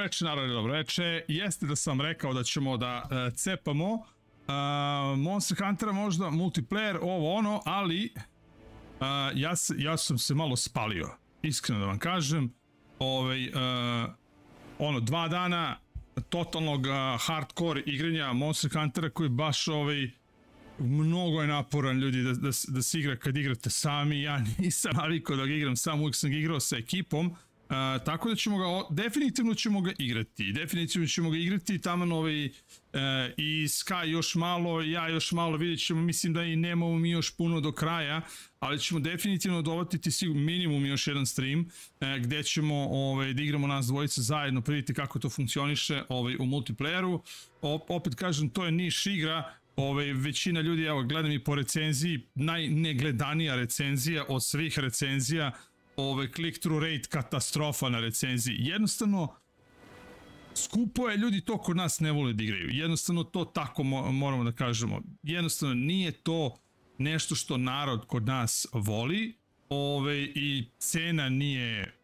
veče, naravno dobro veče. Jeste da sam rekao da ćemo da cepamo Monster Huntera, možda multiplayer, ovo ono, ali ja sam se malo spalio, iskreno da vam kažem. 2 dana totalnog hardcore igranja Monster Huntera koji baš mnogo je naporan, ljudi, da se igra kad igrate sami. Ja nisam navikao da ga igram sam, uvijek sam ga igrao sa ekipom, tako da ćemo ga, definitivno ćemo ga igrati, taman i Sky još malo, ja još malo, vidjet ćemo, mislim da i nemamo mi još puno do kraja, ali ćemo definitivno dovatiti minimum još jedan stream, gde ćemo da igramo nas dvojice zajedno, pa vidite kako to funkcioniše u multiplayeru. Opet kažem, to je niš igra. Većina ljudi, evo, gledam i po recenziji, najnegledanija recenzija od svih recenzija, click-through rate katastrofa na recenziji. Jednostavno, skupo je, ljudi to kod nas ne vole da igraju. Jednostavno to tako moramo da kažemo. Jednostavno nije to nešto što narod kod nas voli i cena nije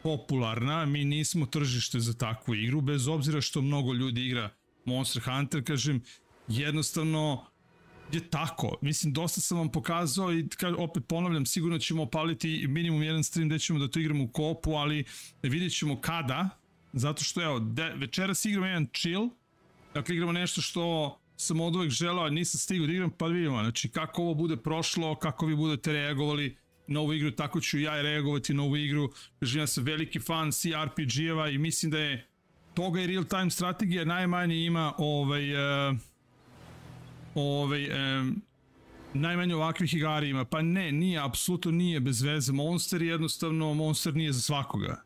popularna. Mi nismo tržište za takvu igru, bez obzira što mnogo ljudi igra Monster Hunter, kažem, jednostavno je tako. Mislim, dosta sam vam pokazao i opet ponavljam, sigurno ćemo opaliti minimum jedan stream gde ćemo da to igramo u koopu, ali vidjet ćemo kada, zato što evo, večeras igramo jedan chill, dakle igramo nešto što sam od uvek želao, a nisam stigao da igram, pa vidimo, znači kako ovo bude prošlo, kako vi budete reagovali na ovu igru, tako ću ja reagovati na ovu igru. Kažem, ja sam veliki fan CRPG-eva i mislim da je toga i real time strategija najmanje ima najmanje ovakvih igara ima. Pa ne, nije, apsolutno nije bez veze. Monster jednostavno, Monster nije za svakoga.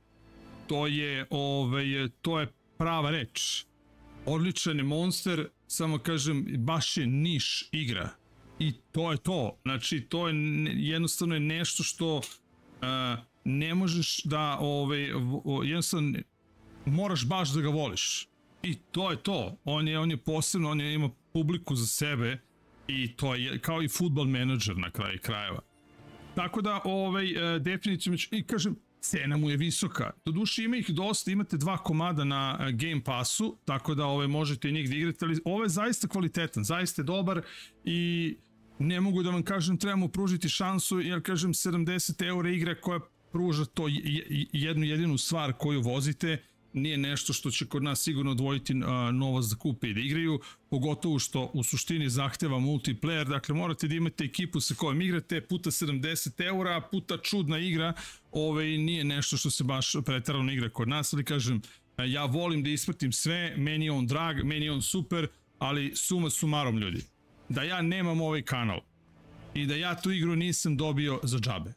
To je prava reč. Odličan je Monster, samo kažem, baš je niš igra. I to je to. Znači, to je jednostavno nešto što ne možeš da, jednostavno, moraš baš da ga voliš. I to je to. On je posebno, on ima publiku za sebe i to je kao i fudbal menadžer na kraju krajeva. Tako da, definitivno, i kažem, cena mu je visoka. Doduše ima ih dosta, imate 2 komada na Game Passu, tako da možete i njih da igrate, ali ovo je zaista kvalitetan, zaista je dobar i ne mogu da vam kažem, trebamo pružiti šansu, jer kažem, 70 eura igra koja pruža to jednu jedinu stvar koju vozite, nije nešto što će kod nas sigurno odvojiti novac da kupe i da igraju, pogotovo što u suštini zahteva multiplayer, dakle morate da imate ekipu sa kojom igrate, puta 70 eura, puta čudna igra, nije nešto što se baš preterano igra kod nas, ali kažem, ja volim da ispratim sve, meni je on drag, meni je on super, ali suma sumarom, ljudi, da ja nemam ovaj kanal i da ja tu igru nisam dobio za džabe,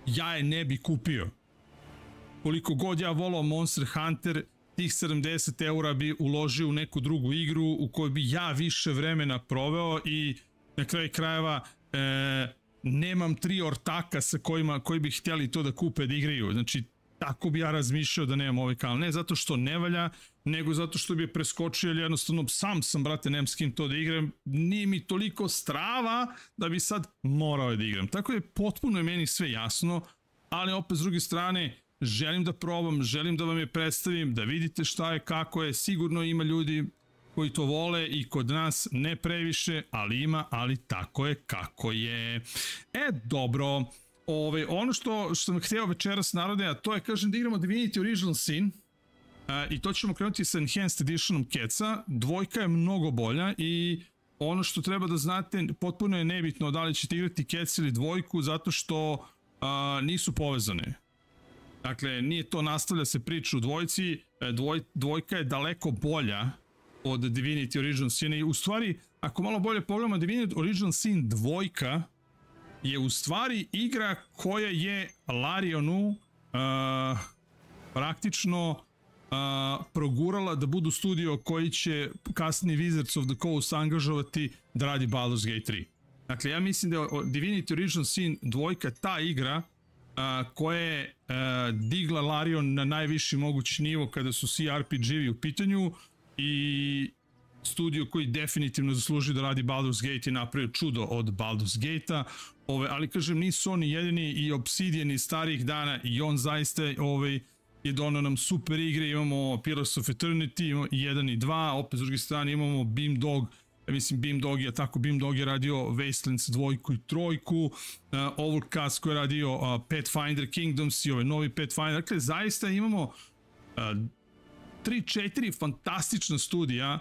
ja je ne bi kupio. Koliko god ja volao Monster Hunter, tih 70 eura bi uložio u neku drugu igru u kojoj bi ja više vremena proveo i na kraju krajeva nemam 3 ortaka sa koji bi htjeli to da kupe da igraju. Znači, tako bi ja razmišljao da nemam ovaj kanal. Ne zato što ne valja, nego zato što bi preskočio, jer jednostavno sam, brate, nemam s kim to da igram. Nije mi toliko strava da bi sad morao da igram. Tako je, potpuno je meni sve jasno, ali opet s druge strane, želim da probam, želim da vam je predstavim, da vidite šta je, kako je. Sigurno ima ljudi koji to vole i kod nas ne previše, ali ima, ali tako je kako je. Dobro, ono što sam hteo večeras, narode, a to je, kažem, da igramo Divinity Original Sin i to ćemo krenuti sa Enhanced Editionom Keca. 2 je mnogo bolja i ono što treba da znate, potpuno je nebitno da li ćete igrati Kec ili 2, zato što nisu povezane. Dakle, nije to, nastavlja se priča u 2, 2 je daleko bolja od Divinity Original Sin i u stvari, ako malo bolje pogledamo, Divinity Original Sin 2 je u stvari igra koja je Larianu praktično progurala da budu studio koji će kasnije Wizards of the Coast angažovati da radi Baldur's Gate 3. Dakle, ja mislim da je Divinity Original Sin 2 ta igra koja je digla Larion na najviši mogući nivo kada su CRPG-vi u pitanju i studio koji definitivno zasluži da radi Baldur's Gate i napravio čudo od Baldur's Gate-a, ali kažem, nisu oni jedini, i Obsidian iz starih dana, i on zaista je donao nam super igre, imamo Pillars of Eternity, imamo 1 i 2, opet s druge strane imamo Beam Dog, mislim Beam Dog je radio Wastelands 2 i 3, Overcast koji je radio Pathfinder Kingdoms i ovaj novi Pathfinder, dakle zaista imamo 3-4 fantastična studija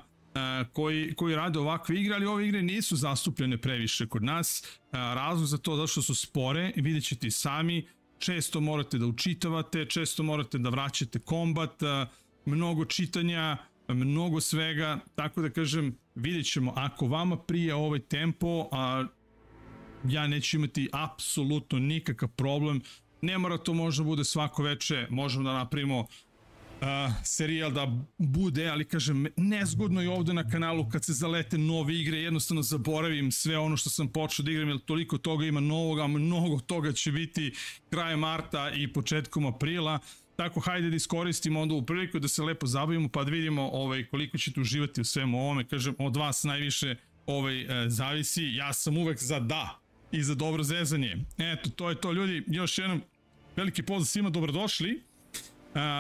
koji rade ovakve igre, ali ove igre nisu zastupljene previše kod nas. Razlog za to zašto su spore, vidjet ćete i sami, često morate da učitavate, često morate da vraćate kombat, mnogo čitanja, mnogo svega, tako da kažem, vidjet ćemo, ako vama prije ovaj tempo, ja neću imati apsolutno nikakav problem, ne mora to možda bude svako veče, možemo da napravimo serijal da bude, ali kažem, nezgodno je ovde na kanalu kad se zalete nove igre, jednostavno zaboravim sve ono što sam počeo da igram, jer toliko toga ima novoga, mnogo toga će biti krajem marta i početkom aprila, tako hajde da iskoristimo onda u priliku da se lepo zabavimo pa da vidimo koliko ćete uživati u svemu ovome, kažem, od vas najviše zavisi, ja sam uvek za da i za dobro zezanje. Eto, to je to ljudi, još jednom veliki pozdrav svima, dobrodošli.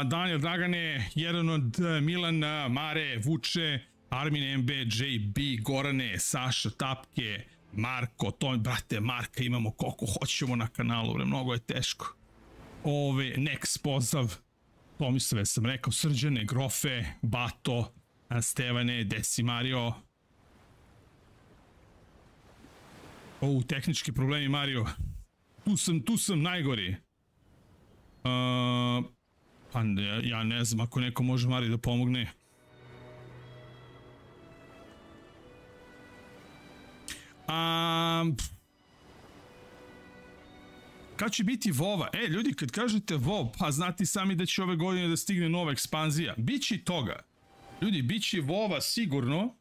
Daniel, Dragane, jedan od Milan, Mare, Vuče, Armin MB, JB, Gorane, Saša, Tapke, Marko, to brate, Marka imamo koliko hoćemo na kanalu, mnogo je teško. Next pozdrav, Tomislave sam rekao, Srđane, Grofe, Bato, Stevane, Desi Mario. Tehnički problemi Mario, tu sam najgori. Pa ja ne znam, ako neko može Mari da pomogne. Kad će biti Vova? Ljudi, kad kažete Vov, pa znate sami da će ove godine da stigne nova ekspanzija. Biće i toga. Ljudi, biće Vova sigurno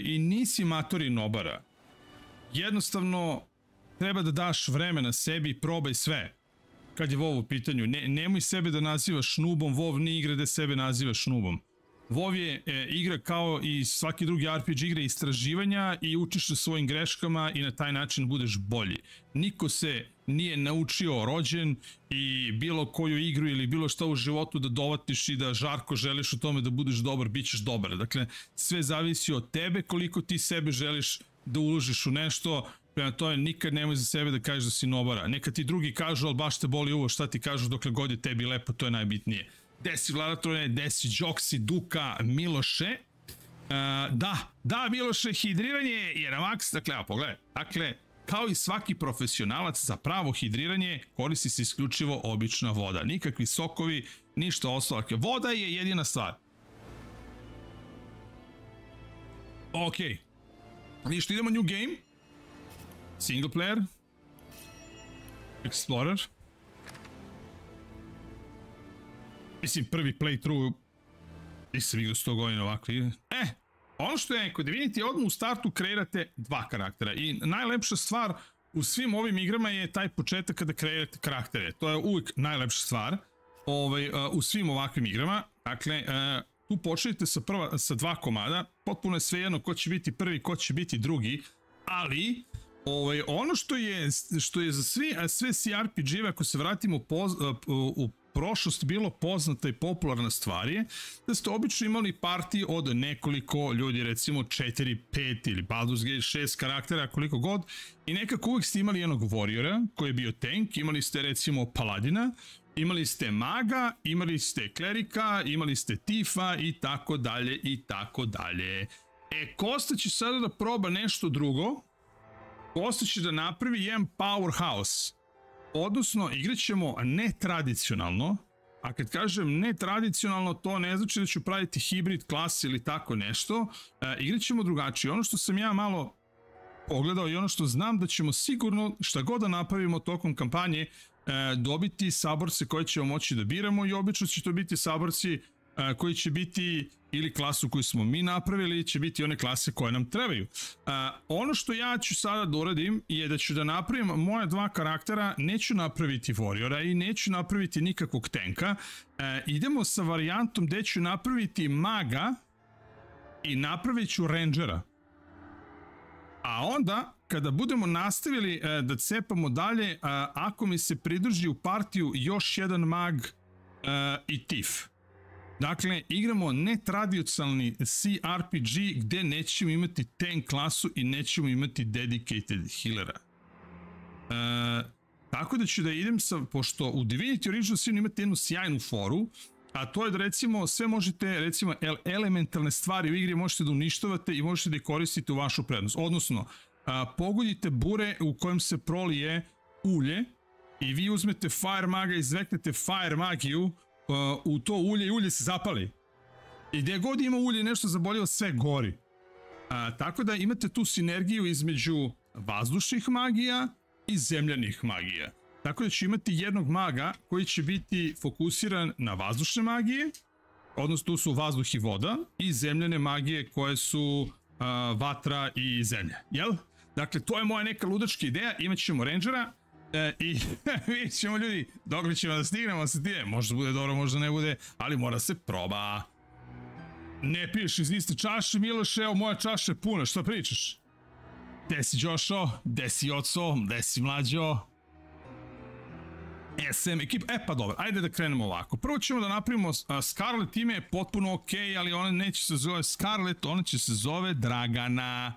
i nisi matori nobara. Jednostavno, treba da daš vremena sebi i probaj sve. Kad je WoW u pitanju, nemoj sebe da nazivaš nubom, WoW nije igra da sebe nazivaš nubom. WoW je igra kao i svaki drugi RPG igra istraživanja i učiš na svojim greškama i na taj način budeš bolji. Niko se nije naučio rođen i bilo koju igru ili bilo šta u životu da dovatiš i da žarko želiš u tome da budeš dobar, bit ćeš dobar. Dakle, sve zavisi od tebe koliko ti sebe želiš da uložiš u nešto. Prema tome, nikad nemoj za sebe da kažeš da si nobara. Neka ti drugi kažu, ali baš te boli uvo šta ti kažu dokle god je tebi lepo, to je najbitnije. Desi Vladatrone, Desi Đoksi, Duka, Miloše. Da, Miloše, hidriranje je na maks. Dakle, evo, pogledaj. Dakle, kao i svaki profesionalac za pravo hidriranje koristi se isključivo obična voda. Nikakvi sokovi, ništa ostalo. Voda je jedina stvar. Ok. Ništa, idemo new game. Single player, Explorer, mislim prvi playthrough, nisam igrao 100 godina ovakve igre. Ono što je kod Divinity, odmah u startu kreirate dva karaktera i najlepša stvar u svim ovim igrama je taj početak kada kreirate karaktere. To je uvijek najlepša stvar u svim ovakvim igrama. Dakle, tu počnete sa dva komada, potpuno je svejedno ko će biti prvi, ko će biti drugi, ali ono što je za sve CRPG-eve, ako se vratimo u prošlost, bilo poznata i popularna stvar je da ste obično imali partiji od nekoliko ljudi, recimo 4, 5 ili Baldur's Gate 6 karaktera, koliko god, i nekako uvijek ste imali jednog warriora koji je bio tank, imali ste recimo paladina, imali ste maga, imali ste klerika, imali ste tifa i tako dalje i tako dalje. Kosta će sada da proba nešto drugo. Kosta će da napravi jedan powerhouse, odnosno igrat ćemo netradicionalno, a kad kažem netradicionalno to ne znači da ću praviti hibrid klas ili tako nešto, igrat ćemo drugačije. Ono što sam ja malo pogledao i ono što znam da ćemo sigurno šta god da napravimo tokom kampanje dobiti saborce koje ćemo moći da biramo i obično će to biti saborci koji će biti ili klasu koju smo mi napravili ili će biti one klase koje nam trebaju. Ono što ja ću sada da uradim je da ću da napravim moje dva karaktera, neću napraviti warriora i neću napraviti nikakvog tanka. Idemo sa varijantom gde ću napraviti maga i napravit ću rangera. A onda, kada budemo nastavili da cepamo dalje, ako mi se pridruži u partiju još jedan mag i TIF. Dakle, igramo netradicionalni CRPG gde nećemo imati tank klasu i nećemo imati dedicated healera. Tako da ću da idem sa, pošto u Divinity Original Sin imate jednu sjajnu foru, a to je da recimo sve možete, recimo elementarne stvari u igri možete da uništavate i možete da ih koristite u vašu prednost. Odnosno, pogodite bure u kojem se prolije ulje i vi uzmete fire maga i izveknete fire magiju u to ulje i ulje se zapali. I gdje god ima ulje nešto zaboljeva sve gori. Tako da imate tu sinergiju između vazdušnih magija i zemljanih magija. Tako da ću imati jednog maga koji će biti fokusiran na vazdušne magije, odnosno tu su vazduh i voda, i zemljane magije koje su vatra i zemlja. Jel? Dakle, to je moja neka ludačka ideja, imat ćemo rangera i vidjet ćemo ljudi, dok ćemo da stignemo sa time. Možda bude dobro, možda ne bude, ali mora se proba. Ne piješ iz iste čaše, Miloš, evo moja čaša je puna, šta pričaš? Gde si Đošo? Gde si Oco? Gde si Mlađo? SM ekipa, pa dobro, ajde da krenemo ovako. Prvo ćemo da napravimo Scarlet, ime je potpuno ok, ali ona neće se zove Scarlet, ona će se zove Dragana.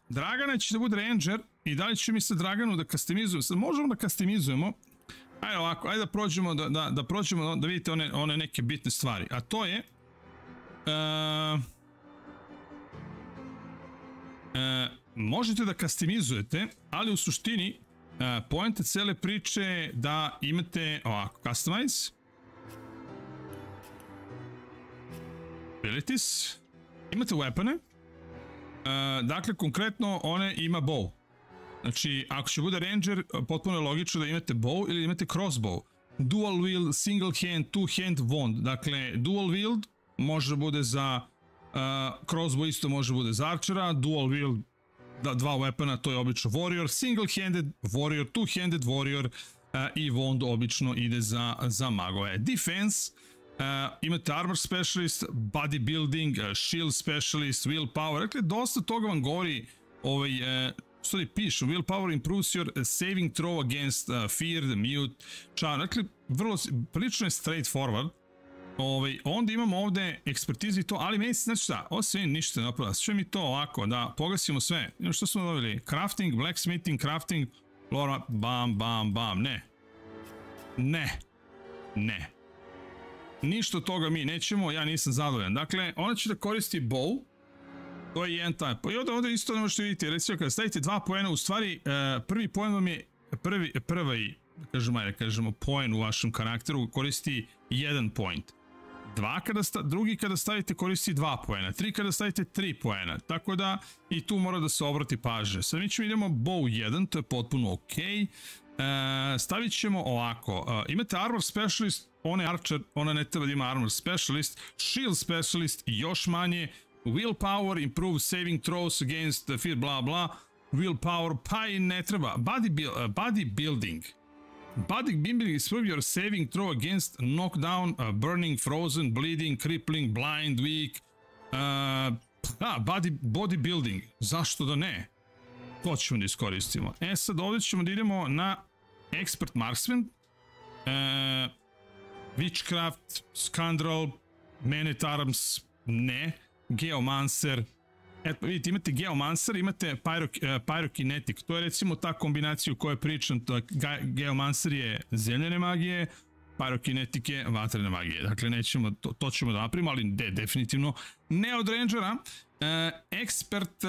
Dragana će da bude ranger i dalje ću mi sa Draganu da kastimizujemo. Sad možemo da kastimizujemo. Ajde ovako, ajde da prođemo, da prođemo, da vidite one neke bitne stvari. A to je... možete da kastimizujete, ali u suštini poenta cele priče je da imate ovako, customize, abilities, imate weapone, dakle konkretno one ima bow. Znači ako će bude ranger, potpuno je logično da imate bow ili imate crossbow. Dual wield, single hand, two hand wand, dakle dual wield može da bude za crossbow, isto može da bude za archera, dual wield dva weapona, to je obično warrior, single-handed warrior, two-handed warrior i wand obično ide za magove. Defense, imate armor specialist, bodybuilding, shield specialist, willpower, dakle dosta toga vam govori, što li pišu, willpower improves your saving throw against fear, the mute, dakle vrlo, prilično je straightforward. Onda imamo ovde ekspertizu i to, ali meni se, znači šta, ovo sve ništa ne opravda. Sve mi to ovako, da pogasimo sve. Što smo dobili? Crafting, blacksmithing, crafting, lore, bam, bam, bam, ne. Ništa od toga mi nećemo, ja nisam zadovoljan. Dakle, ona će da koristi bow, to je jedan taj. Pa i ovde isto ne možete vidjeti, recimo kada stavite 2 poena, u stvari prvi poen vam je, prvi, kažemo, poen u vašem karakteru koristi 1 point. Drugi kada stavite koristi 2 poena, 3 kada stavite 3 poena, tako da i tu mora da se obrati pažnja. Sad mi ćemo idemo bow 1, to je potpuno ok. Stavit ćemo ovako, imate armor specialist, on je archer, ona ne treba da ima armor specialist, shield specialist još manje, willpower, improve saving throws against fear, bla bla, willpower, pa i ne treba, bodybuilding. Bodybuilding is prove your saving throw against knockdown, burning, frozen, bleeding, crippling, blind, weak. Bodybuilding. Zašto da ne? To ćemo da iskoristimo. Sad ovdje ćemo da idemo na expert marksman, witchcraft, scoundrel, man at arms, ne, geomancer. Eto, vidite, imate geomancer, imate pyrokinetic, to je recimo ta kombinacija u kojoj pričam, geomancer je zemljene magije, pyrokinetic je vatrene magije, dakle nećemo, to ćemo da napravimo, ali definitivno ne od rangera. Expert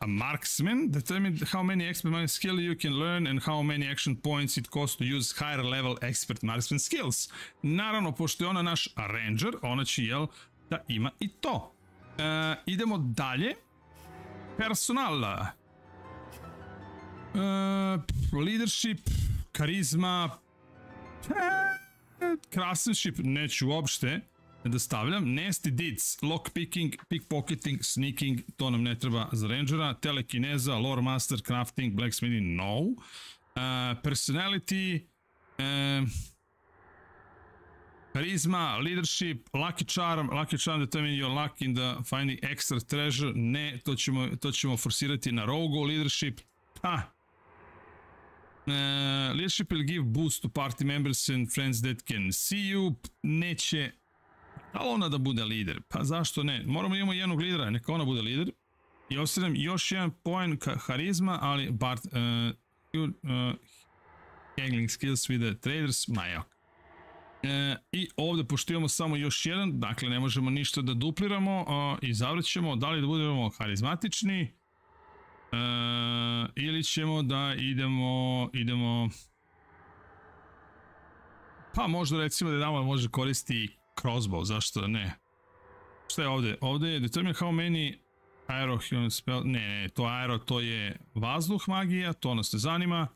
marksman, determine how many expert marksman skill you can learn and how many action points it costs to use higher level expert marksman skills. Naravno, pošto je ona naš ranger, ona će, jel, da ima i to. Idemo dalje. Personal, leadership, karizma, craftsmanship neću uopšte da stavljam, nasty deeds, lockpicking, pickpocketing, sneaking, to nam ne treba za rangera, telekineza, lore master, crafting, blacksmithing, no, personality, charisma, leadership, lucky charm determine your luck in the finding extra treasure, ne, to ćemo forsirati na rogue leadership, Leadership will give boost to party members and friends that can see you. Neće, ali ona da bude lider, pa zašto ne? Moramo imamo jednog lidera, neka ona bude lider. I osjećam još jedan point harizma, ali handling skills with the traders, majak. I ovdje pošto imamo samo još jedan, dakle ne možemo ništa da dupliramo, izabrat ćemo da li da budemo harizmatični ili ćemo da idemo pa možda recimo da nama može koristiti crossbow, zašto ne? Šta je ovdje? Ovdje je determine how many aero human spell, ne, to aero, to je vazduh magija, to nas ne zanima.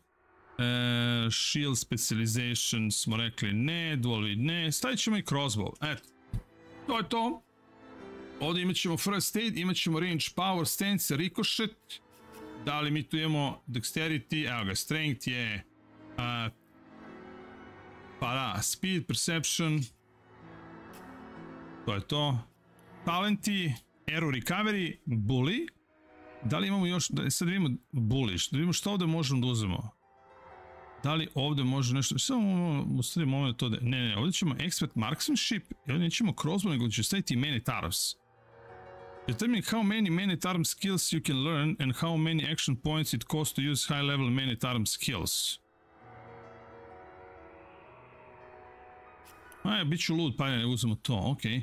Shield specialization smo rekli ne, dual read ne, stavit ćemo i crossbow, eto, to je to. Ovdje imat ćemo first aid, imat ćemo range, power, stance, ricochet, da li mi tu imamo dexterity, evo ga, strength je, pa da, speed, perception, to je to, talenti, aero recovery, bully, da li imamo još, sad vidimo bullish, da vidimo što ovdje možemo da uzmemo. Da li ovdje može nešto, samo ostavimo moment to da, ne, ovdje ćemo expert marksmanship, i ovdje nećemo crossbow, nego će staviti man at arms. Determine how many man at arms skills you can learn and how many action points it costs to use high level man at arms skills. Bit ću lud, pa ne uzmemo to, okej.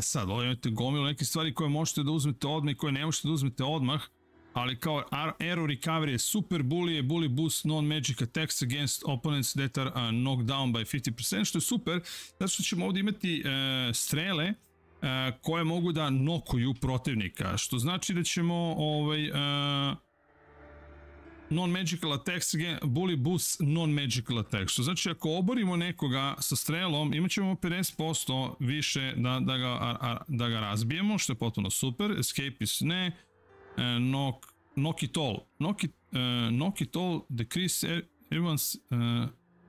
Sad, ovdje imate gomilu neke stvari koje možete da uzmete odmah i koje ne možete da uzmete odmah. Ali kao aero recovery je super, bully je bully boost non-magic attacks against opponents that are knocked down by 50%, što je super, zato što ćemo ovdje imati strele koje mogu da nokuju protivnika, što znači da ćemo non-magical attacks against bully boost non-magical attacks, što znači ako oborimo nekoga sa strelom imat ćemo 50% više da ga razbijemo, što je potpuno super. Escape is ne. Knock it all, decrease everyone's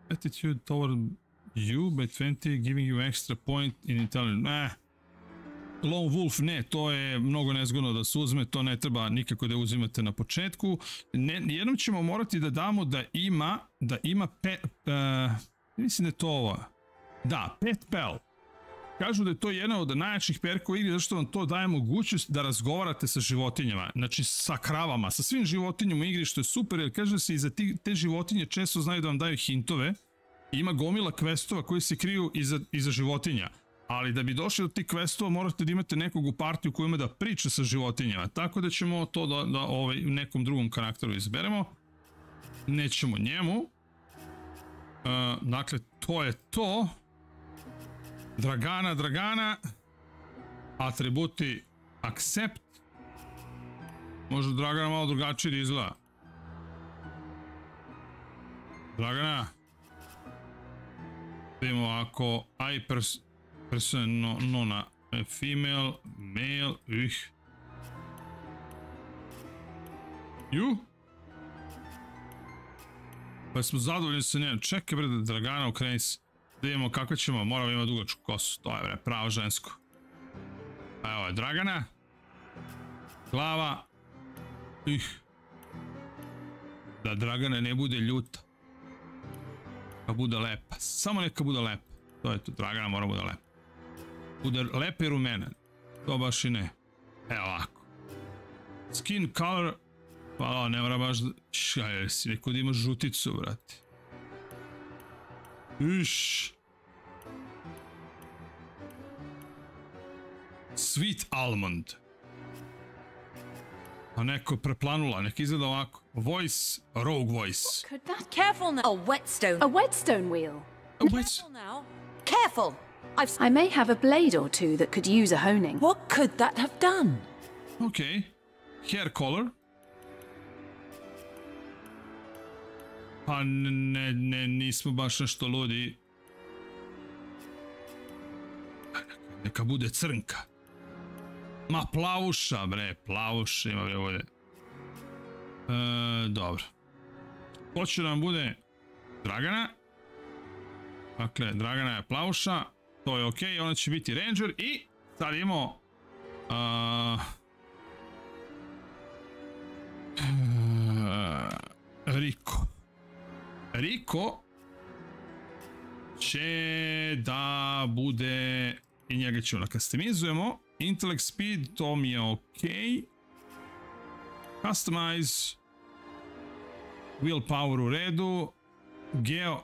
attitude toward you by 20, giving you extra point in intelligence. Lone Wolf, ne, to je mnogo nezgodno da se uzme, to ne treba nikako da uzimate na početku. Jednom ćemo morati da damo da ima mislim da je to ovo. Da, pet pel. Kažu da je to jedna od najjačih perka u igri, zašto vam to daje mogućnost da razgovarate sa životinjama, znači sa kravama, sa svim životinjama u igri, što je super, jer kaže se i za te životinje često znaju da vam daju hintove, ima gomila questova koji se kriju iza životinja, ali da bi došli do tih questova morate da imate nekog u partiju koji ima da priča sa životinjama, tako da ćemo to da u nekom drugom karakteru izberemo, nećemo njemu, dakle to je to. Dragana, atributi accept, možda Dragana malo drugačije da izgleda. Dragana, vidimo ovako, I person nona, female, male, you? Pa smo zadovoljni sa njena, čekaj bre da Dragana okreni se. Da vidimo kako ćemo, moramo imati dugačku kosu, to je bre, pravo žensko. Evo je Dragana. Glava. Da Dragana ne bude ljuta. Da bude lepa, samo neka bude lepa. To je to, Dragana mora bude lepa. Bude lepa i rumena, to baš i ne. Evo ovako. Skin color, pa ne mora baš da... Šaj, si rekao da imaš žuticu, brate. Sweet almond. A neko preplanula, neko izgleda ovako. Voice, rogue voice. Could that... Careful now. A whetstone. A whetstone wheel. A Careful now. Careful. I may have a blade or two that could use a honing. What could that have done? Okay. Hair color. Pa ne, nismo baš nešto ludi. Neka bude crnka. Ma plavuša bre, plavuša ima bre ovdje. Dobro. Hoće da nam bude Dragana. Dakle, Dragana je plavuša. To je okej, ona će biti ranger i sad imamo Riko će da bude, i njega ćemo da customizujemo. Intellect speed, to mi je ok. Customize. Willpower u redu. Geo...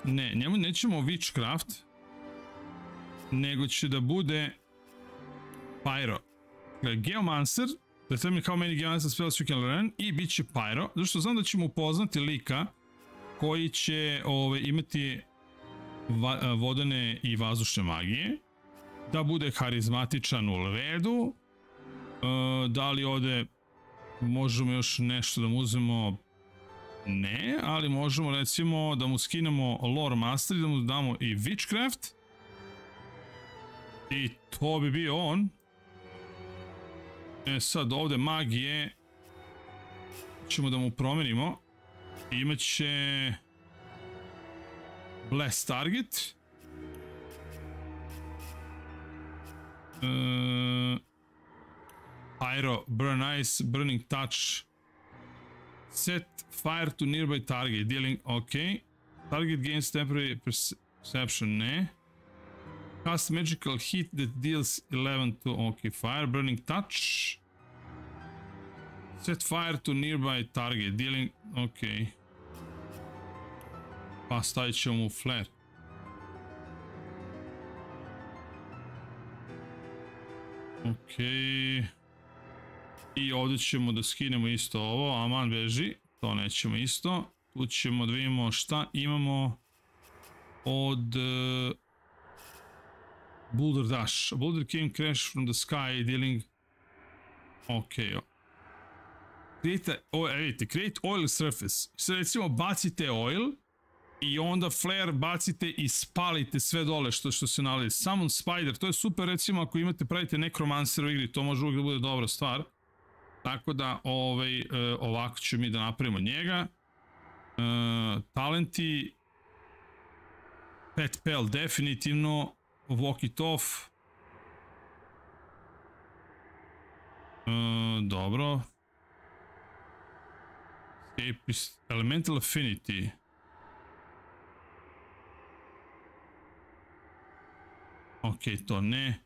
Ne, njemu nećemo witchcraft, nego će da bude pyro. Geomancer, determine how many geomancer spells you can learn, i bit će pyro, zato što znam da ćemo upoznati lika koji će imati vodene i vazdušne magije, da bude harizmatičan u redu. Da li ovde možemo još nešto da mu uzmemo? Ne, ali možemo recimo da mu skinemo lore master i da mu damo i witchcraft, i to bi bio on. Sad ovde magije ćemo da mu promenimo. Imaće blast target, pyro, burn ice, burning touch, set fire to nearby target, dealing, ok. Target gains temporary perception, ne. Cast magical hit that deals 11 to, ok, fire, burning touch. Set fire to nearby target, dealing, ok. Pa stavit ćemo mu flare. Ok. I ovdje ćemo da skinemo isto ovo, aman beži, to nećemo isto. Tu ćemo da vidimo šta imamo od Boulder Dash. Boulder came crash from the sky, dealing... Ok. Vidite, create oil surface. Sad recimo bacite oil i onda flare bacite i spalite sve dole što se nalazi. Summon spider, to je super recimo ako imate, pravite nekromancer u igri, to može uvijek da bude dobra stvar. Tako da ovako ćemo mi da napravimo njega. Talenti, pet pel definitivno, walk it off. Dobro. Escapist, elemental affinity. Ok, to ne.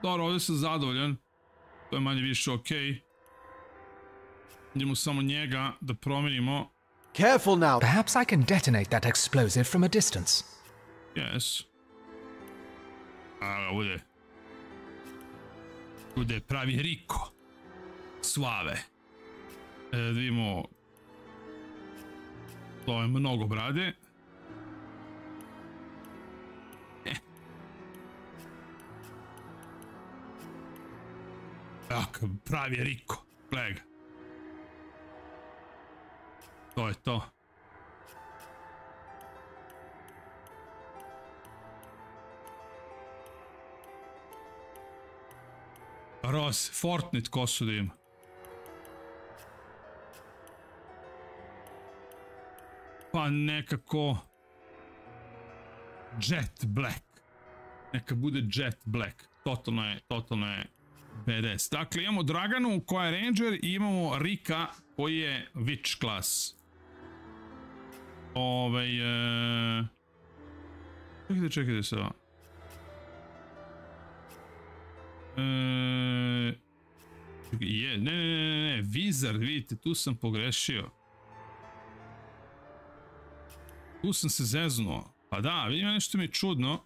Dobro, ovdje sam zadovoljan. To je manje više ok. Idemo samo njega da promenimo. Careful now. Perhaps I can detonate that explosive from a distance. Yes. Bude pravi Riko. Suave. Da vidimo. To je mnogo brade. Tako, pravi Riko. Gledaj ga. To je to. Roz, Fortnite kosu da ima. Pa nekako... Jet Black. Neka bude Jet Black. Totalno je BDS. Dakle, imamo Draganu koja je Ranger i imamo Rika koji je Witch class. Čekajte se. Ne, Wizard, vidite, tu sam pogrešio. Tu sam se zeznuo. Pa da, vidim nešto mi je čudno.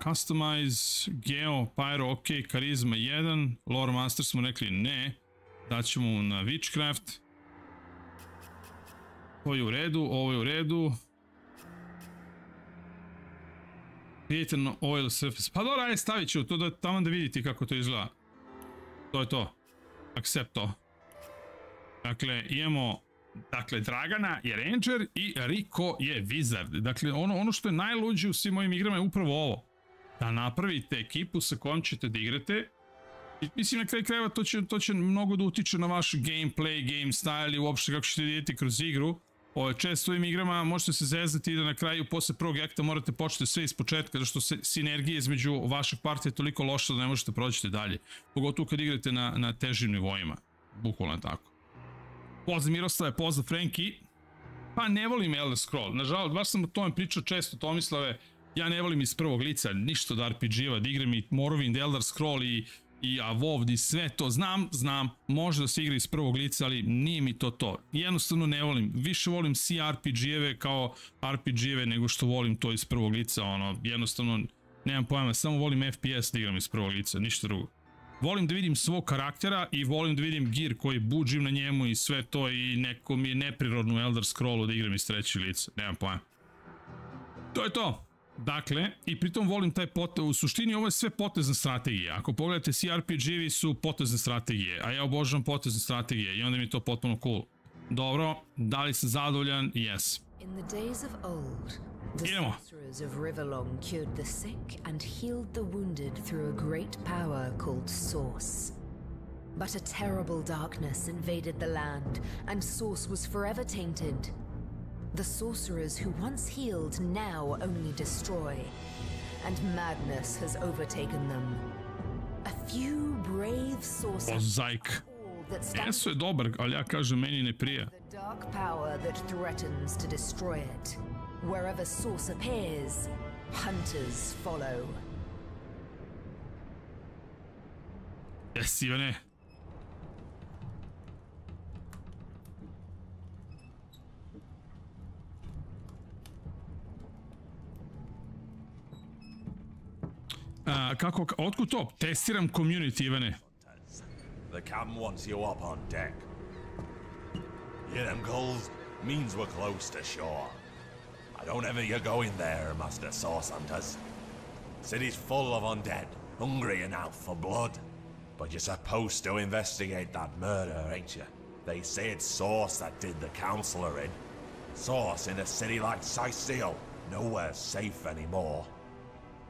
Customize, Geo, Pyro, ok, Karizma 1, Lore Master smo rekli ne. Daćemo mu na Witchcraft. Ovo je u redu, ovo je u redu. Create an oil surface. Pa dobro, ajde stavit ću to tamo da vidite kako to izgleda. To je to. Accept to. Dakle, imamo Dragana je Ranger i Riko je Wizard. Dakle, ono što je najluđe u svim mojim igrama je upravo ovo. Da napravite ekipu sa kojom ćete da igrate. I mislim, na kraju krajeva to će mnogo da utiče na vaš gameplay, game style i uopšte kako ćete vidjeti kroz igru. Često u ovim igrama možete se zeznati i da na kraju posle prvog akta morate početi sve iz početka, zato što sinergija između vašeg partija je toliko loša da ne možete proći dalje. Pogotovo kad igrate na težim nivoima. Bukvalno tako. Pozdrav Miroslave, pozdrav Frenki. Pa ne volim Elder Scroll. Nažalost, baš sam o tome pričao često, Tomislave. Ja ne volim iz prvog lica ništa od RPG-eva, da igram i Morrowind, Elder Scroll i WoW i sve to. Znam, može da se igra iz prvog lica, ali nije mi to. Jednostavno ne volim. Više volim CRPG-eve kao RPG-eve nego što volim to iz prvog lica. Jednostavno, nemam pojma, samo volim FPS da igram iz prvog lica, ništa drugo. Volim da vidim svog karaktera i volim da vidim gear koji buđim na njemu i sve to i neko mi je neprirodno u Elder Scrollu da igram iz trećeg lica. Nemam pojma. To je to. Dakle, i pritom volim taj potez, u suštini ovo je sve potezna strategija. Ako pogledate, CRPG-vi su potezne strategije, a ja obožavam potezne strategije i onda mi je to potpuno cool. Dobro, da li sam zadovoljan? Yes. Idemo. The of Riverlong cured the sick and healed the wounded through a great power called Source. But a terrible darkness invaded the land, and Source was forever tainted. The sorcerers who once healed now only destroy, and madness has overtaken them. A few brave sorcerers. Jesu je dobar, ali ja kažem meni ne prija. The dark power that threatens to destroy it. Wherever Source appears, hunters follow. Jesi, Ivane. Kako, otkud to? Testiram community, Ivane. The captain wants you up on deck. Hear them gulls? Means we're close to shore. I don't ever you go in there, Master Source Hunters. City's full of undead, hungry enough for blood. But you're supposed to investigate that murder, ain't you? They say it's Source that did the counselor in. Source in a city like Sicil, nowhere safe anymore.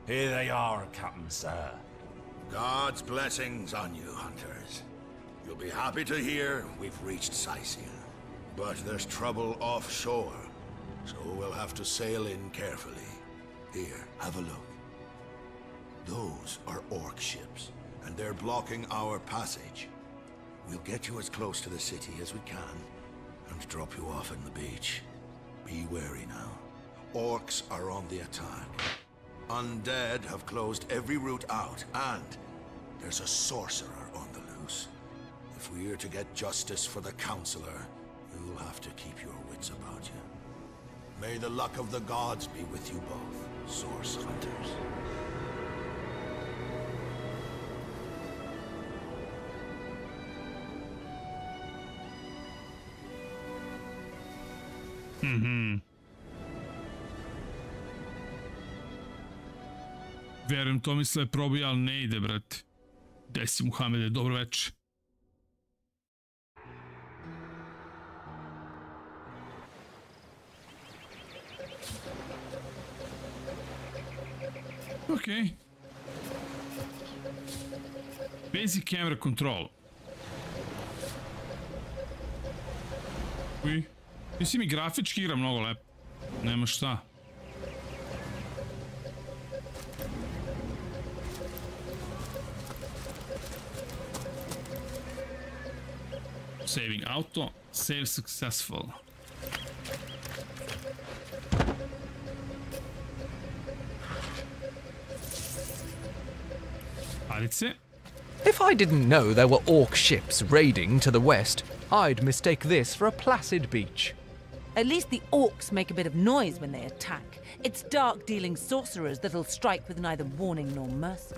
Here they are, Captain Sir. God's blessings on you, hunters. You'll be happy to hear we've reached Sicil. But there's trouble offshore, so we'll have to sail in carefully. Here, have a look. Those are orc ships, and they're blocking our passage. We'll get you as close to the city as we can, and drop you off in the beach. Be wary now. Orcs are on the attack. Undead have closed every route out, and there's a sorcerer on the loose. If we're to get justice for the counselor, you'll have to keep your wits about you. May the luck of the gods be with you both, Source Hunters. Verujem, Tomislav je probio, ali ne ide, brate. Gde si, Muhamede, dobro večer. Ok. Basic camera control. Uj. Mislim i grafički igra mnogo lepo. Nema šta. Saving auto. Save successful. If I didn't know there were orc ships raiding to the west, I'd mistake this for a placid beach. At least the orcs make a bit of noise when they attack. It's dark-dealing sorcerers that'll strike with neither warning nor mercy.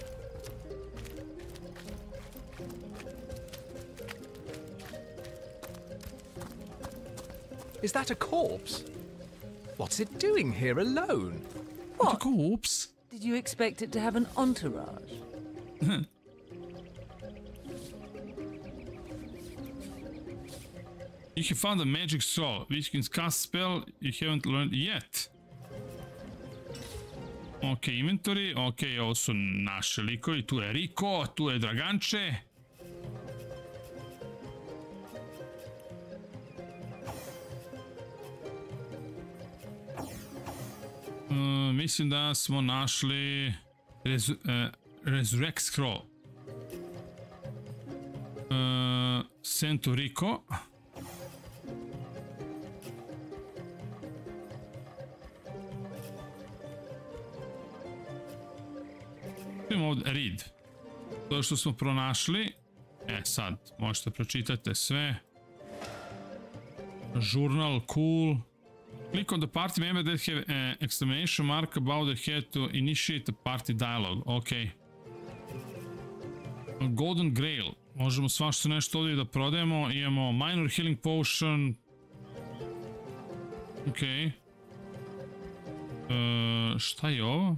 Is that a corpse? What's it doing here alone? What? A corpse? Did you expect it to have an entourage? You have found a magic soul, which can cast spell you haven't learned yet. Ok, inventory, ok, ovo su naše likovi, tu je Riko, tu je Draganče. Mislim da smo našli Resurrect Scroll. Centurico. Idemo ovdje, read. To što smo pronašli. Sad, možete pročitati sve. Journal, cool. Click on the party member that have exclamation mark above the head to initiate the party dialogue. Ok. Golden Grail. Možemo svašta nešto ovdje da prodajemo. Imamo minor healing potion. Ok. Šta je ovo?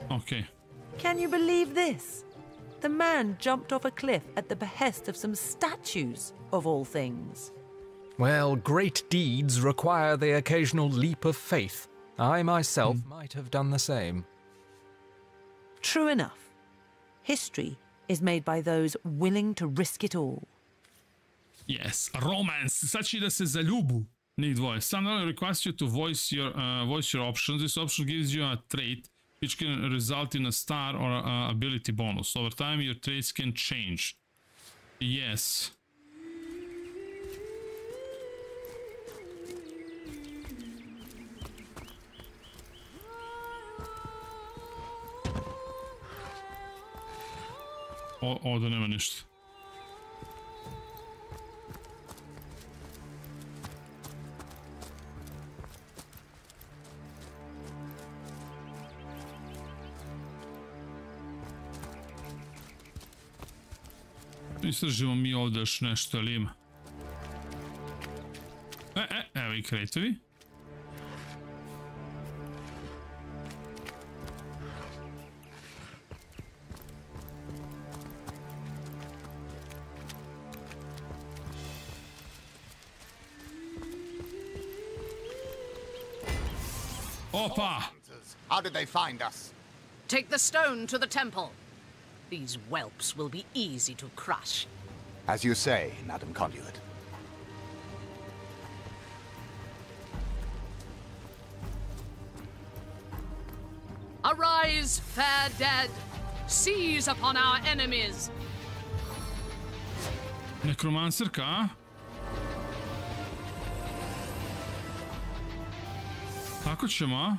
Ok. Can you believe this? The man jumped off a cliff at the behest of some statues, of all things. Well, great deeds require the occasional leap of faith. I myself might have done the same. True enough. History is made by those willing to risk it all. Yes, romance. Znači da se zaljubu. Njih dvoje. Some request you to voice your options. This option gives you a trait which can result in a star or ability bonus. Over time, your traits can change. Yes. Ovdje nema ništa. Istražimo mi ovdje još nešto, ali ima. Evo i kretovi. Opa! How did they find us? Take the stone to the temple. These whelps will be easy to crush. As you say, Madam Conduit. Arise, fair dead. Seize upon our enemies. Nekromancerka, a? Kako ćemo, a?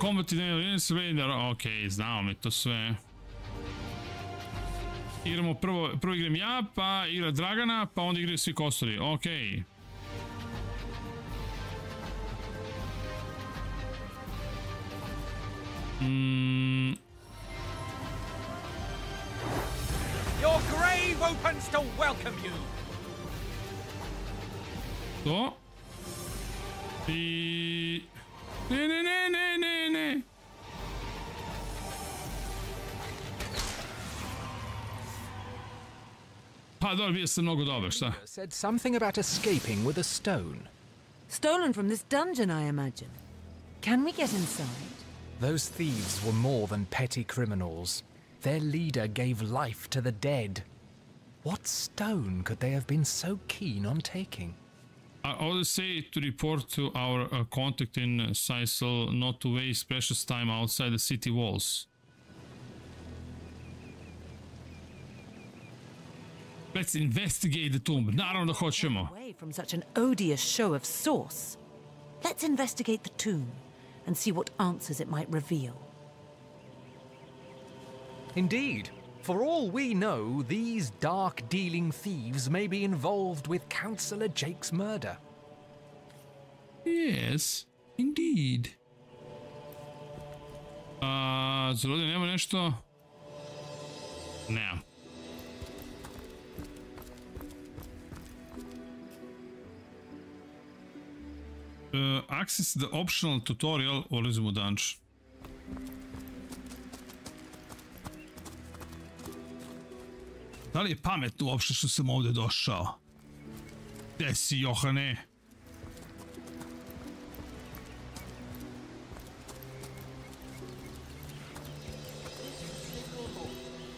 Combat in Raider, ok, znamo mi to sve. Igramo prvo igram ja, pa igra Dragana, pa onda igraju svi kosturi, ok. Your grave opens to welcome you. To. I... Ne. Pa dobro, bio sam mnogo dobar, šta? Said something about escaping with a stone. Stolen from this dungeon, I imagine. Can we get inside? Those thieves were more than petty criminals. Their leader gave life to the dead. What stone could they have been so keen on taking? I always say to report to our contact in Sisal not to waste precious time outside the city walls. Let's investigate the tomb. Naravno da hoćemo. Away from such an odious show of source. Let's investigate the tomb and see what answers it might reveal. Indeed. For all we know, these dark-dealing thieves may be involved with Councillor Jake's murder. Yes, indeed. Zar ovdje nema nešto? Nemam. Access the optional tutorial, ulazimo u dungeon. Da li je pametno uopšte što sam ovdje došao? Gde si, Johane?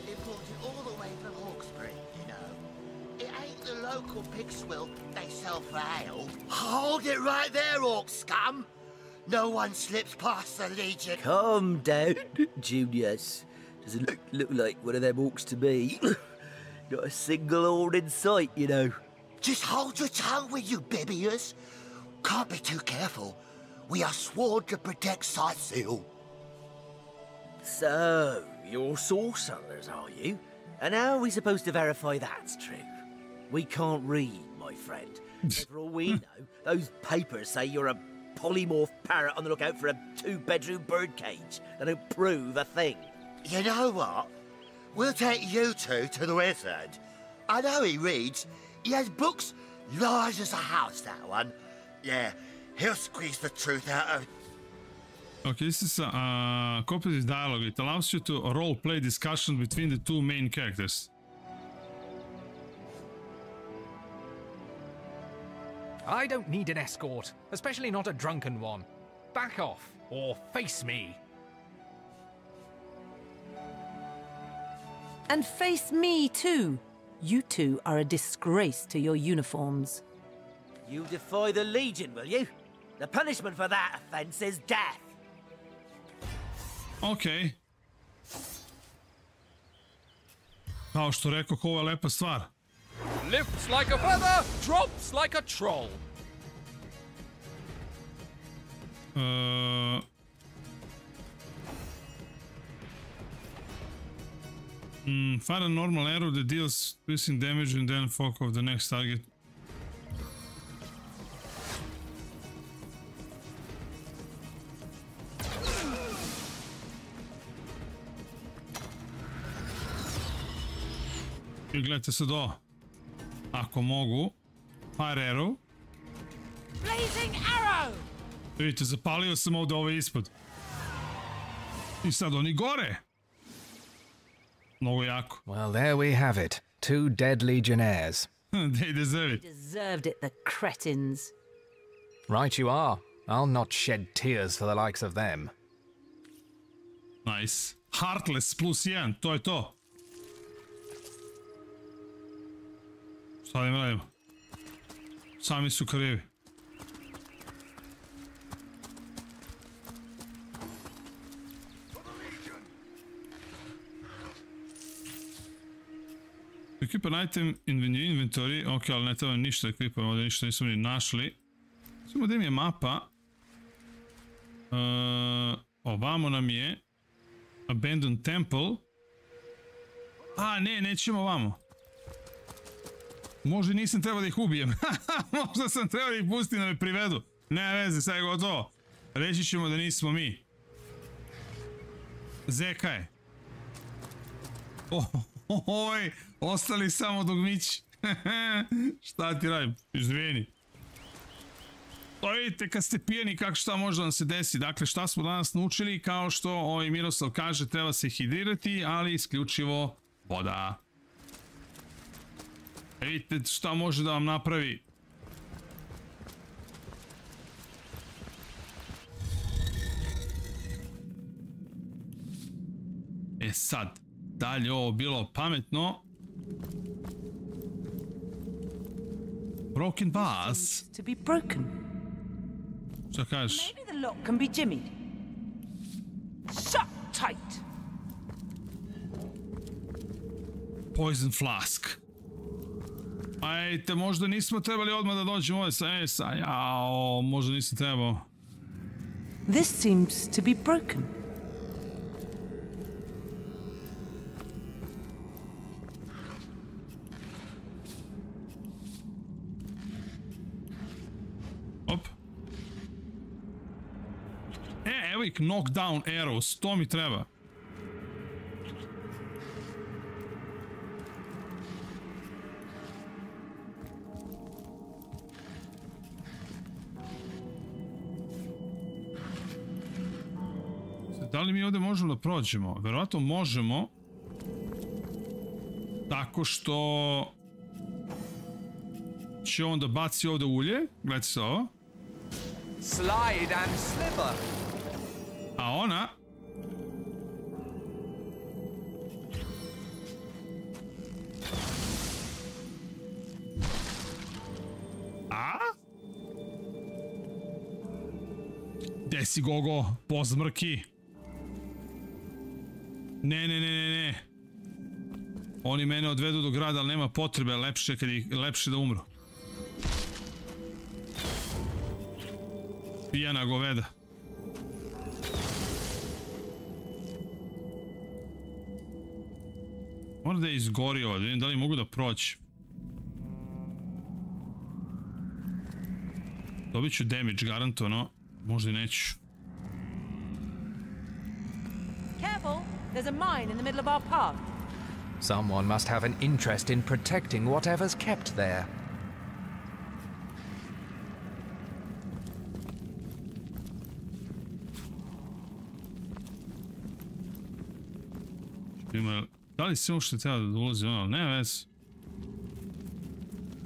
Imported all the way from Hawkesbury, you know. It ain't local pig swill they sell for ale. Hold it right there, orc scum! No one slips past the Legion. Calm down, Junius. Doesn't look like one of them orcs to me. Not a single horn in sight, you know. Just hold your tongue, will you, Bibius? Can't be too careful. We are sworn to protect Sightseal. So, you're sorcerers, are you? And how are we supposed to verify that's true? We can't read, my friend. For all we know, those papers say you're a polymorph parrot on the lookout for a two-bedroom birdcage. They don't prove a thing. You know what? We'll take you two to the wizard. I know he reads. He has books large as a house, that one. Yeah, he'll squeeze the truth out of... Okay, this is a cooperative dialogue. It allows you to role-play discussion between the two main characters. I don't need an escort, especially not a drunken one. Back off, or face me. And face me too. You two are a disgrace to your uniforms. You defy the Legion, will you? The punishment for that offence is death. Okay. Kao što rekoh, ovo je lepa stvar. Lifts like a feather, drops like a troll. Fire a normal arrow that deals piercing damage and then focus of the next target. I gledajte sad ovo. Ako mogu, fire arrow. Blazing arrow! Vidite, zapalio sam ovdje ove ispod. I sad oni gore. Mnogo jako. Well, there we have it. Two dead legionnaires. They deserve it. They deserved it, the cretins. Right you are. I'll not shed tears for the likes of them. Nice. Heartless +1, to je to. Šta da im radimo? Sami su krivi. Equip an item in the inventory. Ok, ali ne treba ništa ekvipam, ovdje ništa nismo ni našli. Samo gdje mi je mapa. Ovamo nam je Abandoned Temple. A, ne, nećemo ovamo. Možda nisam trebao da ih ubijem. Možda sam trebao da ih pustim da me privedu. Ne veze, sad je gotovo. Reći ćemo da nismo mi. Zeka je. Oj, ostali samo dugmići. Šta ti radim? Izvini. To vidite kad ste pijeni kako šta može da se desi. Dakle, šta smo danas naučili? Kao što Miroslav kaže, treba se hidrirati, ali isključivo voda. Vidite šta može da vam napravi. E sad, dalje ovo bilo pametno. Broken vase. To be broken. Šta kažeš? Maybe the lock can be jimmied. Shut tight. Poison flask. Ajte, možda nismo trebali odmah da dođemo ovdje sa jao, možda nisam trebao. This seems to be broken. Op. Evo ih knockdown arrows, to mi treba. Da li mi ovdje možemo da prođemo? Verovatno možemo. Tako što će on da baci ovdje ulje. Gledajte se ovo. Slide and slither. A ona A? Gde si, Gogo? Pozmrki. Ne. Oni mene odvedu do grada, ali nema potrebe, lepše da umru. Pijana goveda. Mora da je izgorio, da vidim da li mogu da proći. Dobit ću damage, garantovano. Možda i neću. Careful, there's a mine in the middle of our path. Someone must have an interest in protecting whatever's kept there. Da li se uopšte treba da ulazi ono? Ne vez.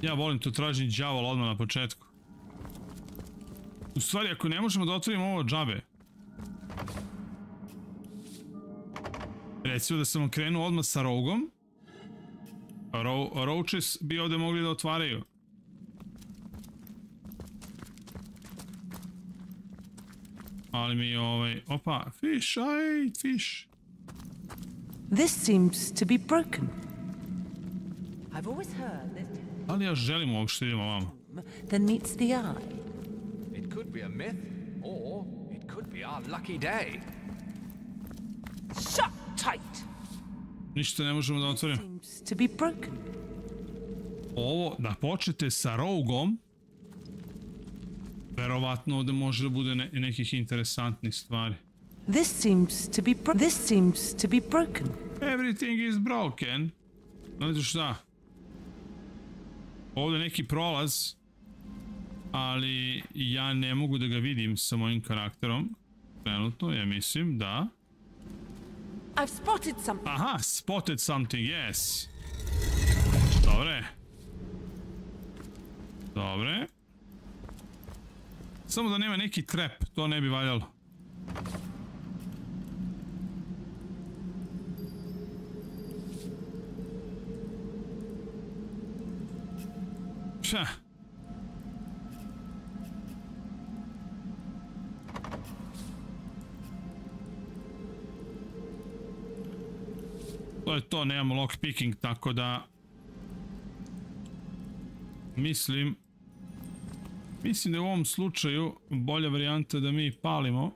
Ja volim to tražim đavola odmah na početku. U stvari, ako ne možemo da otvorimo ovo džabe. Recimo da sam krenuo odmah sa rougom. Roaches bi ovdje mogli da otvaraju. Ali mi opa, fish, I ate fish. This seems to be broken. I've always heard this. Da li ja želim uopšte idemo vamo? Then meets the eye. It could be a myth, or it could be our lucky day. Shut tight. Ništa ne možemo da otvorimo. Seems to be broken. Ovo, da počete sa rougom, verovatno ovdje može da bude nekih interesantnih stvari. This seems to be broken. Everything is broken. Znate šta? Ovdje neki prolaz, ali ja ne mogu da ga vidim sa mojim karakterom. Trenutno, ja mislim da... I've spotted something. Aha, spotted something, yes. Dobre. Samo da nema neki trap, to ne bi valjalo. Šta? To je to, nemamo lockpicking, tako da... Mislim da je u ovom slučaju bolja varijanta da mi palimo.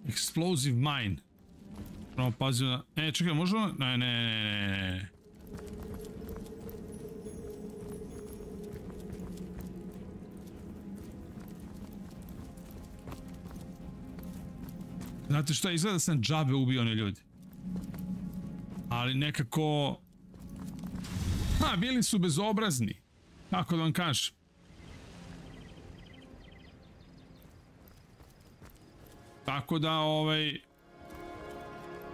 Explosive mine. Pravo pazio da... čekaj, možemo... Ne. Znate šta, izgleda da sam džabe ubio one ljudi. Ali nekako... bili su bezobrazni. Kako da vam kažem. Tako da,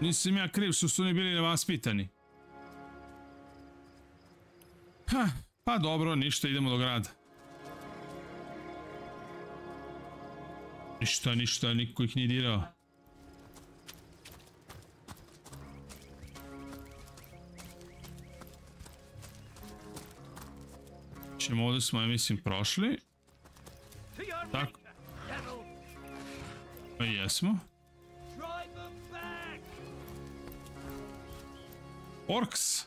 nisam ja kriv što su oni bili nevaspitani. Pa dobro, ništa, idemo do grada. Ništa, niko ih nije dirao. Ovdje smo, ja mislim, prošli. Tako. Pa jesmo. Orks.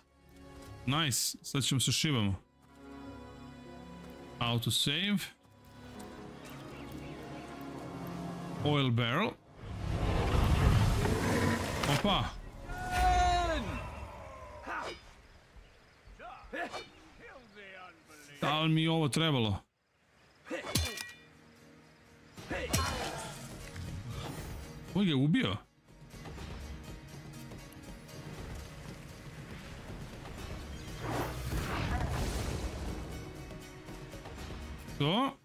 Nice. Sad ćemo se šibamo. Autosave. Oil barrel. Opa. Da li mi ovo trebalo? Ovo je ubio. To.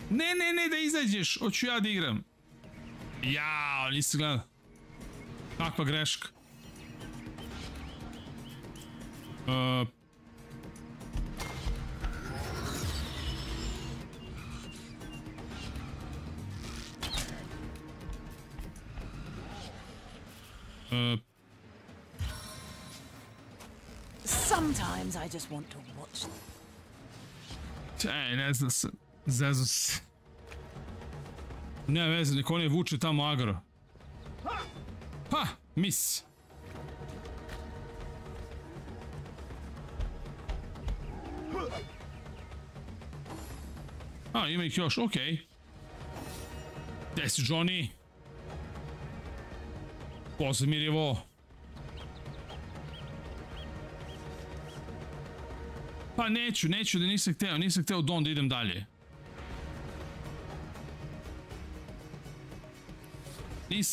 Ne, da izađeš. Hoću ja da igram. Jao, nisi gledao. Kakva greška. Sometimes I just want to watch them. Ne znam se. Zezu se. Ne veze, nek on je vuče tamo agro. Ha! Mis! A, ima ih još, okej. Gde si, Johnny? Pozmirjevo. Pa neću, da nisam hteo Don da idem dalje.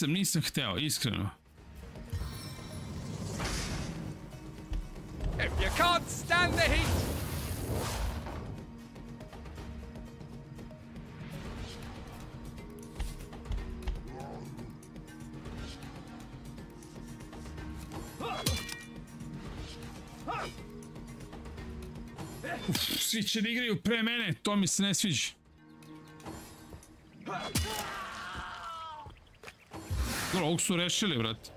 Nisam hteo, iskreno. If you can't stand the heat, Svi će da igraju pre mene, to mi se ne sviđa. Dobro, ovog su rešili, brate.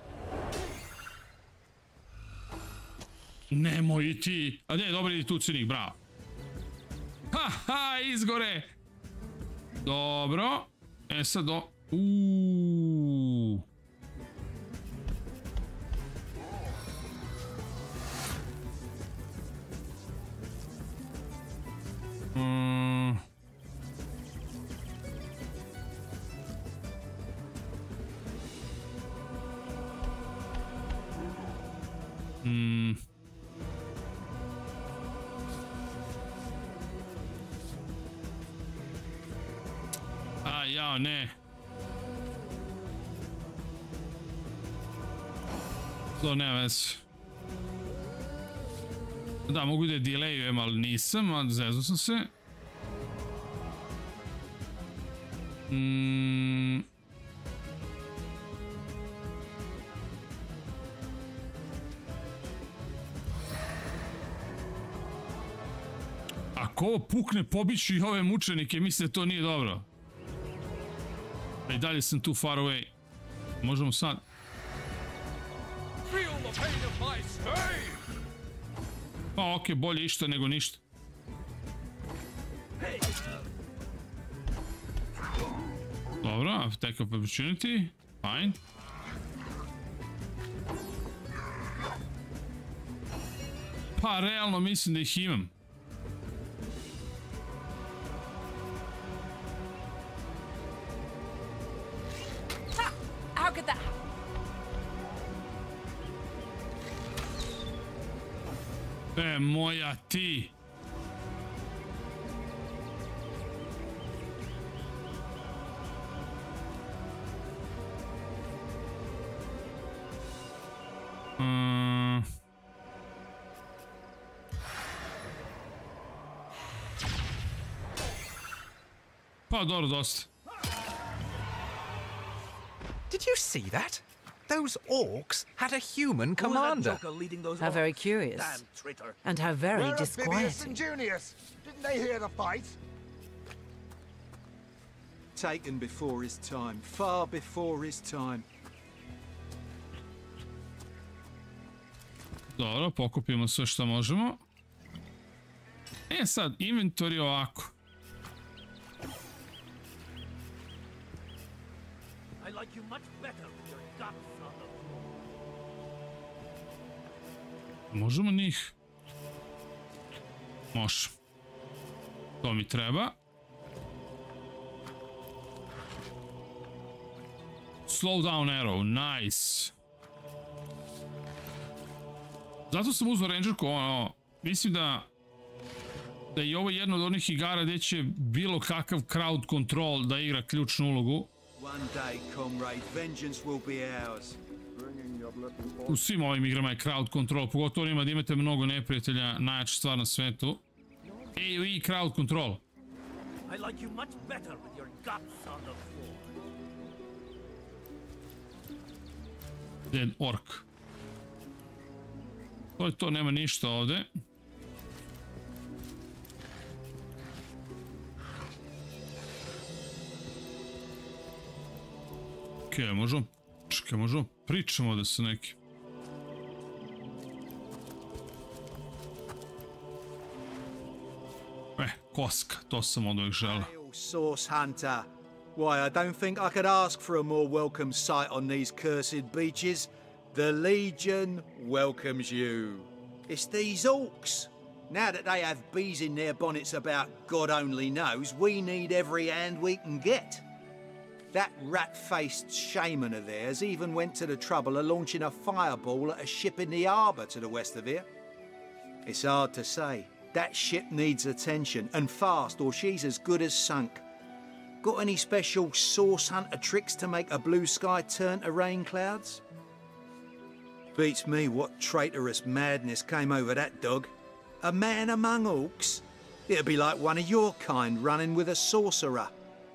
Nemoj i ti. A ne, dobro, idi tu cinik, bravo. Ha, izgore. Dobro. E sad do... Uuuu. Jao, ne. To nema veze. Da, mogu da je delayujem, ali nisam, a zezu sam se. Ako ovo pukne, pobiću i ove mučenike, mislim da to nije dobro. I dalje sam tu far away. Možemo sad. Pa okej, bolje išta nego ništa. Dobro, take up opportunity. Fine. Pa realno mislim da ih imam. Moja ti. Pa dobro, dosta. Did you see that? Those orcs had a human commander. How very curious. And how very disquieting. Didn't they hear the fight? Taken before his time, far before his time. Dobro, pokupimo sve što možemo. E sad, inventory ovako. I like you much better with your guts on the floor. Možemo njih. Može. To mi treba. Slow down arrow, nice. Zato sam uzao rangerku, mislim da je ovo jedno od onih igara gdje će bilo kakav crowd control da igra ključnu ulogu. U svim ovim igrama je crowd control, pogotovo ima da imate mnogo neprijatelja, najjača stvar na svetu. AOE crowd control. Dead orc. To je to, nema ništa ovde. Ok, možemo Čekaj, možemo pričamo da su neki. Koska, to sam od ovih žela. Source Hunter. Why, I don't think I could ask for a more welcome sight on these cursed beaches. The Legion welcomes you. It's these orcs. Now that they have bees in their bonnets about God only knows, we need every hand we can get. That rat-faced shaman of theirs even went to the trouble of launching a fireball at a ship in the harbour to the west of here. It's hard to say. That ship needs attention, and fast, or she's as good as sunk. Got any special source hunter tricks to make a blue sky turn to rain clouds? Beats me what traitorous madness came over that dog. A man among orcs? It'd be like one of your kind running with a sorcerer.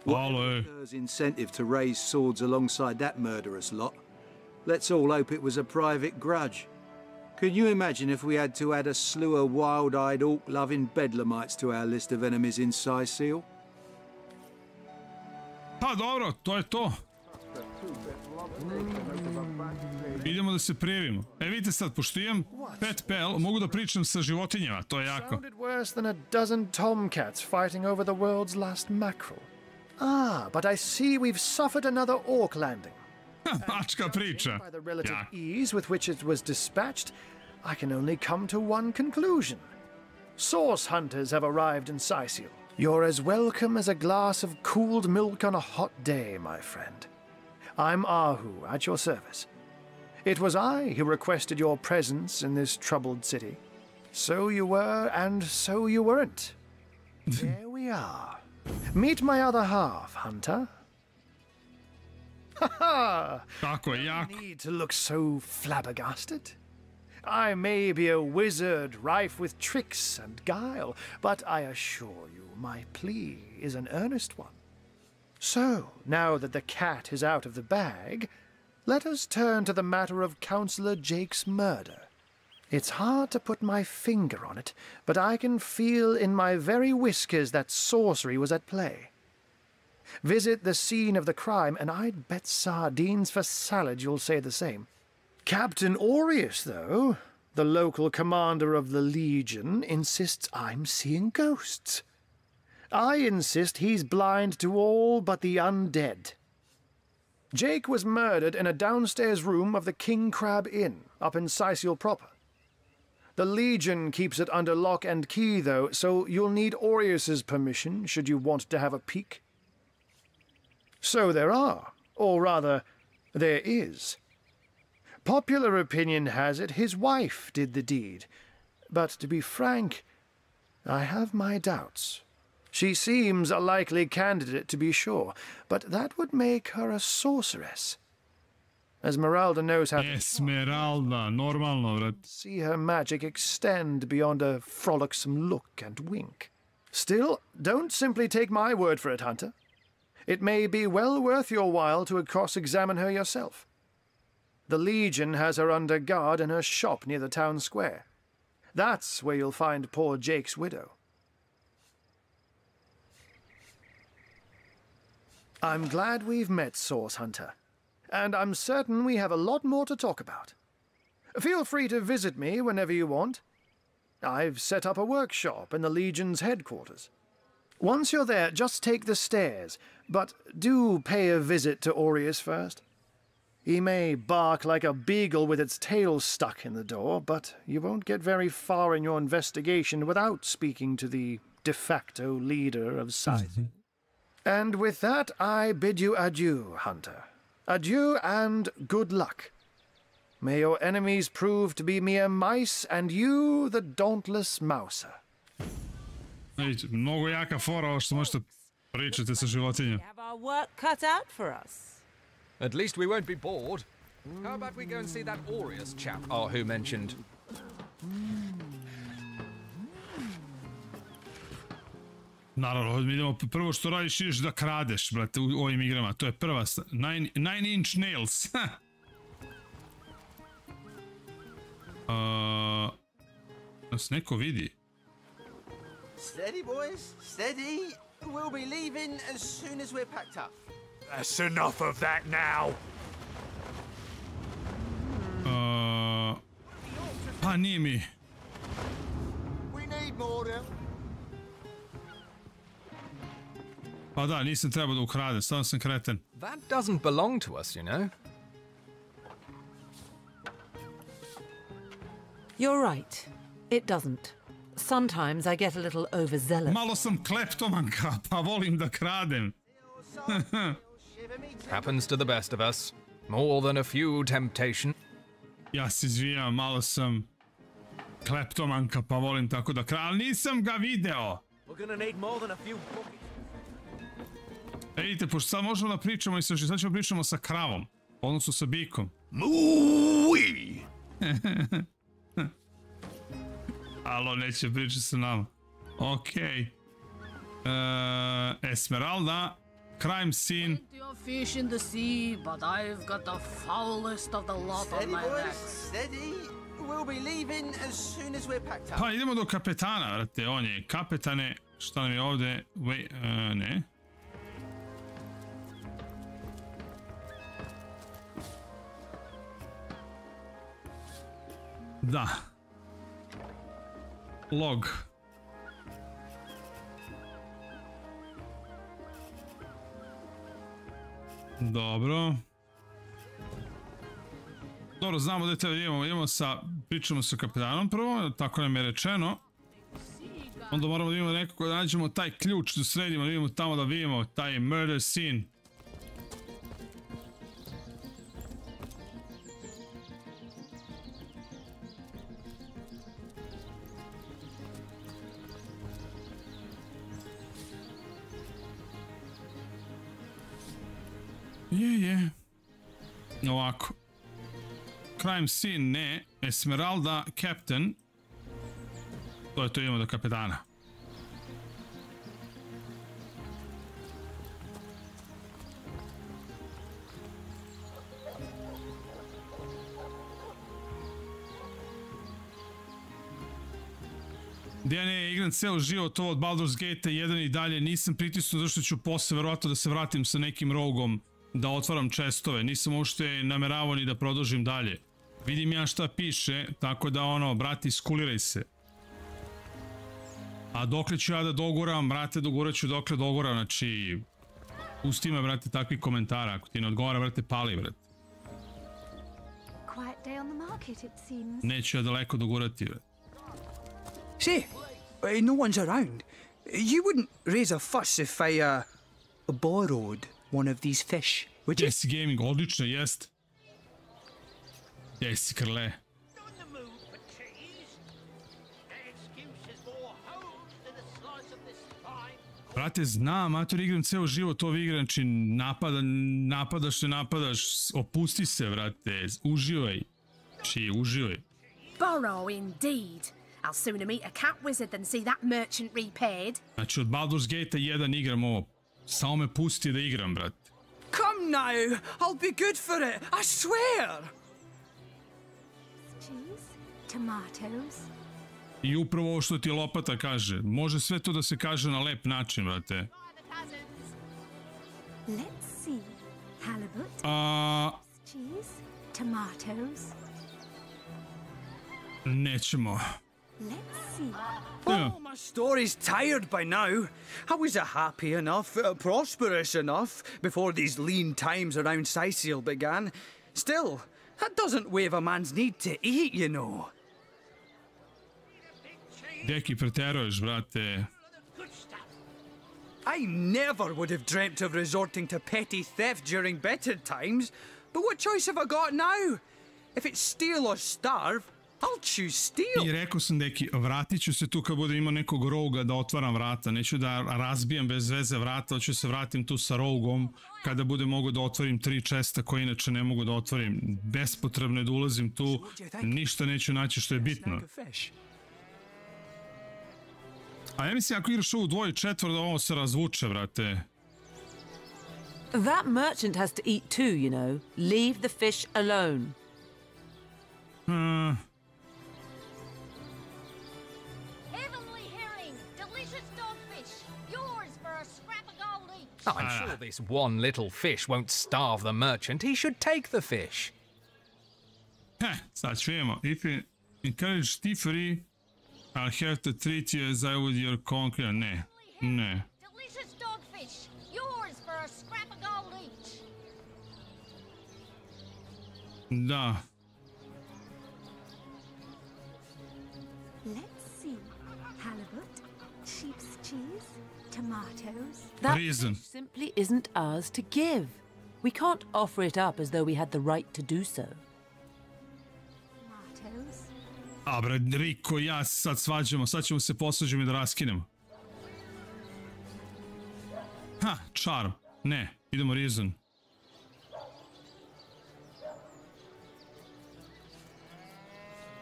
What's incentive to raise swords alongside that murderous lot? Let's all hope it was a private grudge. Can you imagine if we had to add a slew of wild-eyed, orc-loving bedlamites to our list of enemies in Sicil? Pa dobro, to je to. Idemo da se prijavimo. Vidite sad, pošto imam pet pel, mogu da pričam sa životinjama, to je jako. Sounded worse than a dozen tomcats fighting over the world's last mackerel. Ah, but I see we've suffered another orc landing. Mačka priča. By the relative ease with which it was dispatched, I can only come to one conclusion. Source hunters have arrived in Sicil. You're as welcome as a glass of cooled milk on a hot day, my friend. I'm Ahu, at your service. It was I who requested your presence in this troubled city. So you were, and so you weren't. There we are. Meet my other half, Hunter. Ha-ha! No need to look so flabbergasted. I may be a wizard rife with tricks and guile, but I assure you my plea is an earnest one. So, now that the cat is out of the bag, let us turn to the matter of Councillor Jake's murder. It's hard to put my finger on it, but I can feel in my very whiskers that sorcery was at play. Visit the scene of the crime, and I'd bet sardines for salad you'll say the same. Captain Aureus, though, the local commander of the Legion, insists I'm seeing ghosts. I insist he's blind to all but the undead. Jake was murdered in a downstairs room of the King Crab Inn, up in Sicil proper. The Legion keeps it under lock and key, though, so you'll need Aureus's permission should you want to have a peek. So there are, or rather, there is. Popular opinion has it his wife did the deed, but to be frank, I have my doubts. She seems a likely candidate, to be sure, but that would make her a sorceress. Esmeralda knows how Esmeralda, normalno, vrat. See her magic extend beyond a frolicsome look and wink. Still, don't simply take my word for it, Hunter. It may be well worth your while to cross-examine her yourself. The Legion has her under guard in her shop near the town square. That's where you'll find poor Jake's widow. I'm glad we've met, Source Hunter, and I'm certain we have a lot more to talk about. Feel free to visit me whenever you want. I've set up a workshop in the Legion's headquarters. Once you're there, just take the stairs, but do pay a visit to Aureus first. He may bark like a beagle with its tail stuck in the door, but you won't get very far in your investigation without speaking to the de facto leader of Scythe. And with that, I bid you adieu, Hunter. Adieu and good luck. May your enemies prove to be mere mice, and you the dauntless mouser. Vidite, mnogo jaka fora ovo što možete pričati sa životinjom. Have our work cut out for us. At least we won't be bored. How about we go and see that Aureus chap who mentioned? Naravno, mi idemo prvo što radiš, ideš da kradeš, brate, u ovim igrama. To je prva, 9-inch nails. Nas neko vidi. Steady, boys, steady. We'll be leaving as soon as we're packed up. That's enough of that now. A, nije mi. Pa da, nisam trebao da ukrade, stvarno sam kreten. That doesn't belong to us, you know. You're right. It doesn't. Sometimes I get a little overzealous. Malo sam kleptomanka, pa volim da kradem. Happens to the best of us. More than a few temptation. Ja se izvijam, malo sam kleptomanka, pa volim tako da kradem. Ali nisam ga video. Vidite, pošto sad možemo da pričamo i sad ćemo pričamo sa kravom, odnosno sa bikom. Mooii! Alo, neće pričati sa nama. Okej. Esmeralda, crime scene. Fish in the sea, but I've got the foulest of the lot on my back. Steady. We'll be leaving as soon as we're packed up. Pa idemo do kapetana, vrate, on je kapetane, šta nam je ovde, ne. Da. Log. Dobro. Dobro, znamo da je idemo pričamo sa kapetanom prvo, tako nam je rečeno. Onda moramo da vidimo nekako da nađemo taj ključ, da sredimo, da vidimo tamo da vidimo taj murder scene. Je. Ovako. Crime scene, ne. Esmeralda, captain. To je to, idemo do kapetana. Ne, igram ceo život ovo od Baldur's Gate 1 i dalje, nisam pritisnuo zašto ću posle verovatno da se vratim sa nekim rogom da otvaram čestove, nisam uopšte nameravao ni da produžim dalje. Vidim ja šta piše, tako da ono, brati, skuliraj se. A dokle ću ja da doguram, brate, dogurat ću dokle doguram, znači, pusti me, brate, takvi komentara, ako ti ne odgovara, brate, pali, brate. Neću ja daleko dogurati, brate. Say, no one's around. You wouldn't raise a fuss if I, borrowed one of these fish, would you? Jesi Gaming, odlično, jest. Jesi krle. Brate, znam, mater, igram ceo život ovo igra, znači napadaš, ne napadaš, opusti se, brate, uživaj. Znači, uživaj. Borrow indeed. I'll sooner meet a cat wizard than see that merchant repaid. Znači, od Baldur's Gate 1 igram ovo. Samo me pusti da igram, brate. Come now, I'll be good for it, I swear! Cheese, tomatoes. I upravo ovo što ti lopata kaže. Može sve to da se kaže na lep način, brate. Let's see. Halibut. Cheese, tomatoes. Nećemo. Let's see. Oh, my story's tired by now. I was happy enough, prosperous enough, before these lean times around Sicil began. Still, that doesn't waive a man's need to eat, you know. Deki, preteruješ, brate. I never would have dreamt of resorting to petty theft during better times, but what choice have I got now? If it's steal or starve, I'll choose steal. I rekao sam, deki, vratit ću se tu kad budem imao nekog roga da otvaram vrata. Neću da razbijam bez veze vrata, hoću se vratim tu sa rogom kada budem mogu da otvorim 3 česta koje inače ne mogu da otvorim. Bespotrebno je da ulazim tu, ništa neću naći što je bitno. A ja mislim ako igraš ovu 2 i 4 da ovo se razvuče, brate. That merchant has to eat too, you know. Leave the fish alone. I'm sure this one little fish won't starve the merchant. He should take the fish. Sad ću vidimo. Encourage thievery. I'll have to treat you as I would your conqueror. Ne. Ne. Delicious dogfish. Yours for a scrap of gold each. Da. Let's see. Halibut, sheep's cheese, tomatoes. That Reason. fish simply isn't ours to give. We can't offer it up as though we had the right to do so. Tomatoes. A bre, Riko, ja sad svađamo, sad ćemo se posvađamo i da raskinemo. Ha, charm. Ne, idemo reason.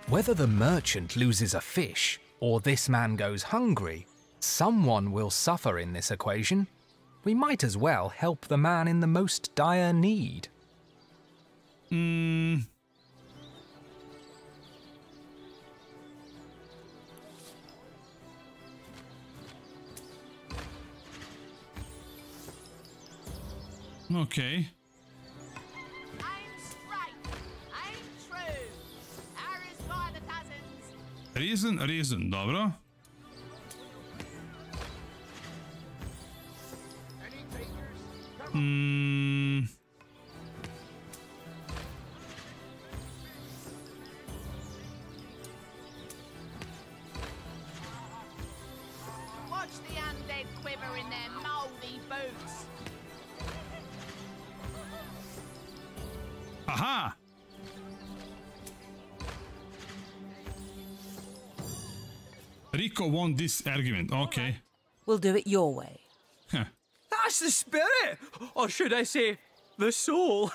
Whether the merchant loses a fish or this man goes hungry, someone will suffer in this equation. We might as well help the man in the most dire need. Okay. Reason, dobro. Watch the undead quiver in their moldy boots. Aha! Rico won this argument, okay. We'll do it your way. Huh. That's the spirit! Or should I say, the soul?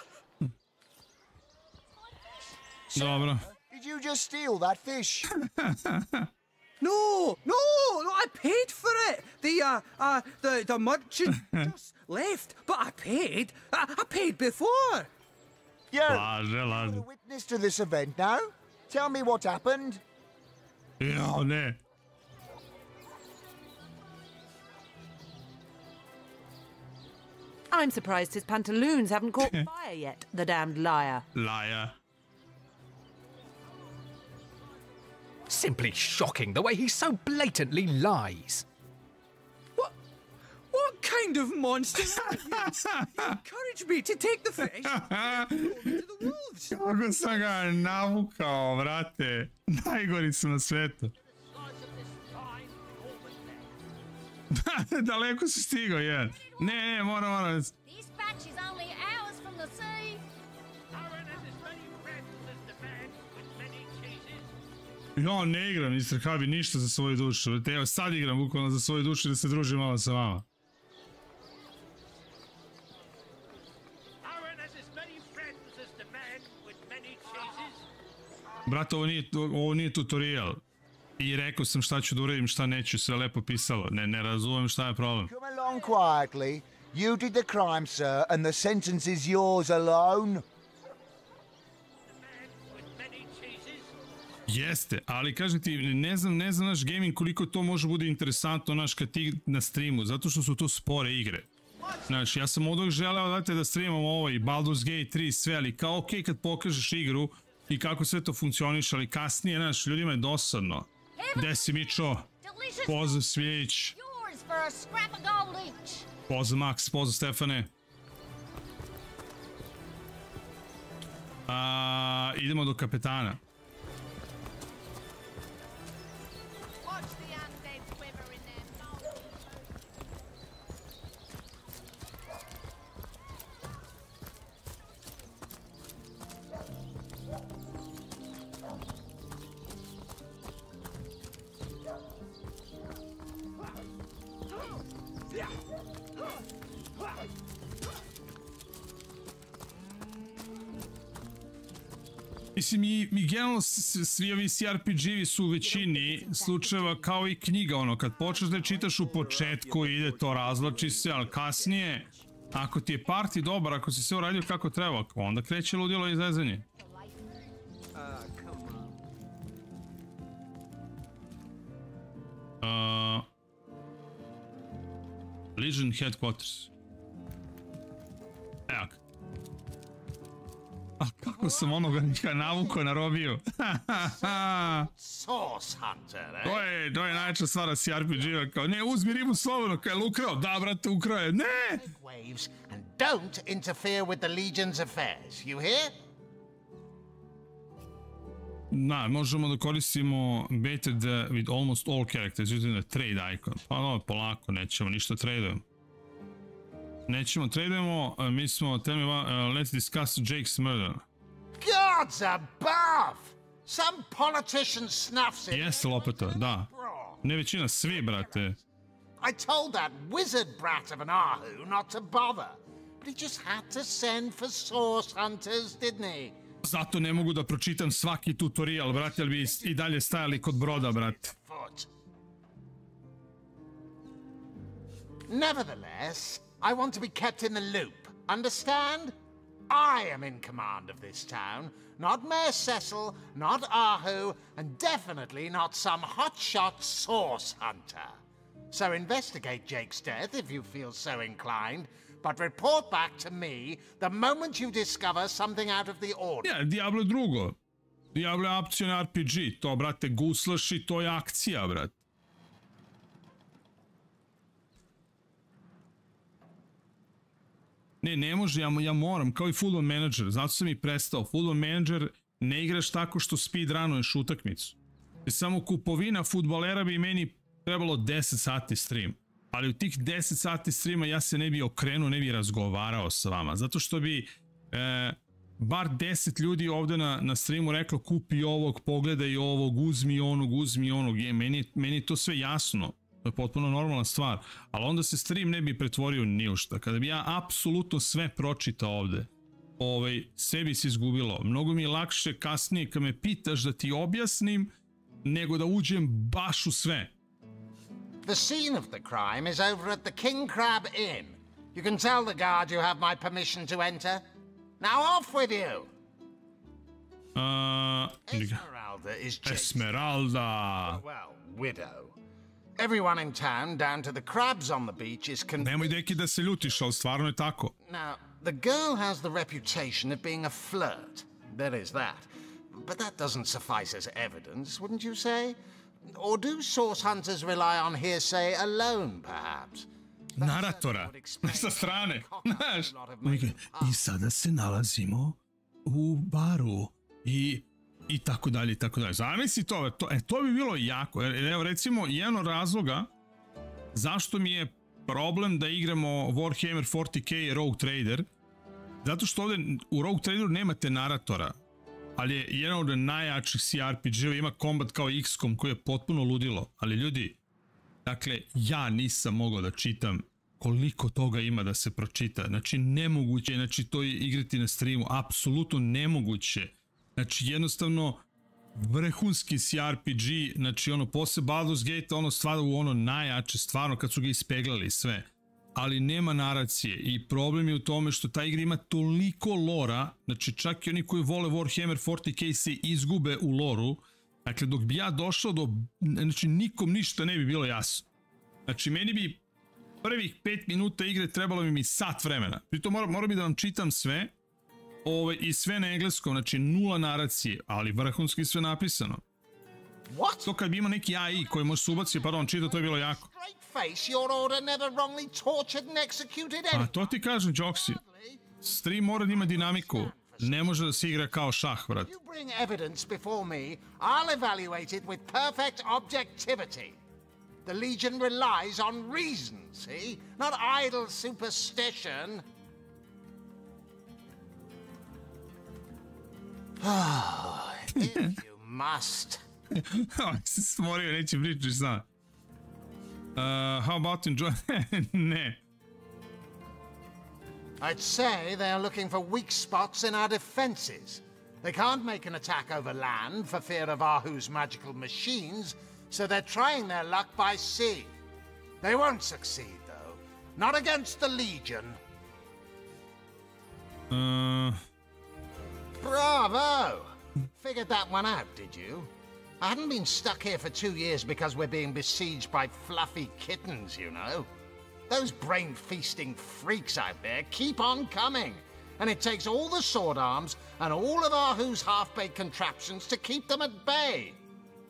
Dobro. Did you just steal that fish? No, I paid for it. The merchant just left, but I paid. I paid before. Yeah. You're a witness to this event now. Tell me what happened. Ja, ne. I'm surprised his pantaloons haven't caught fire yet, the damned liar. Liar. Simply shocking the way he so blatantly lies. What kind of monster are you? You encouraged me to take the fish. To the wolves. Kako sam ga navukao, vrate. Najgori su na svetu. Daleko si stigao, jedan. Ne, moram. This batch is only hours from the sea. Ja ne igram, Mr. Habi, ništa za svoju dušu. Evo, sad igram bukvalno za svoju dušu da se družim malo sa vama. Brate, ovo nije tutorial. I rekao sam šta ću da uradim, šta neću, sve lepo pisalo. Ne razumem šta je problem. Come along quietly. You did the crime, sir, and the sentence is yours alone. Jeste, ali kažem ti, ne znam naš gaming koliko to može bude interesantno naš kad ti na streamu, zato što su to spore igre. Znači, ja sam odvijek želeo da streamam ovo i Baldur's Gate 3 sve, ali kao okej kad pokažeš igru i kako sve to funkcioniš, ali kasnije, znaš, ljudima je dosadno. Gde si, Mičo? Pozdrav, Svijeć. Pozdrav, Max, pozdrav, Stefane. Idemo do kapetana. Mislim, i generalno svi ovi CRPG-vi su u većini slučajeva kao i knjiga, ono, kad počneš da je čitaš u početku ide to, razvlači se, ali kasnije, ako ti je party dobar, ako si sve uradio kako treba, onda kreće ludilo i zezanje. Legion Headquarters. Evo ga. A kako Kako sam onoga navukao na robiju. Source hunter, eh? To je najveća stvar da si RPG-a, kao, ne, uzmi ribu slobodno, kaj je ukrao? Da, brate, ukrao je, ne! Waves and don't interfere with the Legion's affairs, you hear? Da, možemo da koristimo baited with almost all characters using the trade icon. Pa no, polako, nećemo ništa tradujemo. Nećemo tradujemo, mi smo, tell me let's discuss Jake's murder. Gods above! Some politician snuffs it. Jeste, Lopeto, da. Ne većina, svi, brate. I told that wizard brat of an Ahu not to bother, but he just had to send for source hunters, didn't he? Zato ne mogu da pročitam svaki tutorial, brate, ali bi i dalje stajali kod broda, brate. Nevertheless, I want to be kept in the loop, understand? I am in command of this town, not Mayor Cecil, not Ahu, and definitely not some hotshot source hunter. So investigate Jake's death if you feel so inclined, but report back to me the moment you discover something out of the order. Ja, Diablo je drugo. Diablo je opcion RPG, to, brate, guslaš i to je akcija, brate. Ne može, ja moram, kao i Football Manager, zato sam i prestao. Football Manager ne igraš tako što speedrunuješ utakmicu. Samo kupovina fudbalera bi meni trebalo 10 sati stream. Ali u tih 10 sati streama ja se ne bi okrenuo, ne bi razgovarao sa vama. Zato što bi bar 10 ljudi ovde na streamu reklo kupi ovog, pogledaj ovog, uzmi onog. Meni je to sve jasno. To je potpuno normalna stvar. Ali onda se stream ne bi pretvorio ni u šta. Kada bi ja apsolutno sve pročitao ovde, sve bi se izgubilo. Mnogo mi je lakše kasnije kad me pitaš da ti objasnim, nego da uđem baš u sve. The scene of the crime is over at the King Crab Inn. You can tell the guard you have my permission to enter. Now off with you! Esmeralda is Jake's... Esmeralda! Well, widow. Everyone in town, down to the crabs on the beach, is convinced... Nemoj deki da se ljutiš, ali stvarno je tako. Now, the girl has the reputation of being a flirt. There is that. But that doesn't suffice as evidence, wouldn't you say? Or do source hunters rely on hearsay alone, perhaps? Naratora, sa strane, znaš. I sada se nalazimo u baru i tako dalje, i tako dalje. Zamisli to, to bi bilo jako. Evo, recimo, jedan od razloga zašto mi je problem da igramo Warhammer 40k Rogue Trader, zato što ovde u Rogue Traderu nemate naratora. Ali je jedan od najjačih CRPG-eva, ima kombat kao XCOM koji je potpuno ludilo. Ali ljudi, dakle, ja nisam mogao da čitam koliko toga ima da se pročita. Znači, nemoguće, znači, to je igrati na streamu, apsolutno nemoguće. Znači, jednostavno, vrhunski CRPG, znači, ono, posle Baldur's Gate, ono, stvara u ono najjače, stvarno, kad su ga ispeglali sve. Ali nema naracije i problem je u tome što ta igra ima toliko lora, znači čak i oni koji vole Warhammer 40k se izgube u loru, dakle dok bi ja došao do, znači nikom ništa ne bi bilo jasno. Znači meni bi prvih 5 minuta igre trebalo bi mi sat vremena, pritom moram bi da vam čitam sve i sve na engleskom, znači nula naracije, ali vrhunski sve napisano. To kad bi imao neki AI koji može se ubaci, pardon, čita, to je bilo jako. A to ti kažem, Joxy. Stream mora da ima dinamiku. Ne može da se igra kao šah, vrat. The Legion relies on reason, see? Not idle superstition. If you must. Se stvorio, neće pričaš sam. How about enjoy... Ne. I'd say they are looking for weak spots in our defenses. They can't make an attack over land for fear of Ahu's magical machines, so they're trying their luck by sea. They won't succeed, though. Not against the Legion. Bravo! Figured that one out, did you? I hadn't been stuck here for 2 years because we're being besieged by fluffy kittens, you know. Those brain-feasting freaks out there keep on coming. and it takes all the sword arms and all of our who's half-baked contraptions to keep them at bay.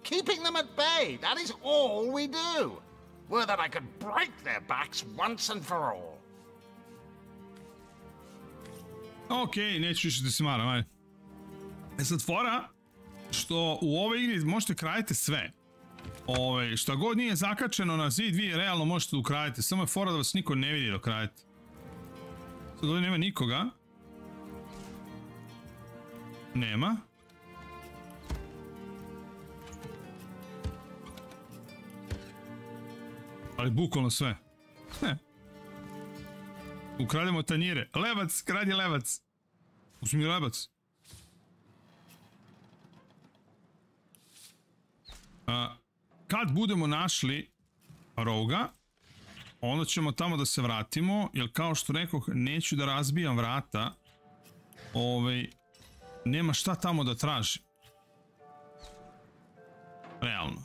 Keeping them at bay, that is all we do. Were that I could break their backs once and for all. Okej, neću više da se maram, ajde. E sad fora, što u ovoj igri možete kraditi sve. Šta god nije zakačeno na zid, vi realno možete ukraditi. Samo je fora da vas niko ne vidi dok radite. Sad ovdje nema nikoga. Nema. Ali bukvalno sve. Ukrademo tanjire. Lebac, kradi lebac. Uzmi lebac. Kad budemo našli roga, onda ćemo tamo da se vratimo, jer kao što rekoh, neću da razbijam vrata. Nema šta tamo da tražim. Realno.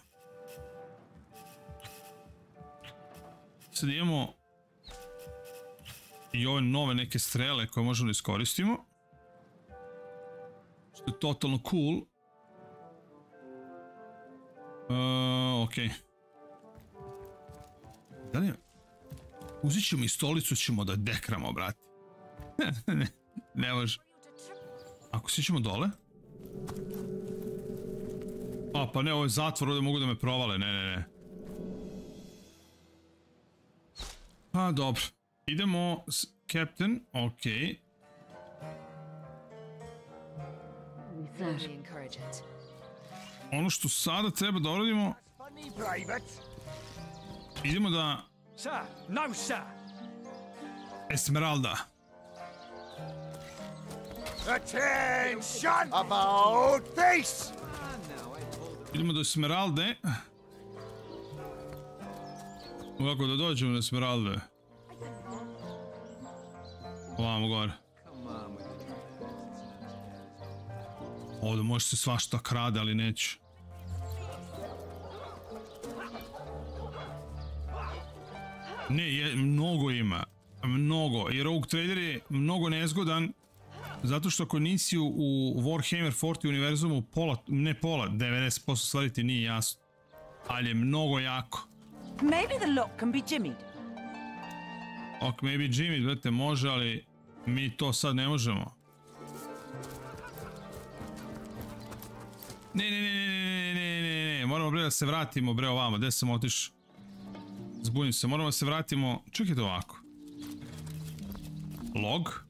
Sad imamo i ove nove neke strele koje možemo da iskoristimo. Što je totalno cool. Okej. Da li... Uzit ćemo i stolicu, ćemo da dekramo, brate. Ne može. Ako sićemo dole? Pa ne, ovo je zatvor, ovdje mogu da me provale, ne. Dobro. Idemo s Captain, okej. Ono što sada treba da uradimo... Idemo da... Esmeralda. Attention about this! Idemo do Esmeralde. Kako da dođemo do Esmeralde? Ovamo gore. Ovdje može se svašta krade, ali neću. Ne, mnogo ima. Mnogo. I Rogue Trader je mnogo nezgodan. Zato što ako nisi u Warhammer 40 univerzumu ne pola, 90% stvari ti nije jasno. Ali je mnogo jako. Maybe the lock can be jimmied. Ok, maybe jimmied, brate, može, ali mi to sad ne možemo. Ne, moramo bre da se vratimo bre ovamo, gde sam otišao? Zbunim se, moramo da se vratimo, čekajte ovako. Log.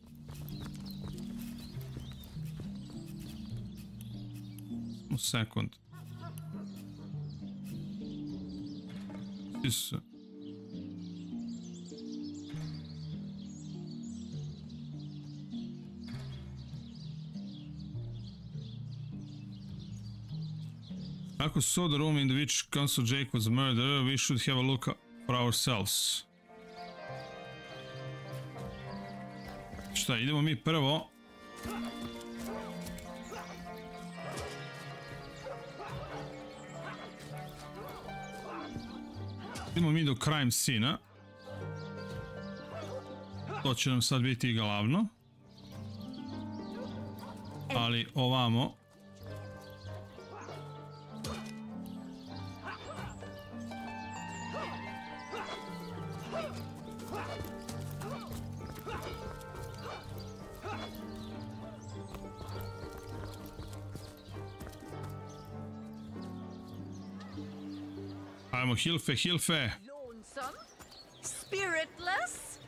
Sekund. Isuse. Ako saw the room in which Council Jake was murdered, we should have a look for ourselves. Šta, idemo mi prvo. Idemo mi do crime scene-a. To će nam sad biti glavno. Ali ovamo. Ajmo, Hilfe. Lonesome? Spiritless?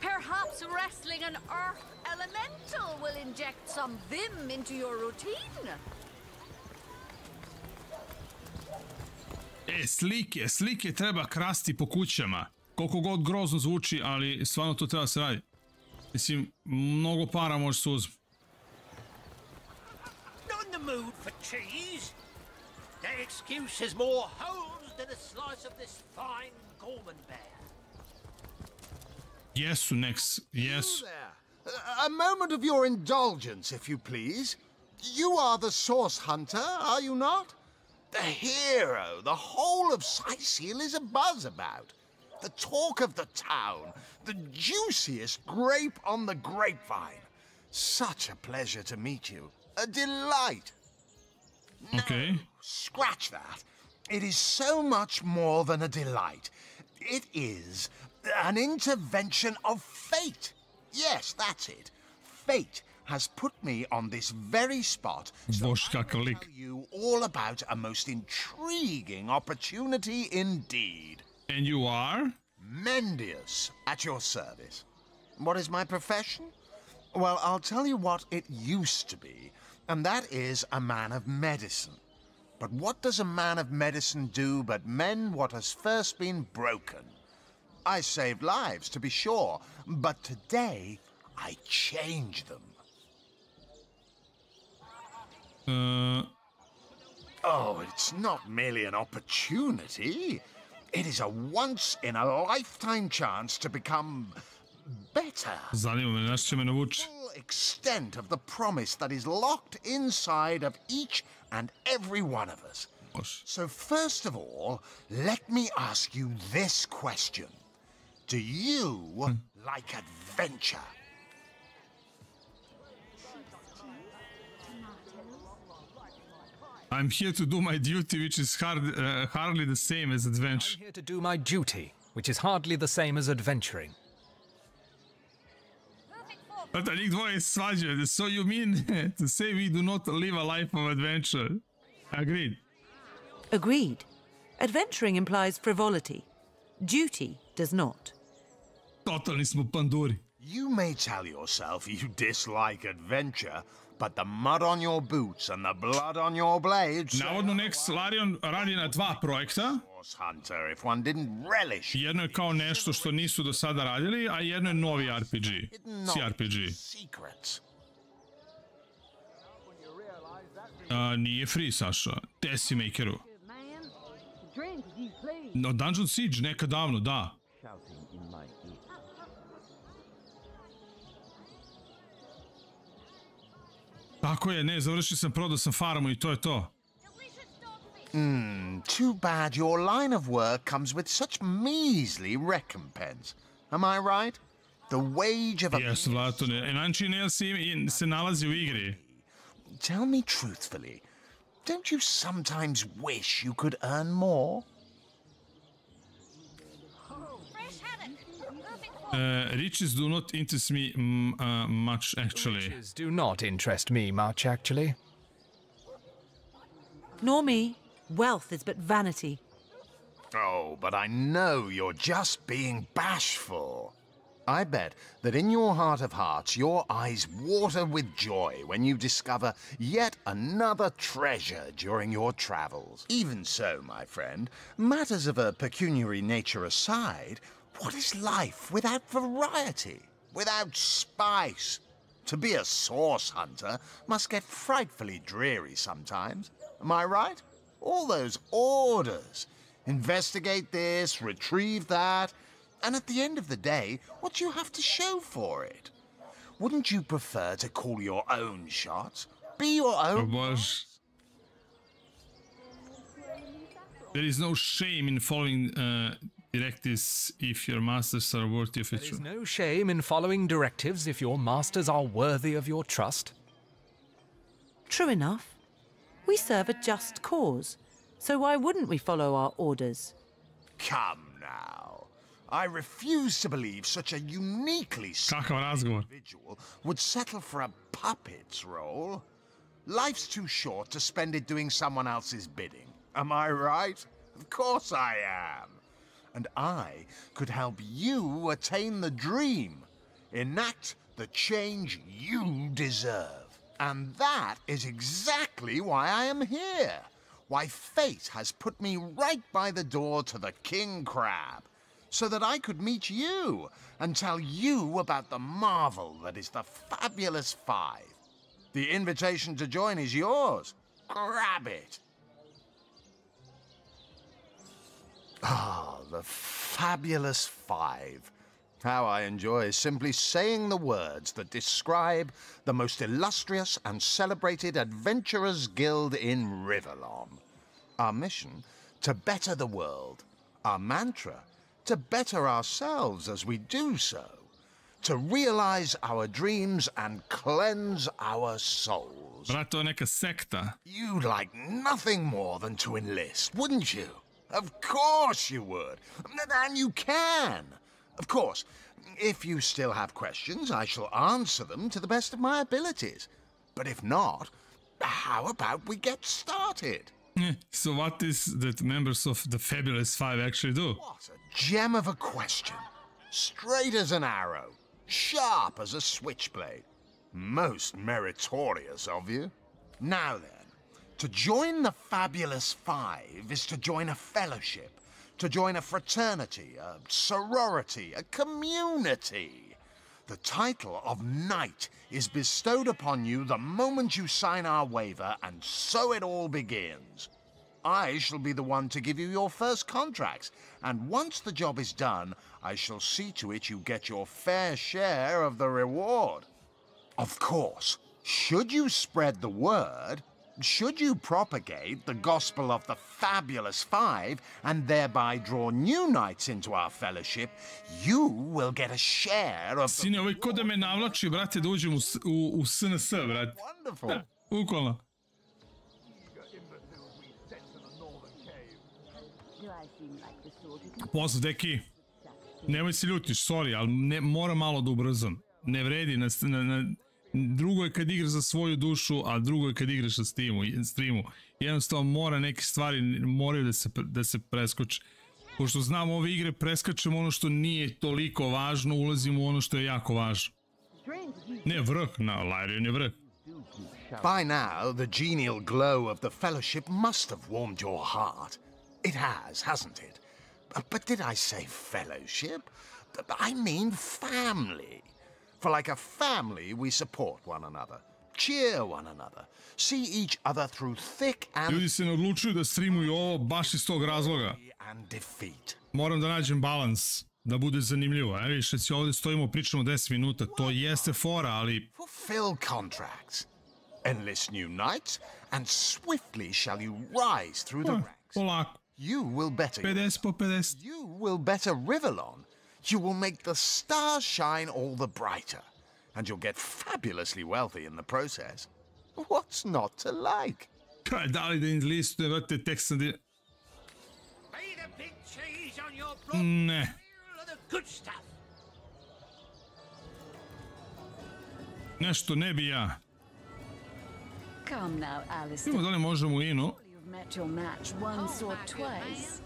Perhaps wrestling an earth elemental will inject some vim into your routine. Slike treba krasti po kućama. Koliko god grozno zvuči, ali stvarno to treba se radi. Mislim, mnogo para može se uzeti. Not in the mood for cheese. That excuse is more holes than a slice of this fine Gorman bear. Jesu, Nex, yes. A moment of your indulgence, if you please. You are the source hunter, are you not? The hero the whole of Sicil is abuzz about. The talk of the town. The juiciest grape on the grapevine. Such a pleasure to meet you. A delight. Okay. No, scratch that. It is so much more than a delight. It is an intervention of fate. Yes, that's it. Fate has put me on this very spot, so I will tell you all about a most intriguing opportunity indeed. And you are? Mendius, at your service. What is my profession? Well, I'll tell you what it used to be, and that is a man of medicine. But what does a man of medicine do but mend what has first been broken? I saved lives, to be sure, but today I change them. Oh, it's not merely an opportunity. It is a once-in-a-lifetime chance to become better. Zanima me, znaš će me navuči. Full extent of the promise that is locked inside of each and every one of us. So first of all, let me ask you this question. Do you like adventure? I'm here to do my duty, which is hardly the same as adventure. I'm here to do my duty, which is hardly the same as adventuring. But njih dvoje svađaju. So you mean to say we do not live a life of adventure? Agreed. Agreed. Adventuring implies frivolity. Duty does not. Totalni smo panduri. You may tell yourself you dislike adventure, but the mud on your boots and the blood on your blades... Navodno Next Larion radi na 2 projekta. Hunter, if one didn't relish... Jedno je kao nešto što nisu do sada radili, a jedno je novi RPG. CRPG. Nije free, Saša. Decimakeru. No, Dungeon Siege, nekad davno, da. Tako je, ne, završio sam, prodao sam farmu i to je to. Too bad your line of work comes with such measly recompense. Am I right? The wage of a... Jesu, Vlatone. Nančin se nalazi u igri. Tell me truthfully, don't you sometimes wish you could earn more? Riches do not interest me much, actually. Riches do not interest me much, actually. Nor me. Wealth is but vanity. Oh, but I know you're just being bashful. I bet that in your heart of hearts, your eyes water with joy when you discover yet another treasure during your travels. Even so, my friend, matters of a pecuniary nature aside, what is life without variety, without spice? To be a source hunter must get frightfully dreary sometimes. Am I right? All those orders. Investigate this, retrieve that, and at the end of the day, what do you have to show for it? Wouldn't you prefer to call your own shots? Be your own boss? There is no shame in following directives if your masters are worthy of it. There is no shame in following directives if your masters are worthy of your trust. True enough. We serve a just cause, so why wouldn't we follow our orders? Come now. I refuse to believe such a uniquely individual would settle for a puppet's role. Life's too short to spend it doing someone else's bidding. Am I right? Of course I am. And I could help you attain the dream, enact the change you deserve. And that is exactly why I am here. Why fate has put me right by the door to the King Crab, so that I could meet you and tell you about the marvel that is the Fabulous Five. The invitation to join is yours. Grab it. Ah, the Fabulous Five. How I enjoy simply saying the words that describe the most illustrious and celebrated adventurers' guild in Riverlon. Our mission, to better the world. Our mantra, to better ourselves as we do so. to realize our dreams and cleanse our souls. Brate, to je neka sekta. You'd like nothing more than to enlist, wouldn't you? Of course you would. And you can. Of course, if you still have questions, I shall answer them to the best of my abilities. But if not, how about we get started? So what is that members of the Fabulous Five actually do? What a gem of a question. Straight as an arrow, sharp as a switchblade. Most meritorious of you. Now then, to join the Fabulous Five is to join a fellowship, to join a fraternity, a sorority, a community. The title of Knight is bestowed upon you the moment you sign our waiver, and so it all begins. I shall be the one to give you your first contracts, and once the job is done, I shall see to it you get your fair share of the reward. Of course, should you spread the word, should you propagate the gospel of the Fabulous Five and thereby draw new knights into our fellowship, you will get a share of the... Sine, ovo je ko da me navlači, brate, da uđem u SNS, brate. Wonderful. Ukolno. Pozdrav, deki. Nemoj se ljutiš, sorry, ali moram malo da ubrzam. Ne vredi, drugo je kad igraš za svoju dušu, a drugo je kad igraš na streamu. Jednostavno mora neke stvari, moraju da se preskoče. Pošto znam ove igre, preskačemo ono što nije toliko važno, ulazimo u ono što je jako važno. Ne, vrh, Lyrian je vrh. By now, the genial glow of the fellowship must have warmed your heart. It has, hasn't it? But did I say fellowship? I mean family. For like a family, we support one another, cheer one another, see each other through thick and... Ljudi se ne odlučuju da streamuju ovo baš iz tog razloga. Moram da nađem balans, da bude zanimljivo. Evo viš, si ovdje stojimo, pričamo 10 minuta, to jeste fora, ali... Fulfill contracts, enlist new knights, and swiftly shall you rise through the ranks. Polako. You will better... 50 po 50. You will better Rivalon. You will make the stars shine all the brighter, and you'll get fabulously wealthy in the process. What's not to like? Da li da enlistujem, vrate, tek sam... Ne. Nešto ne bi ja. Come now, Alice. Idemo da li možemo u Inu. You've met your match once or twice.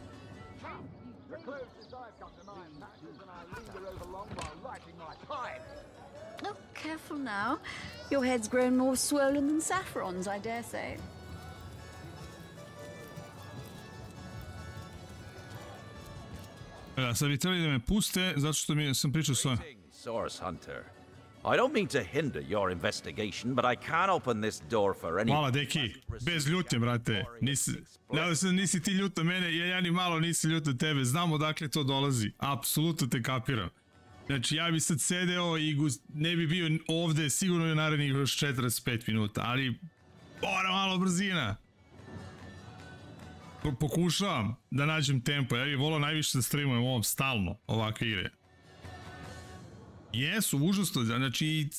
Oh, careful now. Your head's grown more swollen than Saffron's, I dare say. Sad bi trebali da me puste, zato što sam pričao s ovim. Source Hunter. I don't mean to hinder your investigation, but I can't open this door for any... Hvala, deki. Bez ljutnje, brate. Nadam se da nisi ti ljuta mene, ja ni malo nisi ljuta tebe. Znam odakle to dolazi. Apsolutno te kapiram. Znači, ja bi sad sedeo i ne bi bio ovde sigurno i narednih još 45 minuta, ali mora malo brzina. Pokušavam da nađem tempo. Ja bih volao najviše da streamujem ovom stalno, ovakve igre. Jesu, užasno. Znači,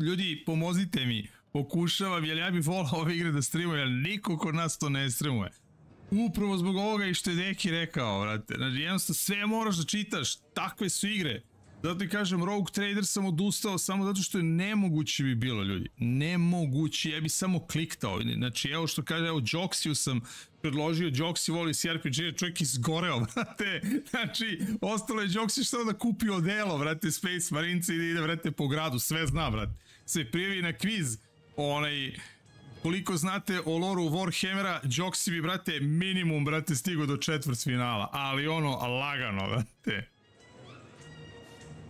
ljudi, pomozite mi. Pokušavam, jer ja bih volao ove igre da streamujem, jer niko kod nas to ne streamuje. Upravo zbog ovoga i što je Deki rekao, vrate. Znači, jednostavno sve moraš da čitaš. Takve su igre. Zato ti kažem, Rogue Trader sam odustao samo zato što je nemoguće bi bilo, ljudi. Nemoguće, ja bi samo kliktao. Znači, evo što kaže, evo, Joxiju sam predložio, Joxi voli CRPG, čovjek izgoreo, vrate. Znači, ostalo je Joxi što da kupi odelo, vrate, Space Marince i ide, vrate, po gradu, sve zna, vrate. Se prijavi na kviz, koliko znate o loru Warhammera, Joxi bi, brate, minimum, brate, stigo do četvrtfinala, ali ono, lagano, brate.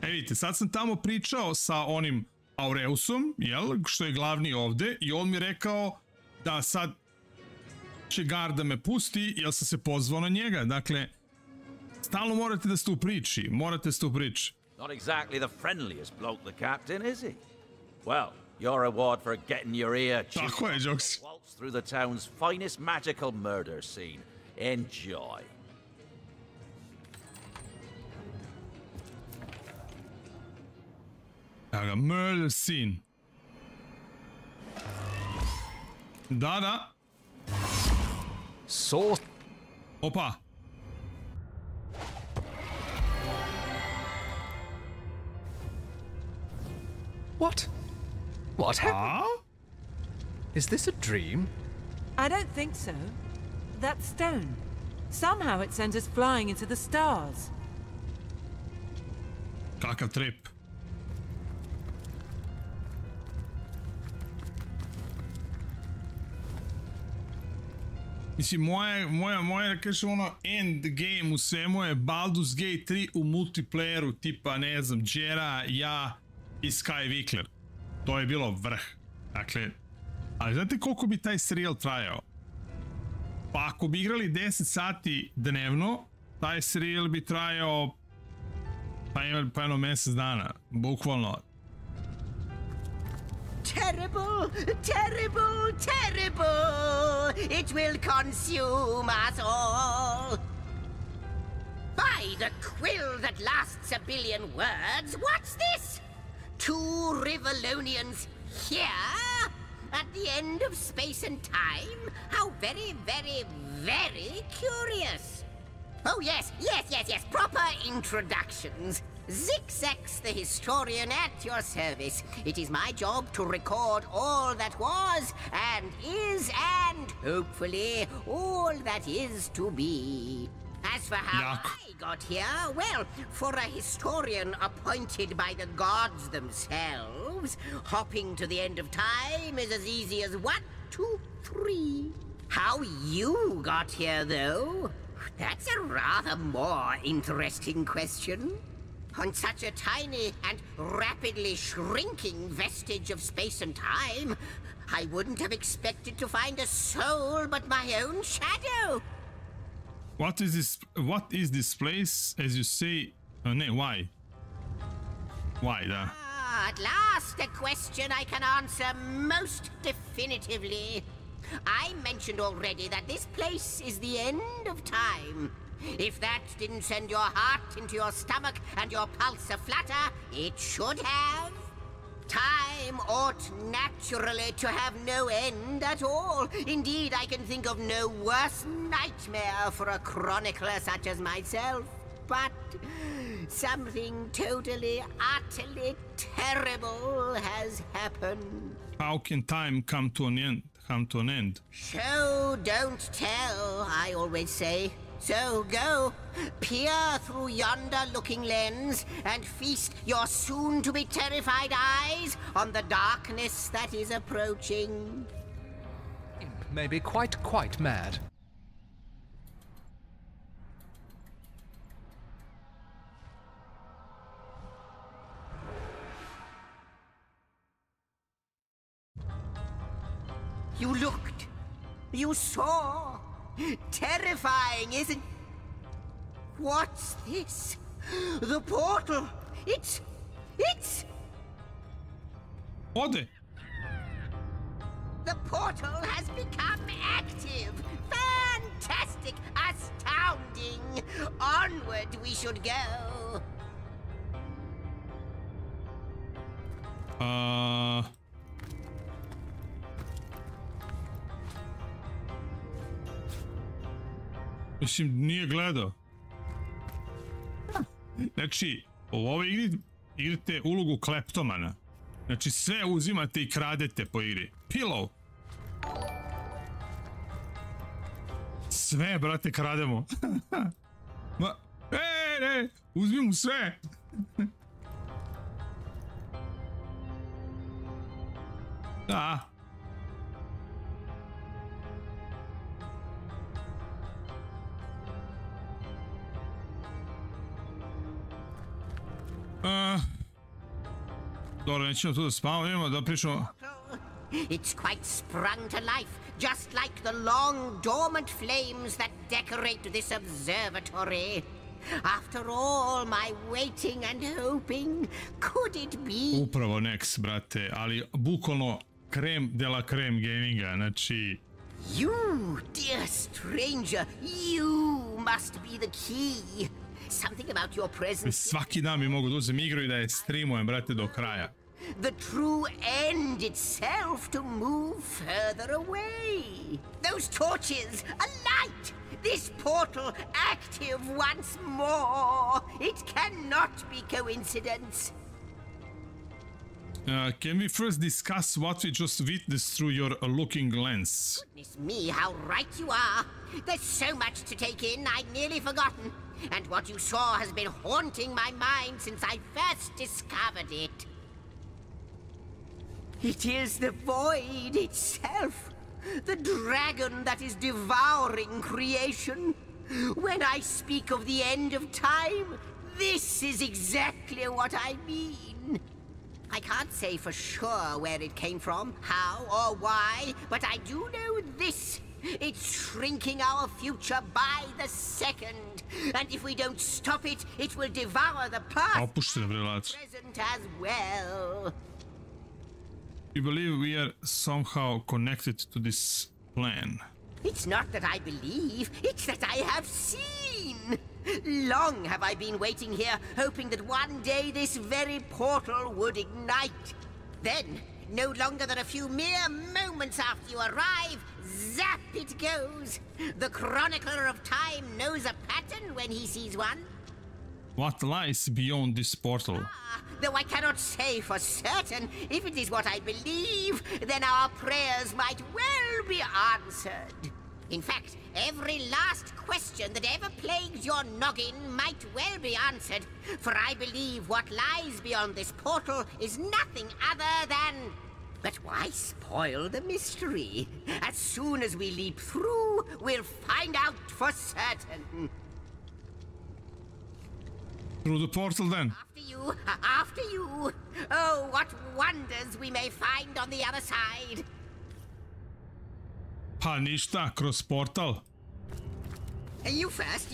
E vidite, sad sam tamo pričao sa onim Aureusom, jel, što je glavni ovde, i on mi rekao da sad će Gar da me pusti, jer sam se pozvao na njega, dakle, stalno morate da ste u priči, morate da ste u priči. Not exactly the friendliest bloke, the captain, is he? Well, your reward for getting your ear waltz through the town's finest magical murder scene. Enjoy. Evo ga, murder scene. Da. Opa. What happened? Is this a dream? I don't think so. That stone. Somehow it sends us flying into the stars. Kakav trip. Mislim, moje, kažem ono, end game u svemu je Baldur's Gate 3 u multiplayeru tipa, ne znam, Džera, ja i Sky Vikler. To je bilo vrh. Dakle, ali znate koliko bi taj serijal trajao? Pa ako bi igrali 10 sati dnevno, taj serijal bi trajao pa jedno mjesec dana, bukvalno. Terrible, terrible, terrible! It will consume us all! By the quill that lasts a billion words, what's this? 2 Rivalonians here? At the end of space and time? How very, very, very curious! Oh yes, proper introductions. ZXX the historian at your service. It is my job to record all that was, and is, and hopefully all that is to be. As for how I got here, well, for a historian appointed by the gods themselves, hopping to the end of time is as easy as 1, 2, 3. How you got here, though? That's a rather more interesting question. On such a tiny and rapidly shrinking vestige of space and time, I wouldn't have expected to find a soul but my own shadow. What is this place, as you say? No, why? Why, da? At last, a question I can answer most definitively. I mentioned already that this place is the end of time. If that didn't send your heart into your stomach and your pulse a-flutter, it should have. Time ought naturally to have no end at all. Indeed, I can think of no worse nightmare for a chronicler such as myself. But something totally, utterly terrible has happened. How can time come to an end? Show, don't tell, I always say. So go, peer through yonder looking lens and feast your soon-to-be terrified eyes on the darkness that is approaching. Imp may be quite mad. You looked. You saw. Terrifying, isn't... What's this? The portal! It's... Ode! The portal has become active! Fantastic! Astounding! Onward we should go! Mislim, nije gledao. Znači, u ovoj igri igrate ulogu kleptomana. Znači, sve uzimate i kradete po igri. Pillow! Sve, brate, krademo. Ne, uzmi mu sve! Da. Dobro, nećemo tu da spavamo, da pričamo. It's quite sprung to life, just like the long dormant flames that decorate this observatory. After all my waiting and hoping, could it be? Upravo next, brate, ali bukvalno krem de la krem gaminga, znači... You, dear stranger, you must be the key. Something about your presence... Svaki dan bi mogu da uzem igru i da je streamujem, brate, do kraja. the true end itself to move further away. Those torches, a light! This portal active once more! It cannot be coincidence. Can we first discuss what we just witnessed through your looking lens? Goodness me, how right you are. There's so much to take in, I'd nearly forgotten. And what you saw has been haunting my mind since I first discovered it. It is the void itself. The dragon that is devouring creation. When I speak of the end of time, this is exactly what I mean. I can't say for sure where it came from, how or why, but I do know this. It's shrinking our future by the second. And if we don't stop it, it will devour the past and present as well. You believe we are somehow connected to this plan? It's not that I believe, it's that I have seen. Long have I been waiting here, hoping that one day this very portal would ignite. Then, no longer than a few mere moments after you arrive, zap it goes. The chronicler of time knows a pattern when he sees one. What lies beyond this portal? Though I cannot say for certain, if it is what I believe, then our prayers might well be answered. In fact, every last question that ever plagued your noggin might well be answered, for I believe what lies beyond this portal is nothing other than... But why spoil the mystery? As soon as we leap through, we'll find out for certain. Through the portal then? After you. Oh, what wonders we may find on the other side. Pa ništa, kroz portal. You first,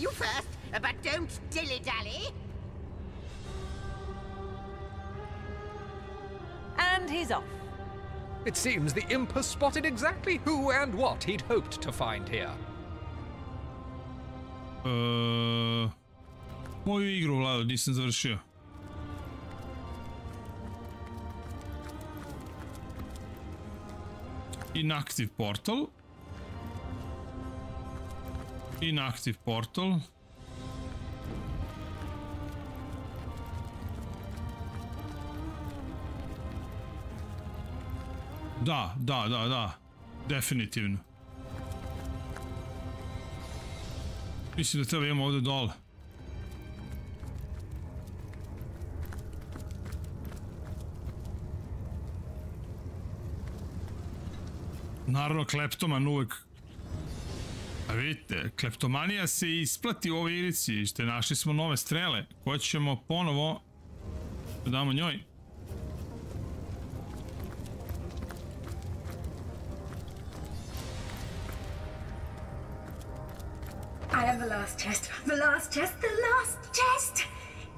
but don't dilly-dally. And he's off. It seems the imp has spotted exactly who and what he'd hoped to find here. Moju igru, Vlado, nisam završio. Inactive portal. Inactive portal. Da. Definitivno. Mislim da treba imamo ovdje dole. Naravno, kleptoman uvek. A vidite, kleptomanija se isplati u ovoj igrici.Šte našli smo nove strele koje ćemo ponovo da damo njoj. I have the last chest, the last chest, the last chest!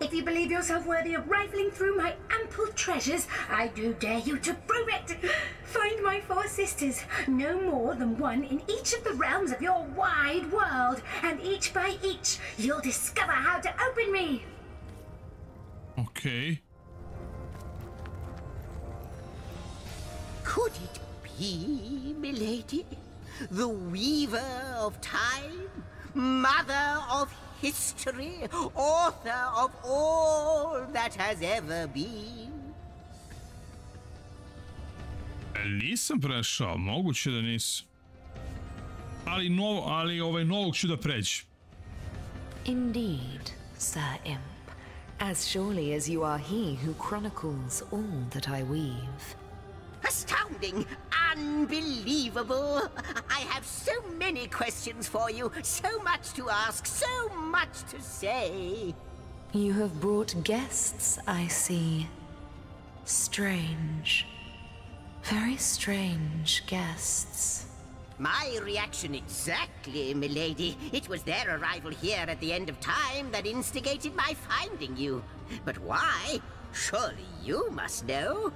If you believe yourself worthy of rifling through my ample treasures, I do dare you to prove it! Find my 4 sisters, no more than one in each of the realms of your wide world, and each by each, you'll discover how to open me! Okay. Could it be, milady? The weaver of time? Mother of history, author of all that has ever been. Nisam prešao, moguće da nisam. Ali novog ću da pređi. Indeed, Sir Imp, as surely as you are he who chronicles all that I weave. Astounding! Unbelievable! I have so many questions for you, so much to ask, so much to say. You have brought guests, I see. Strange. Very strange guests. My reaction exactly, milady. It was their arrival here at the end of time that instigated my finding you. But why? Surely you must know.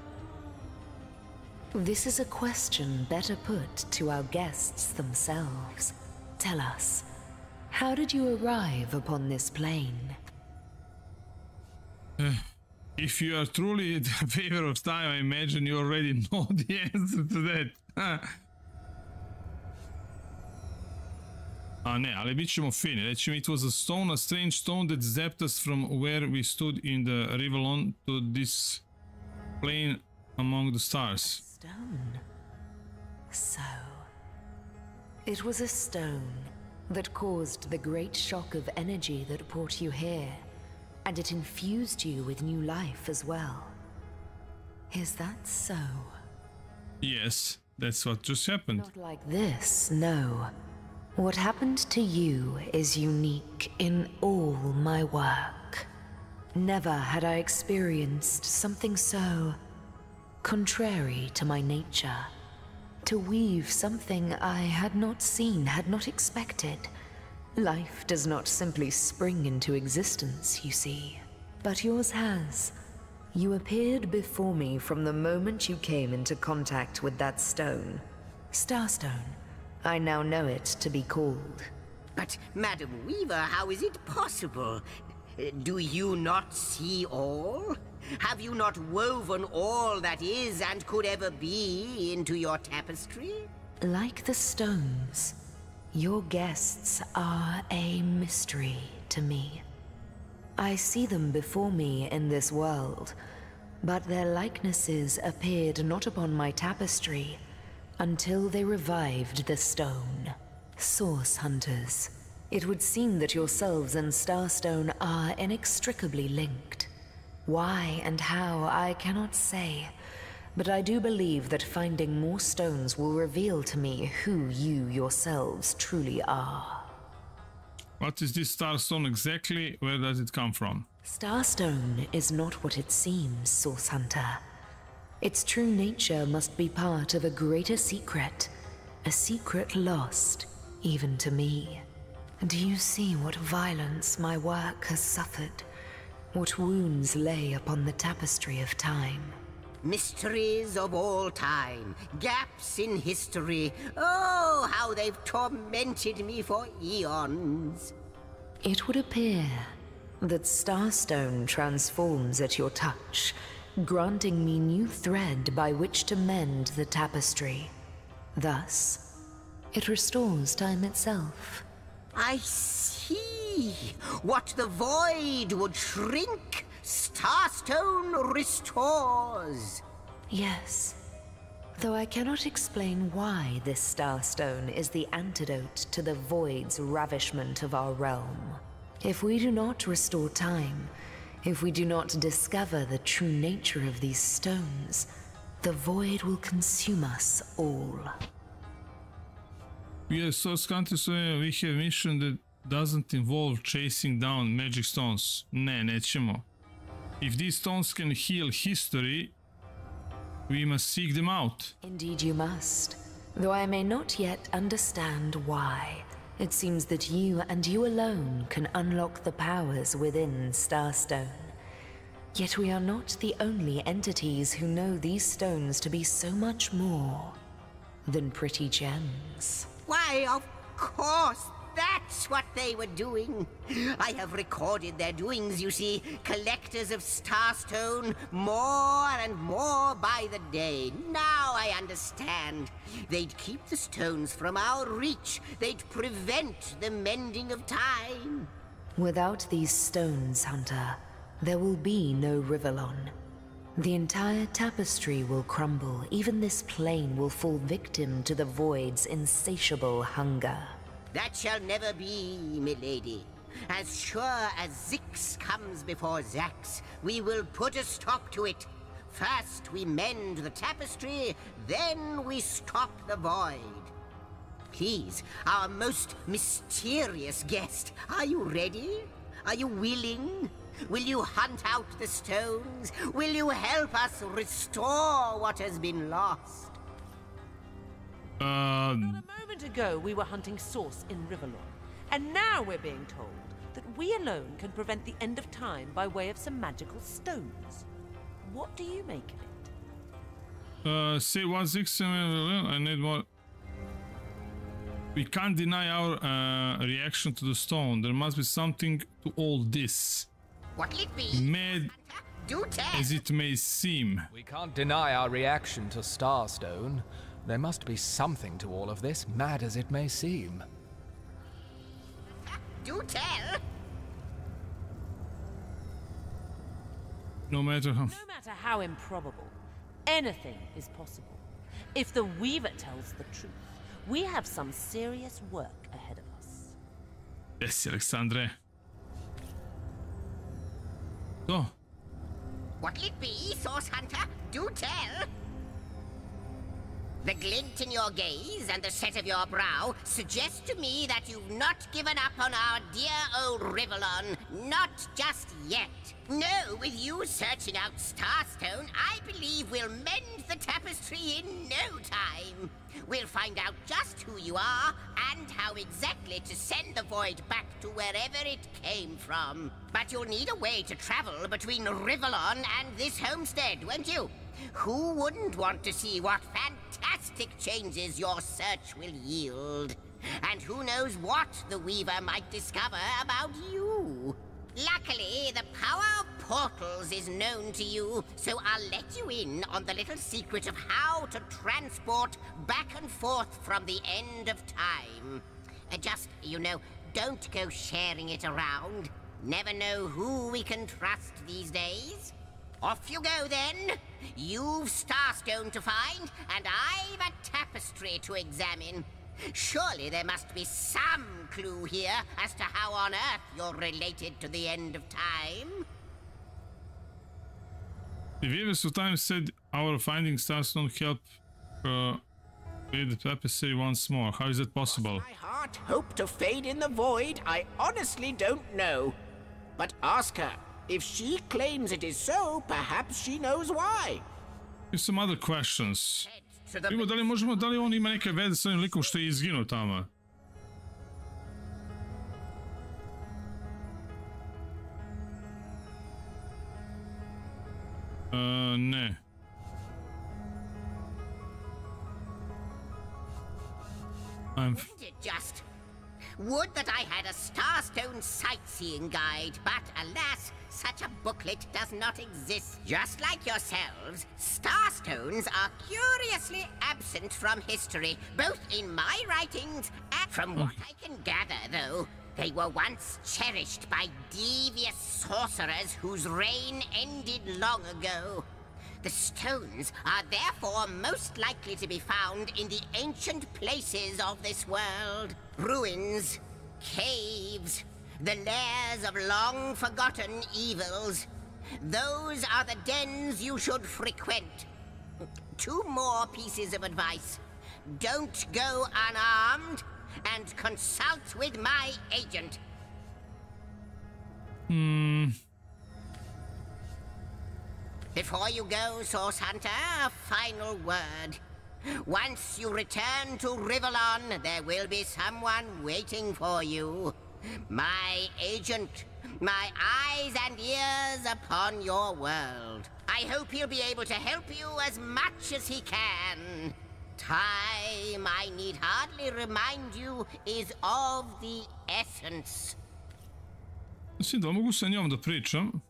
This is a question better put to our guests themselves. Tell us, how did you arrive upon this plane? If you are truly in favor of time, I imagine you already know the answer to that. A ne, ali bit ćemo fini. Reći it was a stone, a strange stone that zapped us from where we stood in the Rivalon to this plane among the stars. Stone. So, it was a stone that caused the great shock of energy that brought you here, and it infused you with new life as well. Is that so? Yes, that's what just happened. Not like this, no. What happened to you is unique in all my work. Never had I experienced something so contrary to my nature. To weave something I had not seen, had not expected. Life does not simply spring into existence, you see. But yours has. You appeared before me from the moment you came into contact with that stone. Starstone. I now know it to be called. But, Madam Weaver, how is it possible? Do you not see all? Have you not woven all that is and could ever be into your tapestry? Like the stones, your guests are a mystery to me. I see them before me in this world, but their likenesses appeared not upon my tapestry until they revived the stone. Source hunters. It would seem that yourselves and Starstone are inextricably linked. Why and how, I cannot say, but I do believe that finding more stones will reveal to me who you yourselves truly are. What is this Starstone exactly? Where does it come from? Starstone is not what it seems, Source Hunter. Its true nature must be part of a greater secret, a secret lost, even to me. Do you see what violence my work has suffered? What wounds lay upon the tapestry of time? Mysteries of all time, gaps in history. Oh, how they've tormented me for eons. It would appear that Starstone transforms at your touch, granting me new thread by which to mend the tapestry. Thus, it restores time itself. I see. What the void would shrink, Starstone restores. Yes. Though I cannot explain why this Starstone is the antidote to the void's ravishment of our realm. If we do not restore time, if we do not discover the true nature of these stones, the void will consume us all. Yes, Source Hunter, so we have a mission that doesn't involve chasing down magic stones. Ne, nećemo. If these stones can heal history, we must seek them out. Indeed you must. Though I may not yet understand why. It seems that you and you alone can unlock the powers within Starstone. Yet we are not the only entities who know these stones to be so much more than pretty gems. Why, of course, that's what they were doing. I have recorded their doings, you see. Collectors of Starstone, more and more by the day. Now I understand. They'd keep the stones from our reach. They'd prevent the mending of time. Without these stones, Hunter, there will be no Rivalon. The entire tapestry will crumble. Even this plane will fall victim to the void's insatiable hunger. That shall never be, milady. As sure as Zix comes before Zax, we will put a stop to it. First we mend the tapestry, then we stop the void. Please, our most mysterious guest, are you ready? Are you willing? Will you hunt out the stones? Will you help us restore what has been lost? Not a moment ago we were hunting Source in Rivalon, and now we're being told that we alone can prevent the end of time by way of some magical stones. What do you make of it? Say what's I need more. We can't deny our reaction to the stone. There must be something to all this. What'll it be? as it may seem. We can't deny our reaction to Starstone. There must be something to all of this, mad as it may seem. Do tell. No matter how improbable, anything is possible. If the Weaver tells the truth, we have some serious work ahead of us. Yes, Alexandre. So. What'll it be, Source Hunter? Do tell. The glint in your gaze and the set of your brow suggest to me that you've not given up on our dear old Rivellon. Not just yet. No, with you searching out Starstone, I believe we'll mend the tapestry in no time. We'll find out just who you are and how exactly to send the void back to wherever it came from. But you'll need a way to travel between Rivellon and this homestead, won't you? Who wouldn't want to see what fantastic changes your search will yield? And who knows what the Weaver might discover about you? Luckily, the power of portals is known to you, so I'll let you in on the little secret of how to transport back and forth from the end of time. Just, you know, don't go sharing it around. Never know who we can trust these days. Off you go, then. You've Starstone to find, and I've a tapestry to examine. Surely there must be some clue here as to how on earth you're related to the end of time. The Weavers of Time said our finding Starstone help read the tapestry once more. How is that possible? My heart hope to fade in the void, I honestly don't know. But ask her. If she claims it is so, perhaps she knows why. There's some other questions. Da li on ima neke veze s ovim likom što je izginuo tamo? Ne. Just would that I had a Starstone sightseeing guide, but alas, such a booklet does not exist. Just like yourselves, Starstones are curiously absent from history, both in my writings and from what I can gather, though. They were once cherished by devious sorcerers whose reign ended long ago. The stones are therefore most likely to be found in the ancient places of this world. Ruins, caves, the lairs of long-forgotten evils. Those are the dens you should frequent. 2 more pieces of advice. Don't go unarmed, and consult with my agent. Before you go, Source Hunter, a final word. Once you return to Rivellon, there will be someone waiting for you. My agent, my eyes and ears upon your world. I hope he'll be able to help you as much as he can. Time, I need hardly remind you, is of the essence. Mislim da mogu sa njom da pričam.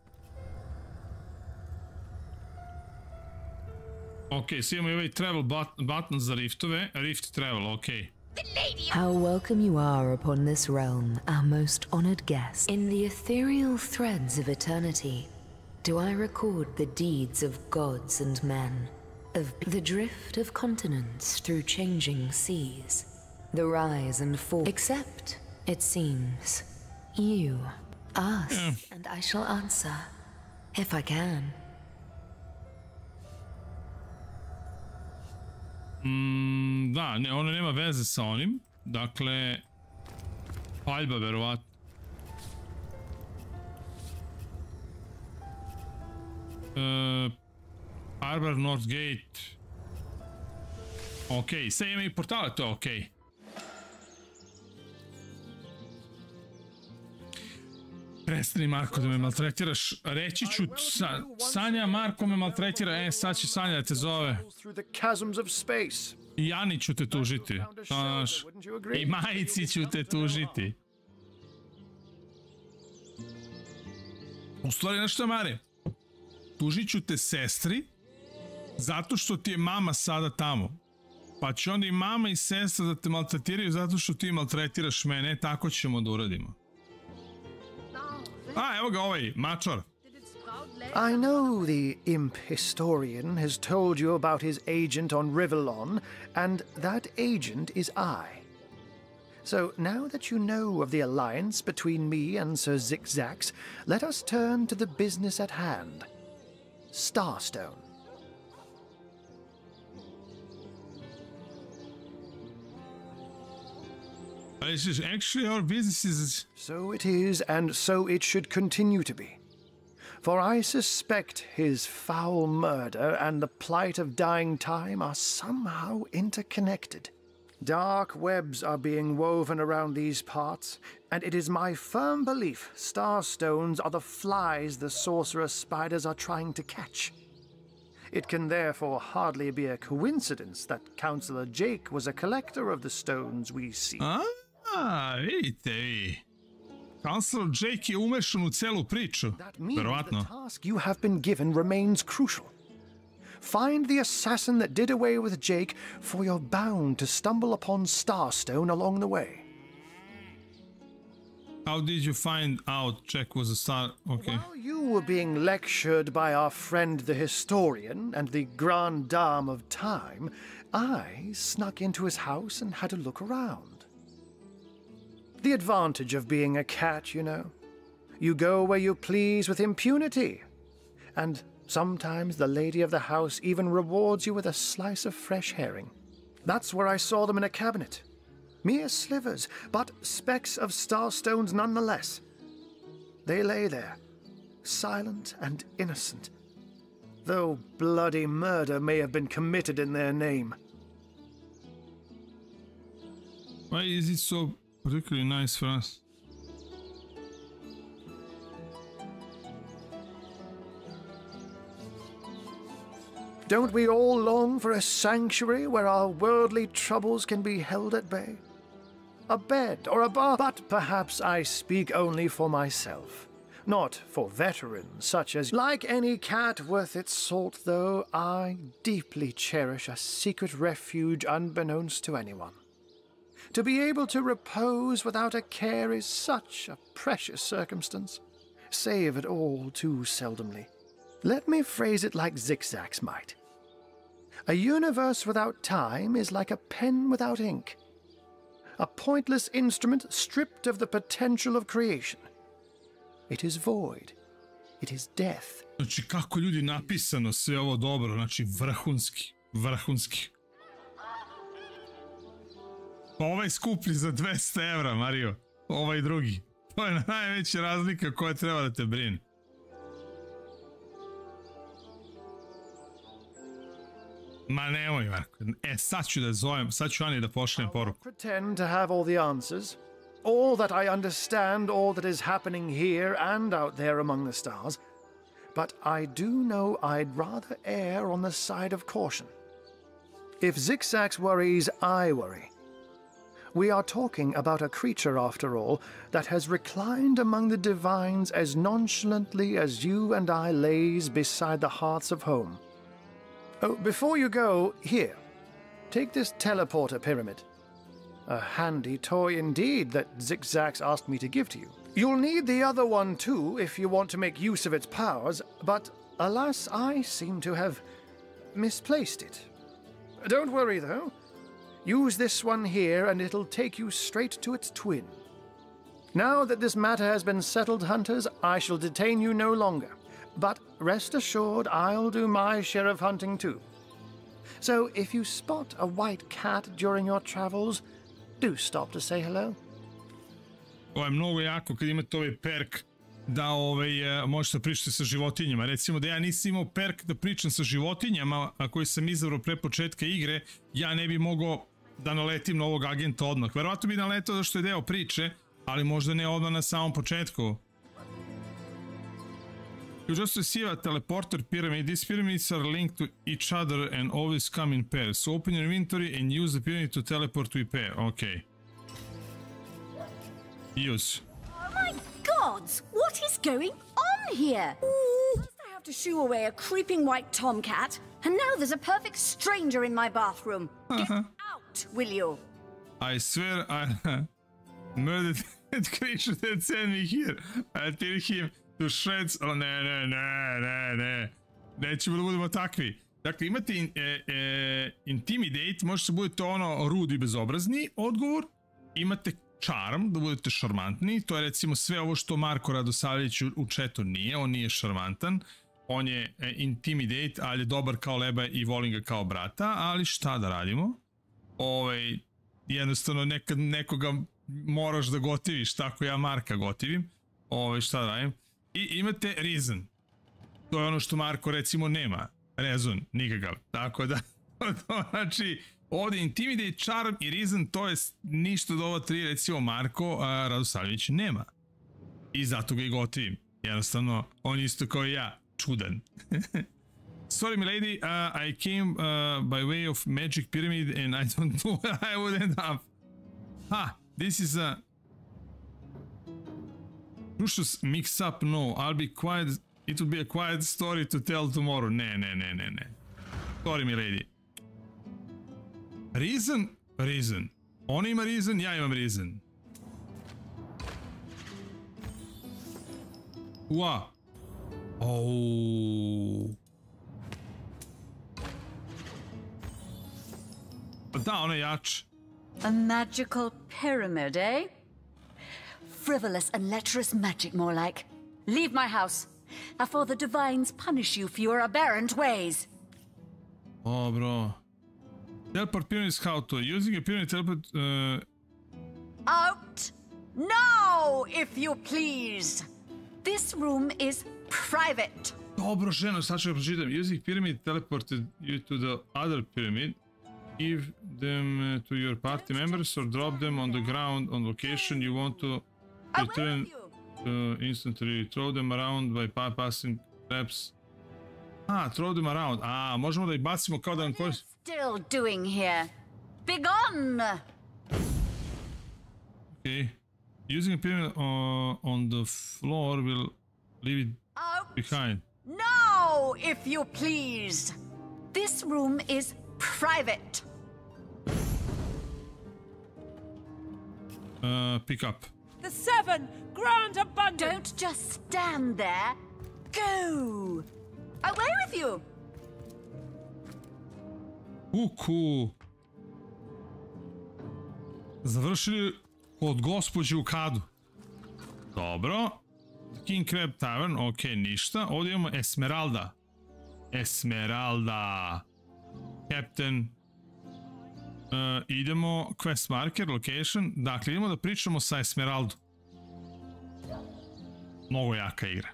Ok, sad imamo ovaj travel button za riftove. Rift travel, ok. How welcome you are upon this realm, our most honored guest. In the ethereal threads of eternity, do I record the deeds of gods and men, of the drift of continents through changing seas, the rise and fall. Except, it seems, you ask, and I shall answer, if I can. Da, ne, ono nema veze sa onim. Dakle, paljba verovatno. Arbor, Northgate. Ok, sad ima i portale, to je ok. Prestani, Marko, da me maltretiraš. Reći ću, Sanja, Marko me maltretira. Sad će Sanja da te zove. I Ani ću te tužiti. I Majici ću te tužiti. U stvari, nešto je Mari. tužit ću te sestri zato što ti je mama sada tamo. Pa će onda i mama i sestra da te maltretiraju zato što ti maltretiraš mene, tako ćemo da uradimo. A, evo ga ovaj, mačar. I know the imp historian has told you about his agent on Rivellon, and that agent is I. So now that you know of the alliance between me and Sir Zigzags, let us turn to the business at hand. Starstone. This is actually our business is... So it is, and so it should continue to be. For I suspect his foul murder and the plight of dying time are somehow interconnected. Dark webs are being woven around these parts, and it is my firm belief starstones are the flies the sorcerer spiders are trying to catch. It can therefore hardly be a coincidence that Councillor Jake was a collector of the stones we see. Vidite vi. Councillor Jake je umešan u celu priču. Verovatno. The task you have been given remains crucial. Find the assassin that did away with Jake, for you're bound to stumble upon Starstone along the way. How did you find out Jack was a star? Okay. While you were being lectured by our friend the historian and the grande dame of time, I snuck into his house and had a look around. The advantage of being a cat, you know. You go where you please with impunity. And sometimes the lady of the house even rewards you with a slice of fresh herring. That's where I saw them in a cabinet. Mere slivers, but specks of starstones nonetheless. They lay there, silent and innocent, though bloody murder may have been committed in their name. Why is it so particularly nice for us? Don't we all long for a sanctuary where our worldly troubles can be held at bay? A bed or a bar, but perhaps I speak only for myself, not for veterans such as... Like any cat worth its salt, though, I deeply cherish a secret refuge unbeknownst to anyone. To be able to repose without a care is such a precious circumstance, save it all too seldomly. Let me phrase it like Zigzags might. A universe without time is like a pen without ink. A pointless instrument stripped of the potential of creation. It is void. It is death. Znači, kako ljudi napisano sve ovo dobro, znači vrhunski, vrhunski. Pa ovaj skuplji za 200 evra, Mario. Ovaj drugi. To je najveća razlika koja treba da te brine. Ma nemoj, Marko. Sad ću da zovem, sad ću Ani da pošaljem poruku. Pretend to have all the answers, all that I understand, all that is happening here and out there among the stars, but I do know I'd rather err on the side of caution. If Zigzags worries, I worry. We are talking about a creature, after all, that has reclined among the divines as nonchalantly as you and I laze beside the hearths of home. Oh, before you go, here, take this teleporter pyramid. A handy toy indeed that Zigzags asked me to give to you. You'll need the other one too if you want to make use of its powers, but alas, I seem to have misplaced it. Don't worry though. Use this one here and it'll take you straight to its twin. Now that this matter has been settled, hunters, I shall detain you no longer. But rest assured, I'll do my share of hunting too. So if you spot a white cat during your travels, do stop to say hello. Ovo je mnogo jako kad imate ovaj perk da možete pričati sa životinjama. Recimo da ja nisam imao perk da pričam sa životinjama, a koji sam izabrao pre početka igre, ja ne bi mogao da naletim na ovog agenta odmah. Verovatno bi naletao da što je deo priče, ali možda ne odmah na samom početku. You just receive a teleporter pyramid. These pyramids are linked to each other and always come in pairs. So open your inventory and use the pyramid to teleport to a pair. Okay. Use. Oh my gods! What is going on here? First I have to shoo away a creeping white tomcat, and now there's a perfect stranger in my bathroom. Get out, will you? I swear I murdered that creature that sent me here. I tear him to shreds. O ne. Nećemo da budemo takvi. Dakle, imate intimidate, možete da budete ono rudi i bezobrazni odgovor. Imate charm, da budete šarmantni. To je recimo sve ovo što Marko Radosavljević u chatu nije. On nije šarmantan. On je intimidate, ali je dobar kao leba i volim ga kao brata. Ali šta da radimo? Jednostavno nekad nekoga moraš da gotiviš, tako ja Marka gotivim. Šta da radim? I imate reason. To je ono što Marko recimo nema. Rezon, nikakav. Tako da, znači, ovdje intimidate, charm i reason, to je ništa od ova tri, recimo Marko Radosavljević nema. I zato ga i gotivim. Jednostavno, on isto kao i ja, čudan. Sorry, my lady, I came by way of magic pyramid and I don't know where I would end up. This is a crucious mix-up. No, I'll be quiet. It will be a quiet story to tell tomorrow. Ne. Sorry, my lady. Reason. On ima reason, ja imam reason. Ua. Da, ona je jač. A magical pyramid, eh? Frivolous and lecherous magic, more like. Leave my house, before the divines punish you for your aberrant ways. Oh, bro. Teleport pyramid is how to. Using a pyramid teleport... Out! No, if you please! This room is private. Dobro, ženo, sad ću ga pročitam. Using pyramid teleported you to the other pyramid. Give them to your party members or drop them on the ground on location you want to return instantly. Throw them around by bypassing traps. Throw them around. Možemo da ih bacimo kao da nam koristimo. Still doing here? Begone! Okay. Using a pyramid on the floor will leave it behind. No, if you please. This room is private. Pick up. The 7 grand abundance. Don't just stand there. Go. Away with you. Kuku. Završili kod gospođe u kadu. Dobro. King Crab Tavern, ok, ništa. Ovdje imamo Esmeralda. Captain. Idemo quest marker, location. Dakle, idemo da pričamo sa Esmeraldu. Mnogo jaka igra.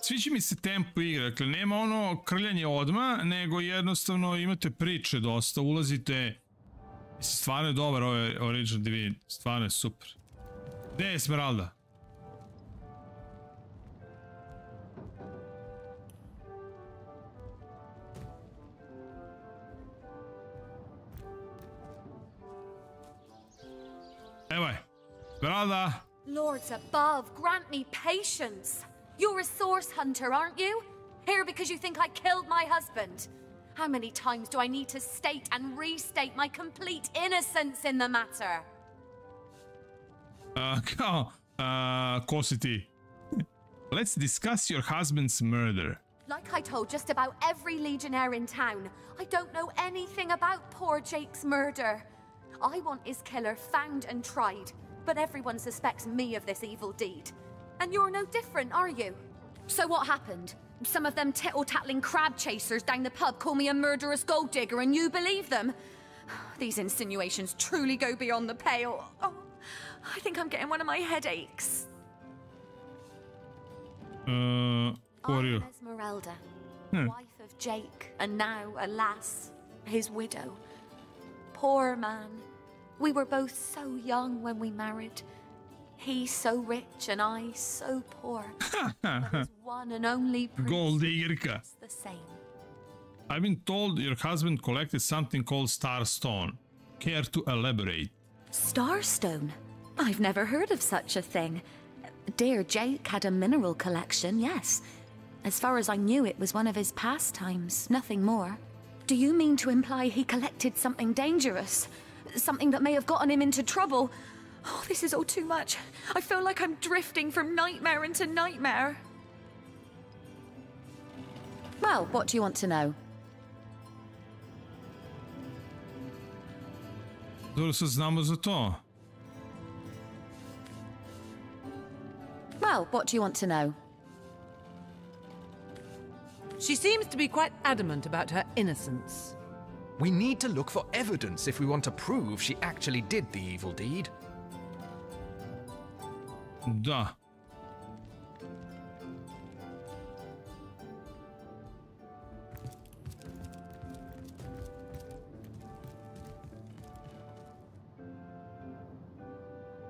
Sviđa mi se tempo igre, dakle nema ono krljanje odmah, nego jednostavno imate priče dosta, ulazite, stvarno je dobar ovaj Original Divinity, stvarno je super. Gde je Esmeralda? Evo je, Esmeralda! Lords above, grant me patience. You're a source hunter, aren't you? Here because you think I killed my husband. How many times do I need to state and restate my complete innocence in the matter? Ko si ti? Let's discuss your husband's murder. Like I told just about every legionnaire in town, I don't know anything about poor Jake's murder. I want his killer found and tried, but everyone suspects me of this evil deed. And you're no different, are you? So what happened? Some of them tittle-tattling crab chasers down the pub call me a murderous gold digger and you believe them? These insinuations truly go beyond the pale. Oh, I think I'm getting one of my headaches. Who are you? I'm Esmeralda, wife of Jake, and now, alas, his widow. Poor man. We were both so young when we married. He so rich and I so poor. But his one and only prince Gold diggerka. was the same. I've been told your husband collected something called Starstone. Care to elaborate? Starstone? I've never heard of such a thing. Dear Jake had a mineral collection, yes. As far as I knew, it was one of his pastimes, nothing more. Do you mean to imply he collected something dangerous? Something that may have gotten him into trouble? Oh, this is all too much. I feel like I'm drifting from nightmare into nightmare. Well, what do you want to know? Dobro se znamo za to. Well, what do you want to know? She seems to be quite adamant about her innocence. We need to look for evidence if we want to prove she actually did the evil deed. Da.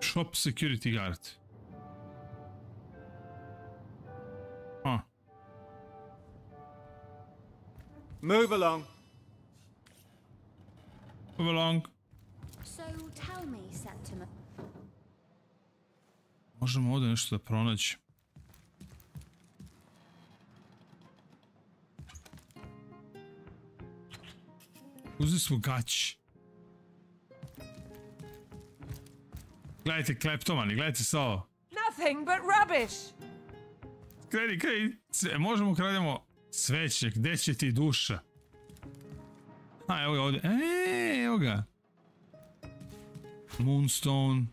Shop security guard. Huh. Move along. Move along. So tell me, Septima. Možemo ovdje nešto da pronaći. Uzeli smo gaći. Gledajte, kleptomani, gledajte se ovo. Nothing but rubbish! Kredi, možemo krademo svećnjak, gdje će ti duša? A, evo ga ovdje, evo ga. Moonstone.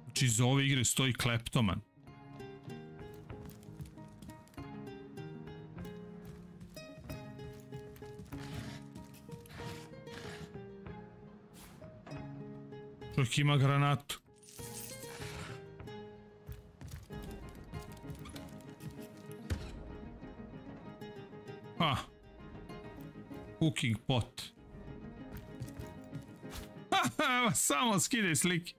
Znači iz ove igre stoji kleptoman. Čovjek ima granatu. Cooking pot. Evo, samo skidaj slike.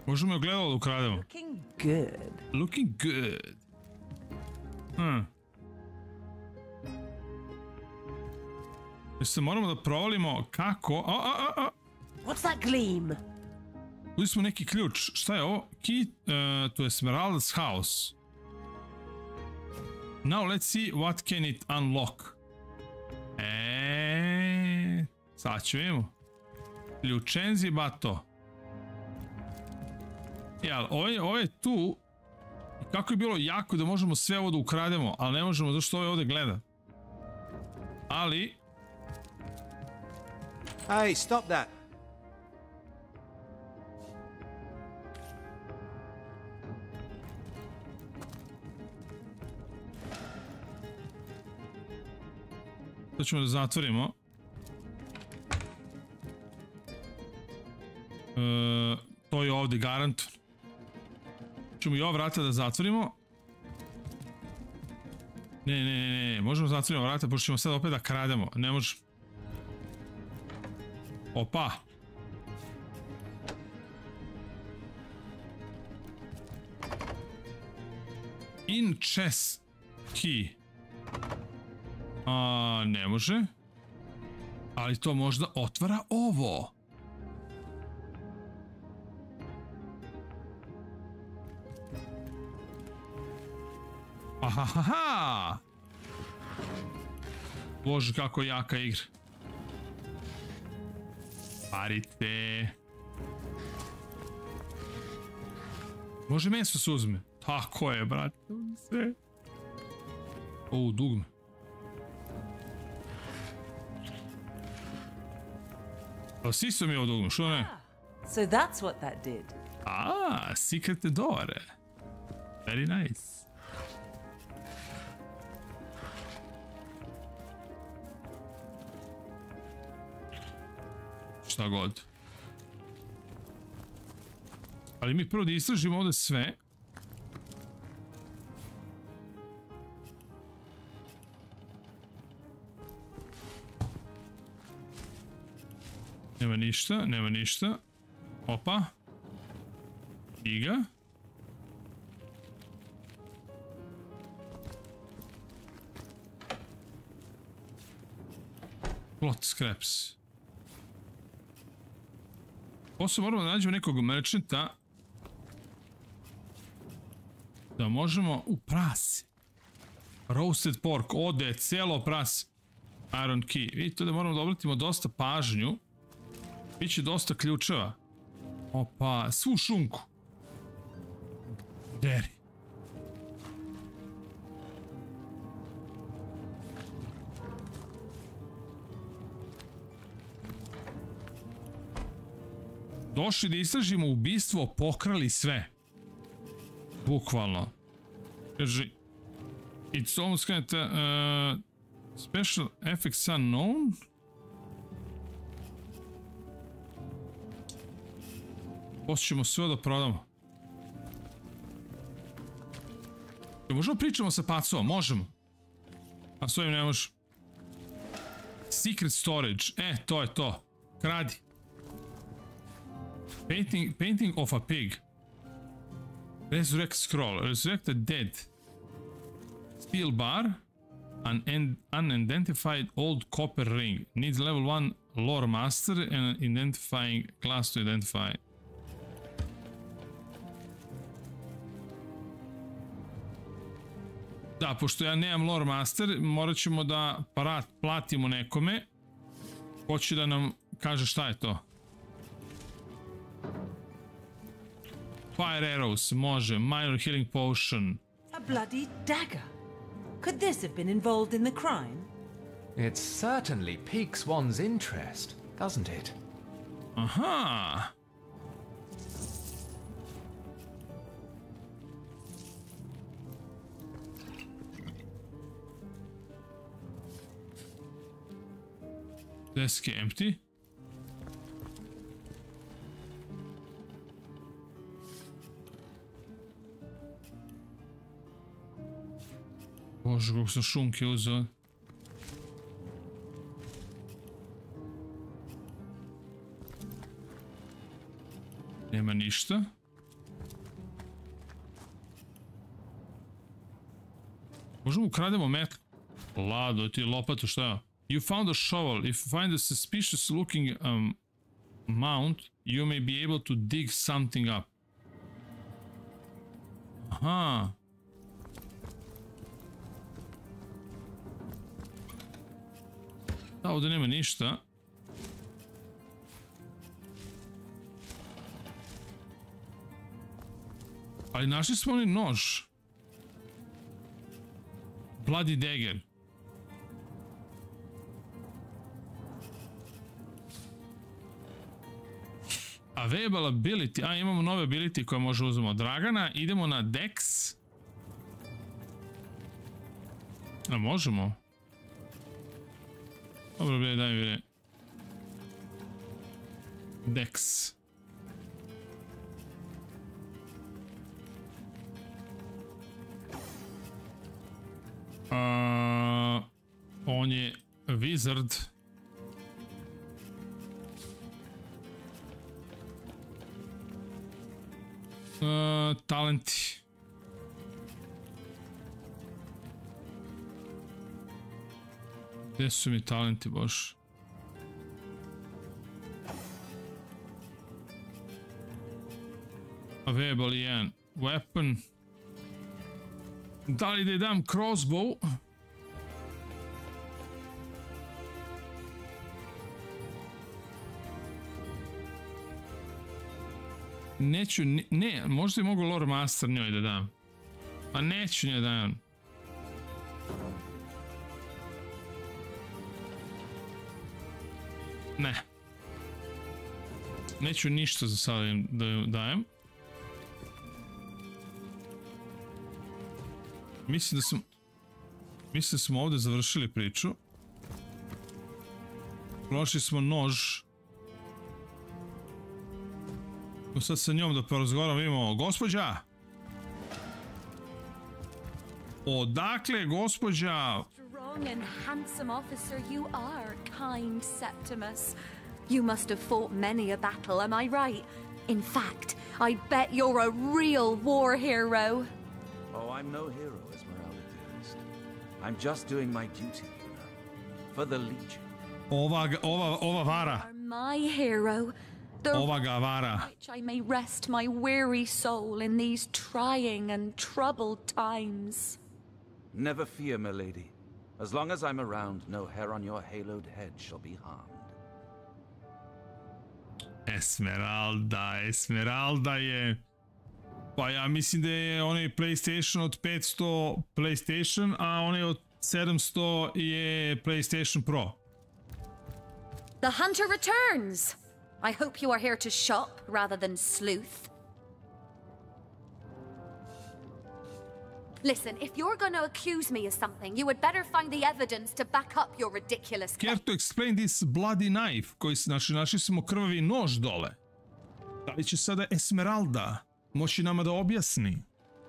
Možemo je gledalo da ukrademo. Looking good. Looking good. Se moramo da provalimo kako... What's that gleam? Uzeli smo neki ključ. Šta je ovo? Key to Esmeralda's house. Now let's see what can it unlock. Sad ću vidimo. Ključenzi bato. Jel, ovo je tu. Kako je bilo jako da možemo sve ovo da ukrademo, ali ne možemo zašto ovo ovdje gleda. Ali... Hey, stop that. Sad ćemo da zatvorimo. To je ovdje garant. Ćemo i ova vrata da zatvorimo. Ne, možemo zatvoriti vrata, pošto ćemo sad opet da krademo. Ne možemo. Opa. In chest key. Ne može. Ali to možda otvara ovo. Ahahaha. Bože, kako jaka igra. Parite. Može meso se uzme. Tako je, brate. Sve. O, dugme. Pa svi su mi ovo dugme, što ne? So that's what that did. Secret door. Very nice. šta god. Ali mi prvo da istražimo ovde sve. Nema ništa, nema ništa. Opa. Knjiga. Plot scraps. Posle moramo da nađemo nekog merchanta da možemo u prase. Roasted pork, ode, celo prase. Iron key. Vidite da moramo da obratimo dosta pažnju. Biće dosta ključeva. Opa, svu šunku. Deri. Došli da istražimo ubistvo, pokrali sve. Bukvalno. Kaže, it's almost kind of special effects unknown. Poslije ćemo sve da prodamo. Možemo pričamo sa pacom, možemo. A s ovim ne može. Secret storage, to je to. Kradi. Painting of a pig. Resurrect scroll. Resurrect the dead. Steel bar. An unidentified old copper ring. Needs level 1 lore master and identifying class to identify. Da, pošto ja nemam lore master, morat ćemo da platimo nekome. Hoće da nam kaže šta je to. Fire arrows, može. Minor healing potion. A bloody dagger. Could this have been involved in the crime? It certainly piques one's interest, doesn't it? Aha! Desk je empty. Bože, kako sam šunke uzeo. Nema ništa. Možemo ukrademo metlu. Lado, ti lopatu, šta je? You found a shovel. If you find a suspicious looking mount, you may be able to dig something up. Aha. Da, ovdje nema ništa. Ali našli smo oni nož. Bloody dagger. Available ability. A, imamo nove ability koje može uzmemo od Dragana. Idemo na Dex. A, možemo. Dobro, daj mi vire. Dex. On je wizard. Talenti. Gdje su mi talenti, bož? Available 1. Weapon. Da li da dam crossbow? Neću, ne, možda i mogu lore master njoj da dam. A neću njoj da dam. Ne. Neću ništa za sada da dajem. Mislim da smo ovdje završili priču. Prošli smo nož. Idemo sad sa njom da porazgovaramo, vidimo, gospođa! Odakle, gospođa? Strong and handsome officer you are, kind Septimus. You must have fought many a battle, am I right? In fact, I bet you're a real war hero. Oh, I'm no hero, Esmeralda dearest. I'm just doing my duty, you know, for the Legion. Ova vara. You're my hero. Ova ga vara. Which I may rest my weary soul in these trying and troubled times. Never fear, milady. As long as I'm around, no hair on your haloed head shall be harmed. Esmeralda je... Pa ja mislim da je onaj PlayStation od 500 PlayStation, a onaj od 700 je PlayStation Pro. The hunter returns! I hope you are here to shop rather than sleuth. Listen, if you're going to accuse me of something, you would better find the evidence to back up your ridiculous claim. Care to explain this bloody knife? Koji, znači, našli smo krvavi nož dole. Da li će sada Esmeralda moći nama da objasni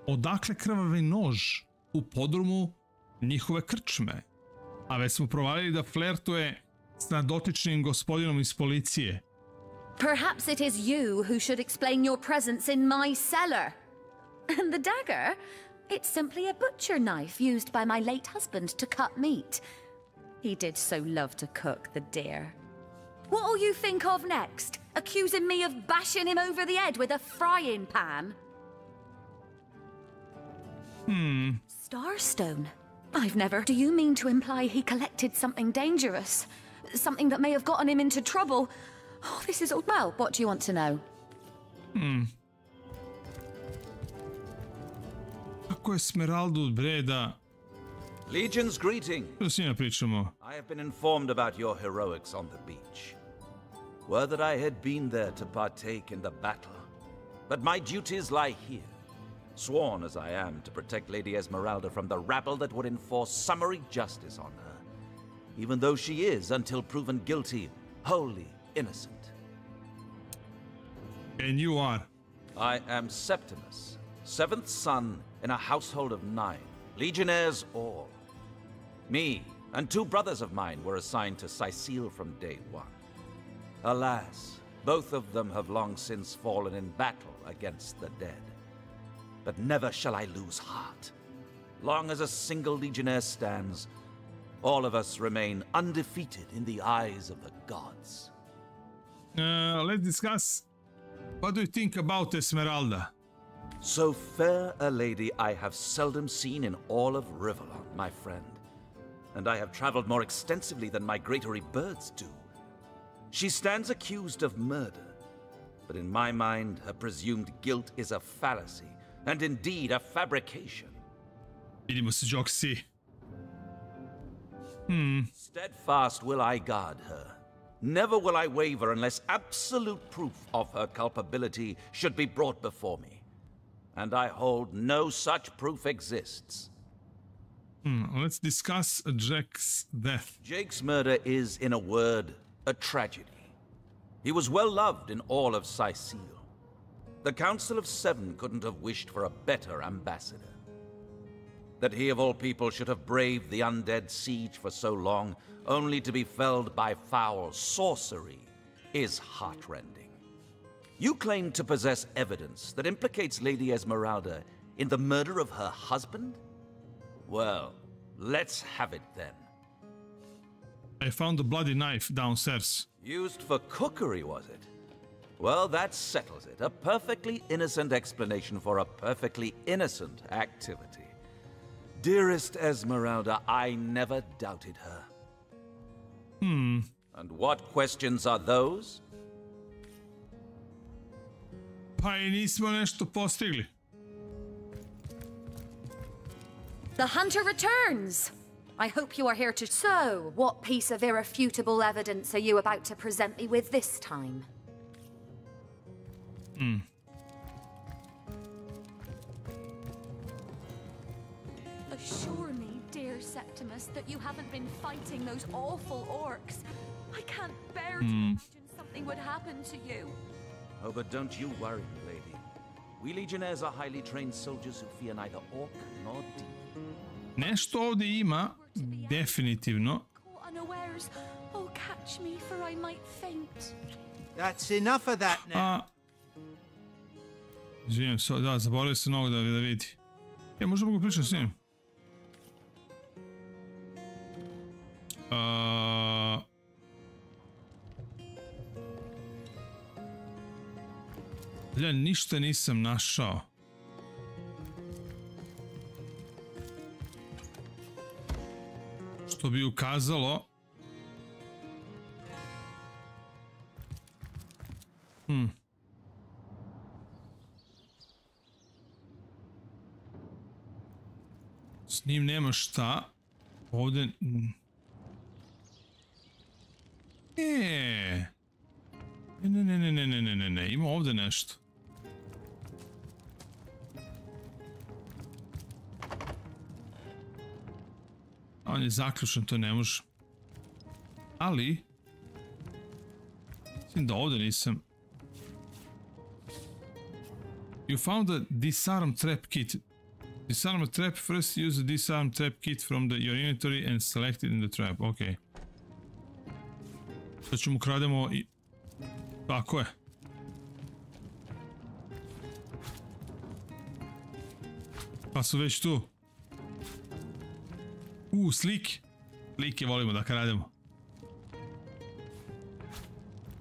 odakle krvavi nož u podrumu njihove krčme? A već smo provalili da flertuje s nadotičnim gospodinom iz policije. Perhaps it is you who should explain your presence in my cellar. And the dagger? It's simply a butcher knife used by my late husband to cut meat. He did so love to cook, the dear. What'll you think of next? Accusing me of bashing him over the head with a frying pan? Starstone? I've never... Do you mean to imply he collected something dangerous? Something that may have gotten him into trouble? Oh, this is all... Well, what do you want to know? Kako Esmeraldu breda? Legion's greeting. Da s njima pričamo. I have been informed about your heroics on the beach. Were that I had been there to partake in the battle. But my duties lie here, sworn as I am to protect Lady Esmeralda from the rabble that would enforce summary justice on her, even though she is, until proven guilty, wholly innocent. And you are? I am Septimus, seventh son in a household of 9, legionnaires all. Me and 2 brothers of mine were assigned to Sicile from day 1. Alas, both of them have long since fallen in battle against the dead. But never shall I lose heart. Long as a single legionnaire stands, all of us remain undefeated in the eyes of the gods. Let's discuss. What do you think about Esmeralda? So fair a lady I have seldom seen in all of Rivellon, my friend. And I have traveled more extensively than migratory birds do. She stands accused of murder, but in my mind, her presumed guilt is a fallacy, and indeed a fabrication. Vidimo se, Joxy. Steadfast will I guard her. Never will I waver unless absolute proof of her culpability should be brought before me. And I hold no such proof exists. Let's discuss Jake's death. Jake's murder is, in a word, a tragedy. He was well loved in all of Sicile. The Council of 7 couldn't have wished for a better ambassador. That he of all people should have braved the undead siege for so long, only to be felled by foul sorcery, is heartrending. You claim to possess evidence that implicates Lady Esmeralda in the murder of her husband? Well, let's have it then. I found a bloody knife downstairs. Used for cookery, was it? Well, that settles it. A perfectly innocent explanation for a perfectly innocent activity. Dearest Esmeralda, I never doubted her. And what questions are those? Pa i nismo nešto postigli. The hunter returns! I hope you are here to... So, what piece of irrefutable evidence are you about to present me with this time? Assure me, dear Septimus, that you haven't been fighting those awful orcs. I can't bear to imagine something would happen to you. Oh, but don't you worry, lady. We legionnaires are highly trained soldiers who fear neither orc nor demon. Nešto ovdje ima, definitivno. Unawares. Oh, catch me, for I might faint. That's enough of that now. Izvijem, da, zaboravio se novog da vidi. Možda mogu pričati s njim. Ništa nisam našao. Što bi ukazalo... S njim nema šta. Ovdje... Ne, ima ovdje nešto. On je zaključen, to ne može. Ali... Mislim da ovdje nisam... You found a disarm trap kit. Disarm a trap, first use the disarm trap kit from your inventory and select it in the trap. Ok. Sad ćemo krademo i... Tako je. Pa su već tu. Slike. Slike volimo da krademo.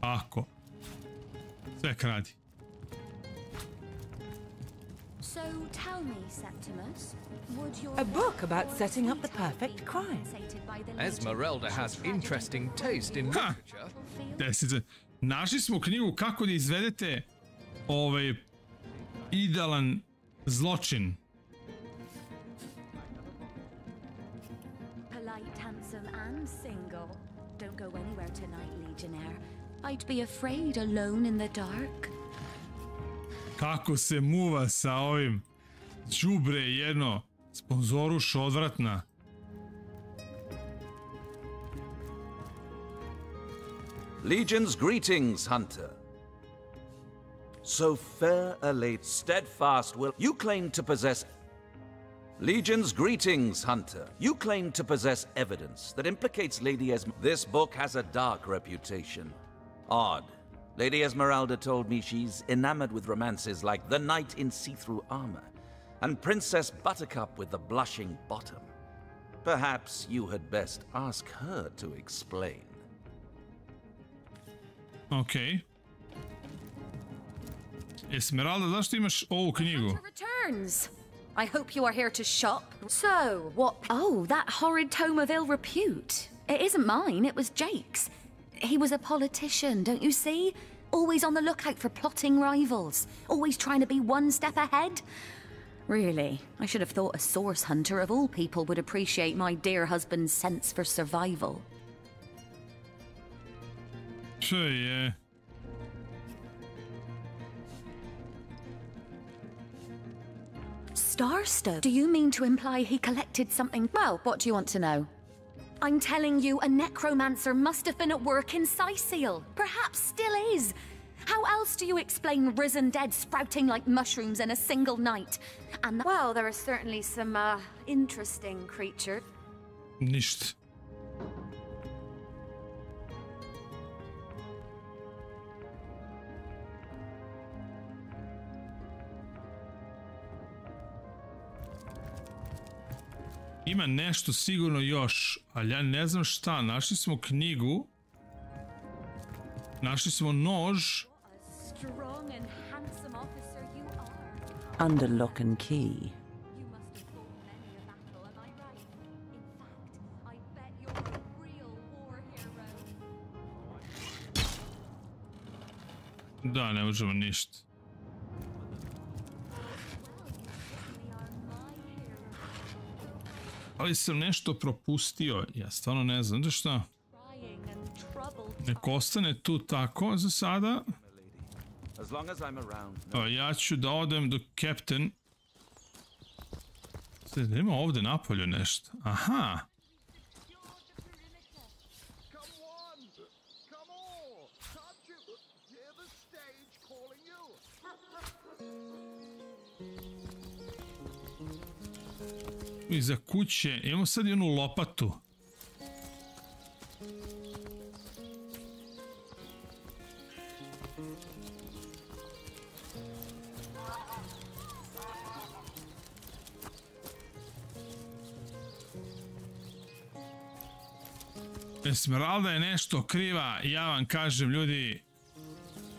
Ako. Sve kradi. So tell me, Septimus, would your... A book about setting up the perfect crime. Esmeralda has interesting taste in literature. Desite. Našli smo knjigu kako da izvedete idealan zločin. Polite, handsome and single. Don't go anywhere tonight, Legionnaire. I'd be afraid alone in the dark. Kako se muva sa ovim đubre jedno, sponzoruš odvratna. Legion's greetings, Hunter. So fair a late, steadfast will... You claim to possess... Legion's greetings, Hunter. You claim to possess evidence that implicates Lady Esmeralda. This book has a dark reputation. Odd. Lady Esmeralda told me she's enamored with romances like the knight in see-through armor and Princess Buttercup with the blushing bottom. Perhaps you had best ask her to explain. Okay. Esmeralda, zašto imaš ovu knjigu? Returns. I hope you are here to shop. So, what... Oh, that horrid tome of ill repute. It isn't mine, it was Jake's. He was a politician, don't you see? Always on the lookout for plotting rivals. Always trying to be one step ahead. Really, I should have thought a source hunter of all people would appreciate my dear husband's sense for survival. Sure, yeah. Starstone? Do you mean to imply he collected something? Well, what do you want to know? I'm telling you, a necromancer must have been at work in Sicil. Perhaps still is. How else do you explain risen dead sprouting like mushrooms in a single night? And well, there are certainly some, interesting creatures. Ništa. Ima nešto sigurno još, ali ja ne znam šta. Našli smo knjigu. Našli smo nož. Under lock and key. Da, ne možemo ništa. Ali sam nešto propustio, ja stvarno ne znam, da šta? Nek ostane tu tako za sada. Ja ću da odem do Captain. Sada ima ovdje napolju nešto. Aha! Iza kuće, imamo sad jednu lopatu. Esmeralda je nešto kriva, ja vam kažem, ljudi,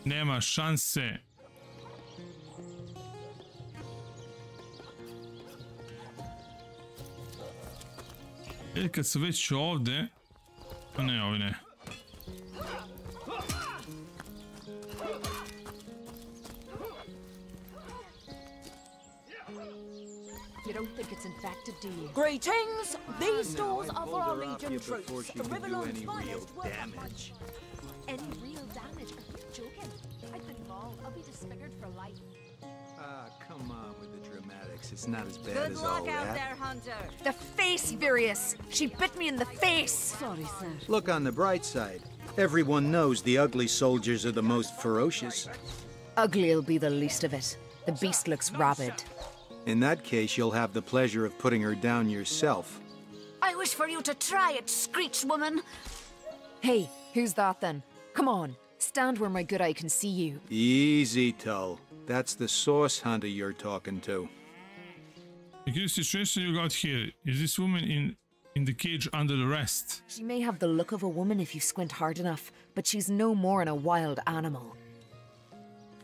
nema šanse. Kad sam već ovde, pa ne, ovi ne. You don't think it's infected, do you? Greetings! These stores are for our Legion troops. The Riverlong's finest work damage. Any real damage? Are you joking? I've been mauled. I'll be disfigured for life. Come on with the dramatics. It's not as bad Good as all luck out that. there, Hunter. The face, Virius! She bit me in the face! Sorry, sir. Look on the bright side. Everyone knows the ugly soldiers are the most ferocious. Ugly'll be the least of it. The beast looks rabid. In that case, you'll have the pleasure of putting her down yourself. I wish for you to try it, Screech woman! Hey, who's that then? Come on, stand where my good eye can see you. Easy, Tull. That's the source hunter you're talking to. The curious situation you got here. Is this woman in the cage under arrest? She may have the look of a woman if you squint hard enough, but she's no more than a wild animal.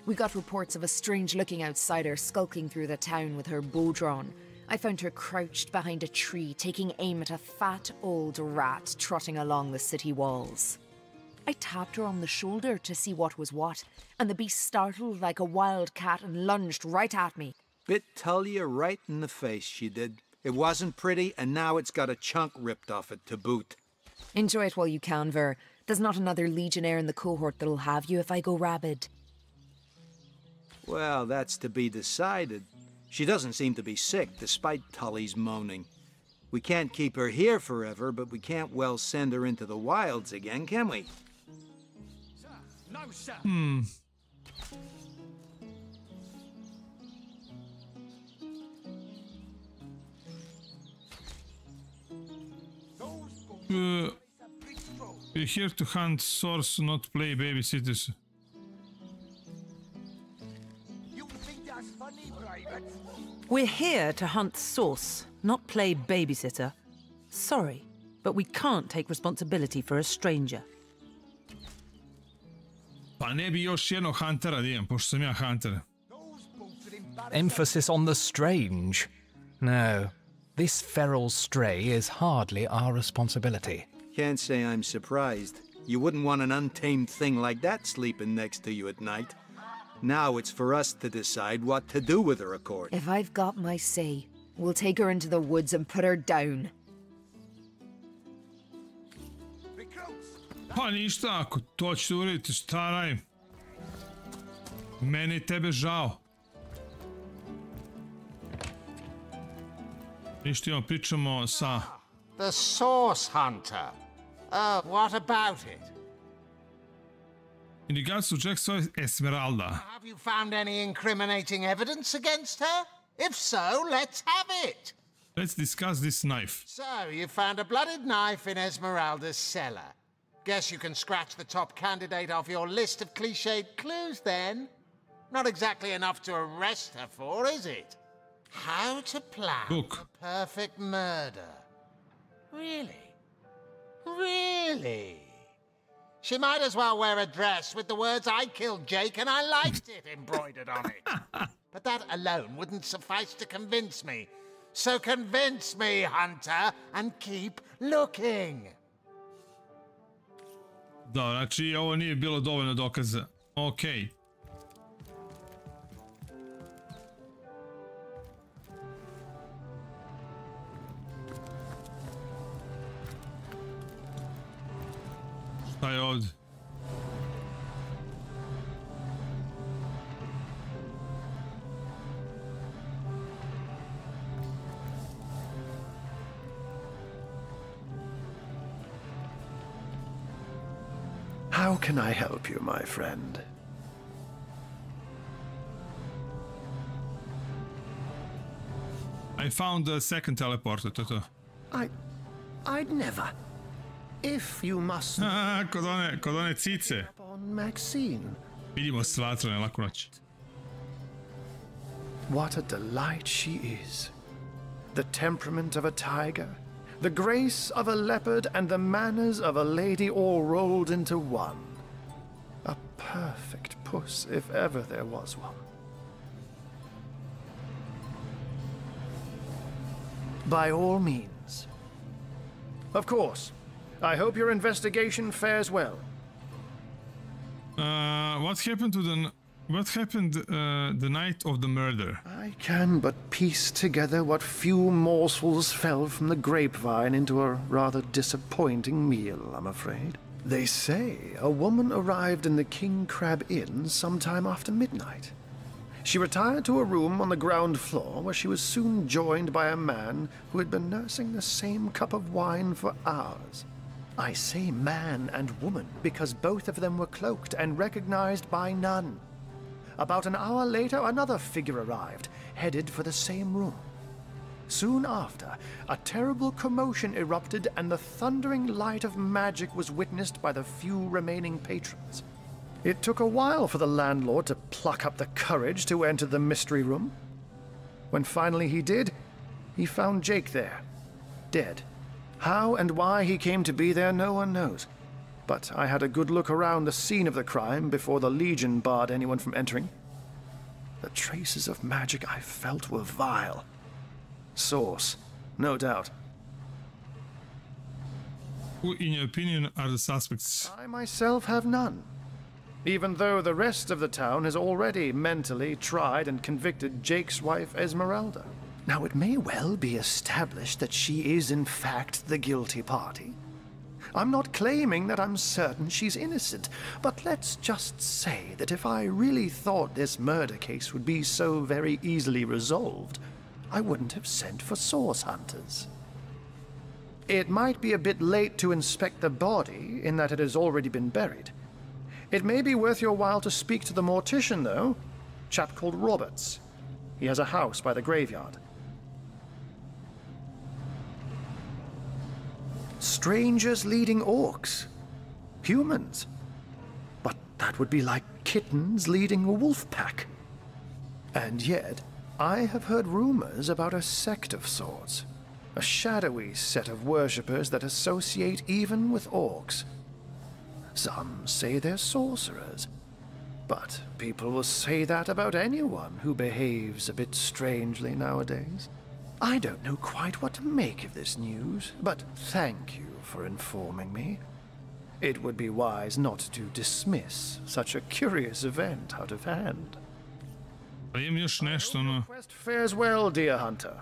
We got reports of a strange-looking outsider skulking through the town with her bow drawn. I found her crouched behind a tree, taking aim at a fat old rat trotting along the city walls. I tapped her on the shoulder to see what was what, and the beast startled like a wild cat and lunged right at me. Bit Tullia right in the face, she did. It wasn't pretty, and now it's got a chunk ripped off it to boot. Enjoy it while you can, Ver. There's not another legionnaire in the cohort that'll have you if I go rabid. Well, that's to be decided. She doesn't seem to be sick, despite Tully's moaning. We can't keep her here forever, but we can't well send her into the wilds again, can we? No, sir. We're here to hunt source, not play babysitters. We're here to hunt source, not play babysitter. Sorry, but we can't take responsibility for a stranger. Pa ne bi još jednog huntera da imam, pošto sam ja hunter. Emphasis on the strange. No, this feral stray is hardly our responsibility. Can't say I'm surprised. You wouldn't want an untamed thing like that sleeping next to you at night. Now it's for us to decide what to do with her, of course. If I've got my say, we'll take her into the woods and put her down. Pa ništa, ako to ćete uraditi, šta radim? Mene i tebe žao. Ništa imamo, pričamo sa... The source hunter. What about it? In regards to Jack's wife, Esmeralda. Have you found any incriminating evidence against her? If so, let's have it. Let's discuss this knife. So, you found a blooded knife in Esmeralda's cellar. Guess you can scratch the top candidate off your list of cliched clues, then. Not exactly enough to arrest her for, is it? How to plan the perfect murder. Really? Really? She might as well wear a dress with the words, "I killed Jake and I liked it," embroidered on it. But that alone wouldn't suffice to convince me. So convince me, Hunter, and keep looking. Da, znači ovo nije bilo dovoljno dokaza. Okej. Šta je ovdje? How can I help you, my friend? I found the second teleporter, to je to. I'd never. If you must... Kod one cice. ...on Maxine. Vidimo se vatrane, laku noć. What a delight she is. The temperament of a tiger, the grace of a leopard, and the manners of a lady all rolled into one. A perfect puss, if ever there was one. By all means. Of course. I hope your investigation fares well. What happened the night of the murder? I can but piece together what few morsels fell from the grapevine into a rather disappointing meal, I'm afraid. They say a woman arrived in the King Crab Inn sometime after midnight. She retired to a room on the ground floor where she was soon joined by a man who had been nursing the same cup of wine for hours. I say man and woman because both of them were cloaked and recognized by none. About an hour later, another figure arrived, headed for the same room. Soon after, a terrible commotion erupted and the thundering light of magic was witnessed by the few remaining patrons. It took a while for the landlord to pluck up the courage to enter the mystery room. When finally he did, he found Jake there, dead. How and why he came to be there, no one knows. But I had a good look around the scene of the crime before the Legion barred anyone from entering. The traces of magic I felt were vile. Source, no doubt. Who, in your opinion, are the suspects? I myself have none. Even though the rest of the town has already mentally tried and convicted Jake's wife, Esmeralda. Now, it may well be established that she is, in fact, the guilty party. I'm not claiming that I'm certain she's innocent, but let's just say that if I really thought this murder case would be so very easily resolved, I wouldn't have sent for source hunters. It might be a bit late to inspect the body, in that it has already been buried. It may be worth your while to speak to the mortician, though. Chap called Roberts. He has a house by the graveyard. Strangers leading orcs. Humans. But that would be like kittens leading a wolf pack. And yet, I have heard rumors about a sect of sorts. A shadowy set of worshippers that associate even with orcs. Some say they're sorcerers. But people will say that about anyone who behaves a bit strangely nowadays. I don't know quite what to make of this news, but thank you for informing me. It would be wise not to dismiss such a curious event out of hand. Pa imam još nešto, no. Quest fares well, dear hunter.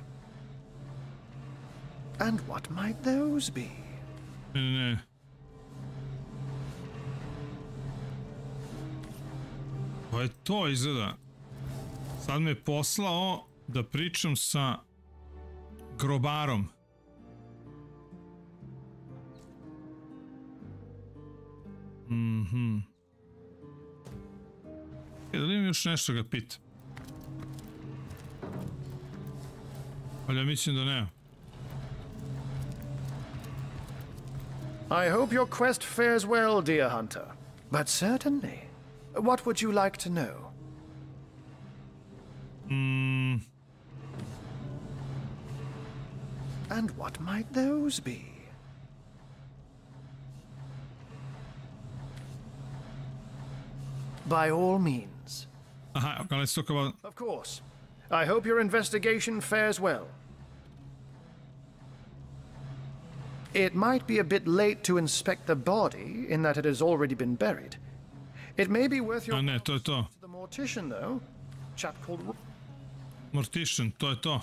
And what might those be? Ne. Pa je to izgleda. Sad me je poslao da pričam sa grobarom. Da li imam još nešto ga pita? Ali ja mislim da ne. I hope your quest fares well, dear hunter. But certainly. What would you like to know? And what might those be? By all means. Aha, okay, let's talk about... Of course. I hope your investigation fares well. It might be a bit late to inspect the body, in that it has already been buried. It may be worth your... ne, to je to. ...to the mortician, though. Chap called... Mortician, to je to.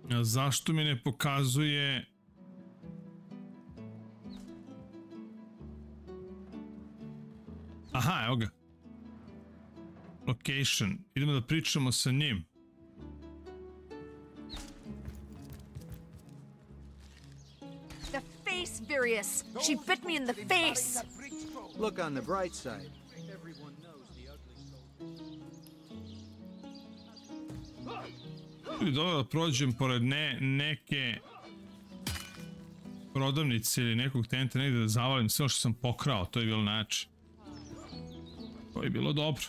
A zašto mi ne pokazuje... Aha, evo ga. Location. Idemo da pričamo sa njim. furious. She bit me in the face. Look on the bright side. Dobro da prođem pored neke prodavnice ili nekog tenta negdje da zavalim sve što sam pokrao, to je bilo način. To je bilo dobro.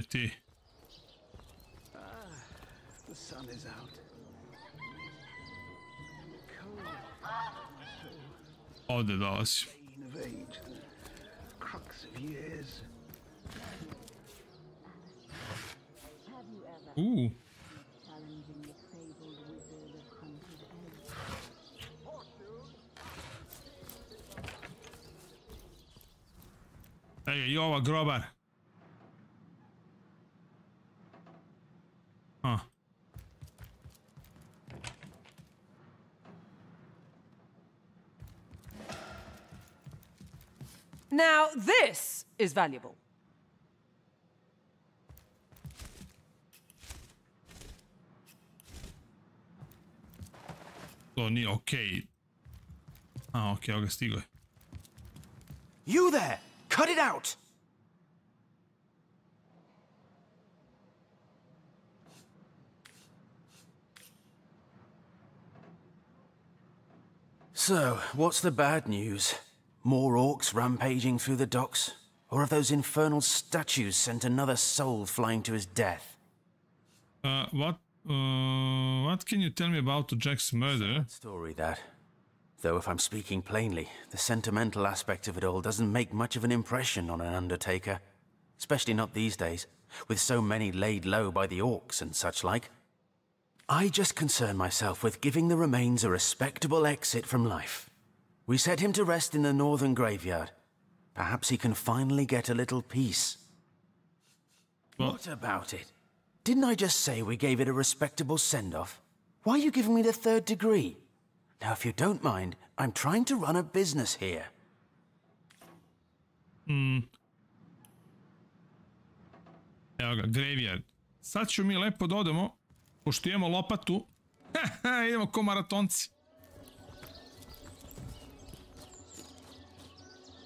Ti. The sun is out. Ovdje dolazi. Ej, i ova grobar. Now, this is valuable. To nije okej. A, okej, ovo ga stigo je. You there! Cut it out! So, what's the bad news? More orcs rampaging through the docks? Or have those infernal statues sent another soul flying to his death? What can you tell me about Jack's murder? Sad story, that. Though if I'm speaking plainly, the sentimental aspect of it all doesn't make much of an impression on an undertaker. Especially not these days, with so many laid low by the orcs and such like. I just concern myself with giving the remains a respectable exit from life. We set him to rest in the northern graveyard. Perhaps he can finally get a little peace. What about it? Didn't I just say we gave it a respectable send-off? Why are you giving me the 3rd degree? Now, if you don't mind, I'm trying to run a business here. Evo ga, graveyard. Sad ću mi lepo da odemo, pošto imamo lopatu. Idemo ko maratonci.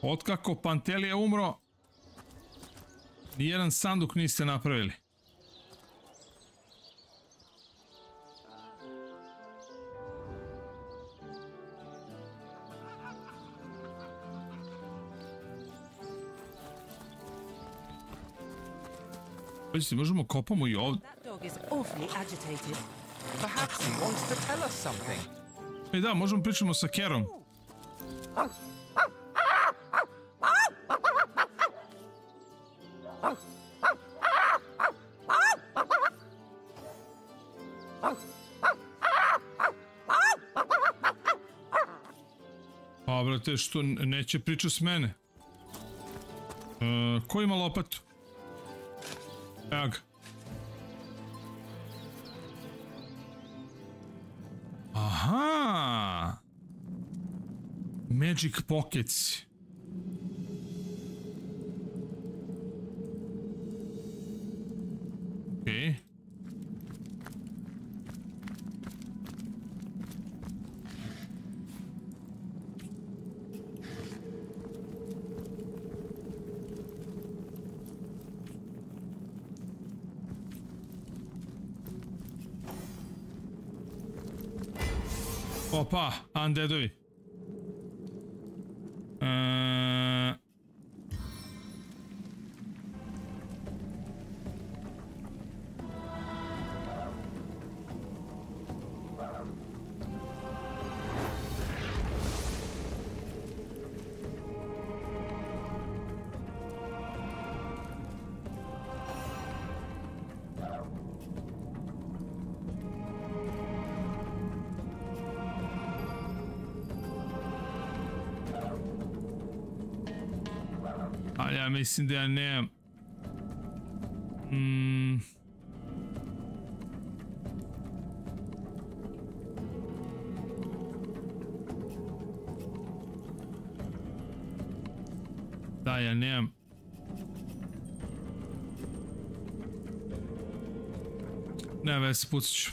Otkako Pantelija umro, nijedan sanduk niste napravili. Pazite, možemo kopamo i ovdje. E da, možemo pričamo sa Kerom. Pa, brate, što neće priča s mene? Ko ima lopatu? Evo ga. Aha! Magic Pockets. Okej. Opa, undeadovi. Ja mislim da ja nemam... Da, ja nemam... Ne, već se pucat ću.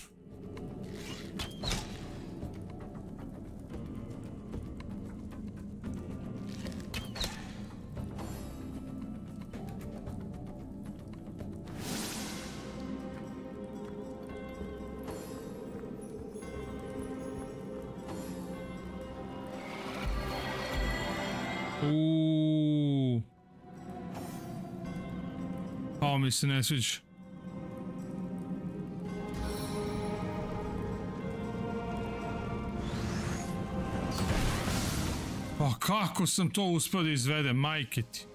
Ovo mi se ne sviđa. Pa kako sam to uspio da izvedem, majke ti?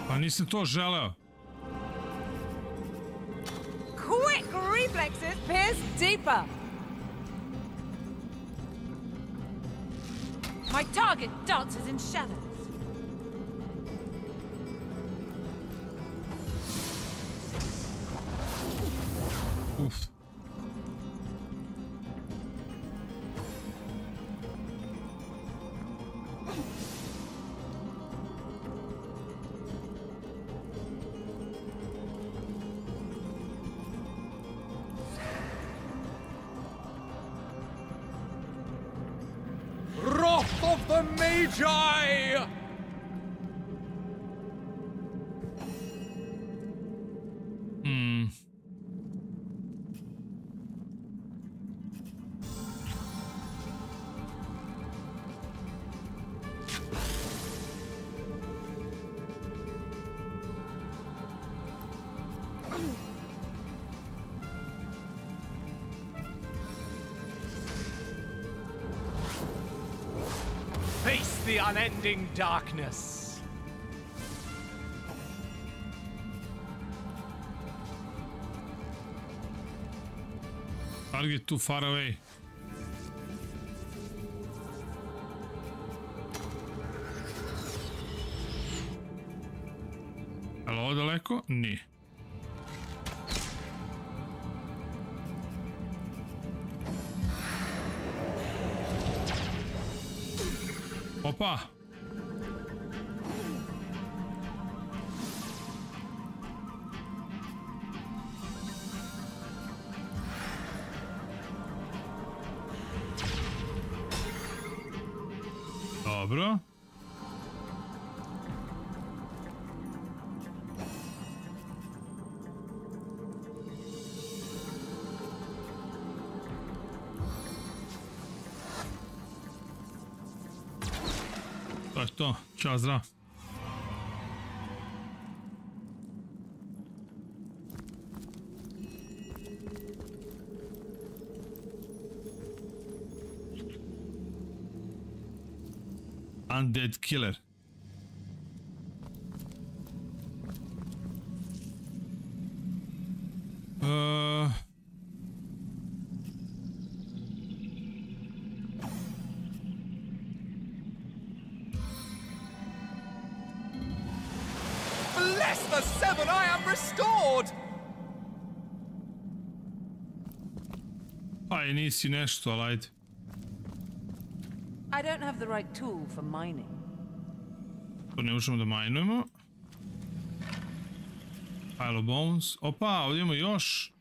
Pa nisam to želeo. Quick reflexes pierce deeper. My target dances in shadows. Uf. Wrath of the Magi! Face the unending darkness. Target too far away. Ali ovo daleko? Nije. Opa! Dobro. To je to. Ćao, zdrav. Undead killer. Bless the seven, I am restored! Aj, nisi nešto, ali ajde. I don't have the right tool for mining. To ne možemo da majnujemo. Pile of bones. Opa, ovdje imamo još.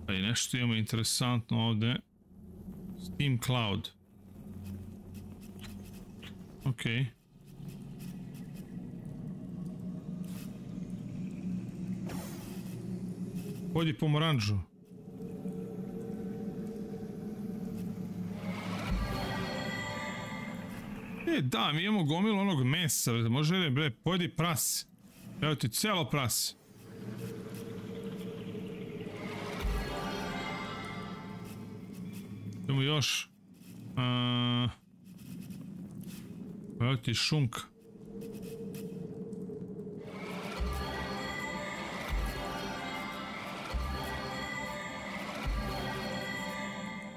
Pa i nešto imamo interesantno ovdje. Steam Cloud. Okej. Pojedi pomoranđu. Da, mi imamo gomilu onog mesa, može li, bre, pojedi prase. Evo ti celo prase. Idemo još. Evo ti šunka.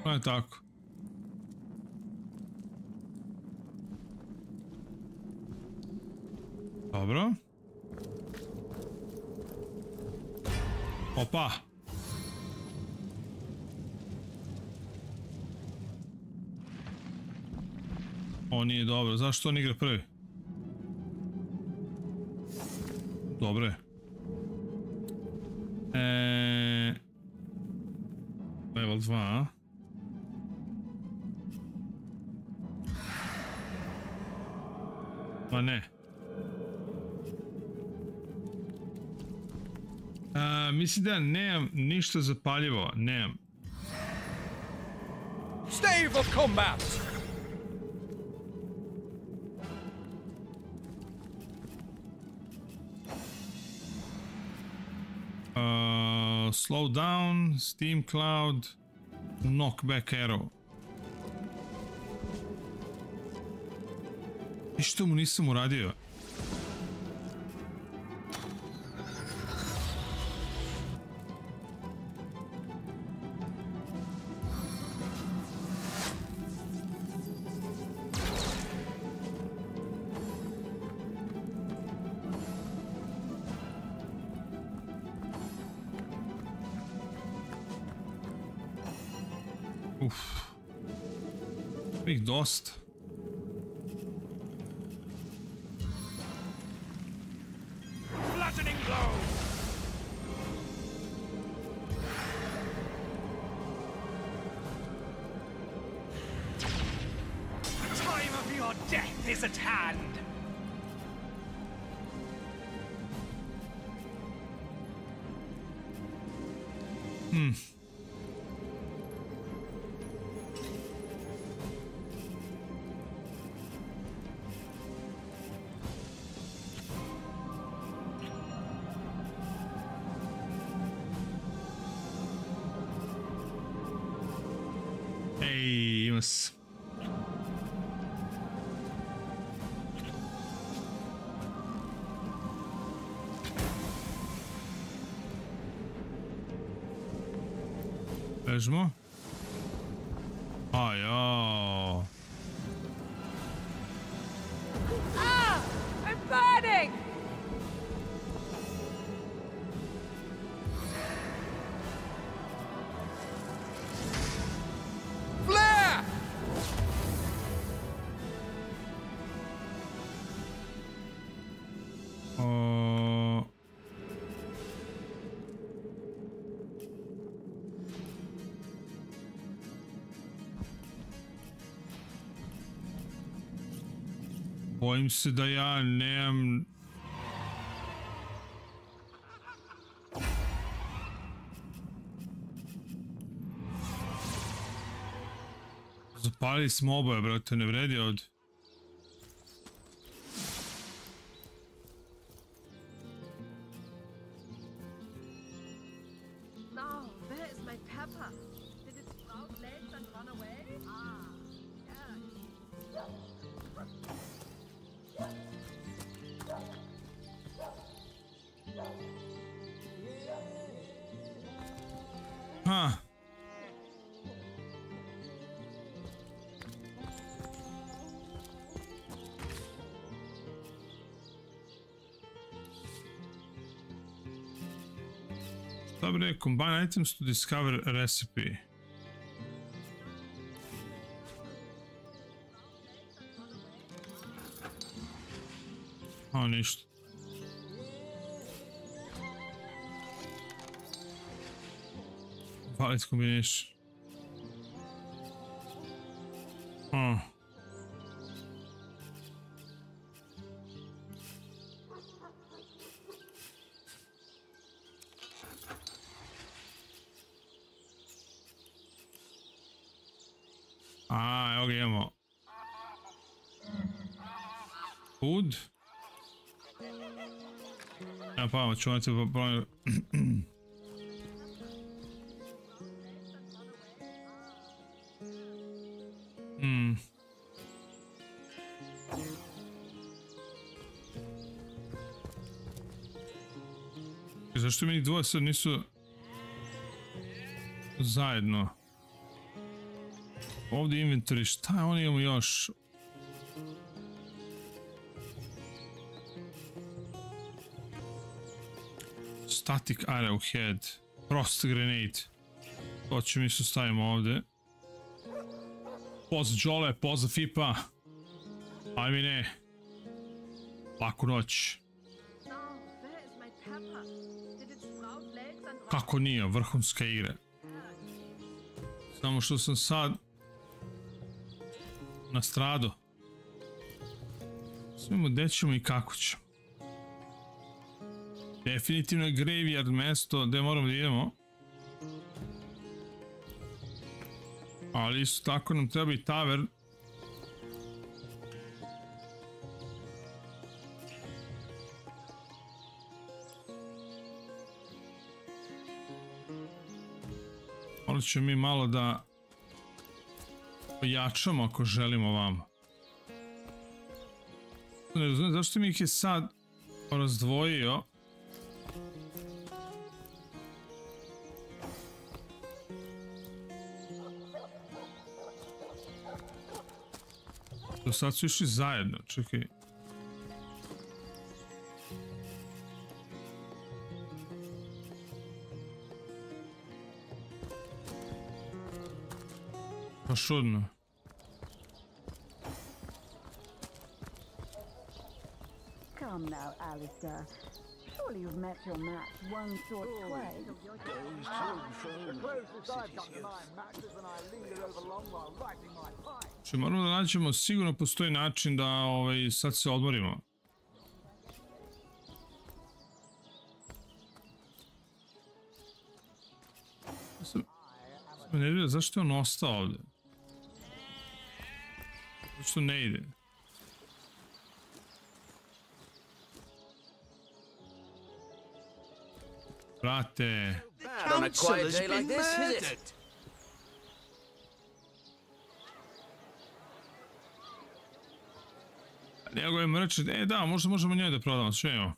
To je tako. Dobro. Opa. O, nije dobro. Zašto on igra prvi? Dobre. Level 2. Pa ne. Mislim da nemam ništa zapaljivo. Nemam. Stave of combat! Slow down, steam cloud, knockback arrow. I što mu nisam uradio? Ih, dosta. Flattening blow. The time of your death is at hand. Ležimo. Ajo. Ah! I'm burning! Flare! Bojim se da ja nemam... Zapalili smo oboje, brate, ne vredi ovdje. No, where is my pepper? Did it sprout legs and run away? Ah, yeah. Huh. Dobre, combine items to discover a recipe. O, ništa. Valid combination. Evo ga imamo. Food. Ja pa čuvajte broj. Zašto mi dvoje sad nisu zajedno? Ovdje inventory, šta oni imamo još? Static arrowhead, frost grenade. To ću mi su stavimo ovdje. Poza Džole, poza Fipa. Ajme ne. Laku noć. Kako nije, vrhunska igra. Samo što sam sad nastradao. Svimo gdje ćemo i kako ćemo. Definitivno je graveyard mesto gdje moramo da idemo. Ali isto tako nam treba i tavern. Ali ćemo mi malo da ojačamo ako želimo vamo. Ne razumijem zašto mi ih je sad razdvojio. Do sad su išli zajedno, čekaj. Pa šudno. Come now, Alistair. Surely you've met your match one short way. The closest I've come to my match is when I lingered over long while writing my pipe. Če moramo da nađemo, sigurno postoji način da sad se odmorimo. Sam ne vidio zašto je on ostao ovdje. Zašto ne ide? Brate. On a quiet day like this, is it? Njegov je mrčet, da, možda možemo njoj da prodamo, sve imamo.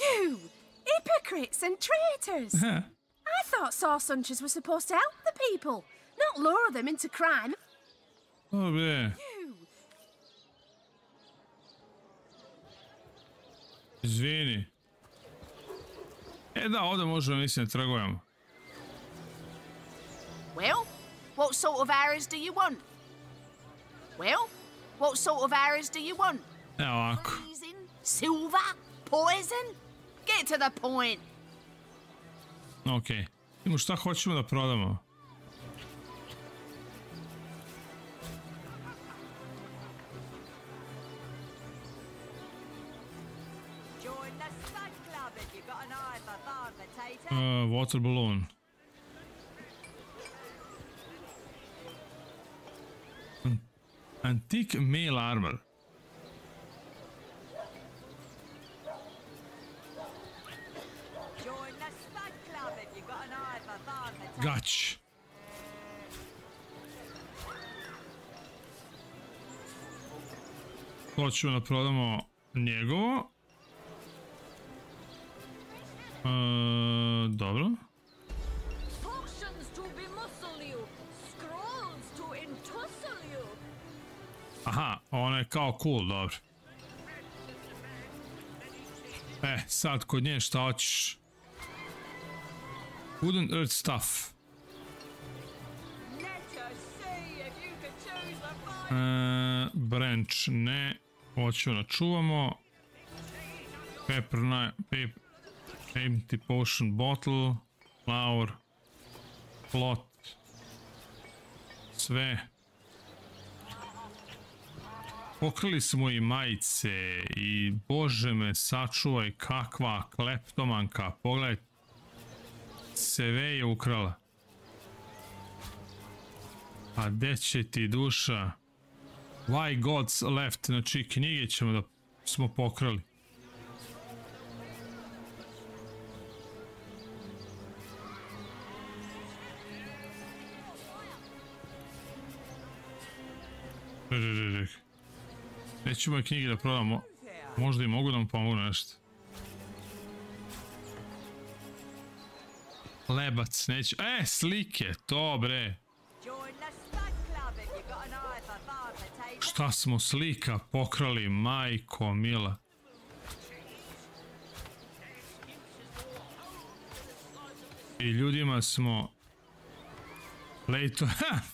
You! Hypocrites and traitors! I thought sorcerers were supposed to help the people, not lure them into crime. Oh, be. Izvini. Da, ovdje možemo, mislim, trgujemo. Well, what sort of arrows do you want? Well, what sort of arrows do you want? Evo ovako. Silver? Poison? Get to the point. Okej. Idemo šta hoćemo da prodamo. Water balloon. Antique mail armor. Gać. Hoćemo da prodamo njegovo. Dobro. Aha, ono je kao cool, dobro. Sad kod nje šta hoćeš? Wooden earth stuff. Branch, ne. Hoćemo da čuvamo. Pepper, empty potion bottle, flour, plot, sve. Pokrali smo i majice i bože me sačuvaj kakva kleptomanka, pogledaj, sve je ukrala. A gde će ti duša? Why gods left, znači knjige ćemo da smo pokrali. Nećemo knjige da prodamo. Možda i mogu da mu pomogu nešto. Lebac, neću... slike, to bre. Šta smo slika pokrali, majko mila. I ljudima smo...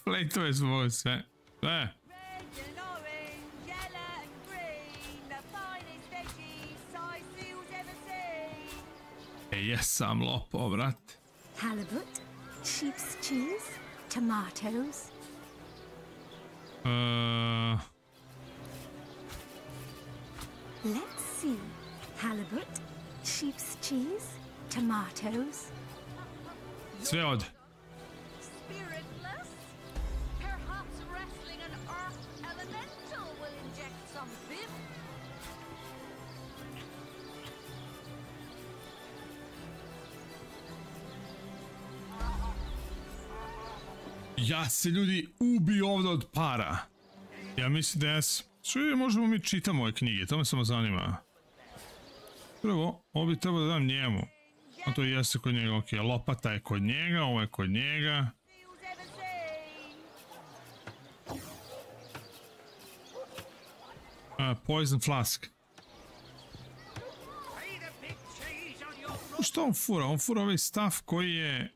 Plejtove smo sve. Jesam lopao, brat. Halibut, sheep's cheese, tomatoes. Let's see. Halibut, sheep's cheese, tomatoes. Sve ode. Spiritless? Perhaps wrestling an earth elemental will inject some vim. Ja se ljudi ubi ovdje od para. Ja mislim da jes... Što možemo mi čitamo ove knjige, to me samo zanima. Prvo, ovo bi trebalo da dam njemu. A to jeste kod njega, ok. Lopata je kod njega, ovo je kod njega. Poison flask. Što on fura? On fura ovaj stav koji je...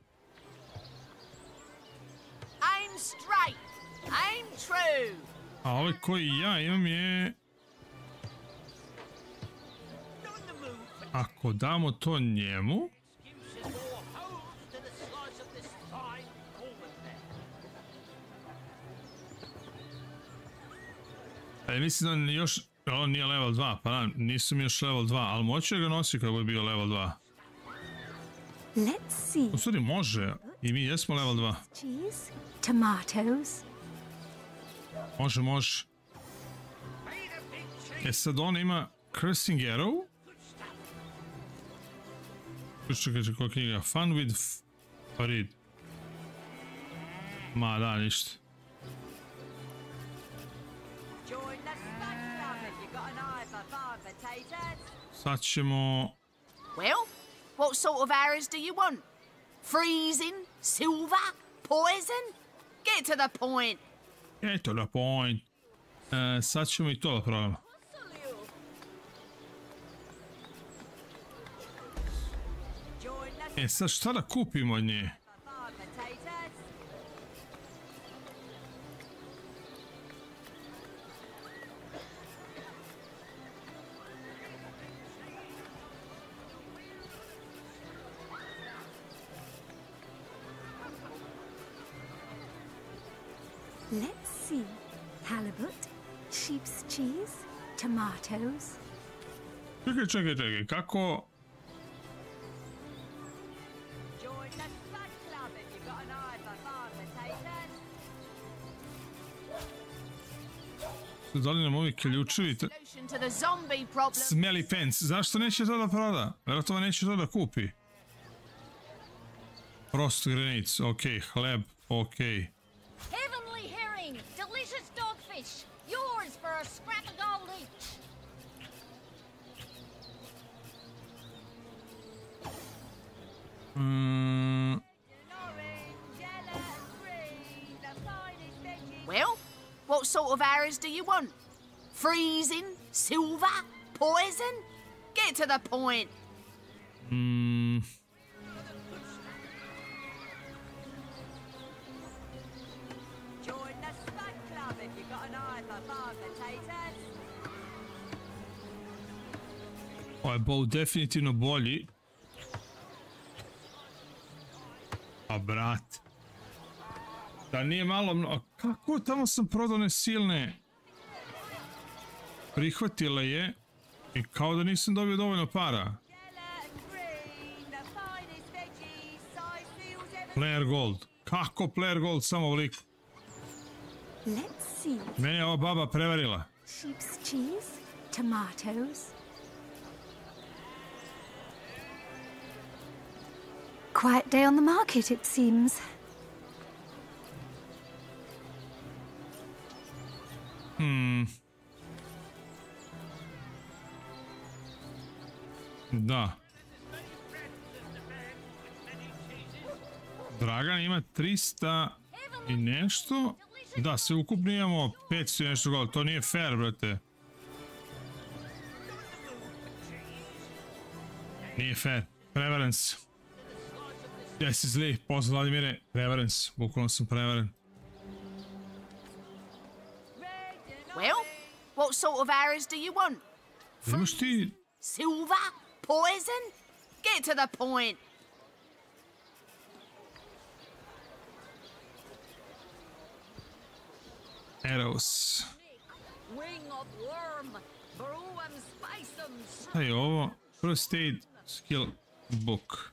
Aim straight, aim true. A ovaj koji ja imam je... Ako damo to njemu... Mislim da on još... On nije level 2, pa da, nisam još level 2, ali moće ga nositi kako bi bio level 2. Let's see. U stvari može, i mi jesmo level 2. Cheese, tomatoes. Može. Sad on ima Cursing Arrow. Čekaj, koja knjiga? Fun with Farid. Ma da, ništa. Sad ćemo... Well, what sort of arrows do you want? Freezing? Silver? Poison? Get to the point. Get to the point. Sad ćemo i to da probamo. Sad šta da kupimo od nje? Let's see. Halibut, sheep's cheese, tomatoes. Čekaj, kako... Da li nam ovi ključevi... Smelly pants, zašto neće to da proda? Vjerojatno neće to da kupi. Prost granic, ok, hleb, ok. Heavenly herring, delicious dogfish, yours for a scrap of gold each. Well, what sort of arrows do you want? Freezing? Silver? Poison? Get to the point. Join the Spud Club if you've got an eye for farm potatoes. Ovaj bow definitivno bolji. A brat. Da nije malo... Kako tamo sam prodao ne silne? Prihvatila je i kao da nisam dobio dovoljno para. Player gold. Kako player gold samo ovoliko? Mene je ova baba prevarila. Sheep's cheese, tomatoes. Quiet day on the market, it seems. Da. Dragan ima 300 i nešto. Da, sve ukupno imamo 500 i nešto gola. To nije fair, brate. Nije fair. Prevarance. Jesi zli. Pozdrav, Vladimire. Prevarance. Bukvalno sam prevaren. Well, what sort of arrows do you want? Imaš ti... Silver? Poison? Get to the point. Arrows. Wing of worm. Broem spicem. Šta je ovo? First aid skill book.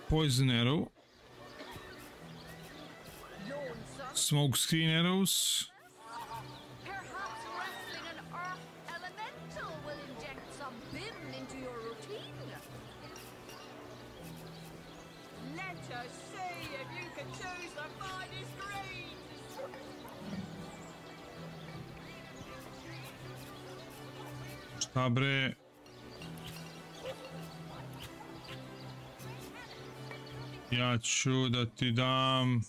Poison arrow. Smoke screen arrows. Perhaps wrestling an earth elemental will inject some vim into your routine. Let us see if you can choose the finest greens. Šta bre? Ja ću da ti dam...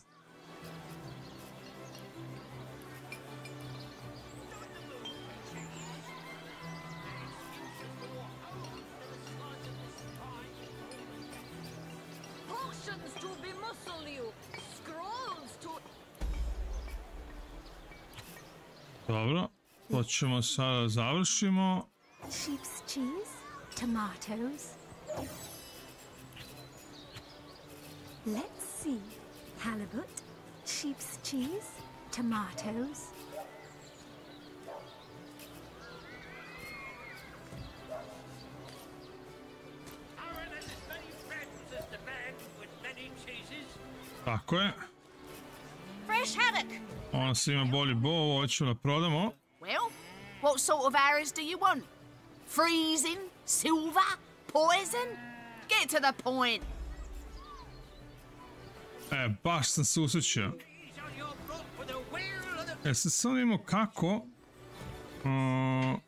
Potions to bemuscle you. Scrolls to... Dobro, to ćemo sada završimo. Sheep's cheese, tomatoes. Let's see. Halibut, sheep's cheese, tomatoes. Tako je. Fresh haddock. Ona se ima bolji bo, ovo ćemo da prodamo. Well, what sort of arrows do you want? Freezing? Silver? Poison? Get to the point. Baš sam se usrećio. Sad samo imamo kako...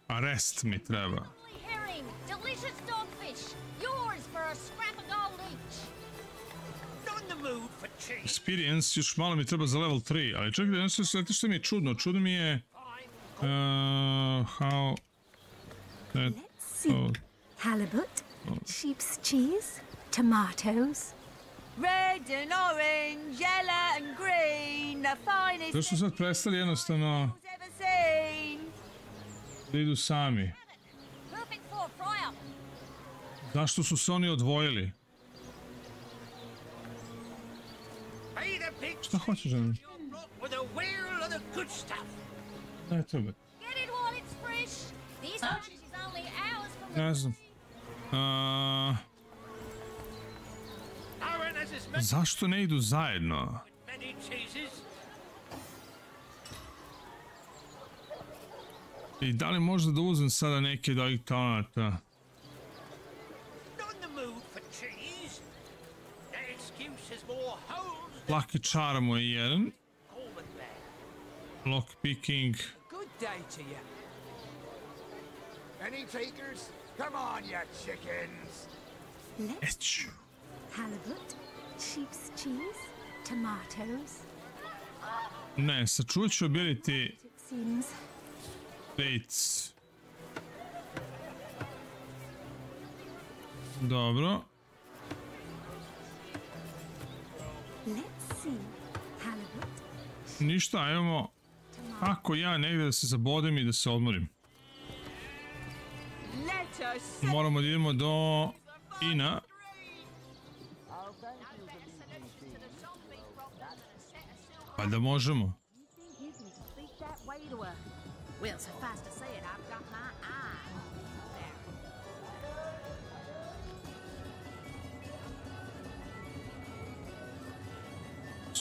Arrest mi treba. Herring, delicious dogfish. Yours for a scrap of gold each. Not in the mood for cheese. Experience, još malo mi treba za level 3, ali čekaj, nešto što mi je čudno. Čudno mi je... how... Let's see. Halibut, sheep's cheese, tomatoes. Red and orange, yellow and green, the finest To su sad prestali jednostavno ever seen. da idu sami. Perfect for a fryer. Zašto su se oni odvojili? Šta hoćeš da mi? With a wheel of the good stuff. Ne treba. Get it while it's fresh. This lunch is only hours from the... Ne znam. Zašto ne idu zajedno? Many cheeses. I da li možda da uzmem sada neke od ovih talenta? Not in the mood for cheese. The excuse is more holes. Lucky Charm je jedan. Lockpicking. Good day to you. Any takers? Come on, you chickens. Let's halibut, sheep's cheese, tomatoes. Ne, sačuvat ću ability Seems Bates. Dobro. let's see. Halibut, Ništa, ajmo. Kako ja negdje da se zabodem i da se odmorim. Let us see. Moramo da idemo do Ina. Pa da možemo. You can speak that way to her. Well, suffice to say it, I've got my eye there.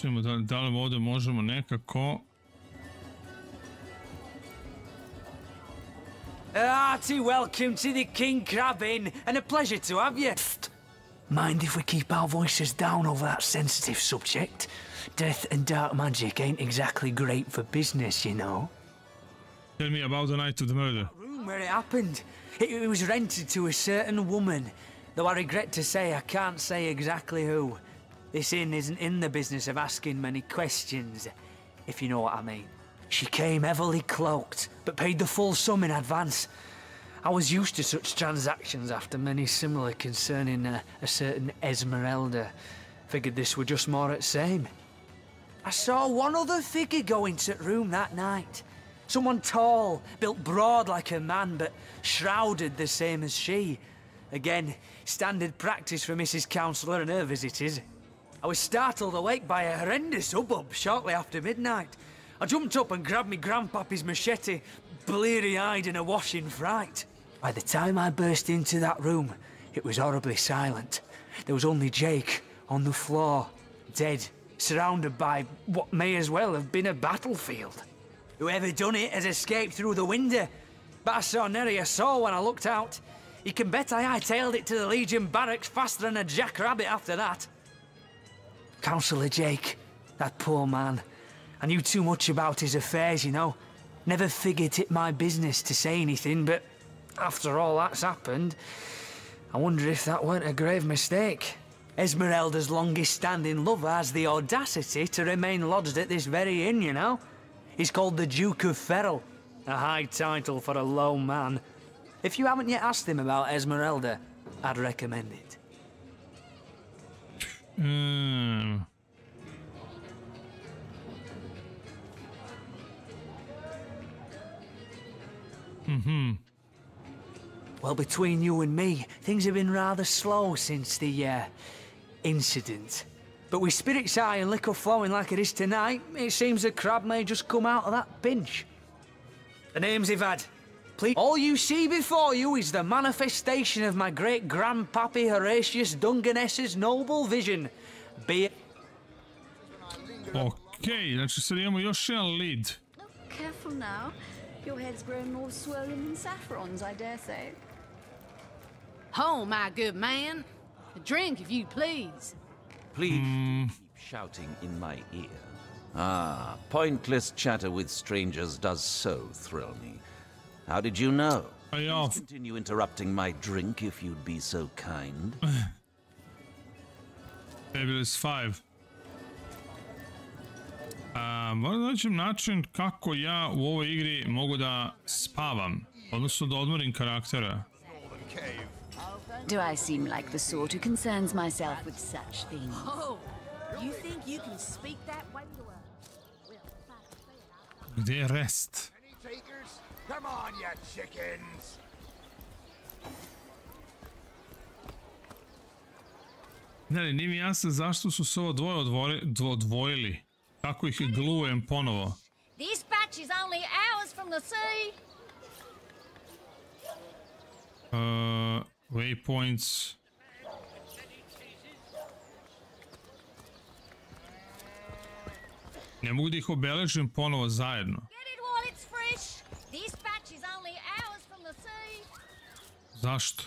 Čujemo da li ovdje možemo nekako... Hearty welcome to the King Crab Inn, and a pleasure to have you. Mind if we keep our voices down over that sensitive subject? Death and dark magic ain't exactly great for business, you know. Tell me about the night of the murder. Room where it happened. It was rented to a certain woman, though I regret to say I can't say exactly who. This inn isn't in the business of asking many questions, if you know what I mean. She came heavily cloaked, but paid the full sum in advance. I was used to such transactions after many similar concerning a certain Esmeralda. Figured this were just more at same. I saw one other figure go into the room that night. Someone tall, built broad like a man, but shrouded the same as she. Again, standard practice for Mrs. Counsellor and her visitors. I was startled awake by a horrendous hubbub shortly after midnight. I jumped up and grabbed me grandpappy's machete, bleary-eyed and awash in fright. By the time I burst into that room, it was horribly silent. There was only Jake on the floor, dead, surrounded by what may as well have been a battlefield. Whoever done it has escaped through the window, but I saw nary a soul when I looked out. You can bet I hightailed it to the Legion barracks faster than a jackrabbit after that. Councillor Jake, that poor man. I knew too much about his affairs, you know. Never figured it my business to say anything, but after all that's happened, I wonder if that weren't a grave mistake. Esmeralda's longest-standing lover has the audacity to remain lodged at this very inn, you know. He's called the Duke of Ferrell, a high title for a low man. If you haven't yet asked him about Esmeralda, I'd recommend it. Well, between you and me, things have been rather slow since the, incident. But with spirits high and liquor flowing like it is tonight, it seems the crab may just come out of that pinch. The names he've had. Please, all you see before you is the manifestation of my great-grandpappy Horatius Dungeness's noble vision. Be it... Okej, znači sad imamo još jedan lead. Careful now. Your head's grown more swollen than saffrons, I dare say. Oh, my good man. A drink, if you please. Please keep shouting in my ear. Ah, pointless chatter with strangers does so thrill me. How did you know? Please continue interrupting my drink if you'd be so kind. Fabulous 5. Moram da nađem način kako ja u ovoj igri mogu da spavam, odnosno da odmorim karaktera. Do I seem like the sort who concerns myself with such things? Oh, you think you can speak that way to her? Gdje je rest? Come on, you chickens! Ne, nije mi jasno zašto su se ovo dvoje odvojili. Kako ih glujem ponovo. This batch is only hours from the sea. Waypoints. Ne mogu da ih obeležim ponovo zajedno. Get it while it's fresh. This batch is only hours from the sea. Zašto?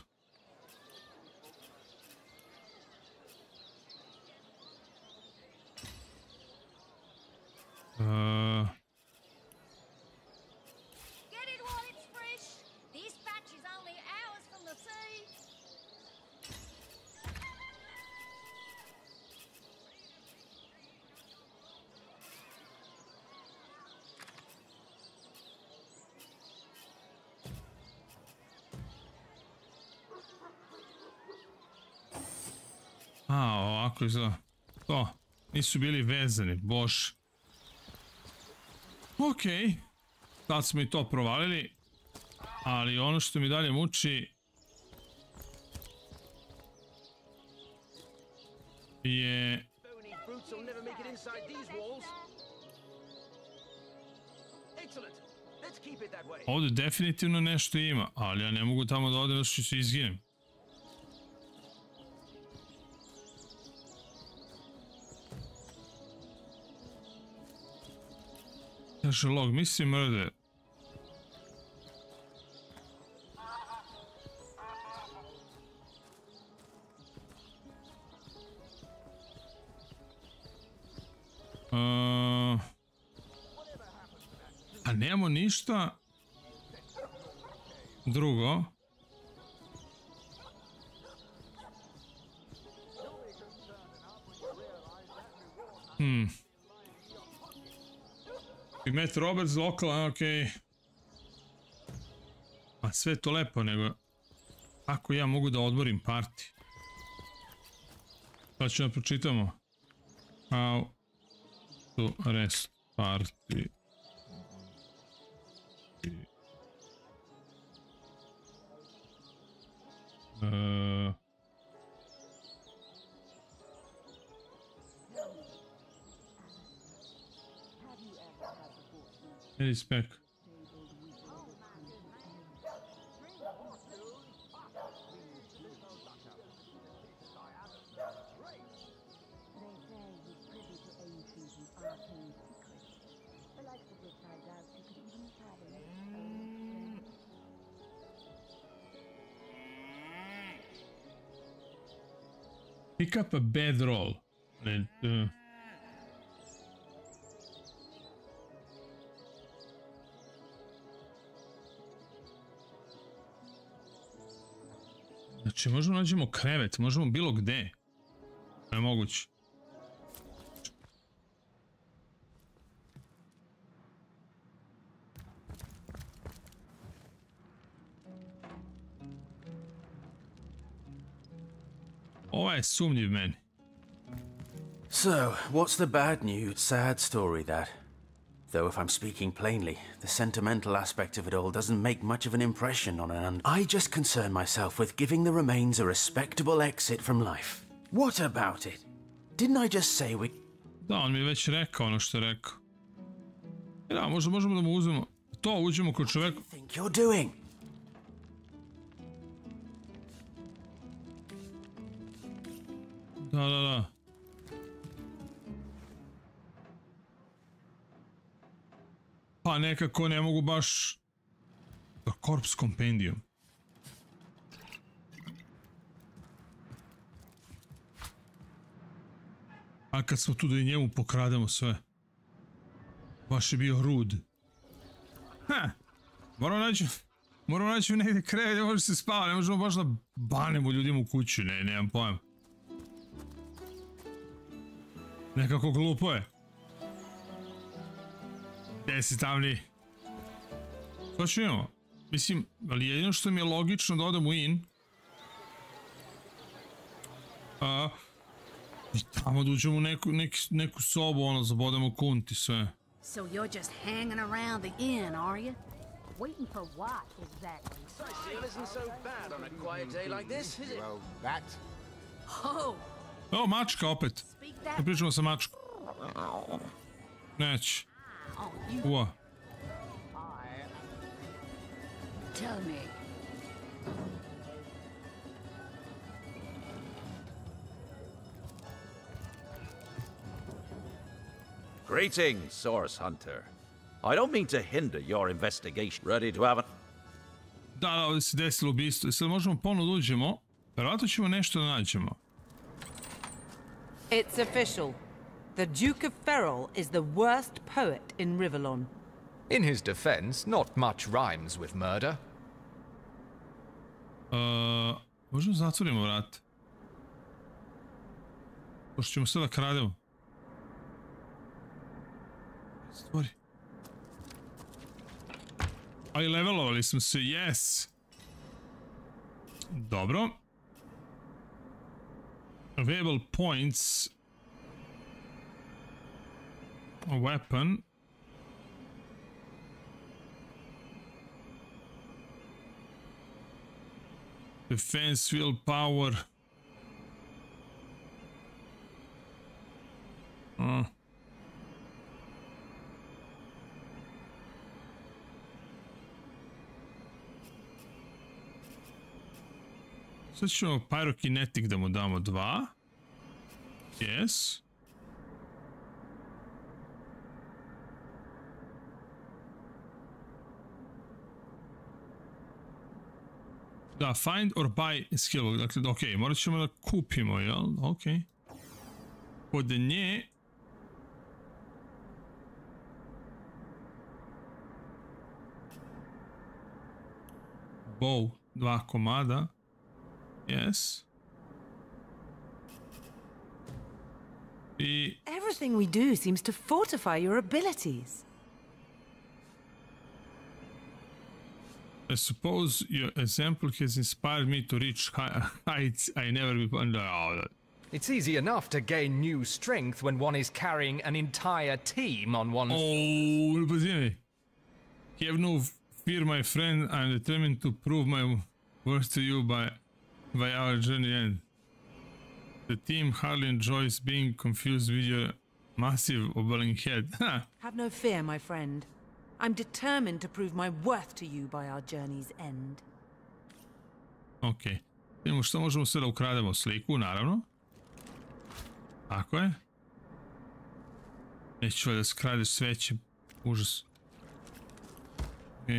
Get it while it's fresh. This batch is only hours from the sea. Ovako izgleda. To, nisu bili vezani, bože. Okej, sad smo i to provalili, ali ono što mi dalje muči je... Ovdje definitivno nešto ima, ali ja ne mogu tamo da odem da ću se izginem. Kaže log, misli murder. A nemamo ništa Drugo. We met Roberts lokal, okej. A sve to lepo, nego kako ja mogu da odmorim party? Pa ću da pročitamo. How to rest party. He's back. Pick up a bedroll. Znači, možemo nađemo krevet, možemo bilo gde. To je moguće. Ovo je sumnjiv meni. So, what's the bad news? Sad story, that. Though if I'm speaking plainly, the sentimental aspect of it all doesn't make much of an impression on an I just concern myself with giving the remains a respectable exit from life. What about it? Didn't I just say we... Da, on mi je već rekao ono što je rekao. Da, možemo da mu uzmemo. To uđemo kod čoveka. What do you think you're doing? Da. Pa nekako ne mogu baš... The Corpse Compendium. A kad smo tu da i njemu pokrademo sve. Baš je bio rud. Ha! Moramo naći negdje krevet gdje može se spava. Ne možemo baš da banemo ljudima u kući. Ne, nemam pojma. Nekako glupo je. Gdje si tamni? Što ću imamo? Mislim, ali jedino što mi je logično da odem u in. I tamo da uđemo u neku sobu, ono, zabodemo kunt i sve. So you're just hanging around the inn, are you? Waiting for what, exactly? Sightseeing isn't so bad on a quiet day like this, is it? Well, that... Oh! O, mačka opet. Ne pričamo sa mačkom. Neće. Ua. Tell me. Greetings, Source Hunter. I don't mean to hinder your investigation. Ready to have a... Da, ovdje se desilo ubistvo. Sad možemo ponovno uđemo. Verovatno ćemo nešto da nađemo. It's official. The Duke of Ferrol is the worst poet in Rivellon. In his defense, not much rhymes with murder. Možemo zatvorimo vrat. Pošto ćemo sada krademo. Stvori. Ali levelovali smo se, yes! Dobro. Available points. A weapon. Defense, willpower. Sad ćemo pyrokinetic da mu damo 2. Yes. Da, find or buy skill. Dakle, ok, morat ćemo da kupimo, jel? Ok. Kod nje... Bow, 2 komada. Yes. I... Everything we do seems to fortify your abilities. I suppose your example has inspired me to reach heights I never before. No. It's easy enough to gain new strength when one is carrying an entire team on one. Oh, have no fear, my friend. I'm determined to prove my worth to you by our journey end. The team hardly enjoys being confused with your massive wobbling head. Have no fear, my friend. I'm determined to prove my worth to you by our journey's end. Ok. Vidimo što možemo sve da ukrademo. Sliku, naravno. Tako je. Neću da skradeš sveće. Užas. Ok.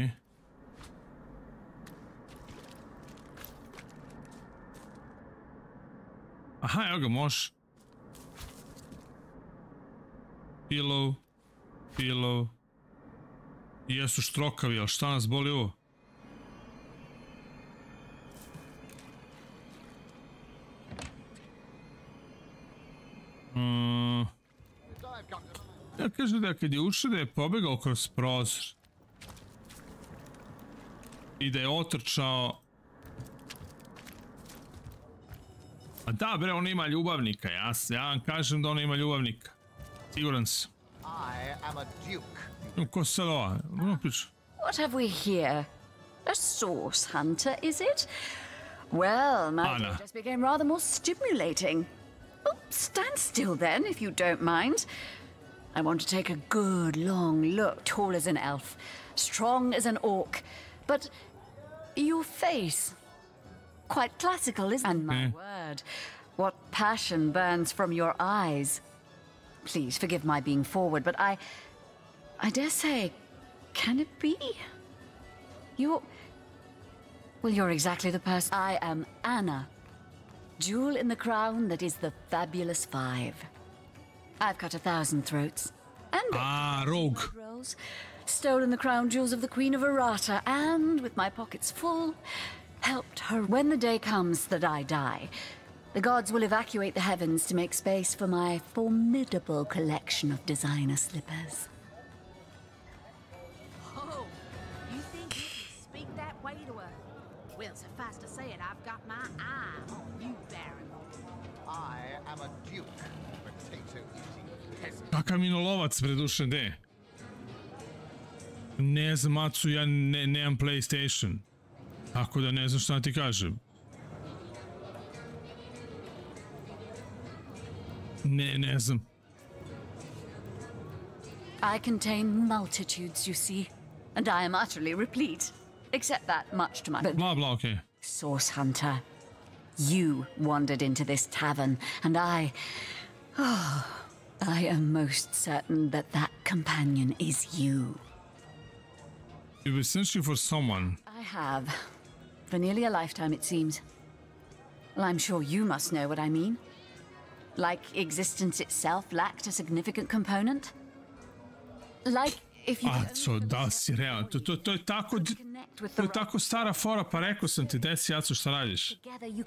Aha, evo ga, možeš. Pillow. Pillow. Jesu štrokavi, ali šta nas boli ovo? Ja kažem da kad je ušao da je pobegao kroz prozor i da je otrčao. A da bre, on ima ljubavnika, ja vam kažem da on ima ljubavnika. Siguran sam. Ko sad ova? What have we here? A source hunter, is it? Well, my day just became rather more stimulating. Oh, stand still then, if you don't mind. I want to take a good long look. Tall as an elf, strong as an orc, but your face, quite classical, isn't it? And my word, what passion burns from your eyes. Please forgive my being forward, but I dare say, can it be? Well, you're exactly the person. I am Anna, jewel in the crown that is the fabulous 5. I've cut 1,000 throats, and rogue. Stolen the crown jewels of the Queen of Arata, and with my pockets full, helped her. When the day comes that I die, the gods will evacuate the heavens to make space for my formidable collection of designer slippers. Oh, you think you can speak that way to her? Well, suffice to say it, I've got my eye on you, Baron. I am a duke. Kakav minolovac, preduše, de? Ne znam, Macu, ja nemam PlayStation. Tako da ne znam šta ti kažem. Ne znam. I contain multitudes, you see, and I am utterly replete. Except that much to my... Blah, blah, okay. Source hunter, you wandered into this tavern, and I am most certain that that companion is you. You were searching for someone. I have. For nearly a lifetime, it seems. Well, I'm sure you must know what I mean. Like existence itself lacked a significant component? Like if you... da si realno. To je tako stara fora, pa rekao sam ti, desi, Jaco, šta radiš?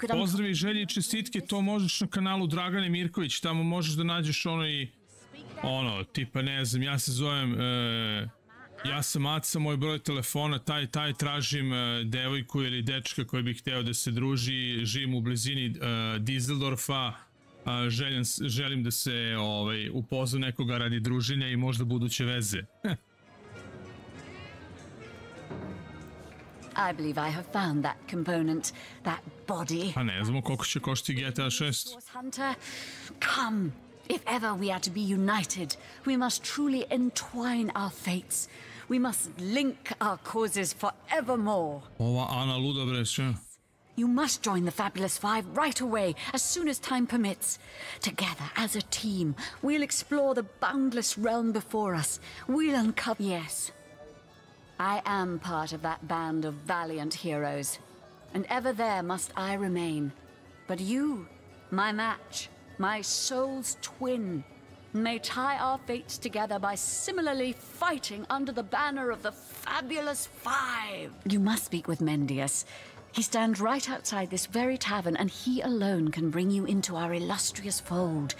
Pozdravi, želje i čestitke, to možeš na kanalu Dragane Mirković, tamo možeš da nađeš tipa, ne znam, ja se zovem, ja sam Aca, moj broj telefona, taj, tražim devojku ili dečka koji bi hteo da se druži, živim u blizini Dizeldorfa, želim da se upozna nekoga radi druženja i možda buduće veze. I believe I have found that component, that body. Pa ne znamo koliko će koštiti GTA 6. Hunter, come. If ever we are to be united, we must truly entwine our fates. We must link our causes forevermore. Ova Ana luda, bre, sve. You must join the Fabulous 5 right away, as soon as time permits. Together, as a team, we'll explore the boundless realm before us. We'll uncover... Yes. I am part of that band of valiant heroes, and ever there must I remain. But you, my match, my soul's twin, may tie our fates together by similarly fighting under the banner of the Fabulous Five. You must speak with Mendius. He stands right outside this very tavern, and he alone can bring you into our illustrious fold.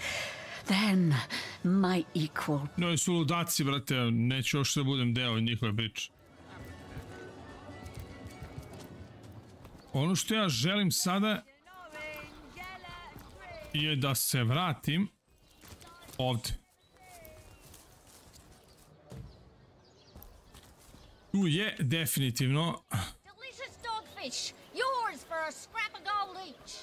Then, my equal. No, su ludaci, brate, neću još da budem deo njihove priče. Ono što ja želim sada je da se vratim ovdje. Tu je definitivno... Yours for a scrap of gold each.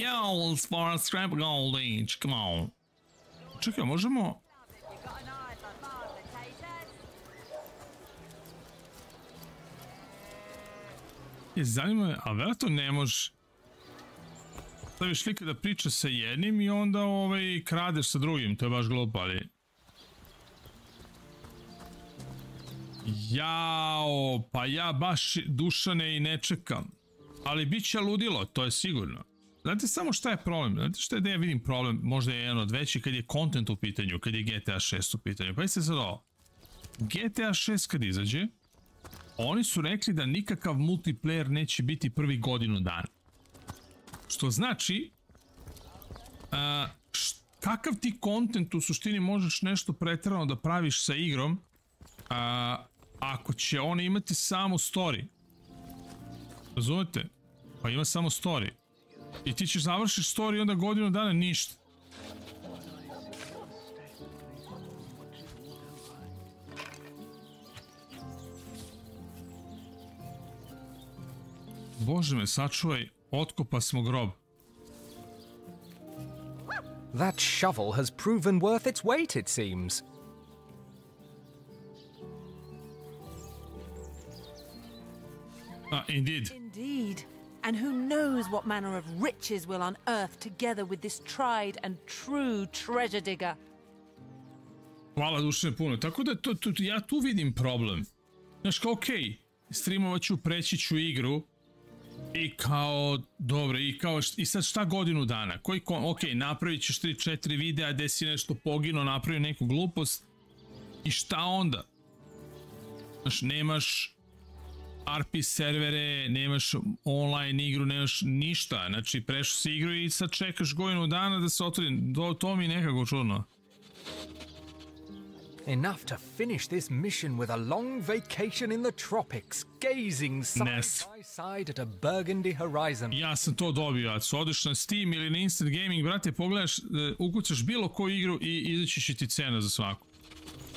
Yours for a scrap of gold each, come on. Čekaj, možemo... Zanima me, a vjerojatno ne može. Staviš lika da priča sa jednim i onda kradeš sa drugim, to je baš glupo, ali... Jao, pa ja baš Dušane i ne čekam. Ali bit će ludilo, to je sigurno. Znate samo šta je problem? Znate šta je da ja vidim problem? Možda je jedan od većih kad je content u pitanju, kad je GTA 6 u pitanju. Pa jeste sad ovo. GTA 6 kad izađe, oni su rekli da nikakav multiplayer neće biti prvi godinu dana. Što znači, kakav ti content u suštini možeš nešto preterano da praviš sa igrom, ako će oni imati samo story. Razumete? Pa ima samo story. I ti ćeš završiti story i onda godinu dana ništa. Bože me, sačuvaj, otkopa smo grob. That shovel has proven worth its weight, it seems. Indeed. Indeed. And who knows what manner of riches we'll unearth together with this tried and true treasure digger. Hvala Dušane puno. Tako da ja tu vidim problem. Znaš kao, okej, streamovat ću, preći ću igru i kao, dobro, i sad šta godinu dana? Okej, napravit ćeš 3-4 videa gde si nešto poginuo, napravio neku glupost i šta onda? Znaš, nemaš RP servere, nemaš online igru, nemaš ništa. Znači, prešao si igru i sad čekaš godinu dana da se otvori. To mi je nekako čudno. Enough to finish this mission with a long vacation in the tropics, gazing side by side at a burgundy horizon. Ja sam to dobio, a su odeš na Steam ili na Instant Gaming, brate, pogledaš, ukucaš bilo koju igru i izaći će ti cena za svaku.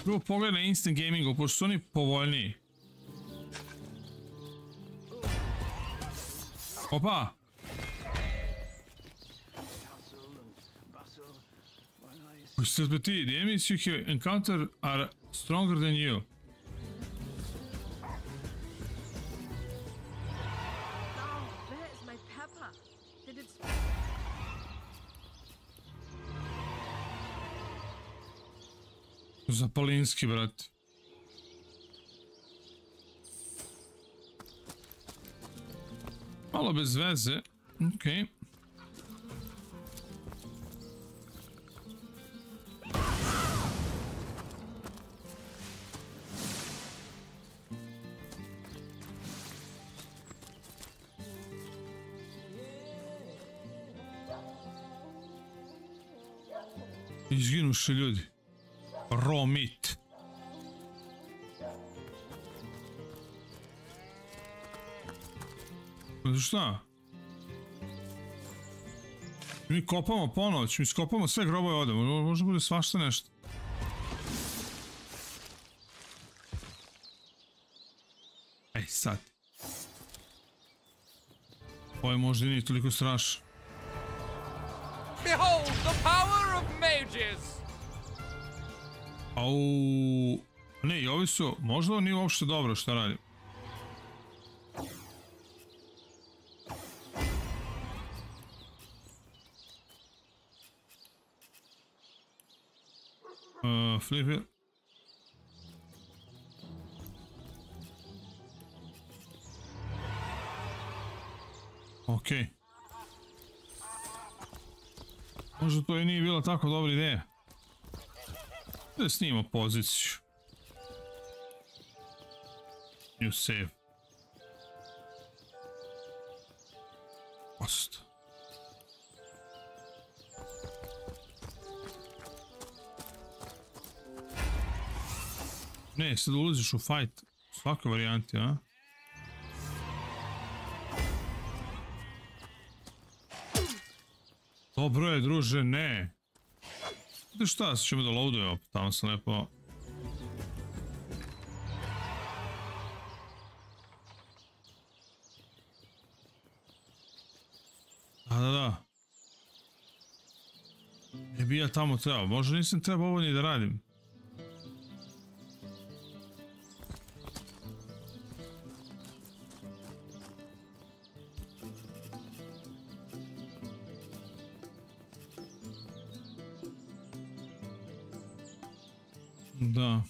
Prvo pogledaj na Instant Gamingu, pošto su oni povoljniji. Opa! Sad be ti, the enemies you have encountered are stronger than you. Zapalinski, brate. Malo bez veze, okej. Izginuše ljudi. Raw meat. Šta? Mi kopamo ponoć, mi skopamo sve grobove odemo, možda bude svašta nešto. Ej, sad. Ovo je možda i nije toliko strašno. Behold the power of mages! Au... Ne, i ovi su... Možda ovo nije uopšte dobro šta radim. Flip it. Okej. Možda to i nije bila tako dobra ideja. Da snimamo poziciju. New save. Posto. Ne, sad ulaziš u fight. U svakoj varijanti, a? Dobro je, druže, ne. Znate šta, sad ćemo da loadujemo. Tamo sam lepo... Da. Ne bi ja tamo trebao. Možda nisam trebao ovo ni da radim. Da.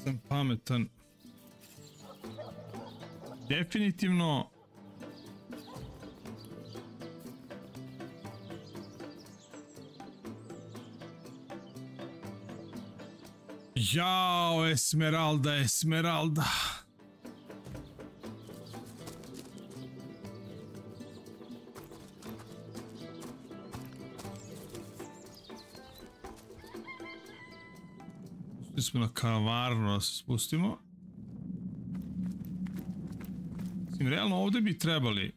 Sam pametan. Definitivno jao, Esmeralda. Spustili smo na karavarnu da se spustimo. Realno ovdje bi trebali.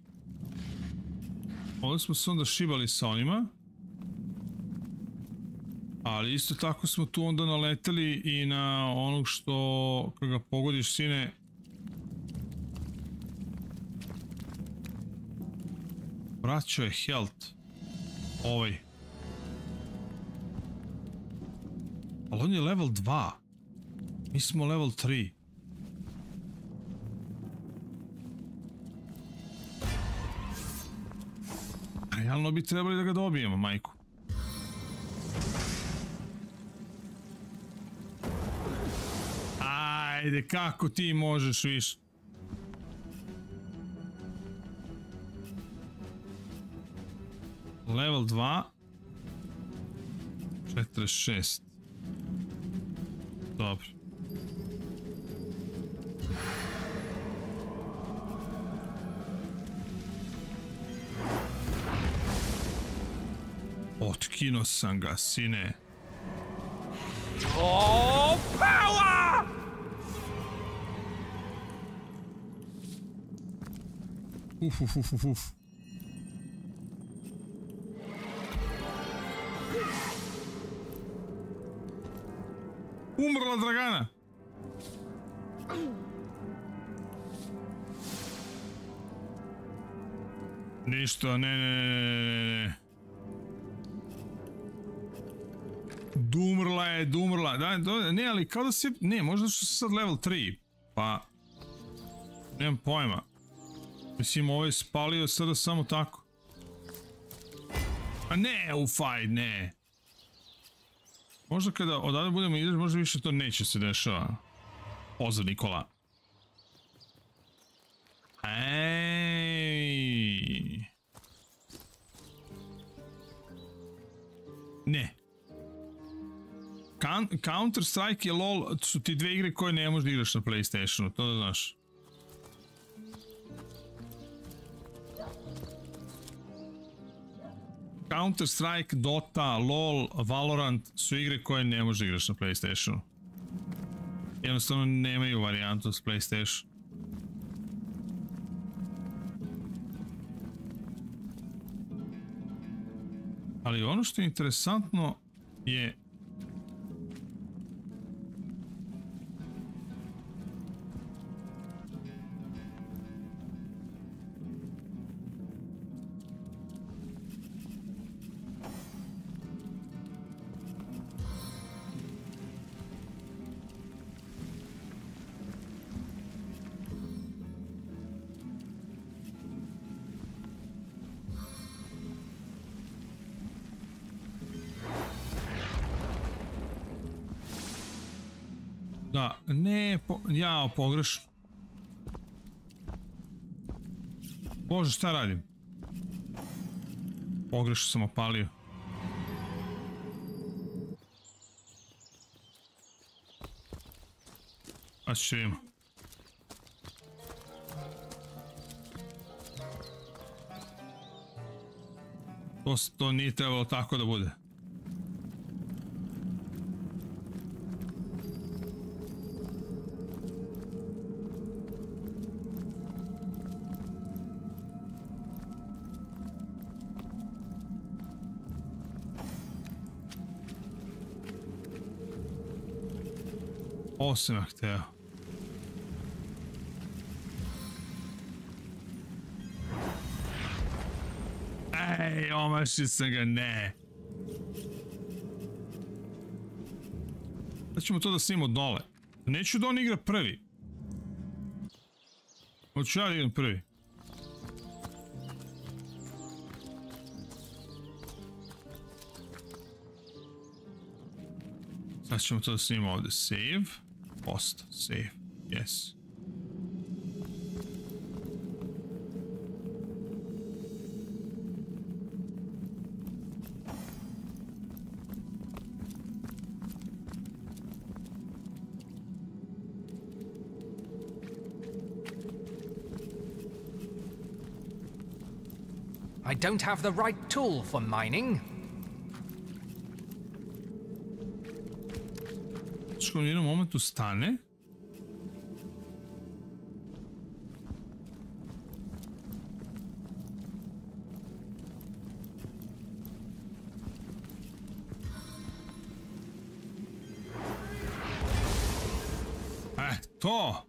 Ovdje smo se onda šibali sa onima. Ali isto tako smo tu onda naleteli i na onog što kad ga pogodiš, sine. Vraćao je health. Ovaj. Ali on je level 2. Mi smo level 3. Realno bi trebali da ga dobijemo, majku. Ajde, kako ti možeš više? Level 2. 46. Dobro. Otkino sam ga, sine. Oh, power! Uf. Umrla Dragana. Ništa, ne. Dumrla. Da, ne, ali kao da se... Ne, možda što se sad level 3. Pa... Nemam pojma. Mislim, ovo je spalio sada samo tako. A ne, ufaj, ne. Možda kada odavde budemo ideš, možda više to neće se dešava. Pozdrav, Nikola. Ej. Ne. Counter Strike i LOL su ti dve igre koje ne možeš da igraš na PlayStationu, to da znaš. Counter Strike, Dota, LOL, Valorant su igre koje ne možeš da igraš na PlayStationu. Jednostavno nemaju varijantu s PlayStation. Ali ono što je interesantno je da, ne, jao, pogrešno. Bože, šta radim? Pogrešno sam opalio. A ću vidimo. To nije trebalo tako da bude. Ovo sam ja hteo. Ej, omašio sam ga, ne. Sad ćemo to da snimamo dole. Neću da on igra prvi. Hoću ja da igram prvi. Sad ćemo to da snimamo ovdje. Save. Post. Save. Yes. I don't have the right tool for mining. Što u jednom momentu stane. To!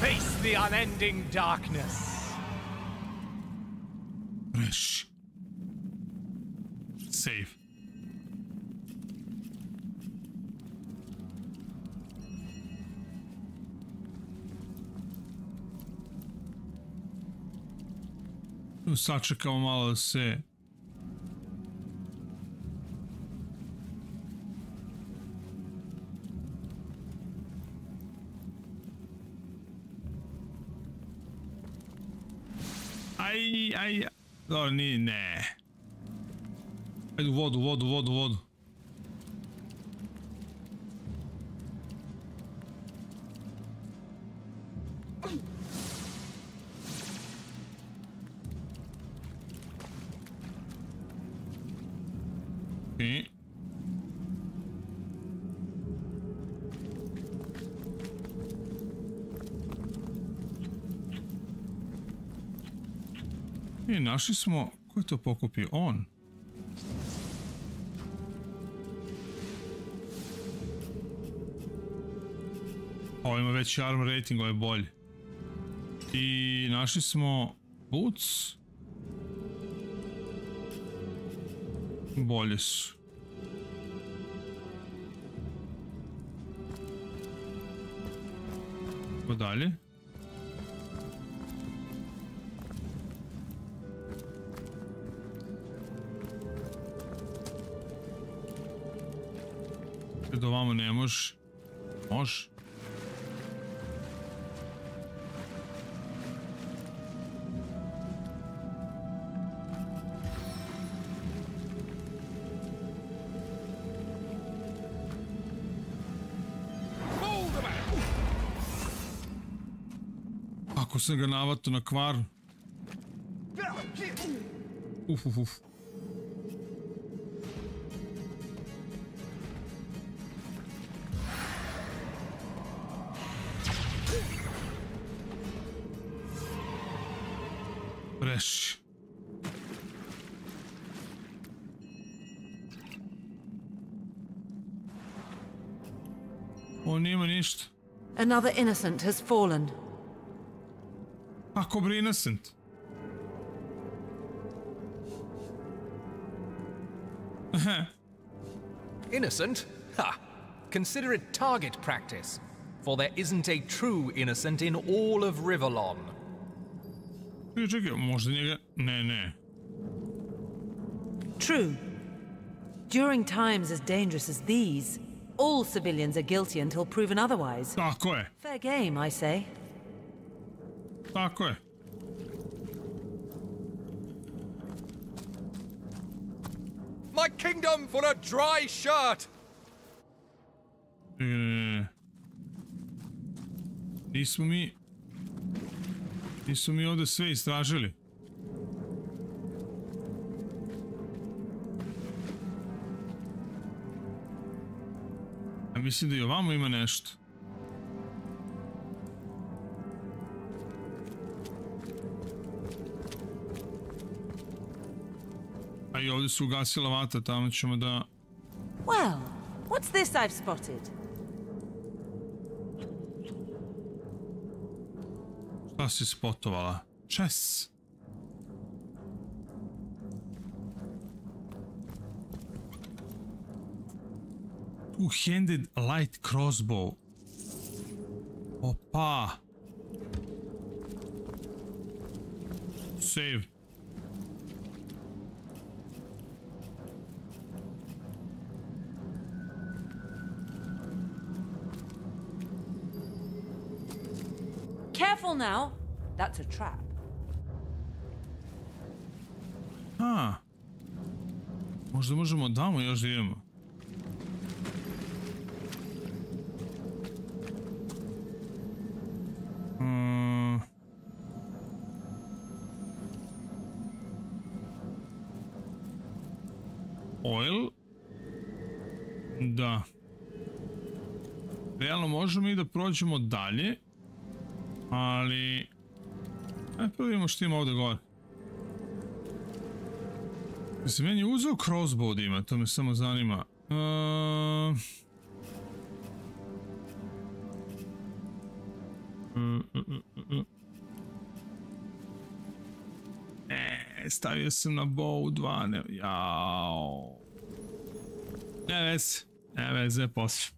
Face the unending darkness. Fresh. Save. Sačekamo malo da se... Aj... Dobro, nije, ne. Ajde u vodu. I našli smo... Ko je to pokupio? On. Ovo ima veći armor rating, ovo je bolji. I našli smo... Boots. Bolje su. Ko dalje? Do vamo ne može. Može. Ako sam ga navatao na kvar. Uf. Fresh. O, nima ništa. Another innocent has fallen. Kako bre innocent? Innocent? Ha! Consider it target practice, for there isn't a true innocent in all of Rivellon. Čekaj, možda njega... Ne. True. During times as dangerous as these, All civilians are guilty until proven otherwise. Tako je. Fair game, I say. Tako je. My kingdom for a dry shirt! Nismo mi ovdje sve istražili. Ja mislim da i ovamo ima nešto. A i ovdje su ugasila vata, tamo ćemo da... Well, what's this I've spotted? Šta si spotovala? Chess. Two-handed light crossbow. Opa. Save. Careful now. That's a trap. Možda možemo damo još da idemo. Oil. Da. Realno možemo i da prođemo dalje. Ali... Ajde vidimo što ima ovdje gore. Se meni je uzeo crossbow da ima, to me samo zanima. Stavio sam na bow 2, ne, jao. Ne veze, poslije.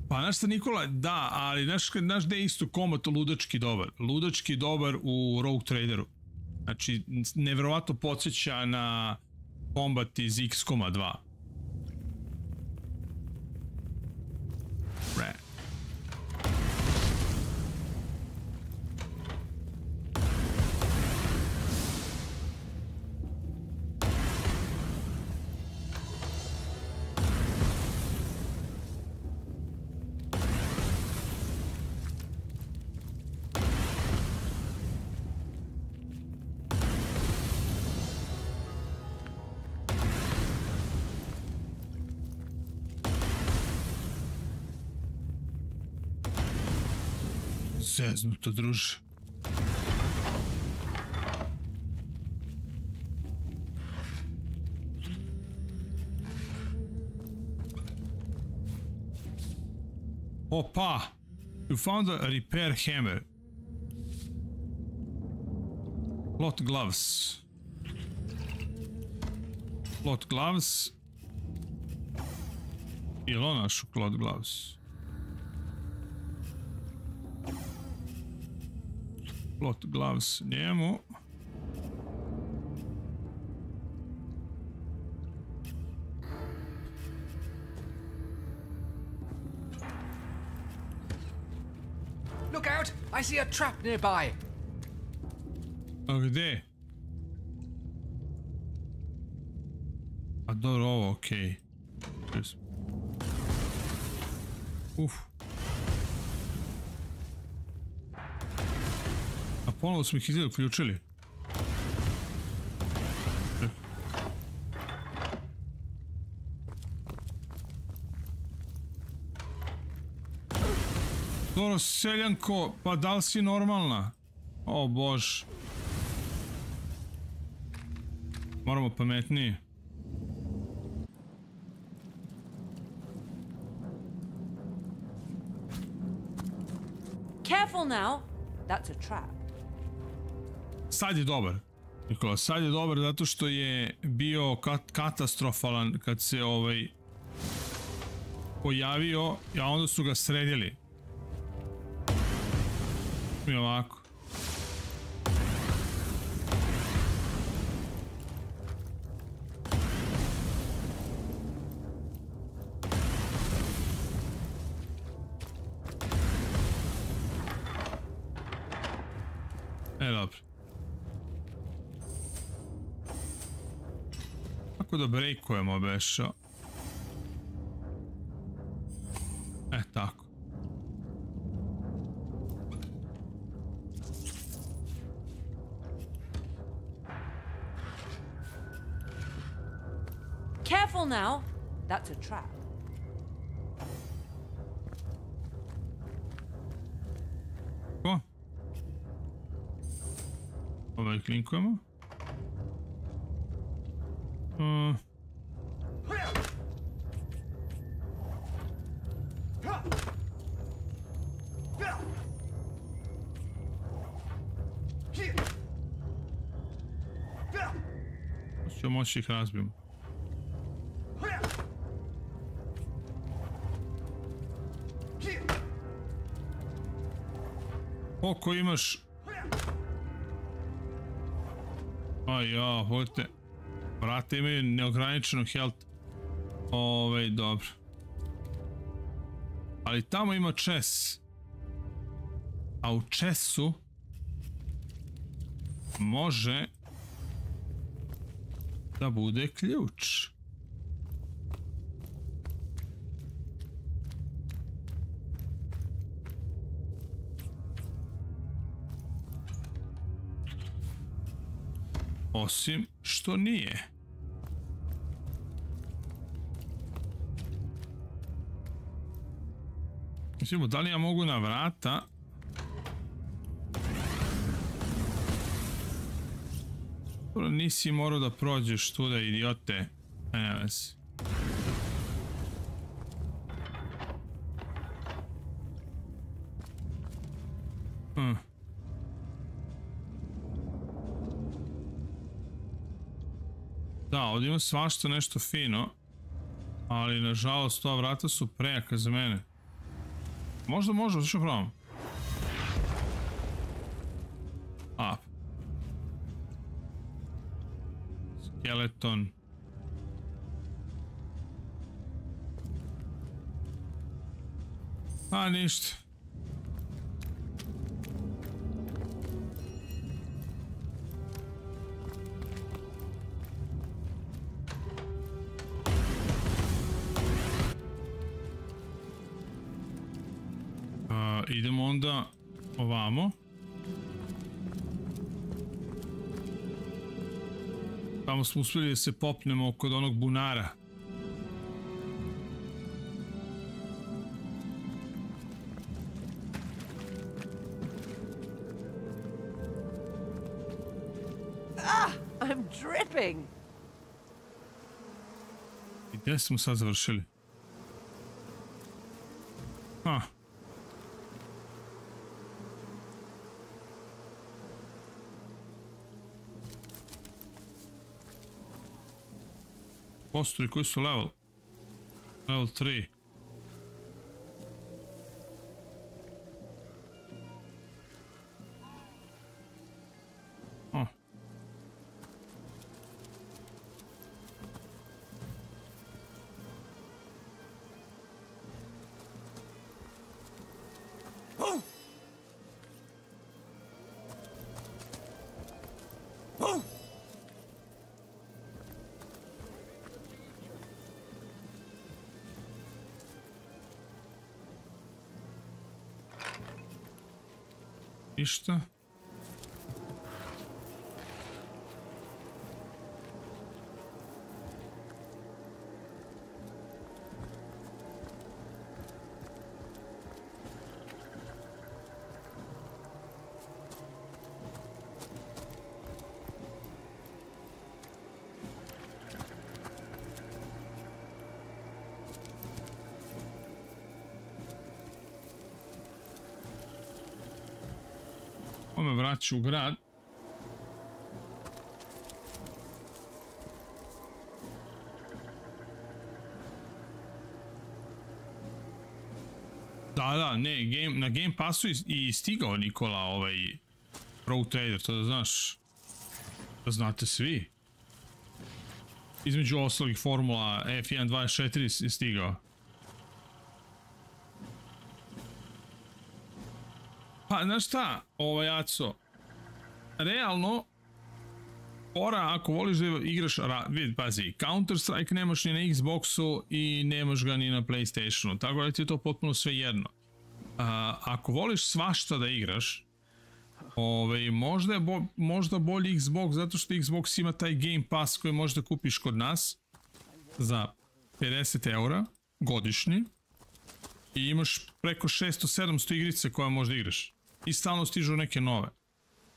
Pa znaš šta Nikola, da, ali znaš gde je isto kombat ludački dobar? Ludački dobar u Rogue Traderu. Znači, nevjerovatno podsjeća na kombat iz XCOM-a 2. Zeznuto, druže. Opa! You found a repair hammer. Cloth gloves. Cloth gloves. Jel on našu cloth gloves? Cloth gloves njemu. Look out! I see a trap nearby. A gde? A dobro, ovo, okej. Uf. A ponovo smo ih izgleda uključili. Dobro, seljanko, pa da li si normalna? O bož. Moramo pametnije. Careful now. That's a trap. Sad je dobar. Nikola, sad je dobar zato što je bio katastrofalan kad se pojavio, a onda su ga sredili. Mi ovako. dobro. Kako da breakujemo bešo? Tako. Careful now. That's a trap. Ko? Ovaj klinkujemo. Ćemo moći ih razbijemo. Koliko imaš? Aj ja, volite. Vrate imaju neograničeno health. Dobro. Ali tamo ima chest. A u chestu može da bude ključ. Osim što nije. Mislimo, da li ja mogu na vrata? Nisi morao da prođeš tu da idiote. Ne vezi. Da, ovdje ima svašta nešto fino. Ali nažalost ova vrata su prejaka za mene. Možda može, što probam. Skeleton. Ništa. Idemo onda ovamo. Tamo smo uspjeli da se popnemo kod onog bunara. I'm dripping. I gdje smo sad završili? Posturi, koji su level? Level 3. Ništa. Me vraća u grad. Da, ne, na Game Passu i stigao Nikola Pro Trader, to da znaš. Da znate svi. Između ostalih formula F1.24 je stigao. Pa, znaš šta, Aco, realno, ako voliš da igraš, pazi, Counter-Strike nemaš ni na Xboxu i nemaš ga ni na PlayStationu, tako da ti je to potpuno sve jedno. Ako voliš svašta da igraš, možda bolji Xbox, zato što Xbox ima taj Game Pass koji možda kupiš kod nas za 50 € godišnji i imaš preko 600-700 igrice koje možda igraš i stalno stižu neke nove.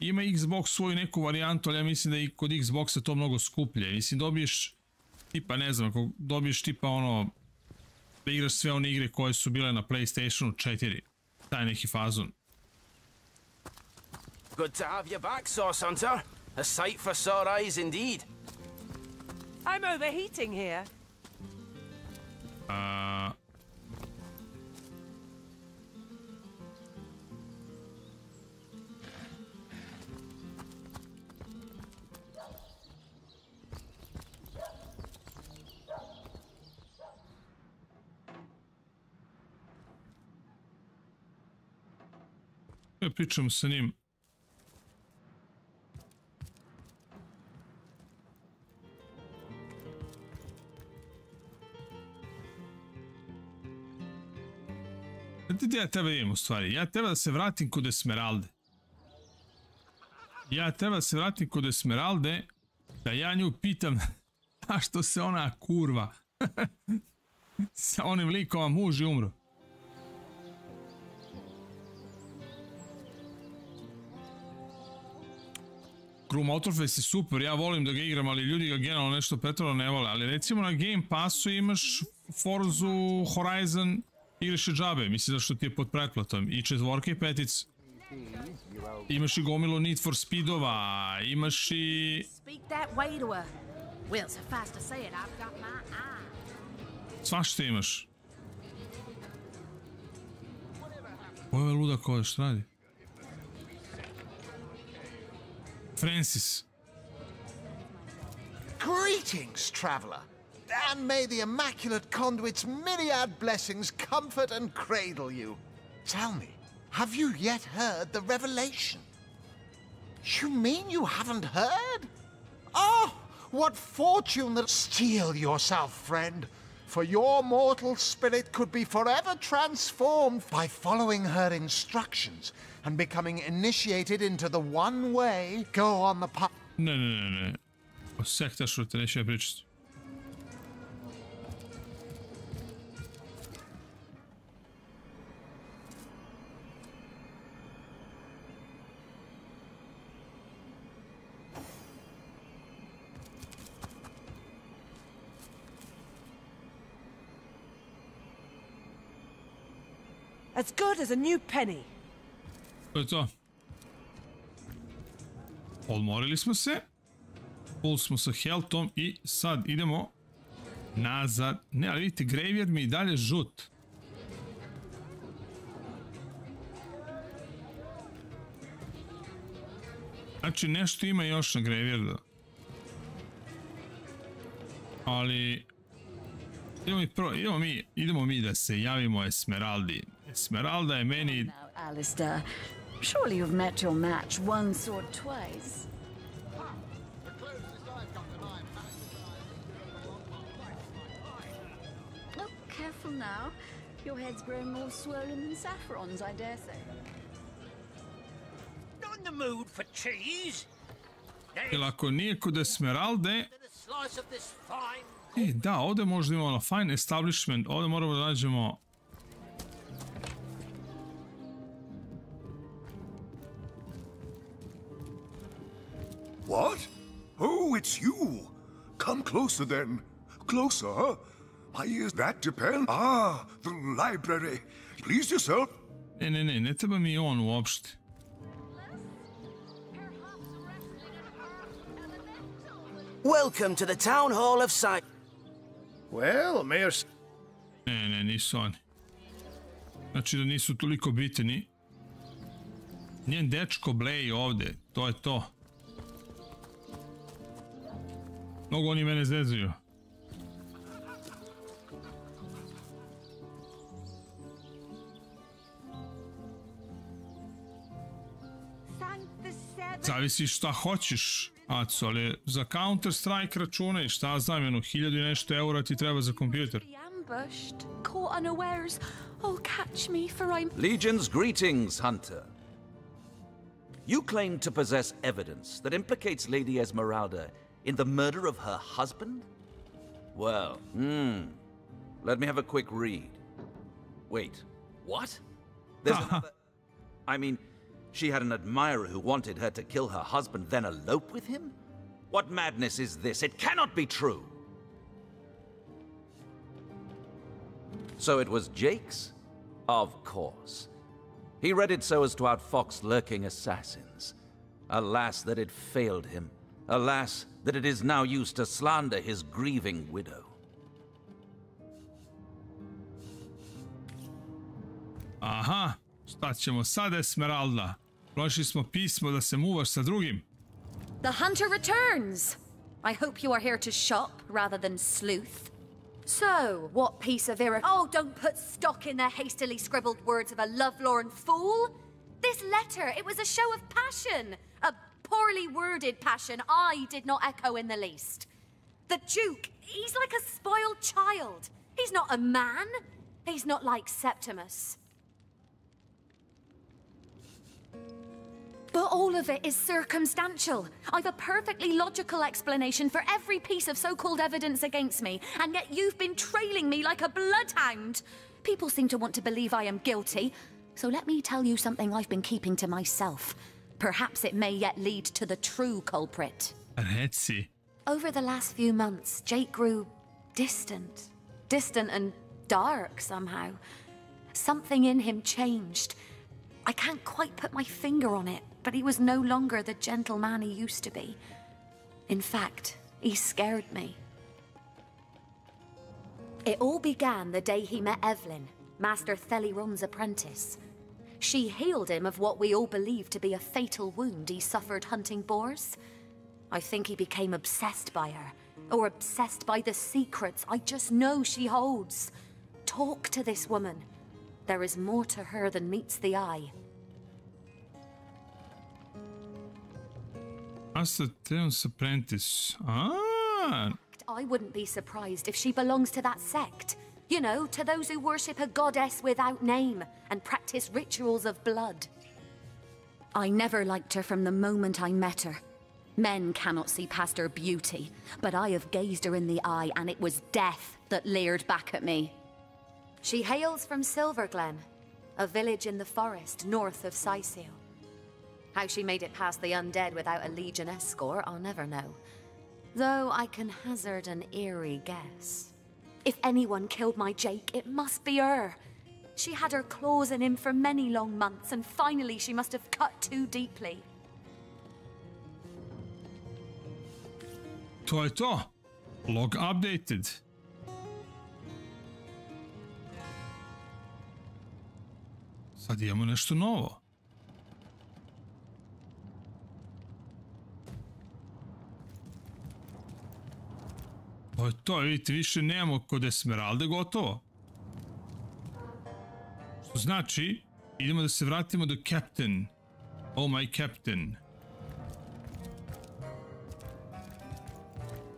Ima Xbox svoju neku varijantu, ali ja mislim da i kod Xboxa to mnogo skuplje. Mislim, dobiješ tipa, ne znam, ako dobiješ tipa ono, da igraš sve one igre koje su bile na PlayStationu 4, taj neki fazon. Good to have you back, Sauce Hunter. A sight for sore eyes indeed. I'm overheating here. Ja pričam sa njim. Gdje ja tebe idem u stvari? Ja treba da se vratim kod Esmeralde. Da ja nju pitam a što se ona kurva sa onim likom, a muž je umro. Crew Motorfest je super, ja volim da ga igram, ali ljudi ga generalno nešto pretjerano ne vole. Ali recimo na Game Passu imaš Forzu Horizon, igraš je džabe, mislim zašto ti je pod pretplatom. I 4 i 5. Imaš i gomilu Need for Speedova, imaš i... Svašta imaš. Ovo je ludak ovdje, što radi? Francis. Greetings, traveller, and may the Immaculate Conduit's myriad blessings comfort and cradle you. Tell me, have you yet heard the revelation? You mean you haven't heard? Oh, what fortune that... Steel yourself, friend, for your mortal spirit could be forever transformed by following her instructions and becoming initiated into the one way, go on the path... Ne. O sektašu te neće pričati. As good as a new penny. To je to. Odmorili smo se. Full smo sa healthom i sad idemo nazad. Ne, ali vidite, graveyard mi i dalje žut. Znači, nešto ima još na graveyardu. Ali... Idemo mi da se javimo Esmeraldi. Esmeralda je meni... Alistair, surely you've met your match once or twice. Oh, careful now. Your head's grown more swollen than Saffron's, I dare say. Not in the mood for cheese. Jer ako nije kod Esmeralde... Da, ovdje možda imamo fine establishment. Ovdje moramo da nađemo... What? Oh, it's you. Come closer then. Closer? My ears, that depends. Ah, the library. Please yourself. Ne treba mi on uopšte. Welcome to the town hall of Sight. Well, Mayor... Ne, nisu oni. Znači da nisu toliko bitni. Njen dečko bleji ovde, to je to. Mnogo oni mene zezuju. Zavisi šta hoćeš, Aco, ali za Counter-Strike računaj, šta znam, 1000 i nešto eura ti treba za kompjuter. Ambushed, caught unawares. Oh, catch me, for I'm... Legion's greetings, Hunter. You claim to possess evidence that implicates Lady Esmeralda in the murder of her husband? Well, let me have a quick read. Wait, what? There's another... I mean, she had an admirer who wanted her to kill her husband, then elope with him? What madness is this? It cannot be true! So it was Jake's? Of course. He read it so as to outfox lurking assassins. Alas that it failed him. Alas that it is now used to slander his grieving widow. Aha, šta ćemo sad, Esmeralda? Prošli smo pismo da se muvaš sa drugim. The hunter returns! I hope you are here to shop rather than sleuth. So, what piece of Oh, don't put stock in the hastily scribbled words of a lovelorn fool! This letter, it was a show of passion! A poorly worded passion I did not echo in the least. The Duke, he's like a spoiled child. He's not a man. He's not like Septimus. But all of it is circumstantial. I've a perfectly logical explanation for every piece of so-called evidence against me, and yet you've been trailing me like a bloodhound. People seem to want to believe I am guilty, so let me tell you something I've been keeping to myself. Perhaps it may yet lead to the true culprit. Reci. Over the last few months, Jake grew distant. Distant and dark somehow. Something in him changed. I can't quite put my finger on it, but he was no longer the gentleman he used to be. In fact, he scared me. It all began the day he met Evelyn, Master Theliron's apprentice. She healed him of what we all believe to be a fatal wound he suffered hunting boars. I think he became obsessed by her, or obsessed by the secrets I just know she holds. Talk to this woman. There is more to her than meets the eye. Master Theliron's apprentice. Ah! I wouldn't be surprised if she belongs to that sect. You know, to those who worship a goddess without name and practice rituals of blood. I never liked her from the moment I met her. Men cannot see past her beauty, but I have gazed her in the eye and it was death that leered back at me. She hails from Silverglen, a village in the forest north of Sicil. How she made it past the undead without a Legion escort, I'll never know. Though I can hazard an eerie guess. If anyone killed my Jake, it must be her. She had her claws in him for many long months, and finally she must have cut too deeply. To je to. Log updated. Sad imamo nešto novo. To je to, vidite, više nemamo kod Esmeralde, gotovo. Što znači, idemo da se vratimo do Captain. Oh my Captain.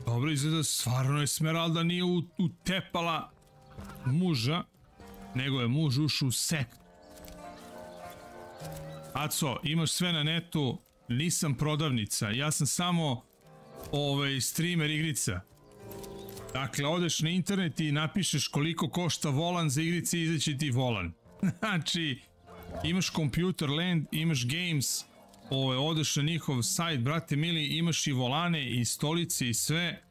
Dobro, izgleda stvarno Esmeralda nije utepala muža, nego je muž ušao u sekt. Aco, imaš sve na netu, nisam prodavnica, ja sam samo streamer igrica. Dakle, odeš na internet i napišeš koliko košta volan za igrice i izaći ti volan. Znači, imaš Computer Land, imaš Games, odeš na njihov sajt, brate mili, imaš i volane i stolice i sve.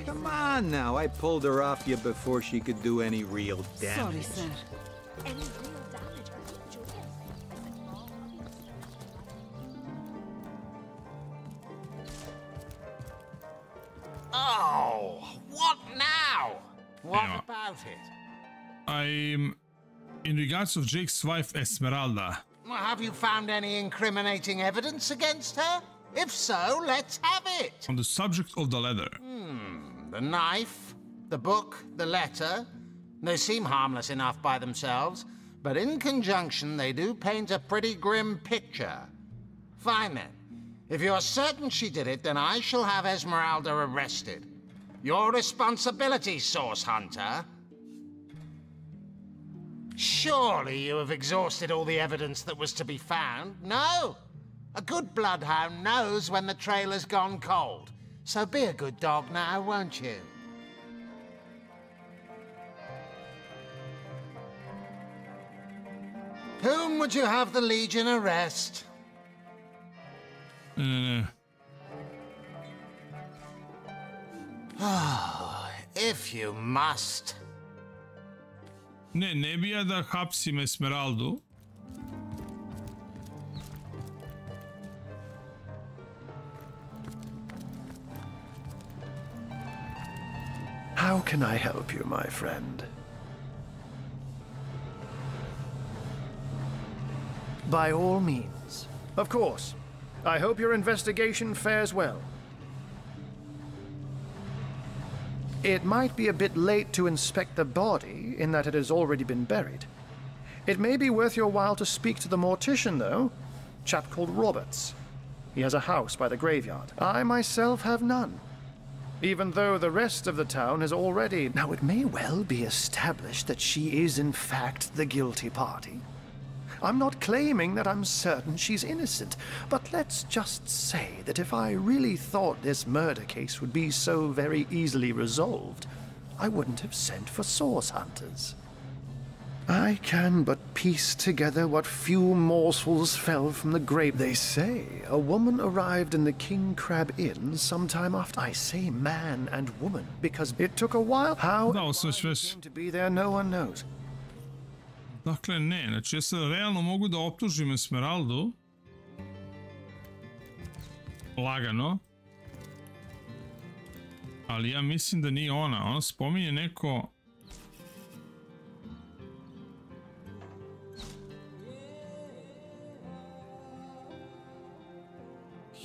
Come on now, I pulled her off you before she could do any real damage. Sorry, sir. Oh, what now? What about it? In regards of Jake's wife, Esmeralda. Have you found any incriminating evidence against her? If so, let's have it. On the subject of the letter. The knife, the book, the letter. They seem harmless enough by themselves. but in conjunction they do paint a pretty grim picture. Fine then. If you're certain she did it, then I shall have Esmeralda arrested. Your responsibility, source hunter. Surely you have exhausted all the evidence that was to be found? No! A good bloodhound knows when the trailer's gone cold. So be a good dog now, won't you? Whom would you have the Legion arrest? If you must. Ne bi ja da hapsim Esmeraldu. How can I help you, my friend? By all means. Of course. I hope your investigation fares well. It might be a bit late to inspect the body, in that it has already been buried. It may be worth your while to speak to the mortician, though. Chap called Roberts. He has a house by the graveyard. I myself have none. Even though the rest of the town has already... Now, it may well be established that she is, in fact, the guilty party. I'm not claiming that I'm certain she's innocent, but let's just say that if I really thought this murder case would be so very easily resolved, I wouldn't have sent for source hunters. I can but piece together what few morsels fell from the grave. They say a woman arrived in the King Crab Inn sometime after. I say man and woman because it took a while. How came to be there, no one knows. Dakle, ne. Znači, ja sad realno mogu da optužim Esmeraldu. Lagano. Ali ja mislim da nije ona. Ona spominje neko...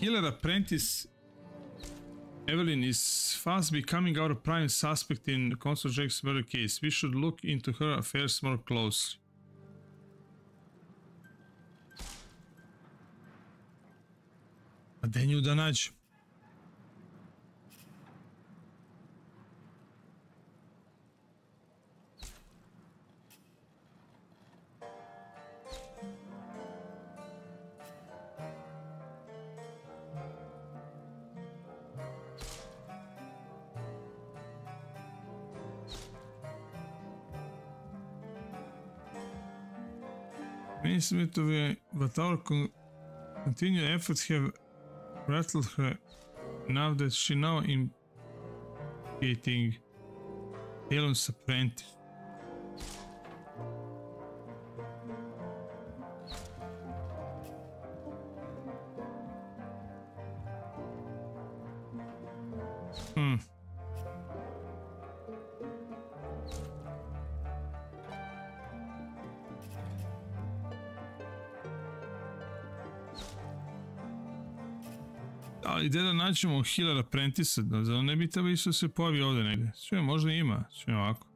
Healer apprentice Evelyn is fast becoming our prime suspect in Consul Jack's murder case. We should look into her affairs more closely. A gde nju da nađem? But our continued efforts have rattled her now that she now imitating Elon's apprentice. Ali gde da naćemo Healer Apprentice, da ne bi tebe isto se pojavi ovdje negdje. Sve možda ima, sve ovako.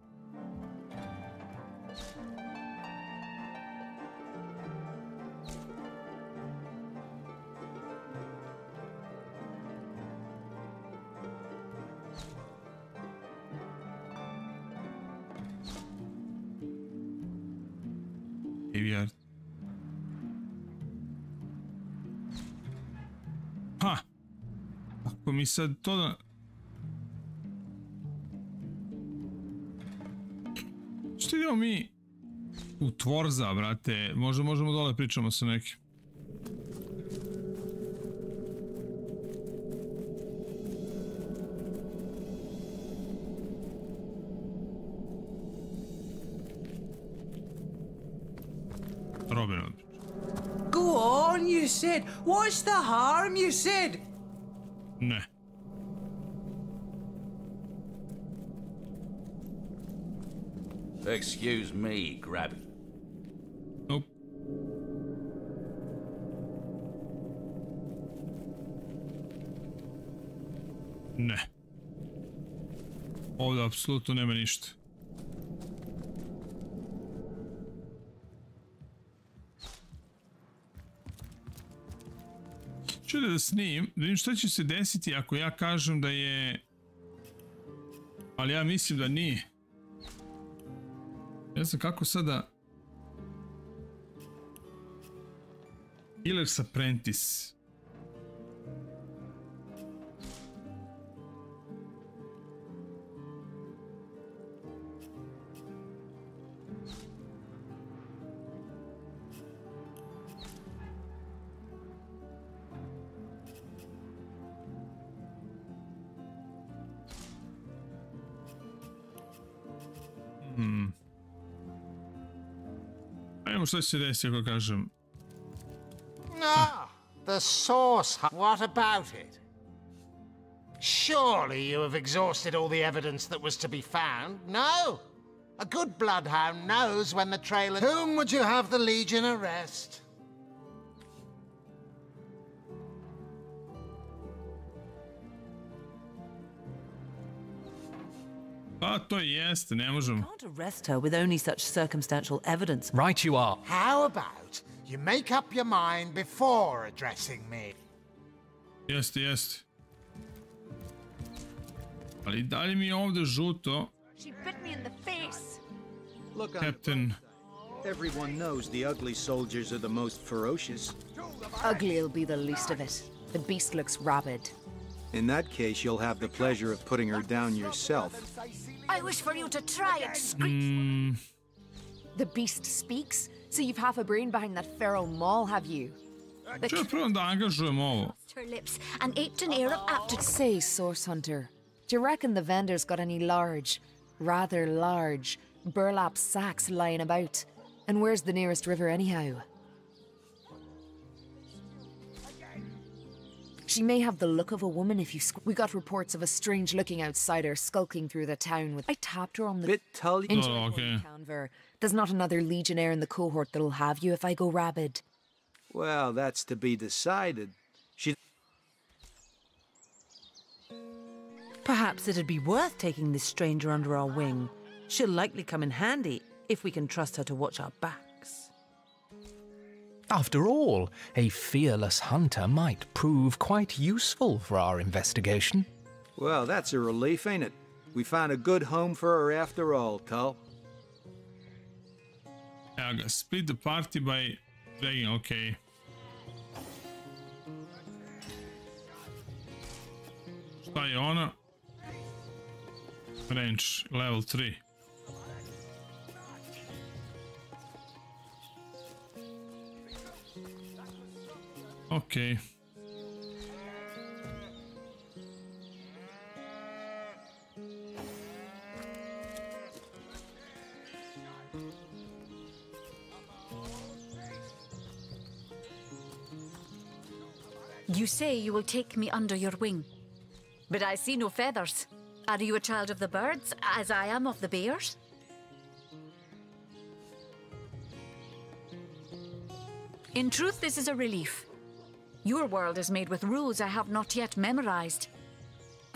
Graveyard. Ha! Ako mi sad to da... Što idemo mi u Tvorza, brate? Možemo dole pričamo sa nekim. Robin. Go on, you said. What's the harm, you said? Ne. Excuse me, Grabby. Nope. Ne. Ovdje apsolutno nema ništa. dozvolite da snim, da vidim šta će se desiti ako ja kažem da je... Ali ja mislim da nije. Ne znam kako sada... Killer's Apprentice. Ajmo šta će se desiti ako kažem... Ah, the source. What about it? Surely you have exhausted all the evidence that was to be found? No. A good bloodhound knows when the trailer... Whom would you have the Legion arrest? Pa to jeste, ne možemo. Can't arrest her with only such circumstantial evidence. Right you are. How about you make up your mind before addressing me? Jeste, jeste. Ali dalje mi je ovdje žuto. She bit me in the face. Look, Captain. Everyone knows the ugly soldiers are the most ferocious. Ugly'll be the least of it. The beast looks rabid. In that case, you'll have the pleasure of putting her down yourself. I wish for you to try and scream. The beast speaks, so you've half a brain behind that feral maul, have you? Če prvo da angažujem ovo? Her lips and aped an air of aptitude. Say, Source Hunter, do you reckon the vendor's got any rather large, burlap sacks lying about? And where's the nearest river anyhow? She may have the look of a woman if you... We got reports of a strange-looking outsider skulking through the town with... I tapped her on the... Okay. There's not another legionnaire in the cohort that'll have you if I go rabid. Well, that's to be decided. Perhaps it'd be worth taking this stranger under our wing. She'll likely come in handy if we can trust her to watch our backs. After all, a fearless hunter might prove quite useful for our investigation. Well, that's a relief, ain't it? We found a good home for her after all, Tull. Evo ga, split the party by dragging, okay. Šta je ona? Range, level 3. Okay. You say you will take me under your wing, but I see no feathers. Are you a child of the birds, as I am of the bears? In truth, this is a relief. Your world is made with rules I have not yet memorized.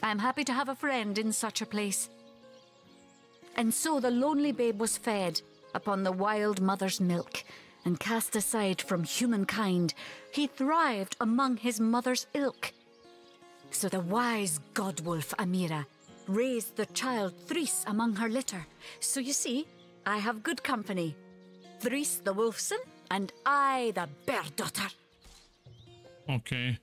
I am happy to have a friend in such a place. And so the lonely babe was fed upon the wild mother's milk, and cast aside from humankind, he thrived among his mother's ilk. So the wise godwolf Amira raised the child Threes among her litter. So you see, I have good company. Threes the wolfson, and I the bear daughter. Okay.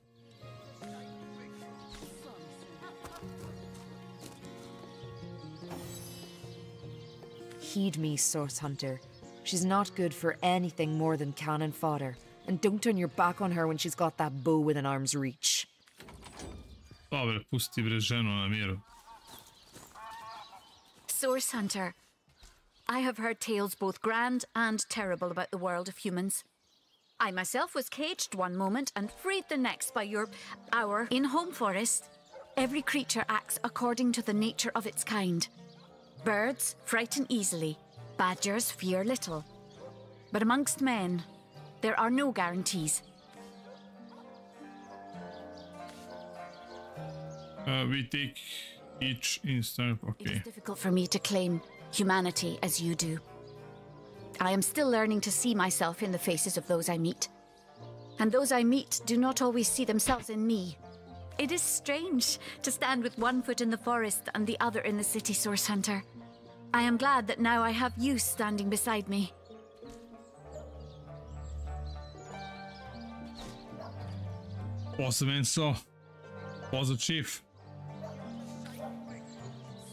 Heed me, Source Hunter. She's not good for anything more than cannon fodder. And don't turn your back on her when she's got that bow within arm's reach. Dobre, pusti bre ženu na miru. Source Hunter, I have heard tales both grand and terrible about the world of humans. I myself was caged one moment and freed the next by our in-home forest. Every creature acts according to the nature of its kind. Birds frighten easily, badgers fear little. But amongst men, there are no guarantees. We take each instant, okay. It's difficult for me to claim humanity as you do. I am still learning to see myself in the faces of those I meet. and those I meet do not always see themselves in me. It is strange to stand with one foot in the forest and the other in the city, Source Hunter. I am glad that now I have you standing beside me. Pozdrav Enso. Pozdrav Chief.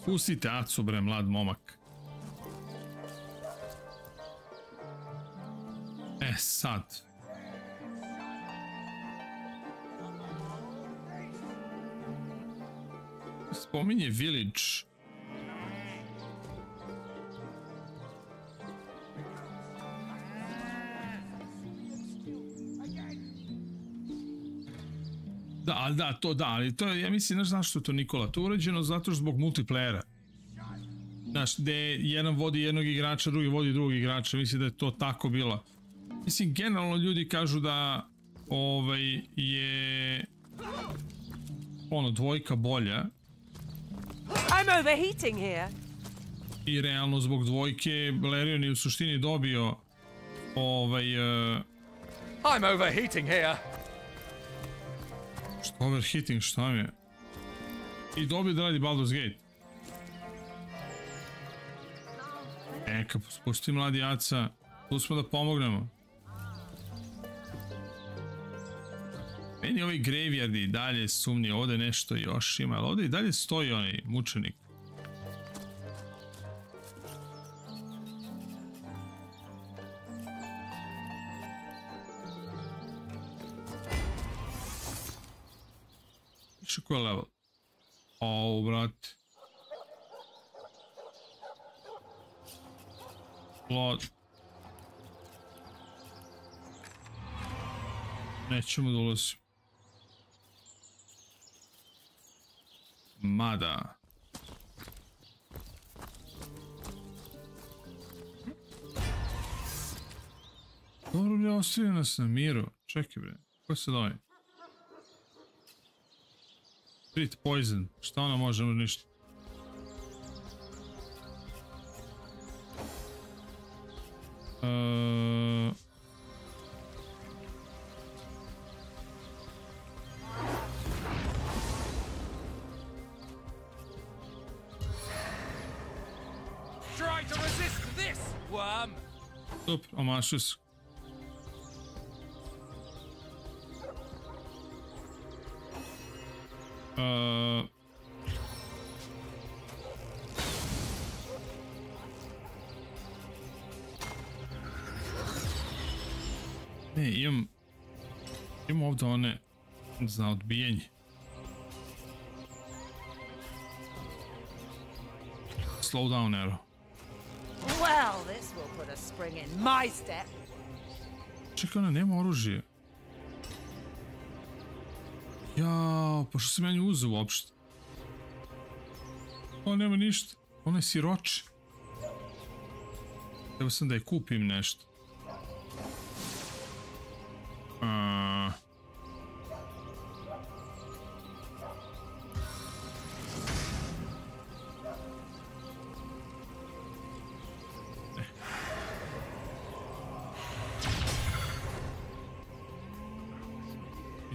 Pustite Acu, bre, mlad momak. Sad. Spominje Village. Ali to je, ja mislim, znaš zašto je to, Nikola? To je urađeno zato što zbog multiplayera. Znaš, gde jedan vodi jednog igrača, drugi vodi drugog igrača, mislim da je to tako bilo. Mislim, generalno ljudi kažu da je dvojka bolja. I'm overheating here. I realno zbog dvojke Valerion je u suštini dobio I'm overheating here. Što overheating, šta mi je? I dobio da radi Baldur's Gate. Neka, spusti mladi Aca, tu smo da pomognemo. Meni ovi graveyardi i dalje sumnije, ovdje nešto još ima, ali ovdje i dalje stoji onaj mučenik. Više koji je level? Au, brate. Lod. Nećemo da ulazimo. Mada. Dobro, bre, ostavio nas na miru. Čekaj, bre, ko se doji? Treat poison. Šta ona može, ništa? Super, omašio se. Ne, imam ovdje one za odbijanje. Slow down arrow. Well, this will put a spring in my step. Čekaj, ona nema oružje. Jao, pa što sam ja nju uzeo uopšte? Ona nema ništa. Ona je siroče. Treba sam da je kupim nešto.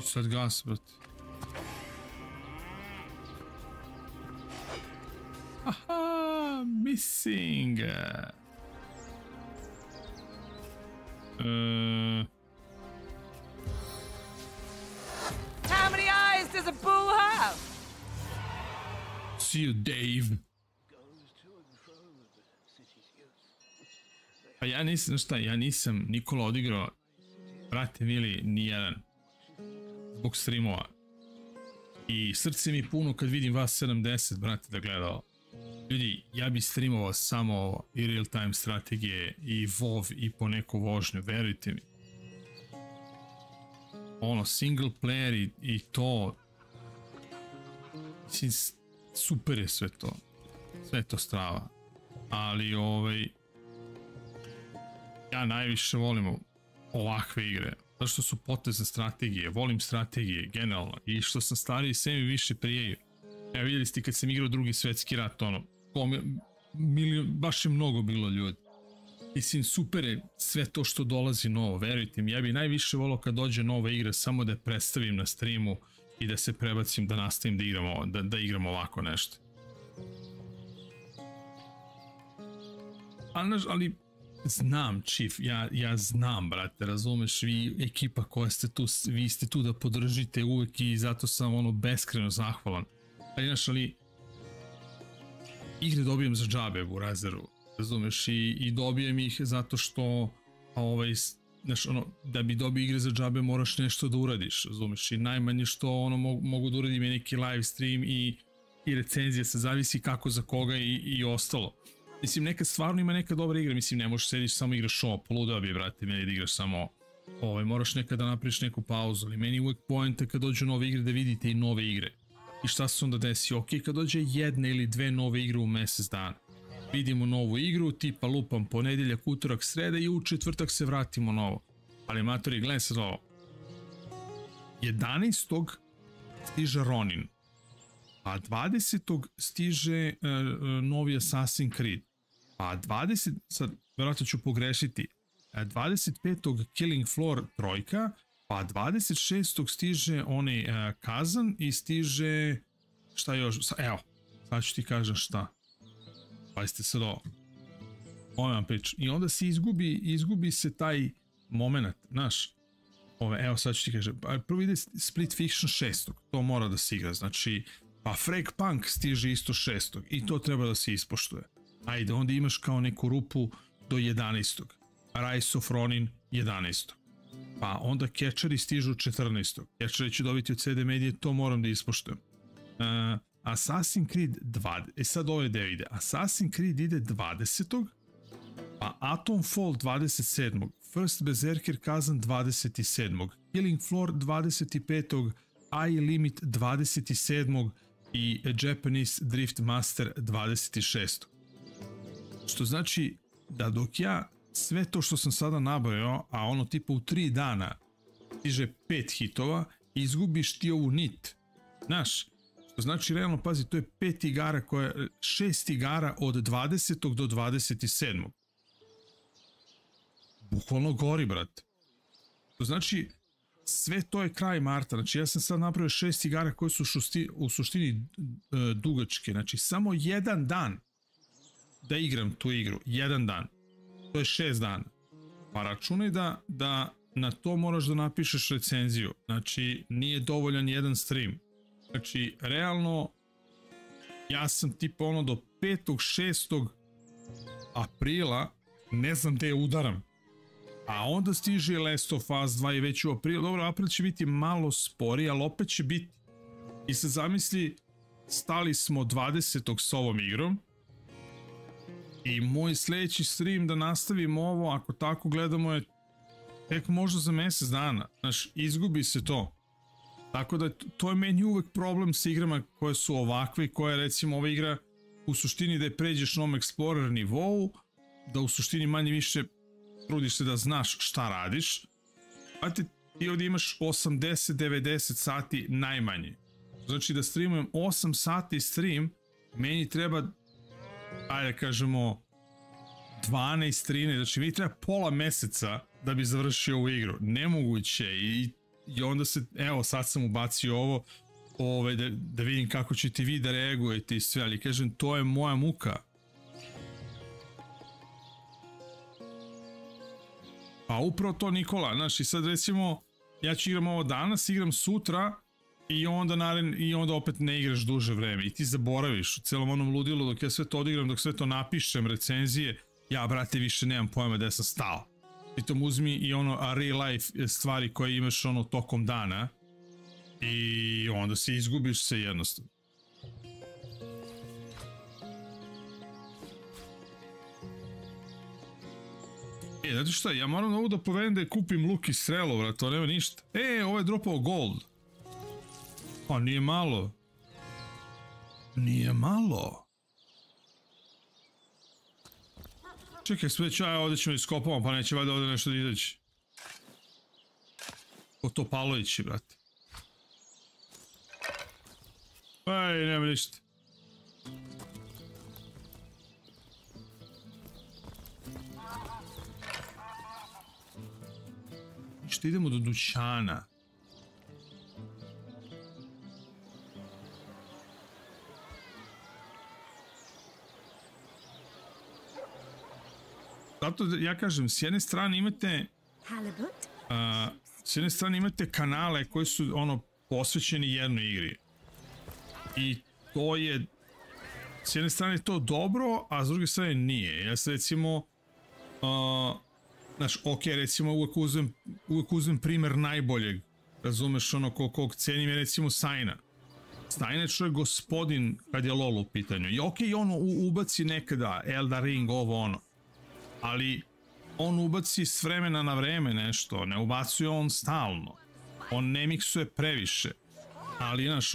Sad gas, brate. Aha, missing. How many eyes does a bull have? See you, Dave. Pa ja nisam, šta, ja nisam Nikola odigrao, brate mili, nijedan. Zbog streamova. I srce mi puno kad vidim vas 70, brate, da gledao. Ljudi, ja bi streamovao samo i real time strategije i WoW i po neku vožnju, verujte mi. Ono, single player i to... Mislim, super je sve to. Sve je to strava. Ali, ja najviše volim ovakve igre. Zato što su potezne strategije, volim strategije, generalno. I što sam stariji, sve mi više prijeju. Evo, vidjeli ste kad sam igrao Drugi svjetski rat, baš je mnogo bilo ljudi. Mislim, super je sve to što dolazi novo, verujte mi, ja bi najviše volao kad dođe nova igra samo da je predstavim na streamu i da se prebacim, da nastavim da igram ovako nešto. Ali znam, Chief, ja znam, brate, razumeš, vi ekipa koja ste tu, vi ste tu da podržite uvek i zato sam ono beskreno zahvalan. Ali igre dobijem za džabe u razeru, razumeš, i dobijem ih zato što da bi dobio igre za džabe moraš nešto da uradiš, razumeš, i najmanje što mogu da uradim je neki live stream i recenzija, se zavisi kako za koga i ostalo. Mislim, nekad stvarno ima neka dobra igra, mislim, ne možeš sediš samo igraš ovo, poludeo bi, brate, meni da igraš samo moraš nekad da napriš neku pauzu, ali meni uvek poenta kad dođu nove igre da vidite i nove igre. I šta se onda desi? Ok, kad dođe jedna ili dve nove igre u mesec dana, vidimo novu igru, tipa lupam ponedeljak, utorak, sreda i u četvrtak se vratimo novo. Ali matori, gledaj sad ovo. 11. stiže Ronin, a 20. stiže novi Assassin's Creed, a 20. sad vjerojatno ću pogrešiti, 25. Killing Floor 3, pa 26. stiže onaj Kazan i stiže šta još, evo, sad ću ti kažem šta. Pazite sad ovo. Ovo vam pričam. I onda se izgubi se taj moment, znaš. Evo sad ću ti kažem. Prvo ide Split Fiction 6. To mora da se igra, znači. Pa Frag Punk stiže isto 6. I to treba da se ispoštuje. Ajde, onda imaš kao neku rupu do 11. Rise of Ronin 11. Pa onda Catcheri stižu 14. Catcheri ću dobiti od CD Medije, to moram da ispoštujem. Assassin's Creed 20. Sad ovaj deo ide. Assassin's Creed ide 20. Pa Atomfall 27. First Berserker Kazan 27. Killing Floor 25. I Limit 27. i Japanese Drift Master 26. Što znači da dok ja sve to što sam sada nabrojao, a ono tipa u 3 dana stiže 5 hitova, izgubiš ti ovu nit. Znaš, što znači realno, pazi, to je 5 igara, 6 igara od 20. do 27. Bukvalno gori, brate. To znači, sve to je kraj marta. Znači, ja sam sad napravio 6 igara koje su u suštini dugačke. Znači, samo jedan dan da igram tu igru. Jedan dan. To je 6 dana. Pa računaj da na to moraš da napišeš recenziju. Znači, nije dovoljan jedan stream. Znači, realno, ja sam tipa ono do 5. 6. aprila ne znam gde udaram. A onda stiže Last of Us 2 i već u aprilu. Dobro, april će biti malo sporiji, ali opet će biti. I sad zamisli, stali smo 20. s ovom igrom. I moj sljedeći stream da nastavimo ovo, ako tako gledamo, je tek možda za mjesec dana. Znaš, izgubi se to. Tako da to je meni uvek problem sa igrama koje su ovakve, koja je recimo ova igra u suštini da je pređeš na ovom Explorer nivou, da u suštini manje više trudiš se da znaš šta radiš. Znate, ti ovdje imaš 80-90 sati najmanje. Znači da streamujem 8 sati stream, meni treba, ajde kažemo, 12-13, znači mi treba pola meseca da bi završio ovu igru. Nemoguće i onda se, evo sad sam ubacio ovo, da vidim kako ćete vi da reagujete i sve, ali kažem, to je moja muka. Pa upravo to, Nikola, znaš, i sad recimo, ja ću igram ovo danas, igram sutra i onda opet ne igraš duže vreme i ti zaboraviš u celom onom ludilu dok ja sve to odigram, dok sve to napišem, recenzije, ja, brate, više nemam pojma da sam stao. Pritom uzmi i ono real life stvari koje imaš ono tokom dana i onda se izgubiš se jednostavno. Znate šta, ja moram ovo da povedem da je kupim luk i strelo, vrat, to nema ništa. Ovo je dropao gold. Pa nije malo. Nije malo. Čekaj, sve čaja, ovdje ćemo iskopamo, pa neće valjda ovdje nešto da izaći. Ko to palovići, brate. Nema ništa. Što idemo do dućana. Zato ja kažem, s jedne strane imate kanale koji su posvećeni jednoj igri. I to je, s jedne strane to dobro, a s druge strane nije. Ja se recimo, znaš, ok, recimo uvek uzmem primer najboljeg, razumeš, kog cenim je recimo Sajna. Sajna je čovjek gospodin kad je LOL u pitanju. I ok, on ubaci nekada Elden Ring, ovo ono. Ali on ubaci s vremena na vreme nešto, ne ubacuje on stalno. On ne miksuje previše. Ali, znaš,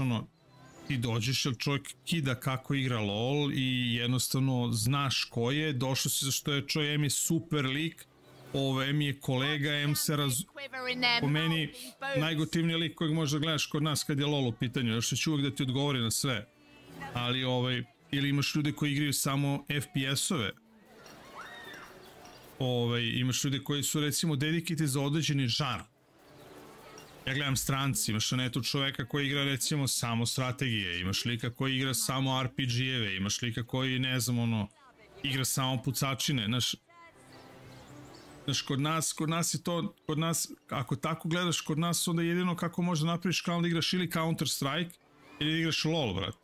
ti dođeš jer čovjek kida kako igra LOL i jednostavno znaš ko je, došao si zašto je čovjek, M je super lik, M je kolega, M se po meni najgotivniji lik kojeg možeš da gledaš kod nas kad je LOL u pitanju, još će uvijek da ti odgovori na sve. Ali, ili imaš ljude koji igraju samo FPS-ove, imaš ljude koji su recimo dedikiti za određeni žar. Ja gledam stranci, imaš na netu čoveka koji igra recimo samo strategije, imaš lika koji igra samo RPG-eve, imaš lika koji, ne znam, igra samo pucačine, znaš, kod nas je to, ako tako gledaš kod nas, onda jedino kako možeš da napraviš kanal da igraš ili Counter Strike, ili da igraš LOL, brat.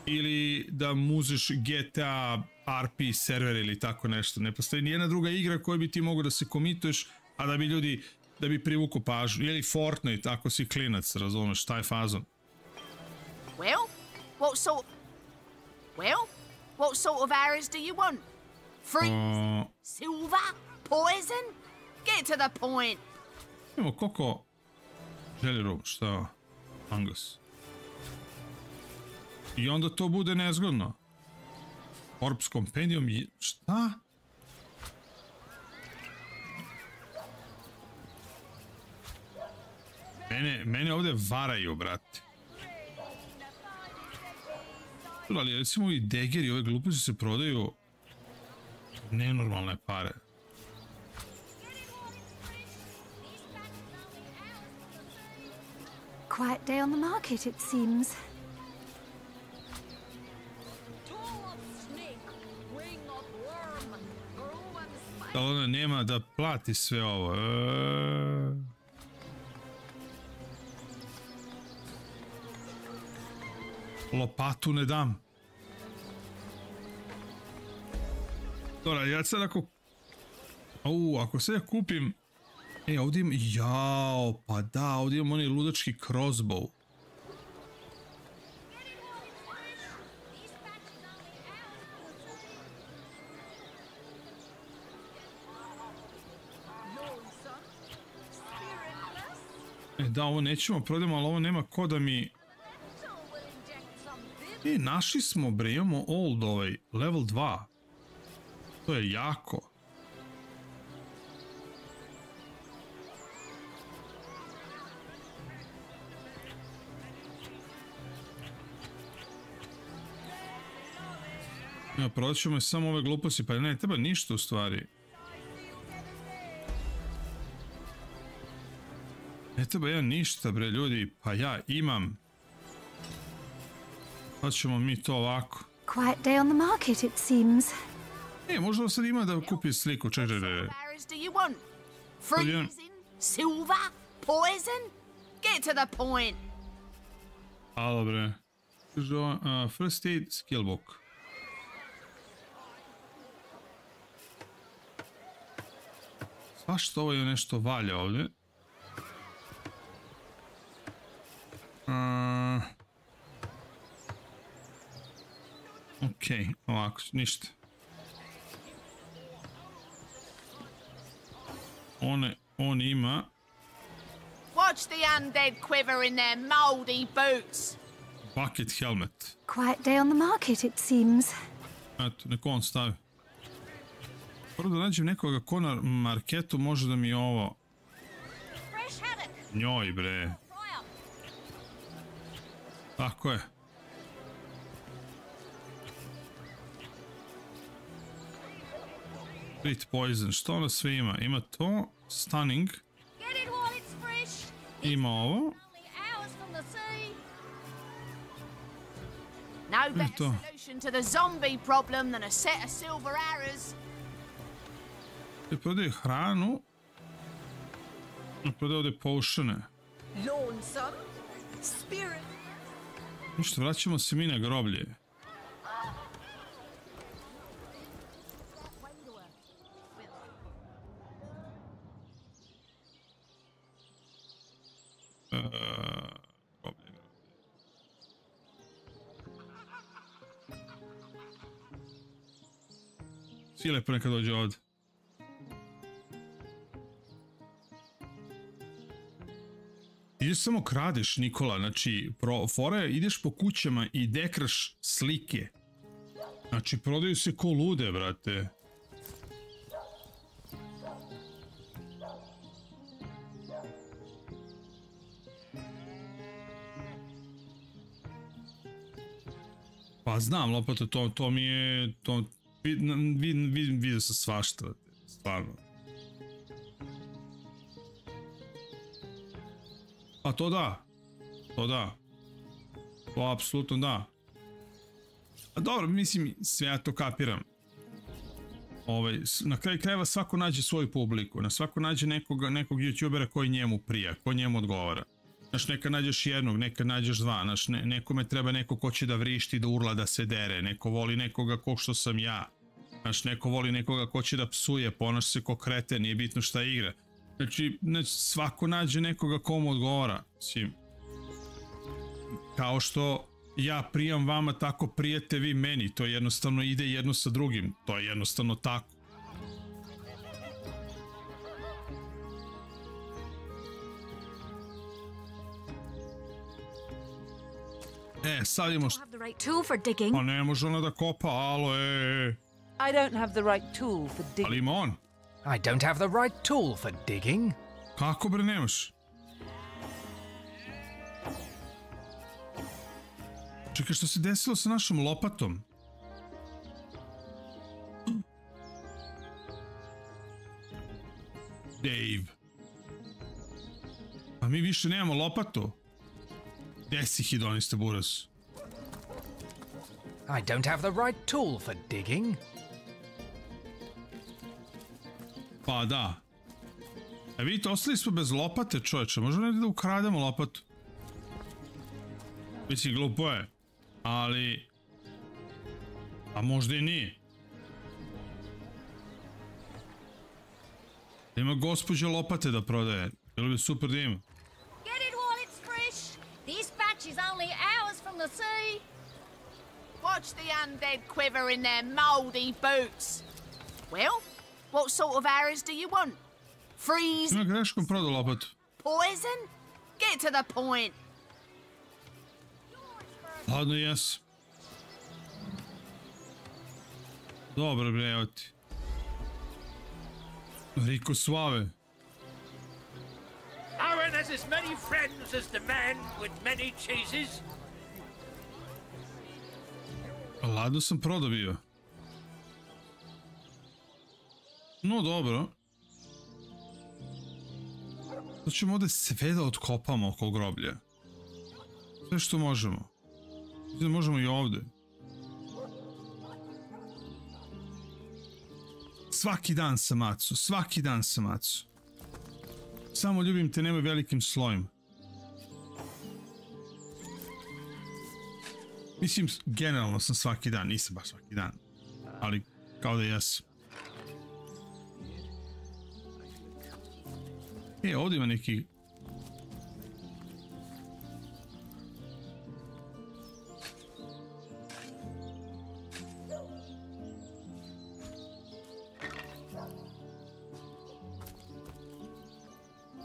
Ili da muzeš GTA RP server ili tako nešto. Ne postoji nijedna druga igra koja bi ti mogu da se komituješ, a da bi ljudi, da bi privuku pažnju. Ili Fortnite, ako si klinac, razumeš, taj fazon. Well, what sort of arrows do you want? Freeze? Silver? Poison? Get to the point! Imamo koliko želi rob, šta? Angus. I onda to bude nezgodno. Orbs Compendium, šta? Mene ovdje varaju, brate. Ali recimo i degeri, ove gluposti se prodaju nenormalne pare. Quiet day on the market, it seems. Da ona nema da plati sve ovo. Lopatu ne dam. Dobra, ja sad ako sad ja kupim... ovdje imam... Jao, pa da, ovdje imam onaj ludački crossbow. Da, ovo nećemo prodamo, ali ovo nema ko da mi... našli smo, bre, imamo old level 2. To je jako. Ja, prodat ćemo samo ove gluposti, pa ne treba ništa u stvari. Ne treba ja ništa, bre, ljudi, pa ja imam. Pa ćemo mi to ovako. Quiet day on the market, it seems. Možda sad ima da kupi sliku, čekaj. Freezing? Silver? Poison? Get to the point! Halo, bre. First aid skill book. Svašta ovo je nešto valja ovdje. Ok, ovako, ništa. On ima... Watch the undead quiver in their moldy boots. Bucket helmet. Quiet day on the market, it seems. Eto, neko on stavi. Prvo da nađem nekoga ko na marketu može da mi ovo... Njoj, bre. Tako je. Crit poison, što ona sve ima? Ima to, stunning. Ima ovo. Hours from the sea. No better solution to the zombie problem than a set of silver arrows. Te prodaje hranu. Prodaje ovdje potione. Lonesome. Spirit. Ništa, vraćamo se mi na groblje. Svi lepo neka dođe ovdje. Ideš samo kradeš, Nikola, znači, fora je, ideš po kućama i dekraš slike. Znači, prodaju se ko lude, brate. Pa znam, lopato, to mi je, vidio sam svašta, stvarno. Pa to da, to apsolutno da. A dobro, mislim, sve ja to kapiram. Na kraju krajeva svako nađe svoju publiku, na svako nađe nekog youtubera koji njemu prija, koji njemu odgovara. Znaš, nekad nađeš jednog, nekad nađeš dva, znaš, nekome treba neko ko će da vrišti, da urla, da se dere, neko voli nekoga ko što sam ja. Znaš, neko voli nekoga ko će da psuje, ponaša se ko kreten, nije bitno šta igra. Znači, svako nađe nekoga komu odgovara. Kao što ja prijam vama, tako prijete vi meni. To jednostavno ide jedno sa drugim. To je jednostavno tako. Sad imamo što... Pa ne može ona da kopa, alo, I don't have the right tool for digging. Ali ima on. I don't have the right tool for digging. Kako bre nemaš? Čekaj, što se desilo sa našom lopatom? Dave. A mi više nemamo lopatu. Gde si hidoniste buras? I don't have the right tool for digging. Pa da. A vidite, ostali smo bez lopate, čovječe. Možemo negdje da ukrademo lopatu. Mislim, glupo je. Ali... A možda i nije. Da ima gospođa lopate da prodaje. Bilo bi super da ima. Get it while it's fresh. This batch is only hours from the sea. Watch the undead quiver in their mouldy boots. Well, what sort of arrows do you want? Freeze? Ima greškom prodao lopatu. Poison? Get to the point. Ladno, jes. Dobro, bre, evo ti. Riko Suave. Aaron has as many friends as the man with many cheeses. Ladno sam prodao bio. No, dobro. Sad ćemo ovdje sve da otkopamo oko groblja. Sve što možemo. Sve možemo i ovdje. Svaki dan sam macu, svaki dan sam macu. Samo ljubim te, nemoj velikim slojem. Mislim, generalno sam svaki dan, nisam baš svaki dan. Ali, kao da jesam. Ovdje ima neki...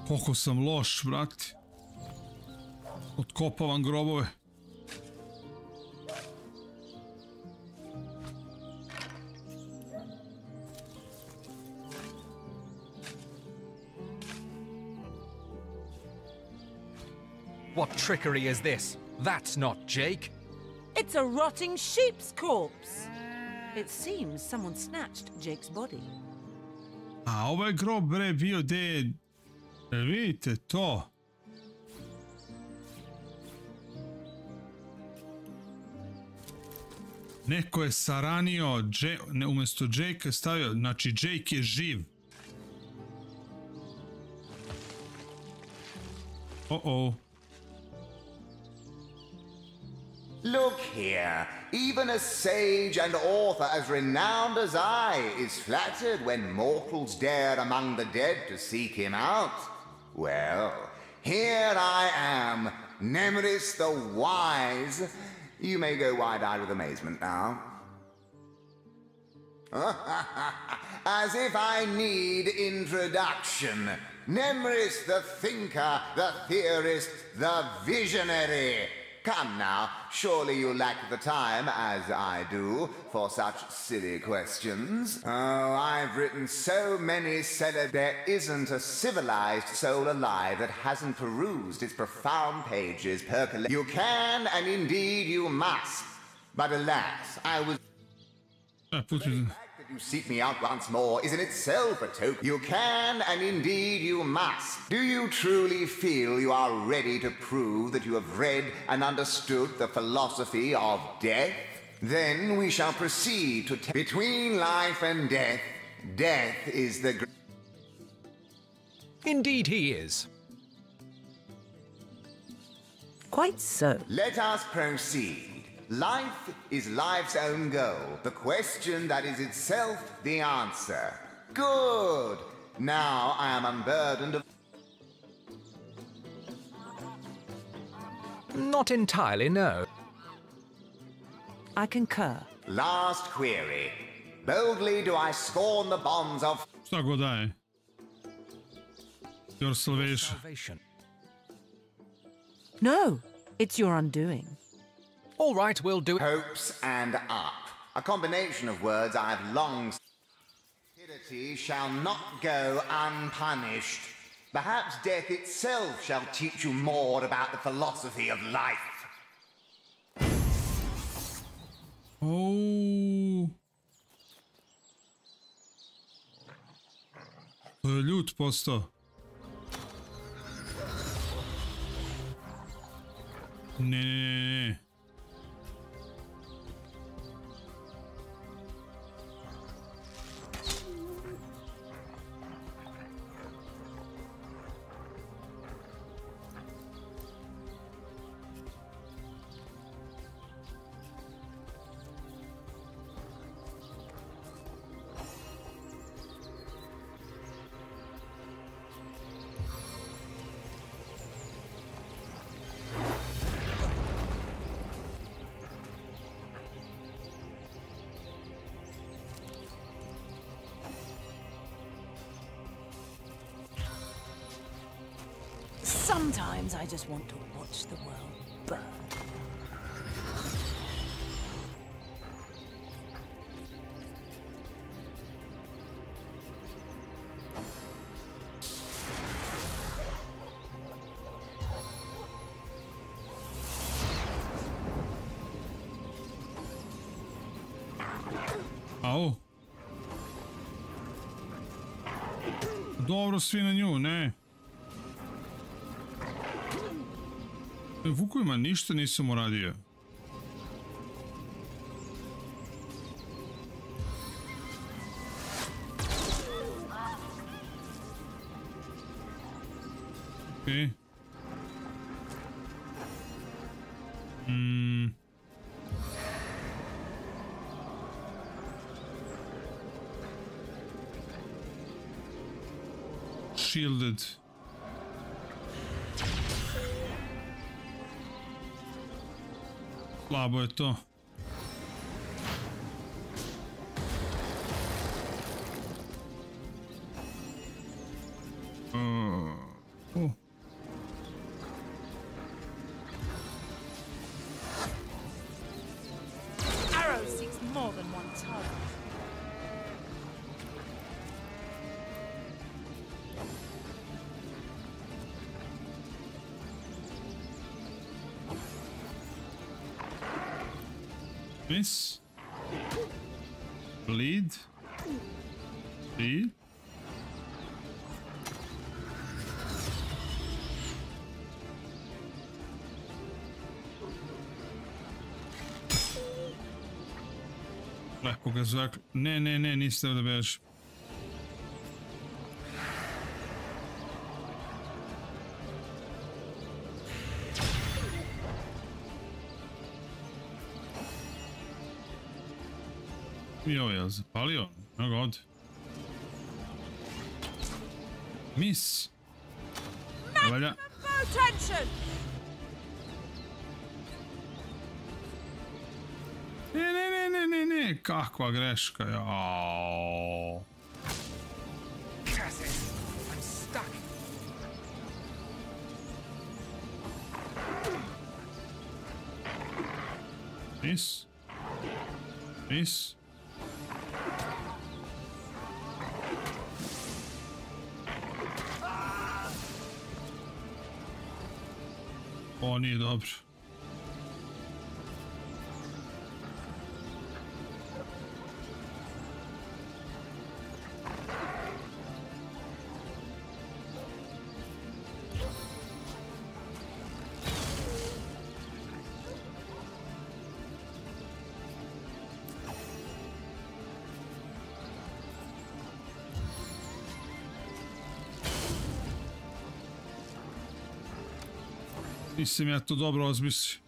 Koliko sam loš, brati. Otkopavam grobove. What trickery is this? That's not Jake. It's a rotting sheep's corpse. It seems someone snatched Jake's body. A ovaj grob, bre, bio gde... Vidite to. Neko je saranio, umjesto Jake je stavio, znači Jake je živ. Uh-oh. Look here, even a sage and author as renowned as I is flattered when mortals dare among the dead to seek him out. Well, here I am, Nemris the Wise. You may go wide-eyed with amazement now. As if I need introduction. Nemris the thinker, the theorist, the visionary. Come now, surely you lack the time, as I do, for such silly questions. Oh, I've written so many there isn't a civilized soul alive that hasn't perused its profound pages percolate. You can, and indeed you must. But alas, I was... You seek me out once more is in itself a token. You can, and indeed you must. Do you truly feel you are ready to prove that you have read and understood the philosophy of death? Then we shall proceed to between life and death. Death is the... Indeed he is. Quite so. Let us proceed. Life is life's own goal. The question that is itself the answer. Good. Now I am unburdened of... Not entirely, no. I concur. Last query. Boldly do I scorn the bonds of... Šta god daje. Your salvation. No, it's your undoing. All right, we'll do it. Hopes and up. A combination of words I've long... Stupidity shall not go unpunished. Perhaps death itself shall teach you more about the philosophy of life. Oh. Ljut postao. Ne. Sometimes I just want to watch the world burn. Au. Dobro, svi na nju, ne. Vukovima ništa nisam uradio. Okej. Shielded. Slabo je to. Arrow seeks more than one target. Miss. Bleed. Bleed. Lepo ga zvakli. Ne, niste da beži. I ovo je zapalio. Evo ga ovdje. Mis. Ne valja. Ne, kakva greška, jaaaaaaa. Mis. Mis. Ovo nije dobro. Nisam ja to dobro ozmislio.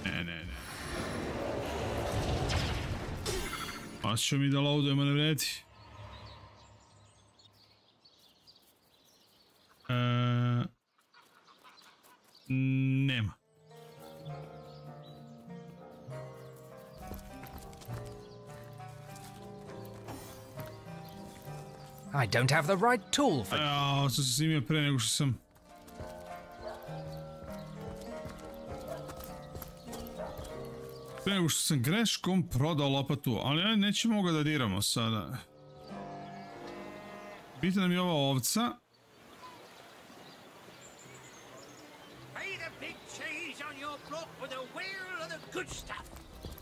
Ne. Pa ćemo mi da loadujemo, ne vredi. Nema. I don't have the right tool for... Jao, sam se snimio pre nego što sam... Pre nego što sam greškom prodao lopatu, ali nećemo ga da diramo sada. Bitna nam je ova ovca.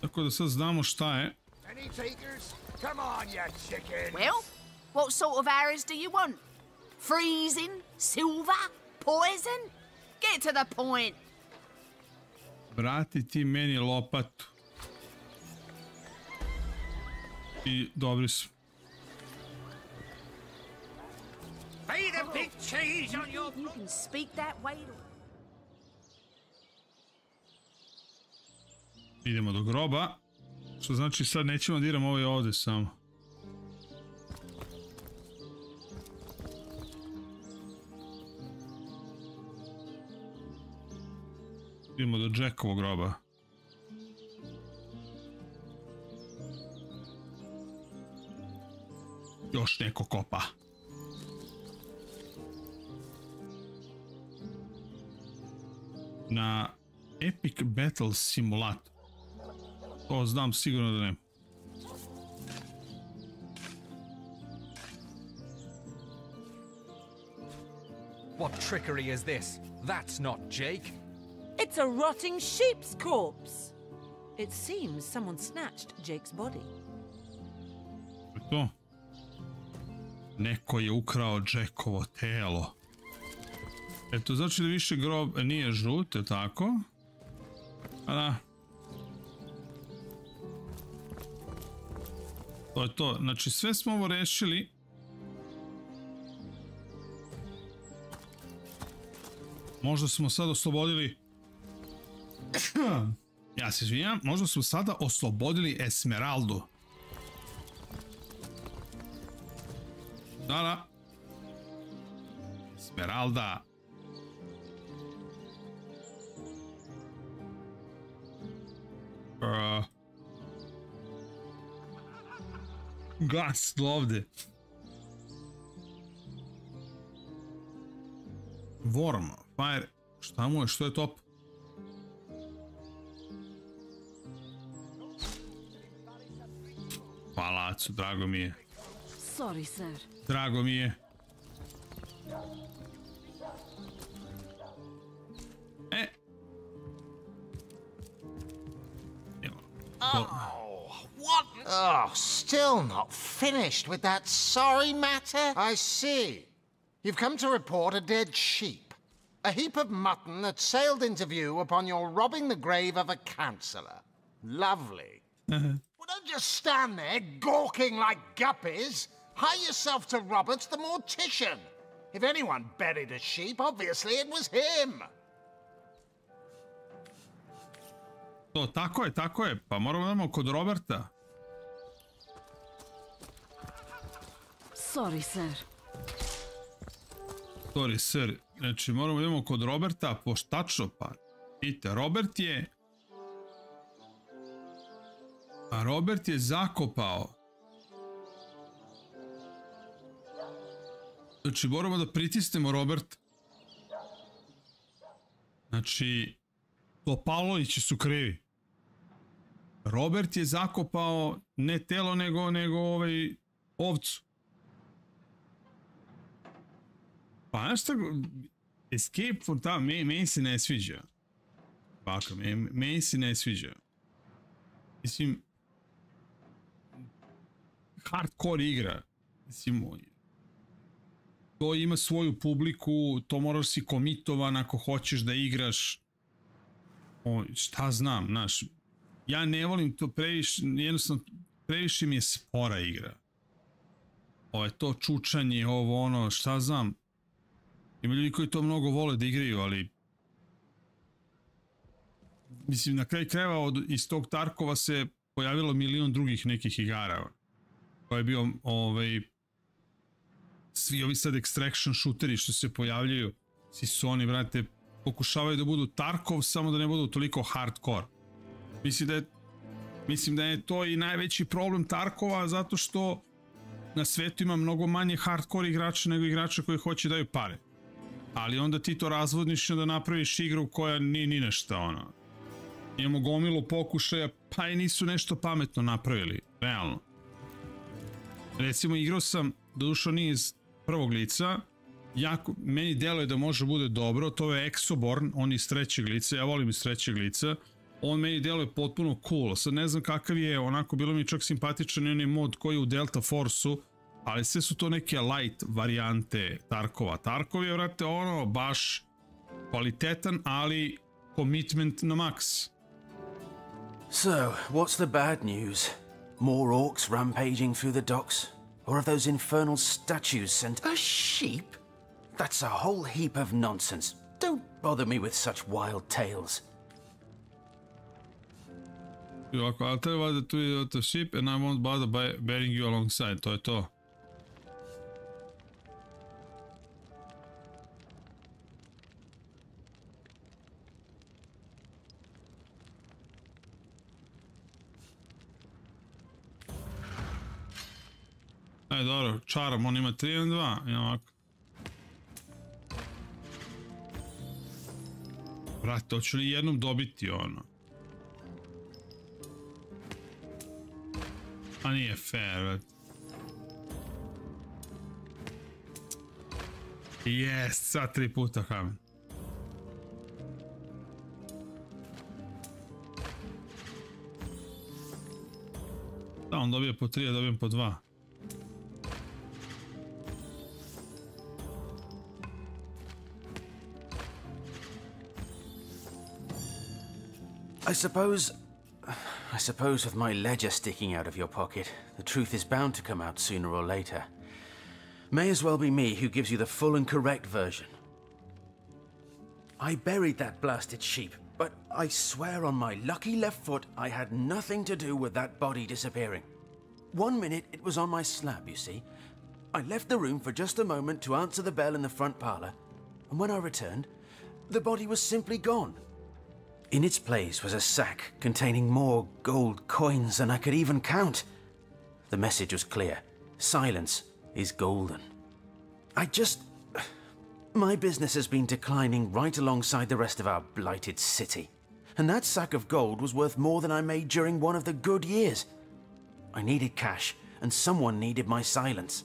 Tako da sad znamo šta je. Well, what sort of arrows do you want? Freezing? Silver? Poison? Get to the point. Vrati ti meni lopatu. I dobri smo. Pay the big cheese on your... You can speak that way to... Idemo do groba. Što znači sad nećemo da idemo ovaj ovdje samo. Idemo do Jackovog groba. Još neko kopa. Na Epic Battle Simulator. To znam sigurno da ne. What trickery is this? That's not Jake. It's a rotting sheep's corpse. It seems someone snatched Jake's body. To? Neko je ukrao Jackovo telo. Eto, znači da više grob nije žut, je tako? A da. To je to. Znači, sve smo ovo rešili. Možda smo sad oslobodili... Ja se izvinjam. Možda smo sada oslobodili Esmeraldu. Da. Esmeralda. Gas ovdje. Worm, fire. Šta mu je, što je top? Hvala, Acu, drago mi je. Sorry, sir. Drago mi je. What? Oh, still not finished with that sorry matter? I see. You've come to report a dead sheep. A heap of mutton that sailed into view upon your robbing the grave of a councillor. Lovely. Well, don't just stand there gawking like guppies. Hire yourself to Roberts the mortician. If anyone buried a sheep, obviously it was him. To, tako je. Pa moramo da idemo kod Roberta. Sorry, sir. Sorry, sir. Znači, moramo da idemo kod Roberta, poštačno, pa. Vidite, Robert je zakopao. Znači, moramo da pritisnemo Robert. Znači, Topalovići su krivi. Robert je zakopao ne telo, nego ovcu. Pa nešto, Escape from Town, meni se ne sviđa. Baka, meni se ne sviđa. Mislim, hardcore igra. Mislim, to ima svoju publiku, to moraš si komitovan ako hoćeš da igraš. Šta znam, znaš. Ja ne volim to previše, jednostavno, previše mi je spora igra. To čučanje, šta znam. Ima ljudi koji to mnogo vole da igraju, ali... Mislim, na kraju krajeva iz tog Tarkova se pojavilo milion drugih nekih igara. Koji je bio, svi ovi sad extraction shooteri što se pojavljaju, svi su oni, brate, pokušavaju da budu Tarkov, samo da ne budu toliko hardcore. Mislim da je to i najveći problem Tarkova, zato što na svetu ima mnogo manje hardcore igrača nego igrača koji hoće daju pare. Ali onda ti to razvodniš da napraviš igru koja nije ni nešto, Imamo gomilu pokušaja, pa i nisu nešto pametno napravili, realno. Recimo, igrao sam, dodušao nije iz prvog lica, meni deluje da može bude dobro, to je Exoborn, on je iz trećeg lica, ja volim iz trećeg lica, on meni deluje potpuno cool, sad ne znam kakav je, onako bilo mi čak simpatičan i onaj mod koji je u Delta Force-u, ali sve su to neke light varijante Tarkova. Tarkov je, vrate, baš kvalitetan, ali commitment na max. So, what's the bad news? More orcs rampaging through the docks? Or have those infernal statues sent a sheep? That's a whole heap of nonsense. Don't bother me with such wild tales. I'll tell you what to do with the ship and I won't bother by bearing you alongside. To je to. Dobro, čaram, on ima 3 na 2, i ovako. Brate, hoću li jednom dobiti A nije fair, brate. Jest, sad 3 puta kamen. Da, on dobije po 3, ja dobijem po 2. I suppose with my ledger sticking out of your pocket, the truth is bound to come out sooner or later. May as well be me who gives you the full and correct version. I buried that blasted sheep, but I swear on my lucky left foot I had nothing to do with that body disappearing. 1 minute it was on my slab, you see. I left the room for just a moment to answer the bell in the front parlour, and when I returned, the body was simply gone. In its place was a sack containing more gold coins than I could even count. The message was clear. Silence is golden. My business has been declining right alongside the rest of our blighted city. And that sack of gold was worth more than I made during one of the good years. I needed cash, and someone needed my silence.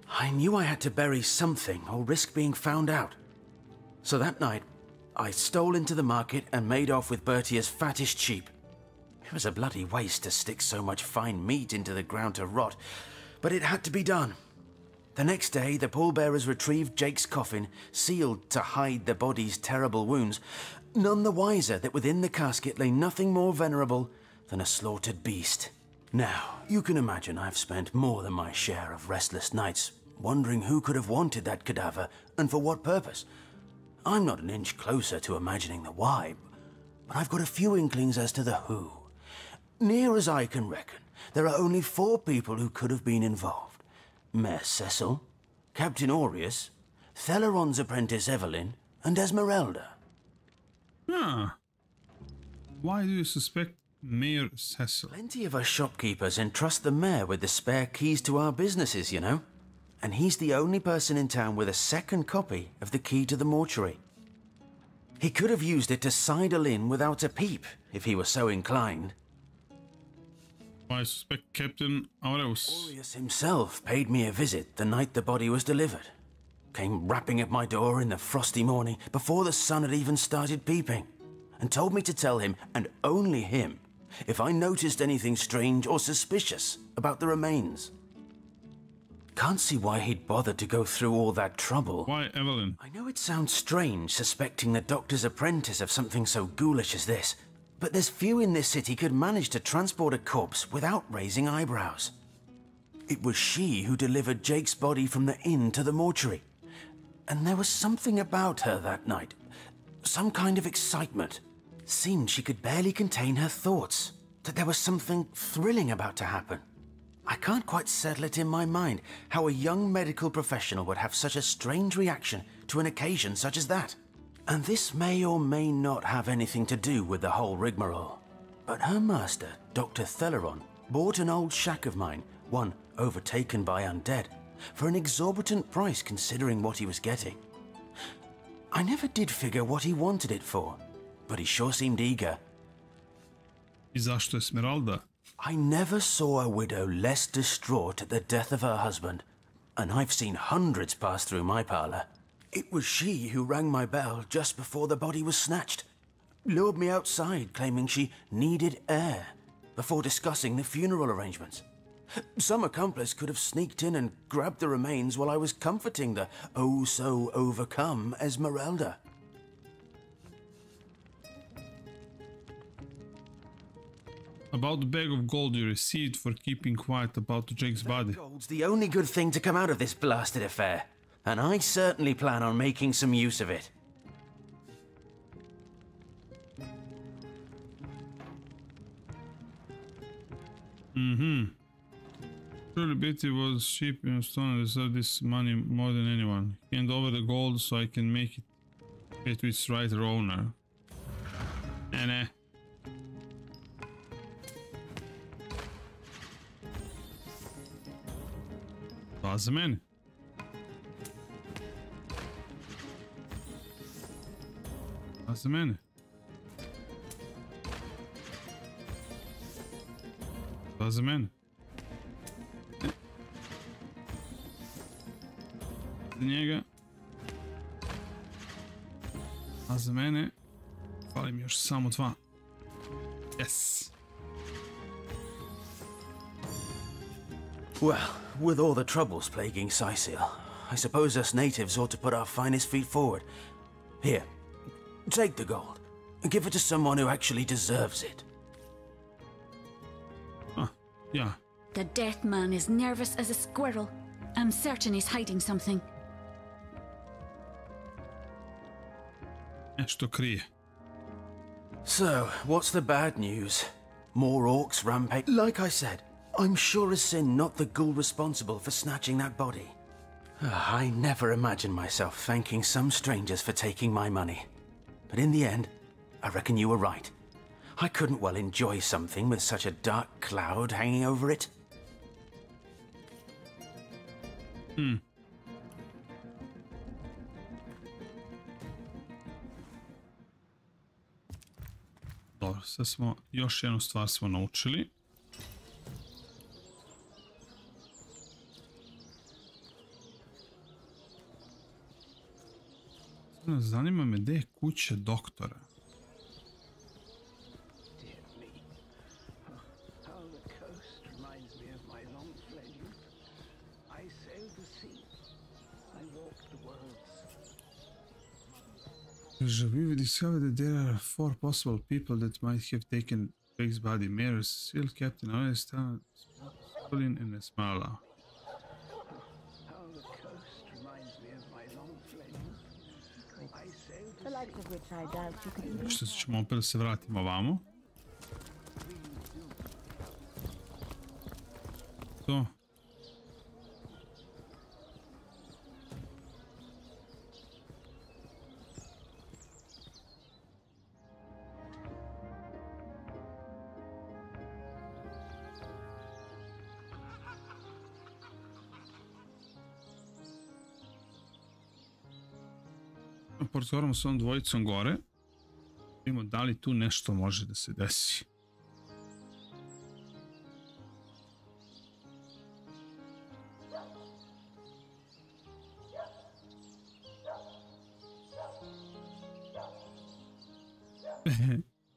I knew I had to bury something or risk being found out. So that night, I stole into the market and made off with Bertia's fattest sheep. It was a bloody waste to stick so much fine meat into the ground to rot, but it had to be done. The next day, the pallbearers retrieved Jake's coffin, sealed to hide the body's terrible wounds, none the wiser that within the casket lay nothing more venerable than a slaughtered beast. Now, you can imagine I've spent more than my share of restless nights wondering who could have wanted that cadaver and for what purpose. I'm not an inch closer to imagining the why, but I've got a few inklings as to the who. Near as I can reckon, there are only 4 people who could have been involved. Mayor Cecil, Captain Aureus, Theleron's apprentice Evelyn, and Esmeralda. Ah. Why do you suspect Mayor Cecil? Plenty of us shopkeepers entrust the mayor with the spare keys to our businesses, you know. And he's the only person in town with a second copy of the key to the mortuary. He could have used it to sidle in without a peep, if he were so inclined. I suspect Captain AORUS. Aureus himself paid me a visit the night the body was delivered. Came rapping at my door in the frosty morning before the sun had even started peeping, and told me to tell him, and only him, if I noticed anything strange or suspicious about the remains. Can't see why he'd bothered to go through all that trouble. Why, Evelyn? I know it sounds strange suspecting the doctor's apprentice of something so ghoulish as this, but there's few in this city could manage to transport a corpse without raising eyebrows. It was she who delivered Jake's body from the inn to the mortuary, and there was something about her that night, some kind of excitement. Seemed she could barely contain her thoughts, that there was something thrilling about to happen. I can't quite settle it in my mind how a young medical professional would have such a strange reaction to an occasion such as that. And this may or may not have anything to do with the whole rigmarole. But her master, Dr. Theleron, bought an old shack of mine, one overtaken by undead, for an exorbitant price considering what he was getting. I never did figure what he wanted it for, but he sure seemed eager. I zašto Esmeralda? I never saw a widow less distraught at the death of her husband, and I've seen hundreds pass through my parlor. It was she who rang my bell just before the body was snatched, lured me outside claiming she needed air, before discussing the funeral arrangements. Some accomplice could have sneaked in and grabbed the remains while I was comforting the oh-so-overcome Esmeralda. About the bag of gold you received for keeping quiet about Jake's body. Gold's the only good thing to come out of this blasted affair, and I certainly plan on making some use of it. Surely Betty was cheap and Stone deserved this money more than anyone. Hand over the gold so I can make it to its right owner. Nah. Това за мен. Това за мен. Това за мен. За njega. A za mene. Fali mi još samo 2. Yes. Well, with all the troubles plaguing Sicil, I suppose us natives ought to put our finest feet forward. Here, take the gold and give it to someone who actually deserves it. Yeah. The death man is nervous as a squirrel. I'm certain he's hiding something. Nešto krije. So, what's the bad news? More orcs rampage? Like I said, I'm sure as sin not the ghoul responsible for snatching that body. I never imagined myself thanking some strangers for taking my money. But in the end, I reckon you were right. I couldn't well enjoy something with such a dark cloud hanging over it. Dobro, sad smo, još jednu stvar smo naučili. Zanima me gdje je kuća doktora. How the coast reminds me of my long fled youth. I sailed the sea We discovered that there are 4 possible people that might have taken Craig's body. Mayor, Seal, Captain, Honest, Colin, and Esmala. Što ćemo opet da se vratimo ovamo. To. Porazgovaramo s ovom dvojicom gore. Vidimo da li tu nešto može da se desi.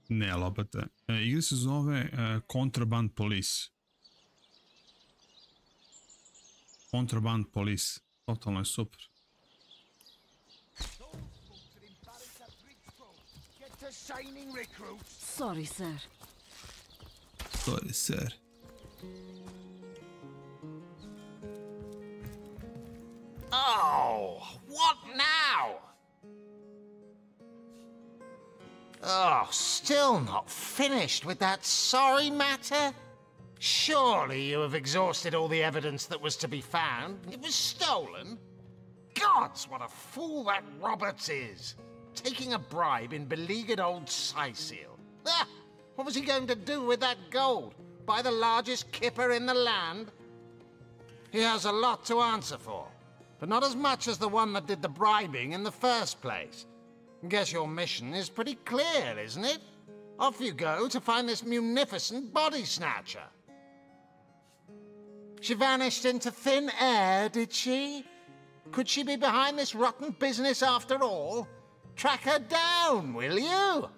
Ne, lopata. Igra se zove Contraband Police. Contraband Police. Totalno je super. Sorry, sir. Sorry, sir. Oh, what now? Oh, still not finished with that sorry matter? Surely you have exhausted all the evidence that was to be found. It was stolen. Gods, what a fool that Roberts is. Taking a bribe in beleaguered old Sicil. Ah, what was he going to do with that gold? Buy the largest kipper in the land? He has a lot to answer for, but not as much as the one that did the bribing in the first place. Guess your mission is pretty clear, isn't it? Off you go to find this munificent body snatcher. She vanished into thin air, did she? Could she be behind this rotten business after all? Track her down, will you?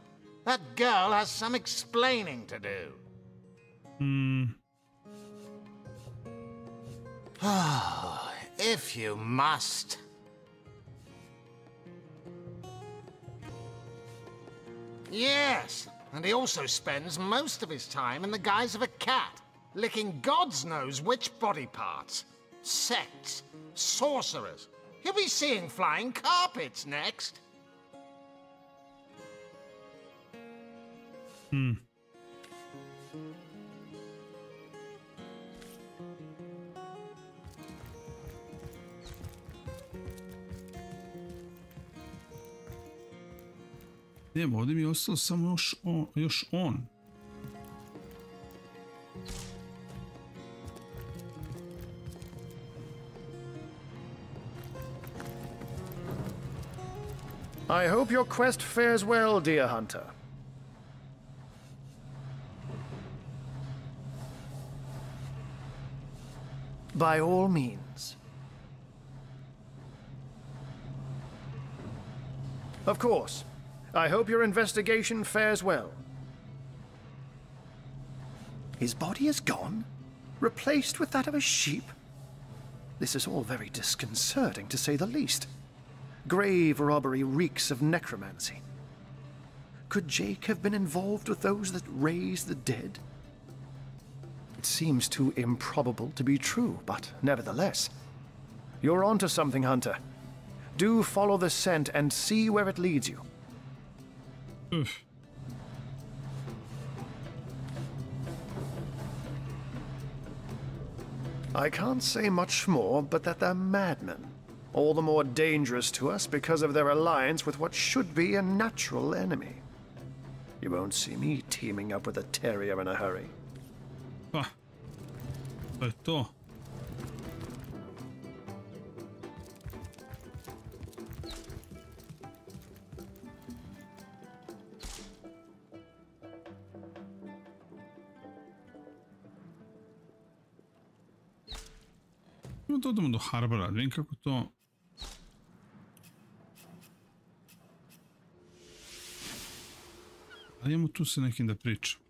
That girl has some explaining to do. If you must. Yes, and he also spends most of his time in the guise of a cat, licking God's knows which body parts. Sects, sorcerers. He'll be seeing flying carpets next. Ne, ovdje mi je ostalo samo još on. I hope your quest fares well, dear hunter. By all means. Of course. I hope your investigation fares well. His body is gone? Replaced with that of a sheep? This is all very disconcerting, to say the least. Grave robbery reeks of necromancy. Could Jake have been involved with those that raise the dead? It seems too improbable to be true, but nevertheless. You're onto something, Hunter. Do follow the scent and see where it leads you. Oof. I can't say much more, but that they're madmen. All the more dangerous to us because of their alliance with what should be a natural enemy. You won't see me teaming up with a terrier in a hurry. Pa, to je to. Da odemo do Harbora, vidim kako to... Ali imamo tu sa nekim da pričam.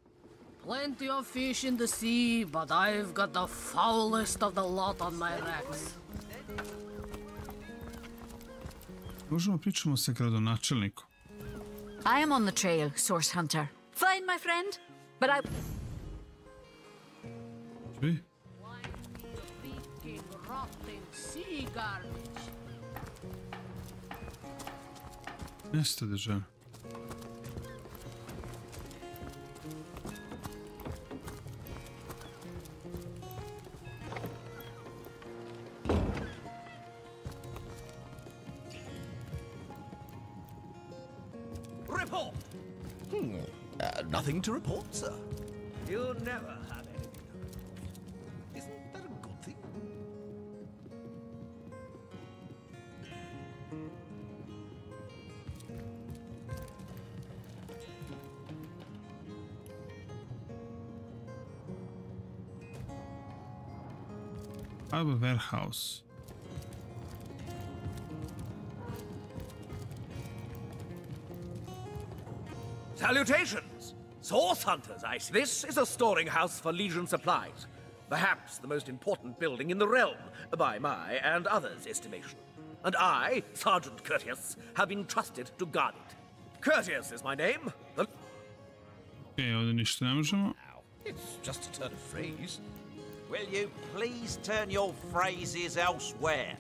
Plenty of fish in the sea, but I've got the foulest of the lot on my racks. Možemo pričamo sa gradonačelnikom. I am on the trail, Source Hunter. Fine, my friend, but I... Svi? Nestade žena. Report! Nothing to report, sir. You never have anything. Isn't that a good thing? I have a warehouse. Salutations! Source hunters, I see. This is a storing house for Legion supplies. Perhaps the most important building in the realm, by my and others' estimation. And I, Sergeant Courteous, have been trusted to guard it. Courteous is my name. Ovdje ništa ne možemo. It's just a turn of phrase. Will you please turn your phrases elsewhere?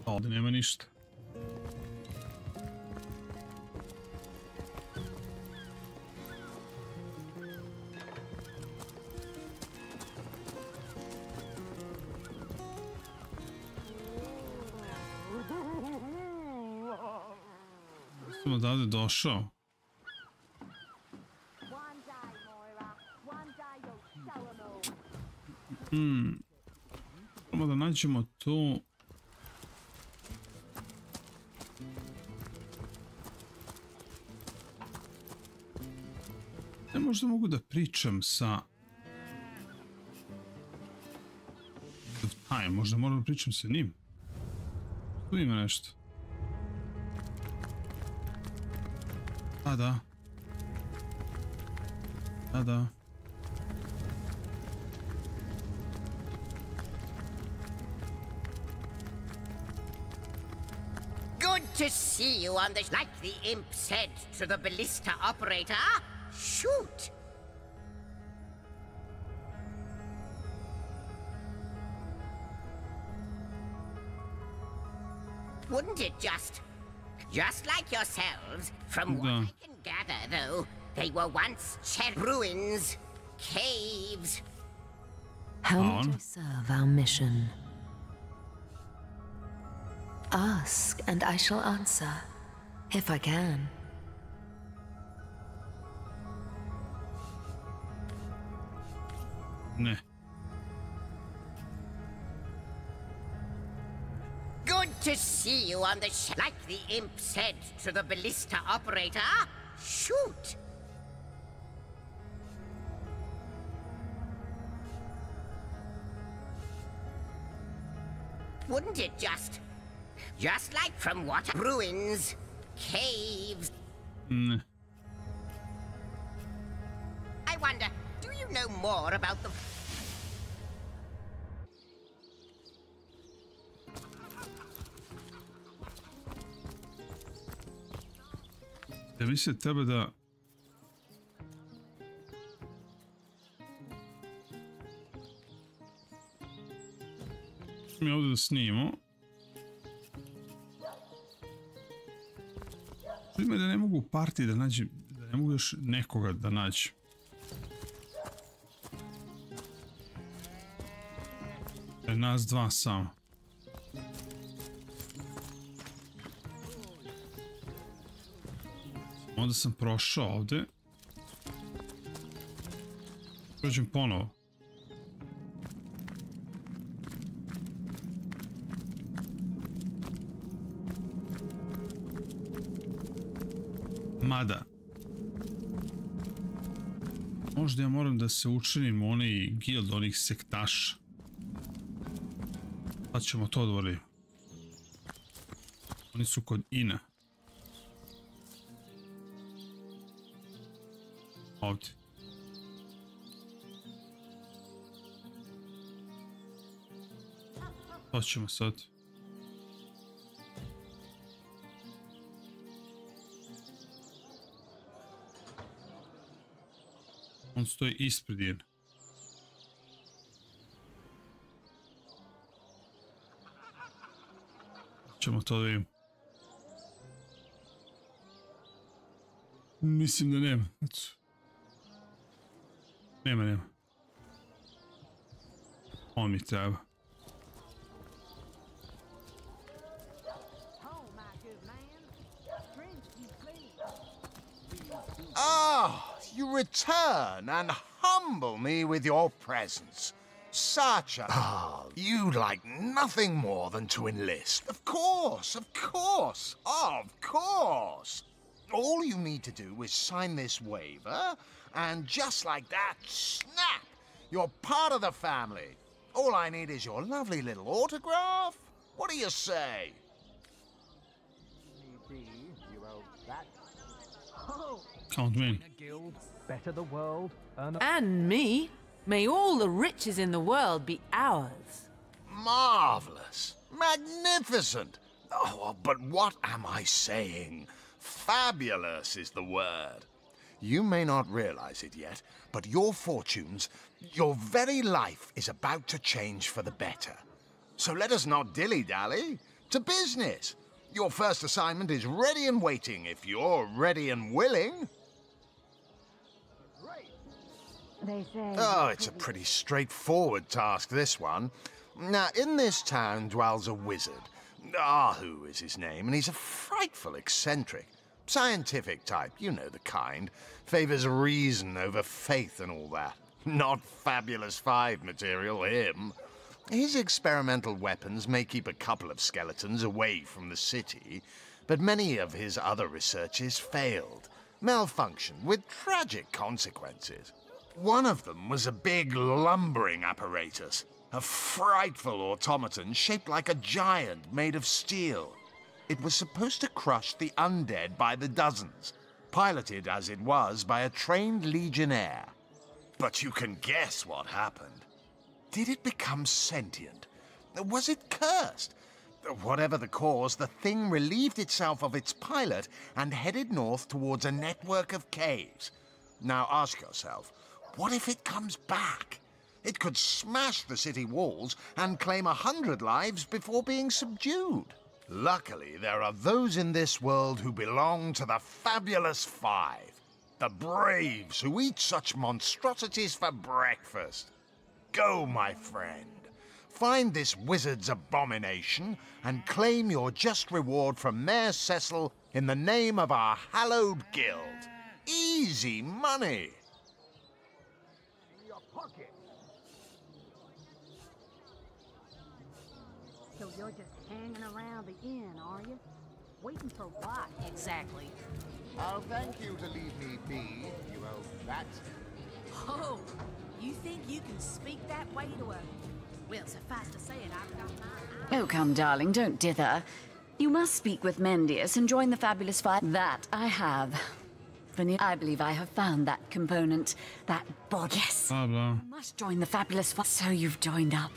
Ovdje nema ništa. Sam odavde došao. Moramo da nađemo to. Ja možda mogu da pričam sa... možda moram da pričam sa njim. Tu ima nešto. Da. Good to see you on the... Like the imp said to the ballista operator, shoot! Wouldn't it just like yourselves, from what I can gather, though, they were once ruins, caves. How may I serve our mission? Ask, and I shall answer, if I can. Ne. Good to see you on the like the imp said to the ballista operator, shoot! Wouldn't it just like from what? Ruins, caves. I wonder, do you know more about the... Ja mislim tebe da... Mi ovdje da snimamo. Vidimo da ne mogu u partiji da nađem, da ne mogu još nekoga da nađem. Nas dva samo. Onda sam prošao ovdje. Prođem ponovo. Mada. Možda ja moram da se učinim onaj guild, onih sektaša. Sad ćemo to odvoriti. Oni su kod Ina. Ovdje. To ćemo sad. On stoji ispred jedne. Ćemo to da vidimo. Mislim da nema. Nema. On mi treba. Ah, you return and humble me with your presence. Such a... Ah, you'd like nothing more than to enlist. Of course. All you need to do is sign this waiver, and just like that, snap! You're part of the family. All I need is your lovely little autograph. What do you say? Can't win. Better the world. And me. May all the riches in the world be ours. Marvelous. Magnificent. Oh, but what am I saying? Fabulous is the word. You may not realize it yet, but your fortunes, your very life is about to change for the better. So let us not dilly-dally. To business. Your first assignment is ready and waiting if you're ready and willing. Oh, it's a pretty straightforward task, this one. Now, in this town dwells a wizard. Ahu is his name, and he's a frightful eccentric. Scientific type, you know the kind. Favors reason over faith and all that. Not Fabulous Five material, him. His experimental weapons may keep a couple of skeletons away from the city, but many of his other researches failed. Malfunctioned with tragic consequences. One of them was a big lumbering apparatus, a frightful automaton shaped like a giant made of steel. It was supposed to crush the undead by the dozens, piloted as it was by a trained legionnaire. But you can guess what happened. Did it become sentient? Was it cursed? Whatever the cause, the thing relieved itself of its pilot and headed north towards a network of caves. Now ask yourself, what if it comes back? It could smash the city walls and claim 100 lives before being subdued. Luckily, there are those in this world who belong to the Fabulous Five. The braves who eat such monstrosities for breakfast. Go, my friend. Find this wizard's abomination and claim your just reward from Mayor Cecil in the name of our hallowed guild. Easy money. So you're just hanging around the inn, are you? Waiting for what, exactly? I'll thank you to leave me be, you old rat. Oh, you think you can speak that way to her? Well, suffice to say it, I've got my... Oh, come, darling, don't dither. You must speak with Mendius and join the Fabulous Five. That I have. I believe I have found that component, that body. Yes, you must join the Fabulous Five. So you've joined up.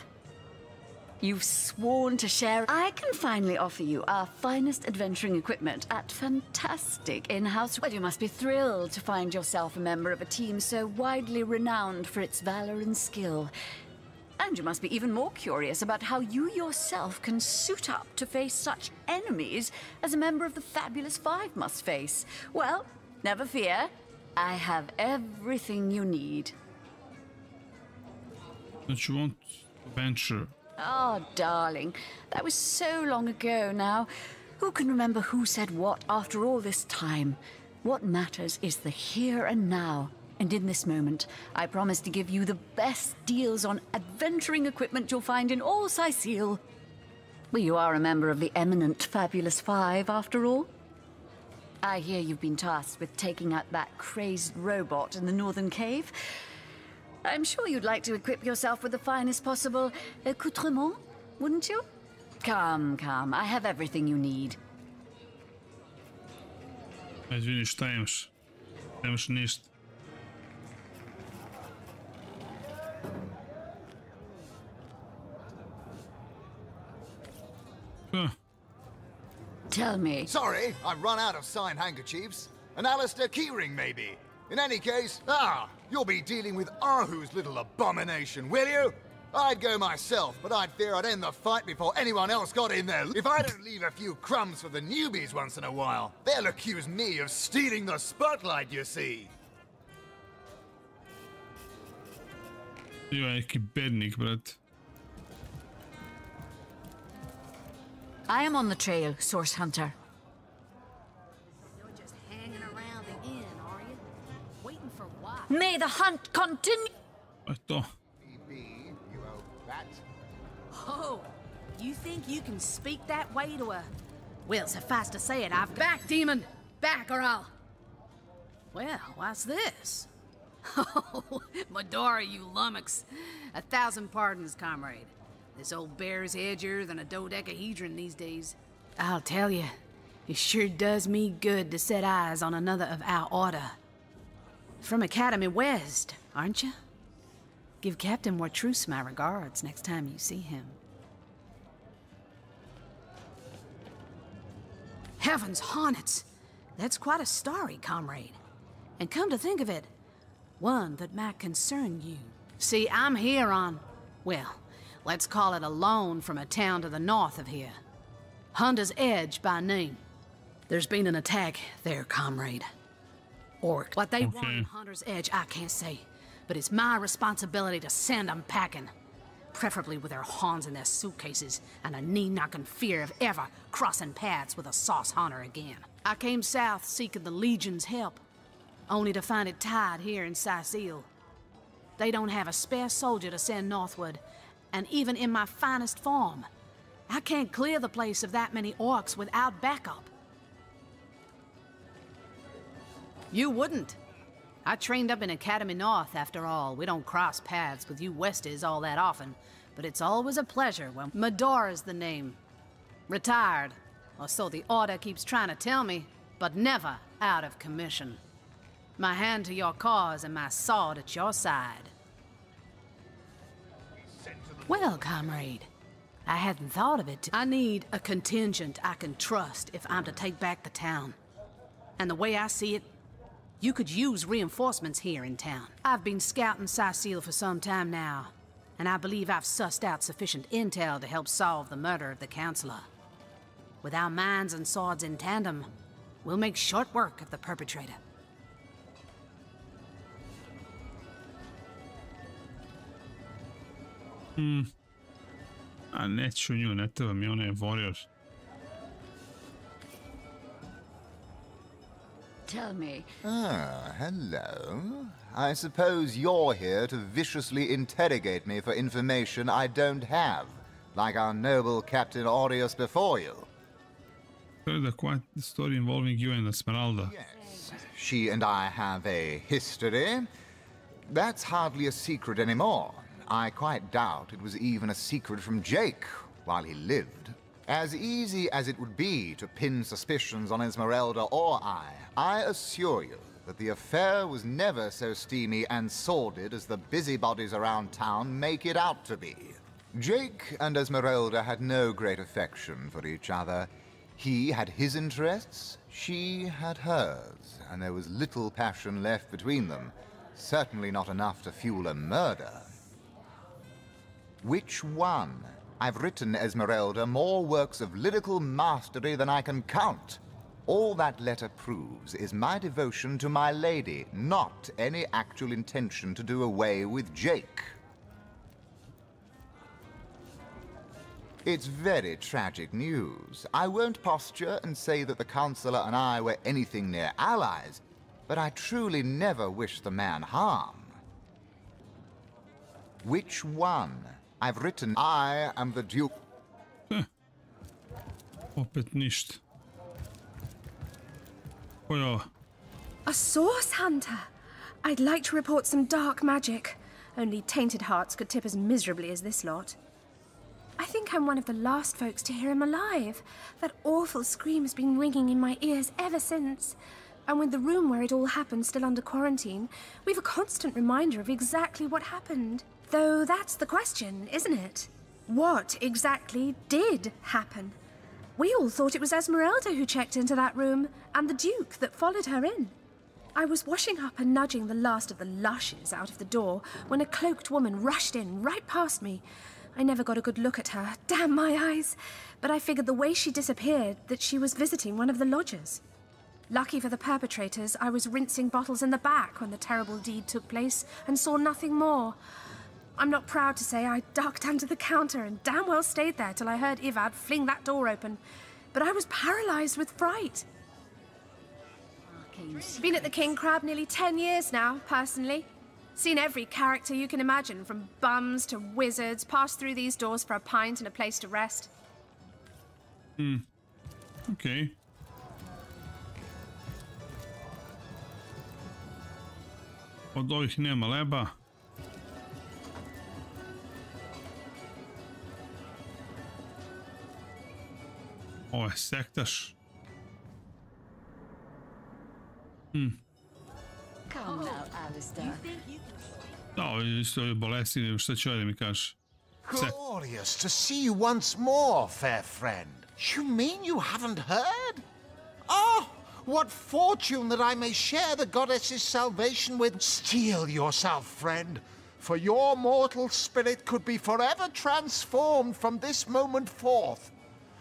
You've sworn to share. I can finally offer you our finest adventuring equipment at fantastic in-house. Well, you must be thrilled to find yourself a member of a team so widely renowned for its valor and skill. And you must be even more curious about how you yourself can suit up to face such enemies as a member of the Fabulous Five must face. Well, never fear. I have everything you need. Don't you want adventure? Oh, darling, that was so long ago now. Who can remember who said what after all this time? What matters is the here and now. And in this moment, I promise to give you the best deals on adventuring equipment you'll find in all Sicile. Well, you are a member of the eminent Fabulous Five, after all. I hear you've been tasked with taking out that crazed robot in the northern cave. I'm sure you'd like to equip yourself with the finest possible accoutrement, wouldn't you? Come, come, I have everything you need. Извини, šta imaš? Nemaš ništa. Tell me. Sorry, I've run out of signed handkerchiefs. An Alistair keyring, maybe. In any case, you'll be dealing with Ahu's little abomination, will you? I'd go myself, but I'd fear I'd end the fight before anyone else got in there. If I don't leave a few crumbs for the newbies once in a while, they'll accuse me of stealing the spotlight, you see. Io je neki bednik, brat. I am on the trail, Source Hunter. You're just hanging around the inn, are you? Waiting for what? May the hunt continue! Eto. Oh, you think you can speak that way to a... Well, suffice to say it, I've... Back, demon! Back, or I'll... Well, what's this? Oh, Medora, you lummox. 1,000 pardons, comrade. This old bear's edgier than a dodecahedron these days. I'll tell you, it sure does me good to set eyes on another of our order. From Academy West, aren't you? Give Captain Wartruce my regards next time you see him. Heavens hornets! That's quite a story, comrade. And come to think of it, one that might concern you. See, I'm here on, well, let's call it a loan from a town to the north of here. Hunter's Edge by name. There's been an attack there, comrade. Orc. What they want in Hunter's Edge, I can't say. But it's my responsibility to send them packing. Preferably with their horns in their suitcases and a knee-knocking fear of ever crossing paths with a sauce hunter again. I came south seeking the Legion's help, only to find it tied here in Sicil. They don't have a spare soldier to send northward, and even in my finest form, I can't clear the place of that many orcs without backup. You wouldn't. I trained up in Academy North, after all. We don't cross paths with you Westies all that often, but it's always a pleasure when... Medora's the name. Retired, or so the Order keeps trying to tell me, but never out of commission. My hand to your cause and my sword at your side. Well, comrade, I hadn't thought of it. I need a contingent I can trust if I'm to take back the town. And the way I see it, you could use reinforcements here in town. I've been scouting Sicil for some time now, and I believe I've sussed out sufficient intel to help solve the murder of the Counselor. With our minds and swords in tandem, we'll make short work of the perpetrator. A neću nju, ne treba mi, ona je warrior. Tell me. Ah, hello. I suppose you're here to viciously interrogate me for information I don't have, like our noble Captain Aureus before you. Heard a quite the story involving you and Esmeralda. Yes, she and I have a history. That's hardly a secret anymore. I quite doubt it was even a secret from Jake while he lived. As easy as it would be to pin suspicions on Esmeralda or I assure you that the affair was never so steamy and sordid as the busybodies around town make it out to be. Jake and Esmeralda had no great affection for each other. He had his interests, she had hers, and there was little passion left between them. Certainly not enough to fuel a murder. Which one? I've written, Esmeralda, more works of lyrical mastery than I can count. All that letter proves is my devotion to my lady, not any actual intention to do away with Jake. It's very tragic news. I won't posture and say that the Counselor and I were anything near allies, but I truly never wish the man harm. Which one? I've written, I am the Duke. Opet ništa. Ko je ovo? A source hunter! I'd like to report some dark magic. Only tainted hearts could tip as miserably as this lot. I think I'm one of the last folks to hear him alive. That awful scream has been ringing in my ears ever since. And with the room where it all happened still under quarantine, we've a constant reminder of exactly what happened. Though that's the question, isn't it? What exactly did happen? We all thought it was Esmeralda who checked into that room, and the Duke that followed her in. I was washing up and nudging the last of the lushes out of the door when a cloaked woman rushed in right past me. I never got a good look at her, damn my eyes, but I figured the way she disappeared that she was visiting one of the lodgers. Lucky for the perpetrators, I was rinsing bottles in the back when the terrible deed took place and saw nothing more. I'm not proud to say I ducked under the counter and damn well stayed there till I heard Ivad fling that door open, but I was paralysed with fright. Been at the King Crab nearly 10 years now, personally. Seen every character you can imagine, from bums to wizards, passed through these doors for a pint and a place to rest. Okay. Od ovih nema leba. Ovo je sektaš. Come now, Alistair. Da, isto je bolesni, šta će ovdje mi kaže? Glorious to see you once more, fair friend. You mean you haven't heard? Oh, what fortune that I may share the goddess's salvation with. Steel yourself, friend, for your mortal spirit could be forever transformed from this moment forth.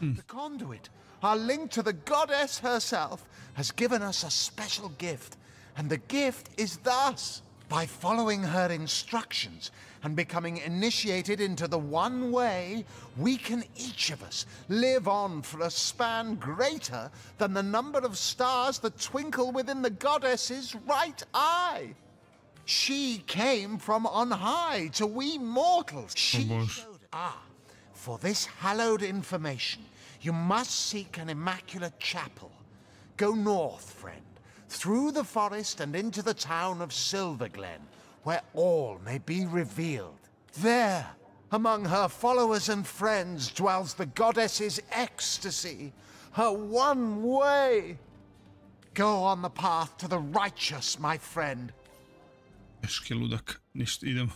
The conduit, our link to the goddess herself, has given us a special gift, and the gift is thus. By following her instructions and becoming initiated into the one way, we can each of us live on for a span greater than the number of stars that twinkle within the goddess's right eye. She came from on high to we mortals. She showed for this hallowed information, you must seek an immaculate chapel. Go north, friend, through the forest and into the town of Silverglen, where all may be revealed. There, among her followers and friends, dwells the goddess's ecstasy, her one way. Go on the path to the righteous, my friend. Ludak, ništa, idemo.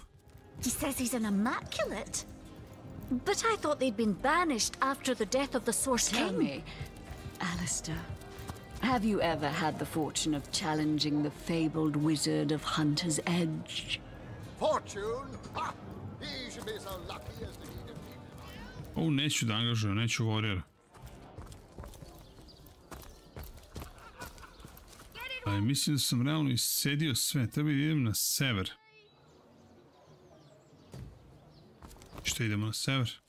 He says he's an immaculate. But I thought they'd been banished after the death of the Source King. Tell me, Alistair, have you ever had the fortune of challenging the fabled wizard of Hunter's Edge? Fortune? Ha! He should be so lucky as to be defeated. O, neću da angažujem, neću warrior. Ali mislim da sam realno iscedio sve, treba idem na sever. Što idemo na sever?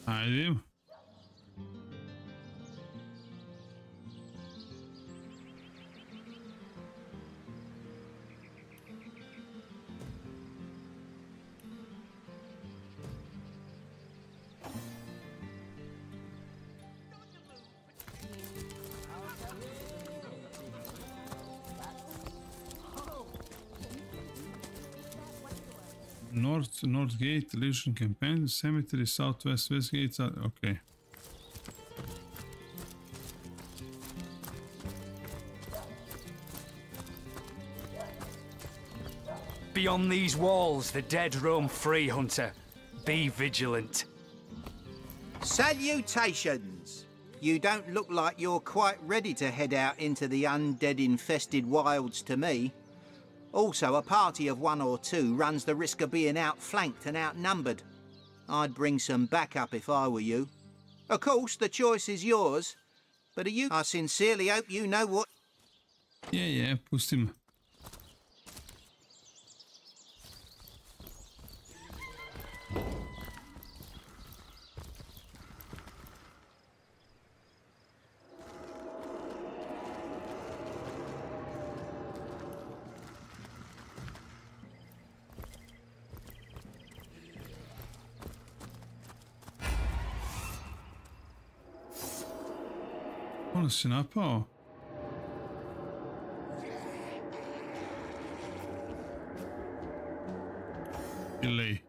Ajde idemo. North Gate, Legion Campaign, Cemetery, Southwest, West Gate, okay. Beyond these walls, the dead roam free, Hunter. Be vigilant. Salutations! You don't look like you're quite ready to head out into the undead-infested wilds to me. Also, a party of 1 or 2 runs the risk of being outflanked and outnumbered. I'd bring some backup if I were you. Of course, the choice is yours, but I sincerely hope you know what... Yeah, pusti me. Ono si napao? Ili...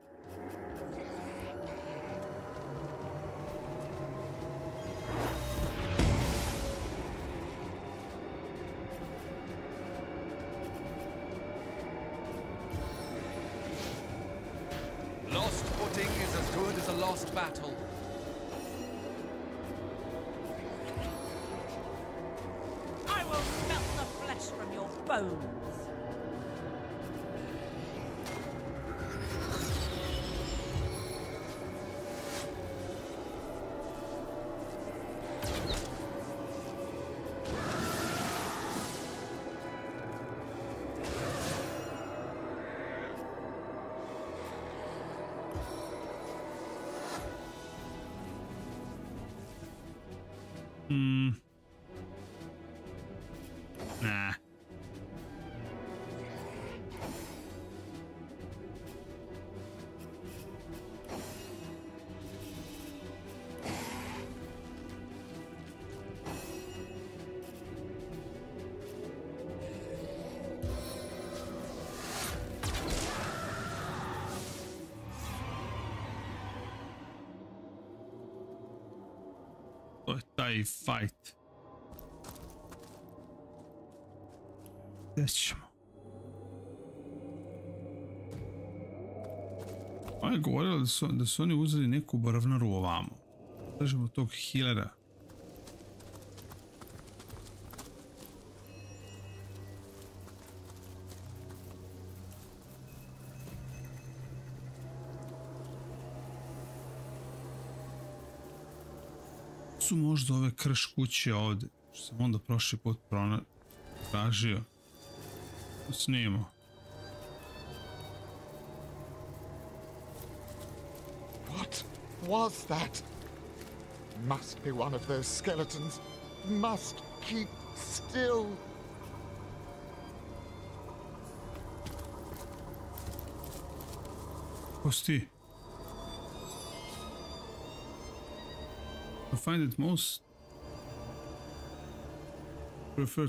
last battle. I will melt the flesh from your bones. Nah. To je taj fight. Gdje ćemo? Ona je govorila da su oni uzeli neku barvnaru ovamo. Kažemo tog healera. Su možda ove krš kuće ovdje, što sam onda prošli put tražio. Snimo. What was that? Must be one of those skeletons. Must keep still. Ko si ti? I find it most prefer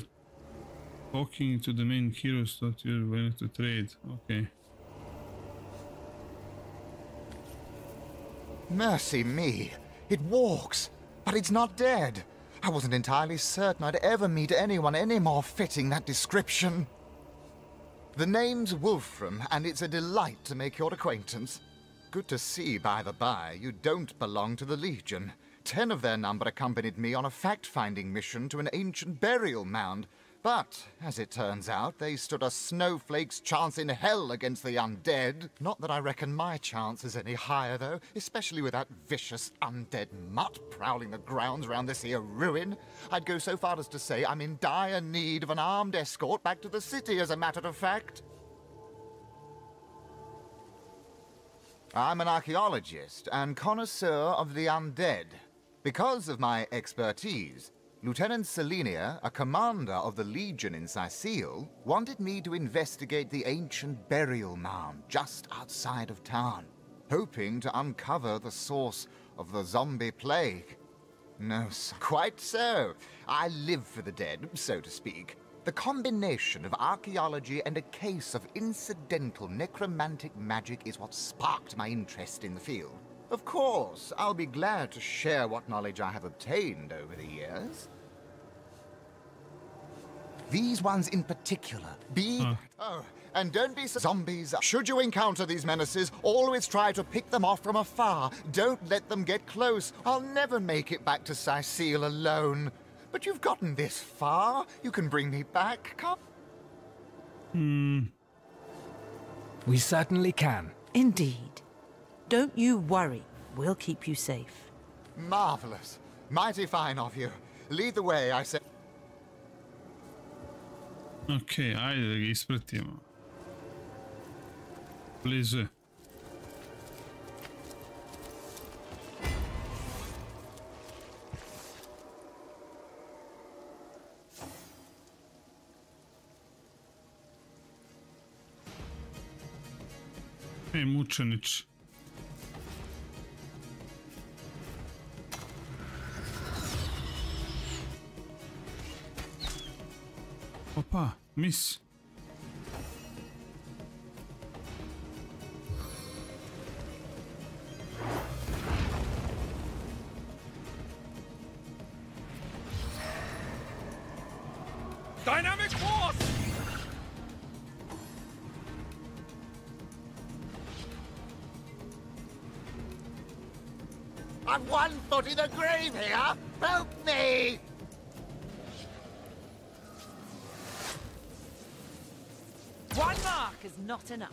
talking to the main heroes that you're willing to trade. Okay. Mercy me. It walks, but it's not dead. I wasn't entirely certain I'd ever meet anyone any more fitting that description. The name's Wolfram, and it's a delight to make your acquaintance. Good to see, by the by, you don't belong to the Legion. 10 of their number accompanied me on a fact-finding mission to an ancient burial mound. But, as it turns out, they stood a snowflake's chance in hell against the undead. Not that I reckon my chance is any higher, though, especially with that vicious undead mutt prowling the grounds around this here ruin. I'd go so far as to say I'm in dire need of an armed escort back to the city, as a matter of fact. I'm an archaeologist and connoisseur of the undead. Because of my expertise, Lieutenant Selenia, a commander of the Legion in Sicile, wanted me to investigate the ancient burial mound just outside of town, hoping to uncover the source of the zombie plague. No, sir. Quite so. I live for the dead, so to speak. The combination of archaeology and a case of incidental necromantic magic is what sparked my interest in the field. Of course, I'll be glad to share what knowledge I have obtained over the years. These ones in particular, Oh, and don't be so zombies. Should you encounter these menaces, always try to pick them off from afar. Don't let them get close. I'll never make it back to Sicile alone. But you've gotten this far. You can bring me back, come? We certainly can. Indeed. Don't you worry. We'll keep you safe. Marvelous. Mighty fine of you. Lead the way, I say. Ok, ajde da ga ispratimo. Blizu je. Mučenič. Opa, mis. Dynamic force! got one foot in the grave here. Help me! One mark is not enough.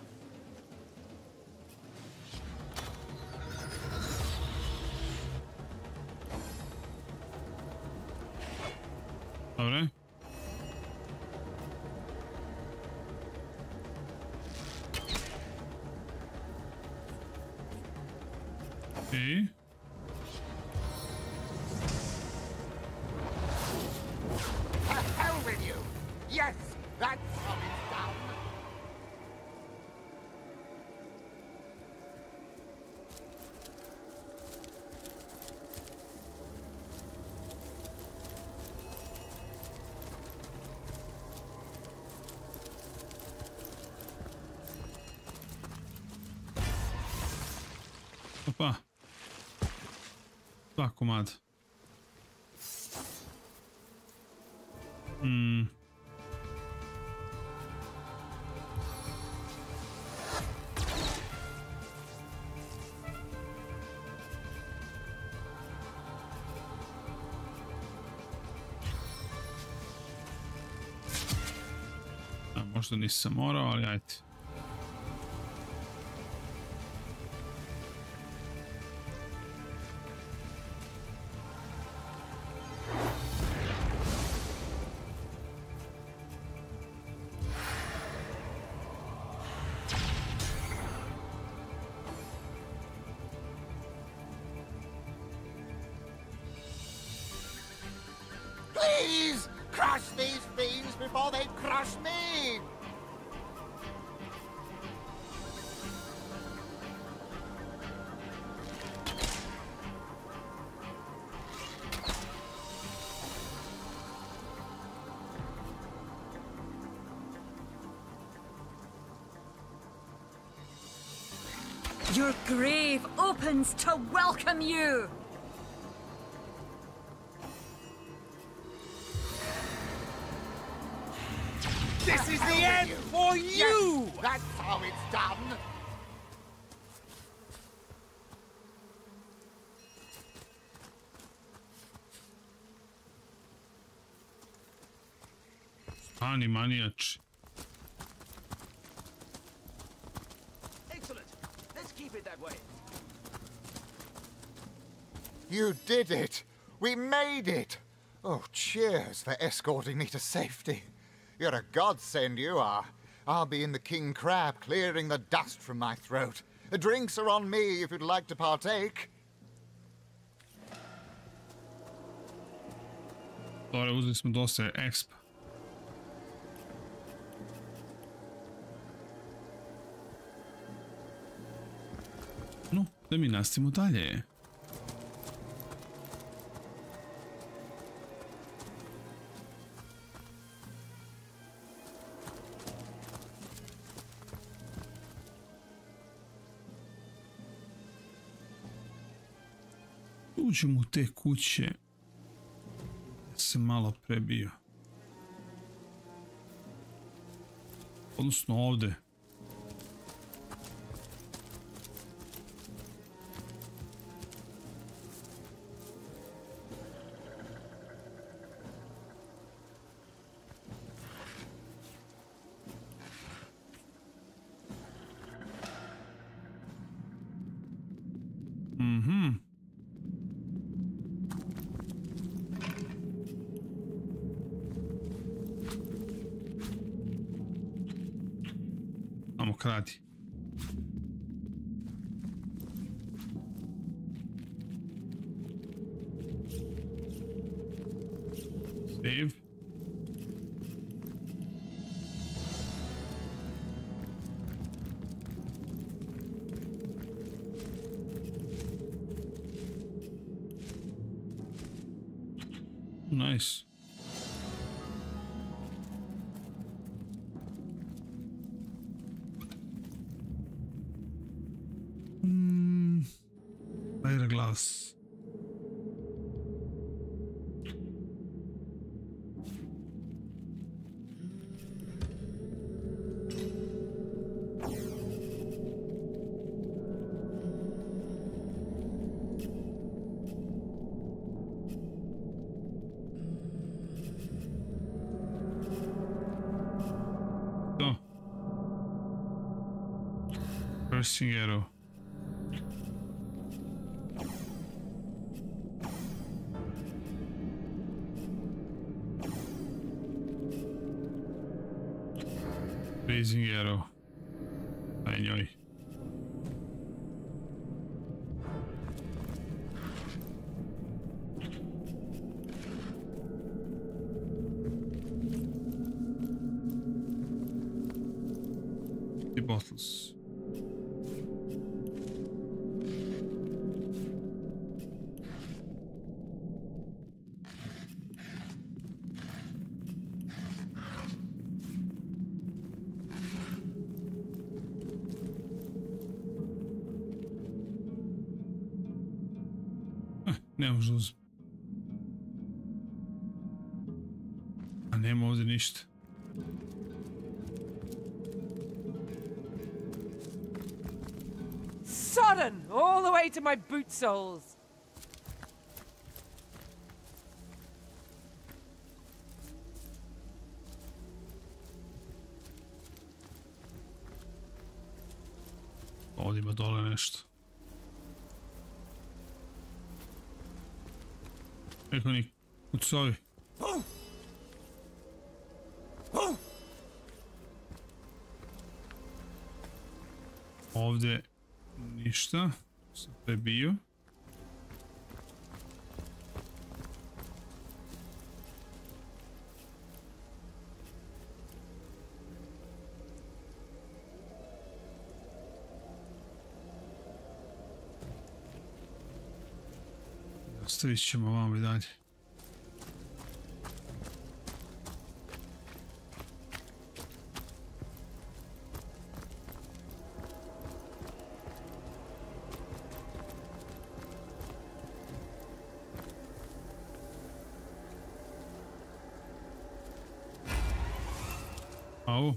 Dobre. I? To hell with you! Yes, that's how it's done. Opa. Dva komada. Možda nisam morao, ali ajde. Please, crush these fiends before they crush me! Your grave opens to welcome you! This is the end for you! Yes, that's how it's done! Stani manijač. Excellent. Let's keep it that way. You did it! We made it! Oh, cheers for escorting me to safety. You're a godsend, you are. I'll be in the King Crab, clearing the dust from my throat. The drinks are on me if you'd like to partake. Dobre, uzeli smo dosta expa. No, da mi nastavimo dalje. Uđem u te kuće. Se malo prebio. Odnosno ovde. Amo kradi. Save. Nice. Glass. Bursting arrow. Blazing arrow. Aj njoj. Bottles. Ne može uzeti. A nema ovdje ništa. Sodden! All the way to my boot soles! Ovdje ima dole nešto. Eko ni kucovi. Ovdje ništa. Sam prebio. Nastavit ćemo vam i dalje. Au.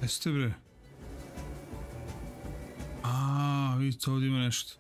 Jeste bre? A, vidite, ovdje ima nešto.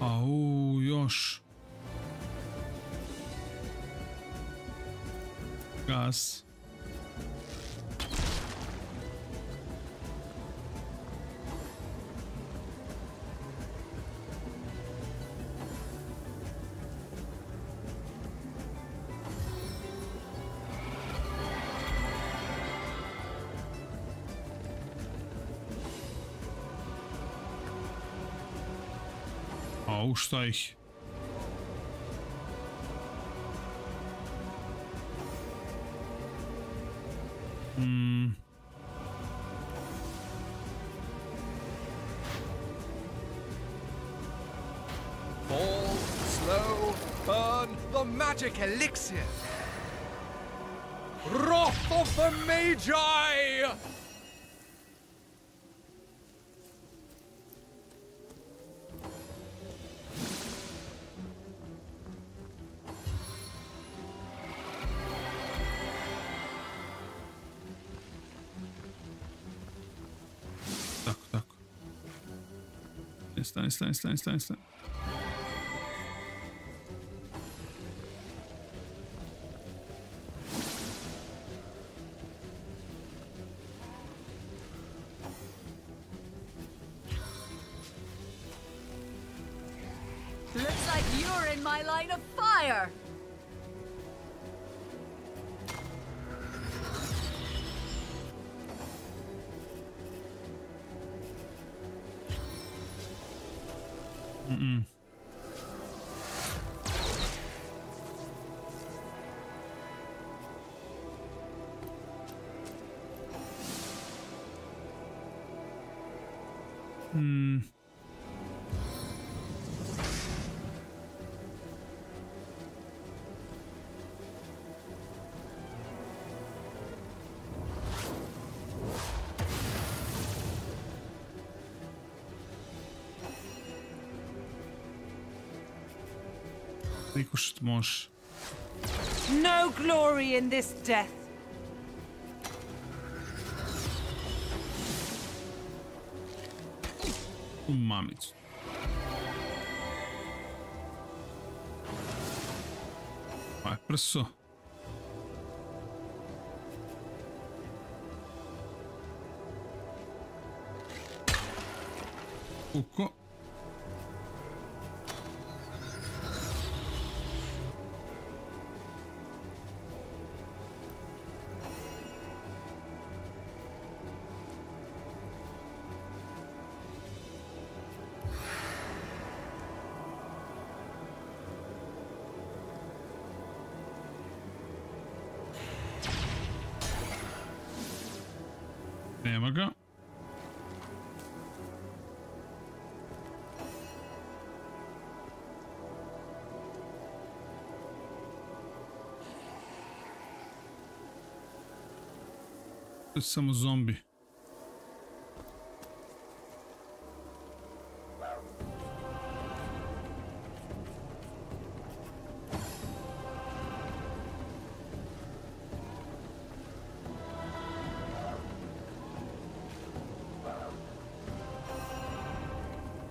Au, još. Gas. Au, šta ih? Fall, slow, burn, the magic elixir. Wrath of the Magi! Stani. Looks like you're in my line of fire. Koliko što može. No glory in this death. U mamicu. Pa je prso. Uko. Nema ga. To je samo zombi.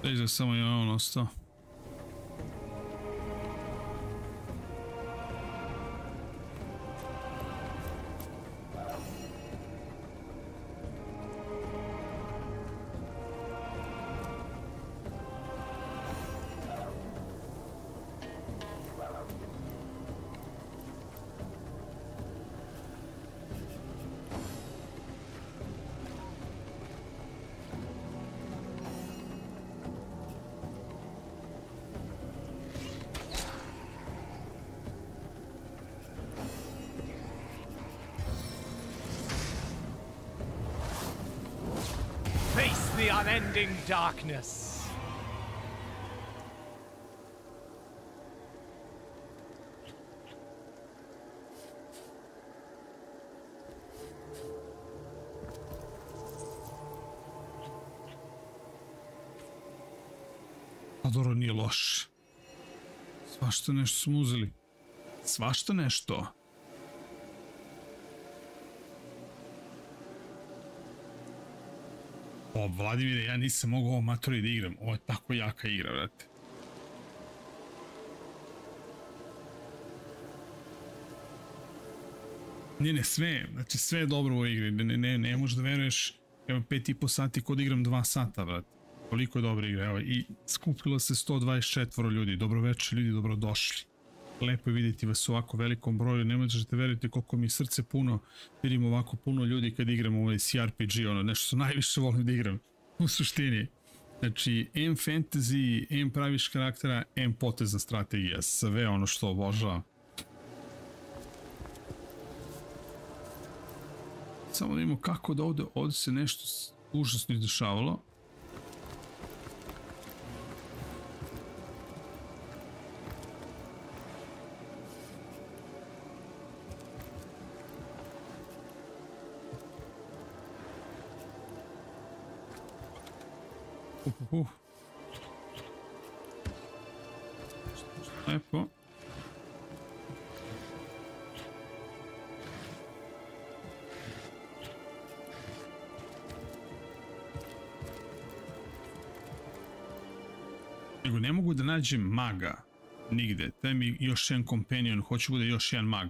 Iza samo je on ostao. Face the unending darkness. A dobro, nije loš. Svašta nešto smo uzeli. Svašta nešto. O, Vladimire, ja nisam mogao ovo matori da igram. Ovo je tako jaka igra, vrate. Ne, sve, znači sve je dobro u ovoj igri. Ne možeš da veruješ, evo 5,5 sati kod igram 2 sata, vrate. Koliko je dobra igra, evo, i skupilo se 124 ljudi. Dobro večer, ljudi, dobrodošli. Lepo je vidjeti vas u ovako velikom broju, ne možete verujete koliko mi srce puno, vidim ovako puno ljudi kad igram ovaj CRPG, ono, nešto što najviše volim da igram, u suštini. Znači, M fantasy, M praviš karaktera, M potezna strategija, sve ono što obožavam. Samo da vidimo kako da ovdje se nešto užasno izdešavalo. Lepo. Nego ne mogu da nađem maga nigde. Daj mi još jedan companion, hoću bude još jedan mag.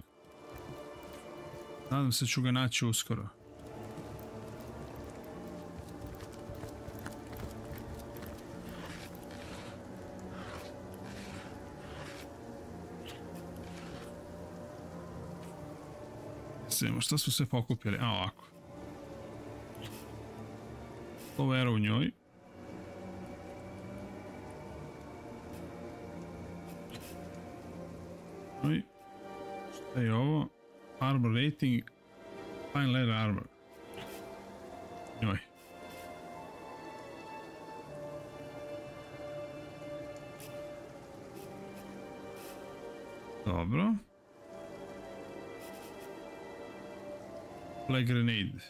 Nadam se ću ga naći uskoro. Šta su sve pokupili? A, ovako. Ovo era u njoj. Šta je ovo? Armor rating. Fine leather armor. Njoj. Dobro. Grenade.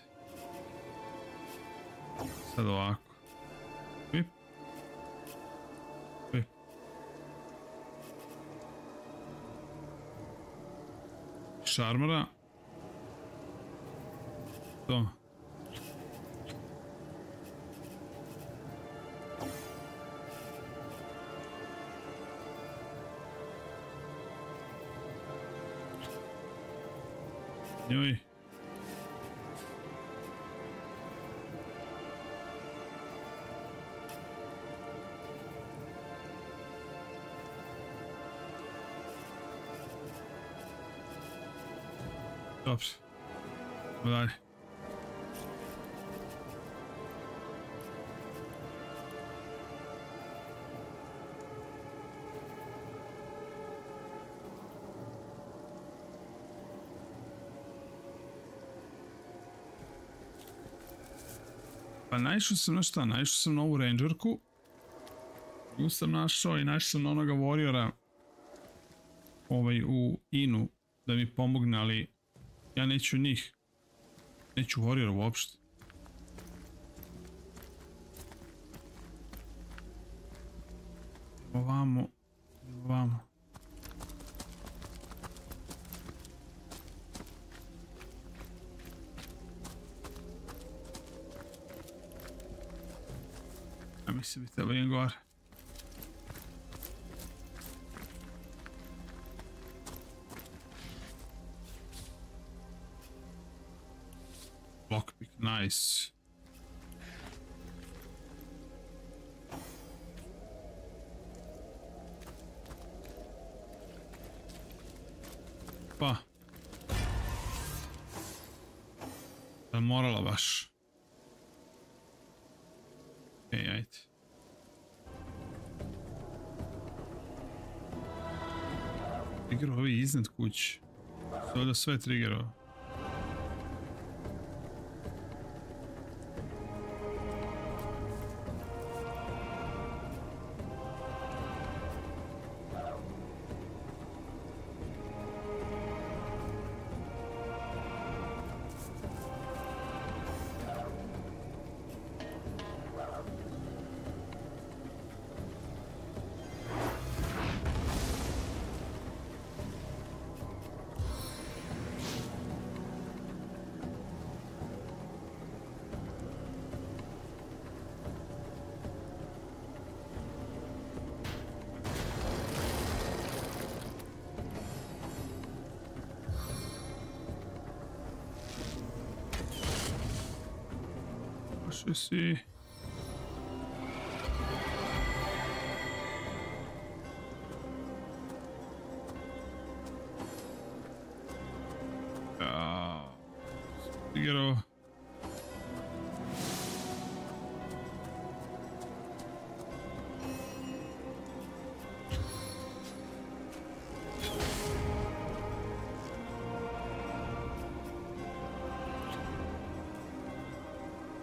Sad ovako. Whip. Whip. šarmara. To. Joj. Dobro. Dalje. Pa naišao sam na šta? Naišao sam na ovu rangerku. Nju sam našao i naišao sam na onoga warriora u inu da mi pomogne, ali ja neću njih. Neću warriora uopšte. Ovamo. Ovamo. Ja mislim bi treba idem gore. Lockpick, nice. Pa. Da morala baš. Ej, ajde. Triggerovi iznad kući. Sada sve triggerova. Može si... Triggerova.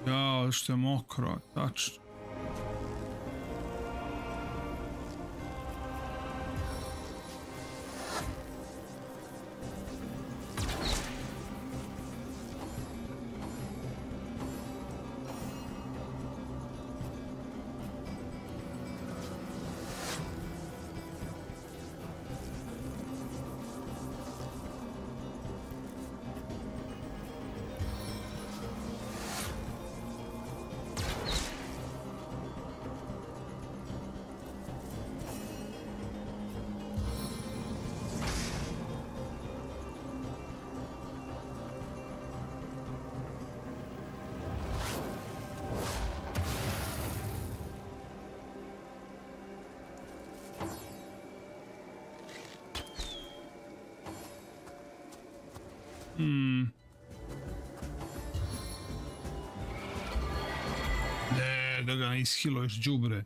Jao, što je mokro, tačno. Ne, da ga ne ishiluješ, đubre.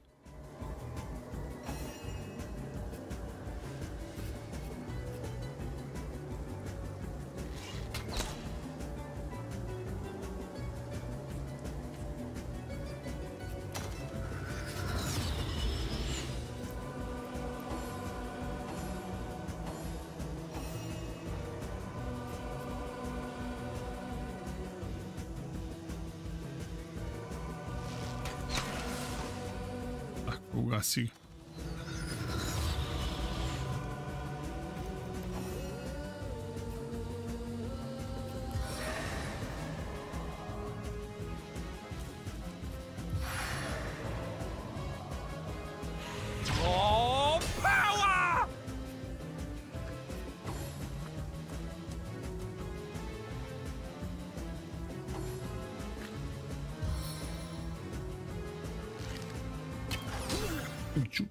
Ugasi ga. ću.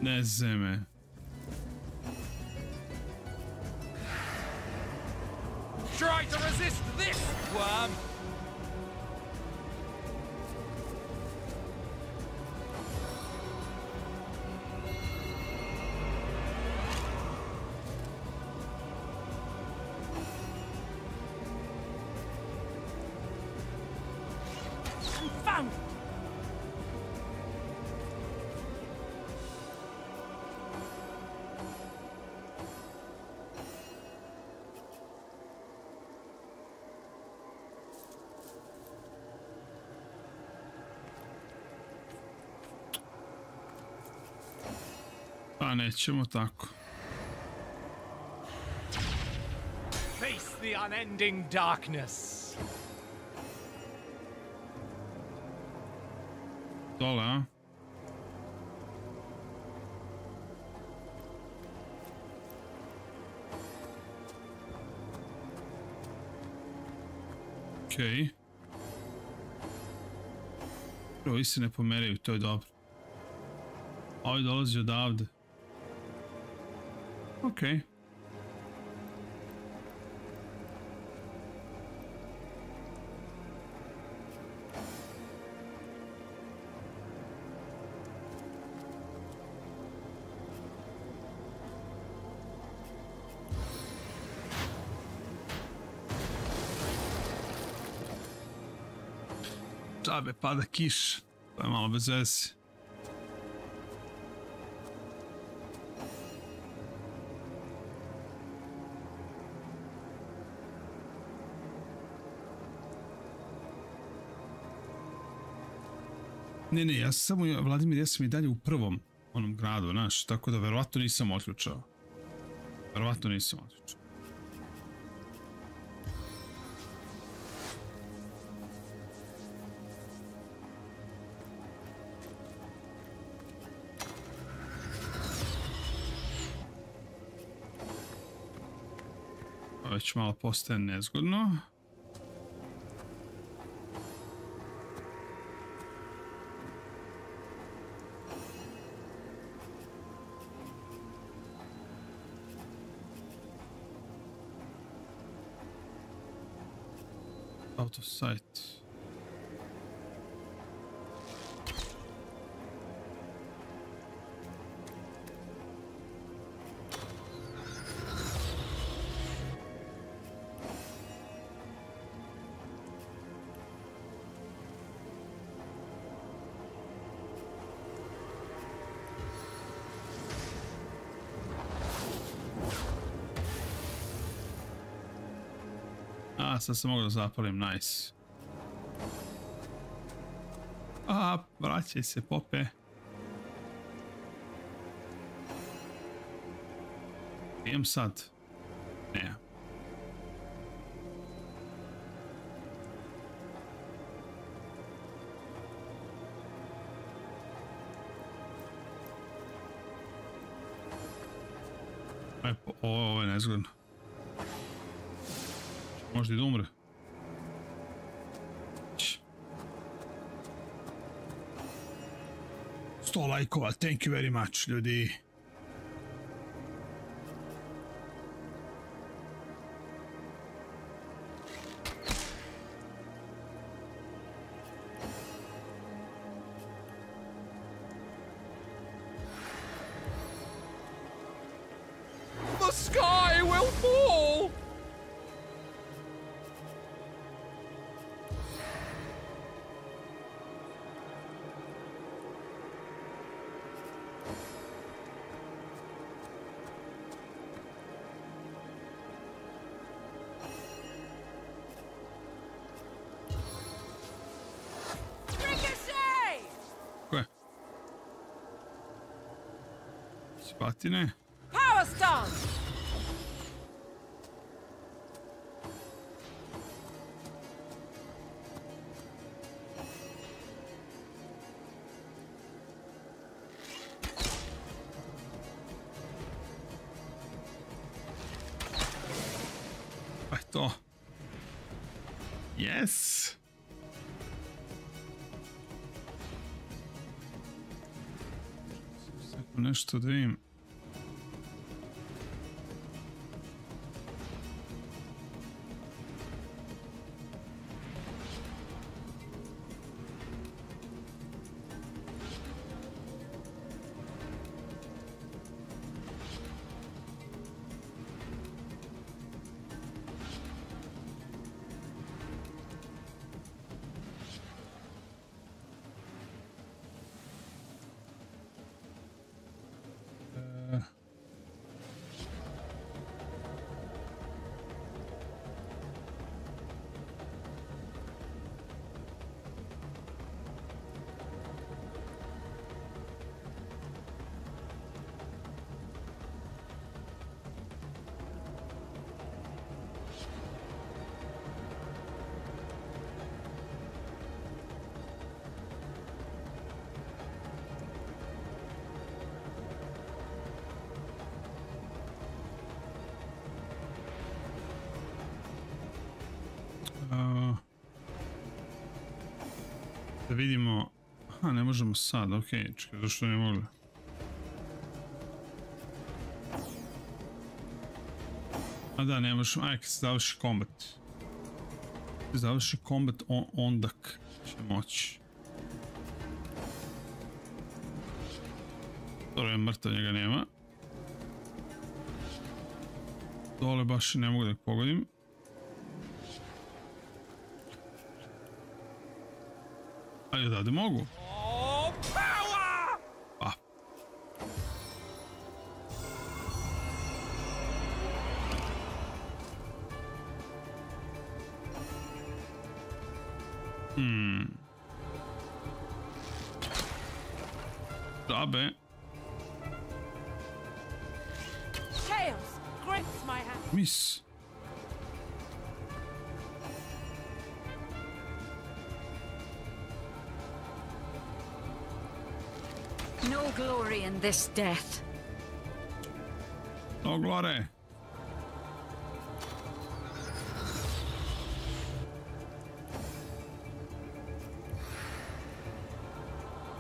Ne zeme. Try to resist this, worm! Confound it! Pa nećemo tako. Face the unending darkness. Dole, a? Okej. Ovi se ne pomeraju, to je dobro. A ovi dolazi odavde. Okej. Džabe pada kiš. To je malo bez veze. Ne, ja sam samo, Vladimir, ja sam i dalje u prvom onom gradu, znaš, tako da verovatno nisam otključao. Verovatno nisam otključao. Već malo postaje nezgodno. Out of sight. Sad sam mogao da zapalim, nice. Vraćaj se, pope. Idem sad. Ne. Ovo je nezgodno. Možda i da umre. 100 lajkova, thank you very much, ljudi. The sky will fall! Patine. Power stance! to. Yes! Nešto da vidim. Da vidimo... Aha, ne možemo sad, okej, čekaj, zašto ne mogli? A da, ne možemo, aj, kad se završi kombat. Kad se završi kombat, onda će moći. Dobro je mrtav, njega nema. Dole baš ne mogu da pogodim. Ajde, da mogu. Pa. Džabe. Mis. No glory in this death. No glory.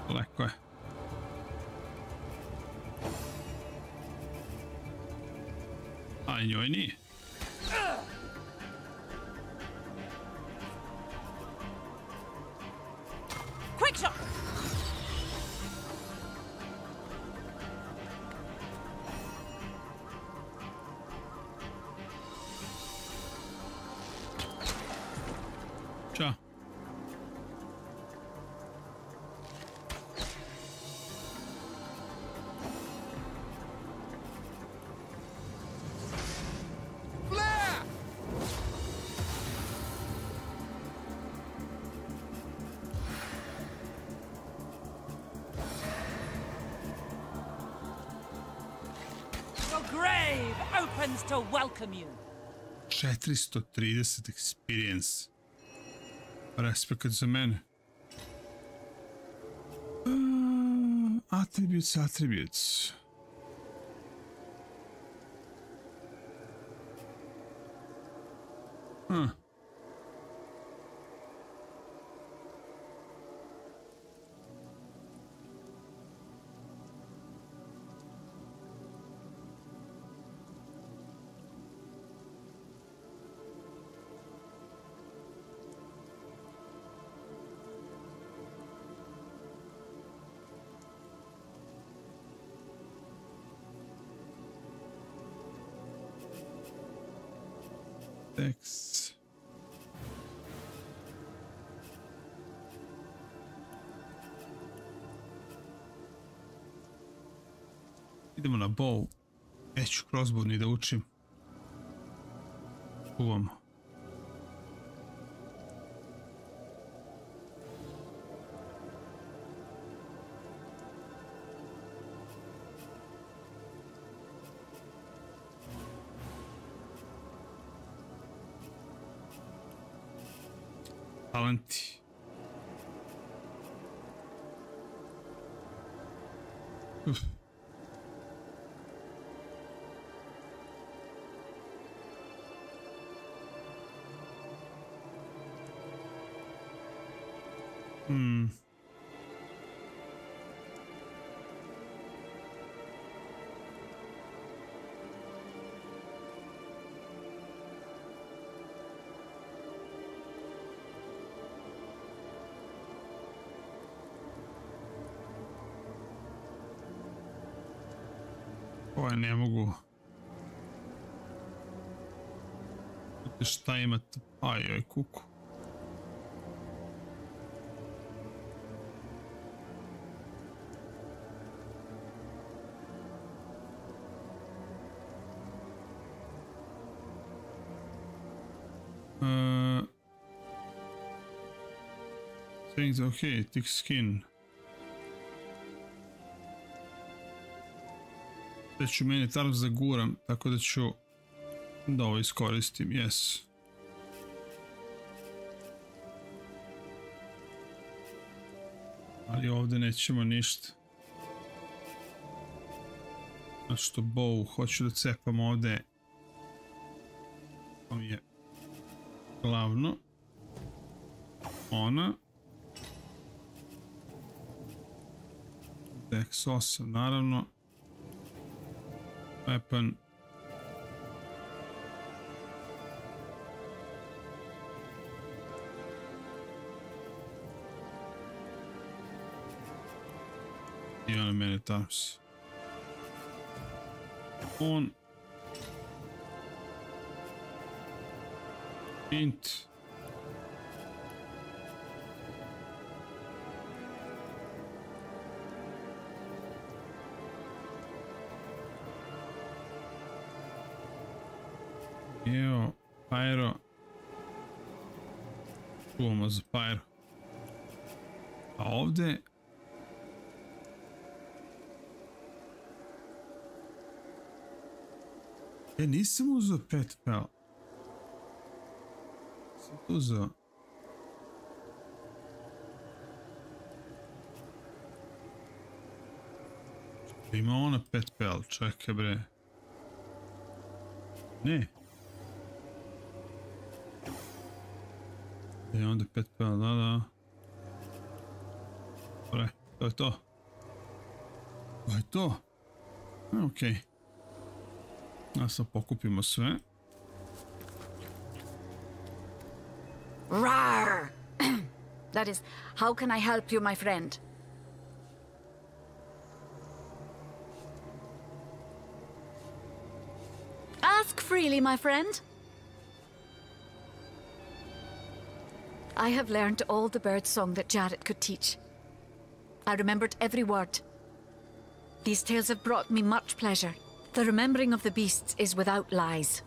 Leko je. A njoj nije. Quick shot. Ćao. To welcome you. 430 experience. Respekt za mene. Attributes. X. Idemo na bow. Neću crossbow ni da učim. Čuvamo. Talenti. Ovo ne mogu. Šta imate? Ajoj, kuku. Things okay, thick skin. Da ću meni tarf zaguram, tako da ću da ovo iskoristim, yes. Ali ovdje nećemo ništa. Znači što bow, hoću da cepam ovdje. To mi je glavno. Ona. Dex 8, naravno. Weapon. I ona mene tams. On. Int. Evo, pyro. Čuvamo za pyro. A ovdje nisam uzeo 5 pel. Sam to uzeo. Ima ona 5 pel, čekaj bre. Ne. I onda 5 pel, da. Bre, to je to. To je to. Okej. A sad pokupimo sve. Rawr! That is, how can I help you, my friend? Ask freely, my friend. I have learned all the bird song that Jarrett could teach. I remembered every word. These tales have brought me much pleasure. The remembering of the beasts is without lies.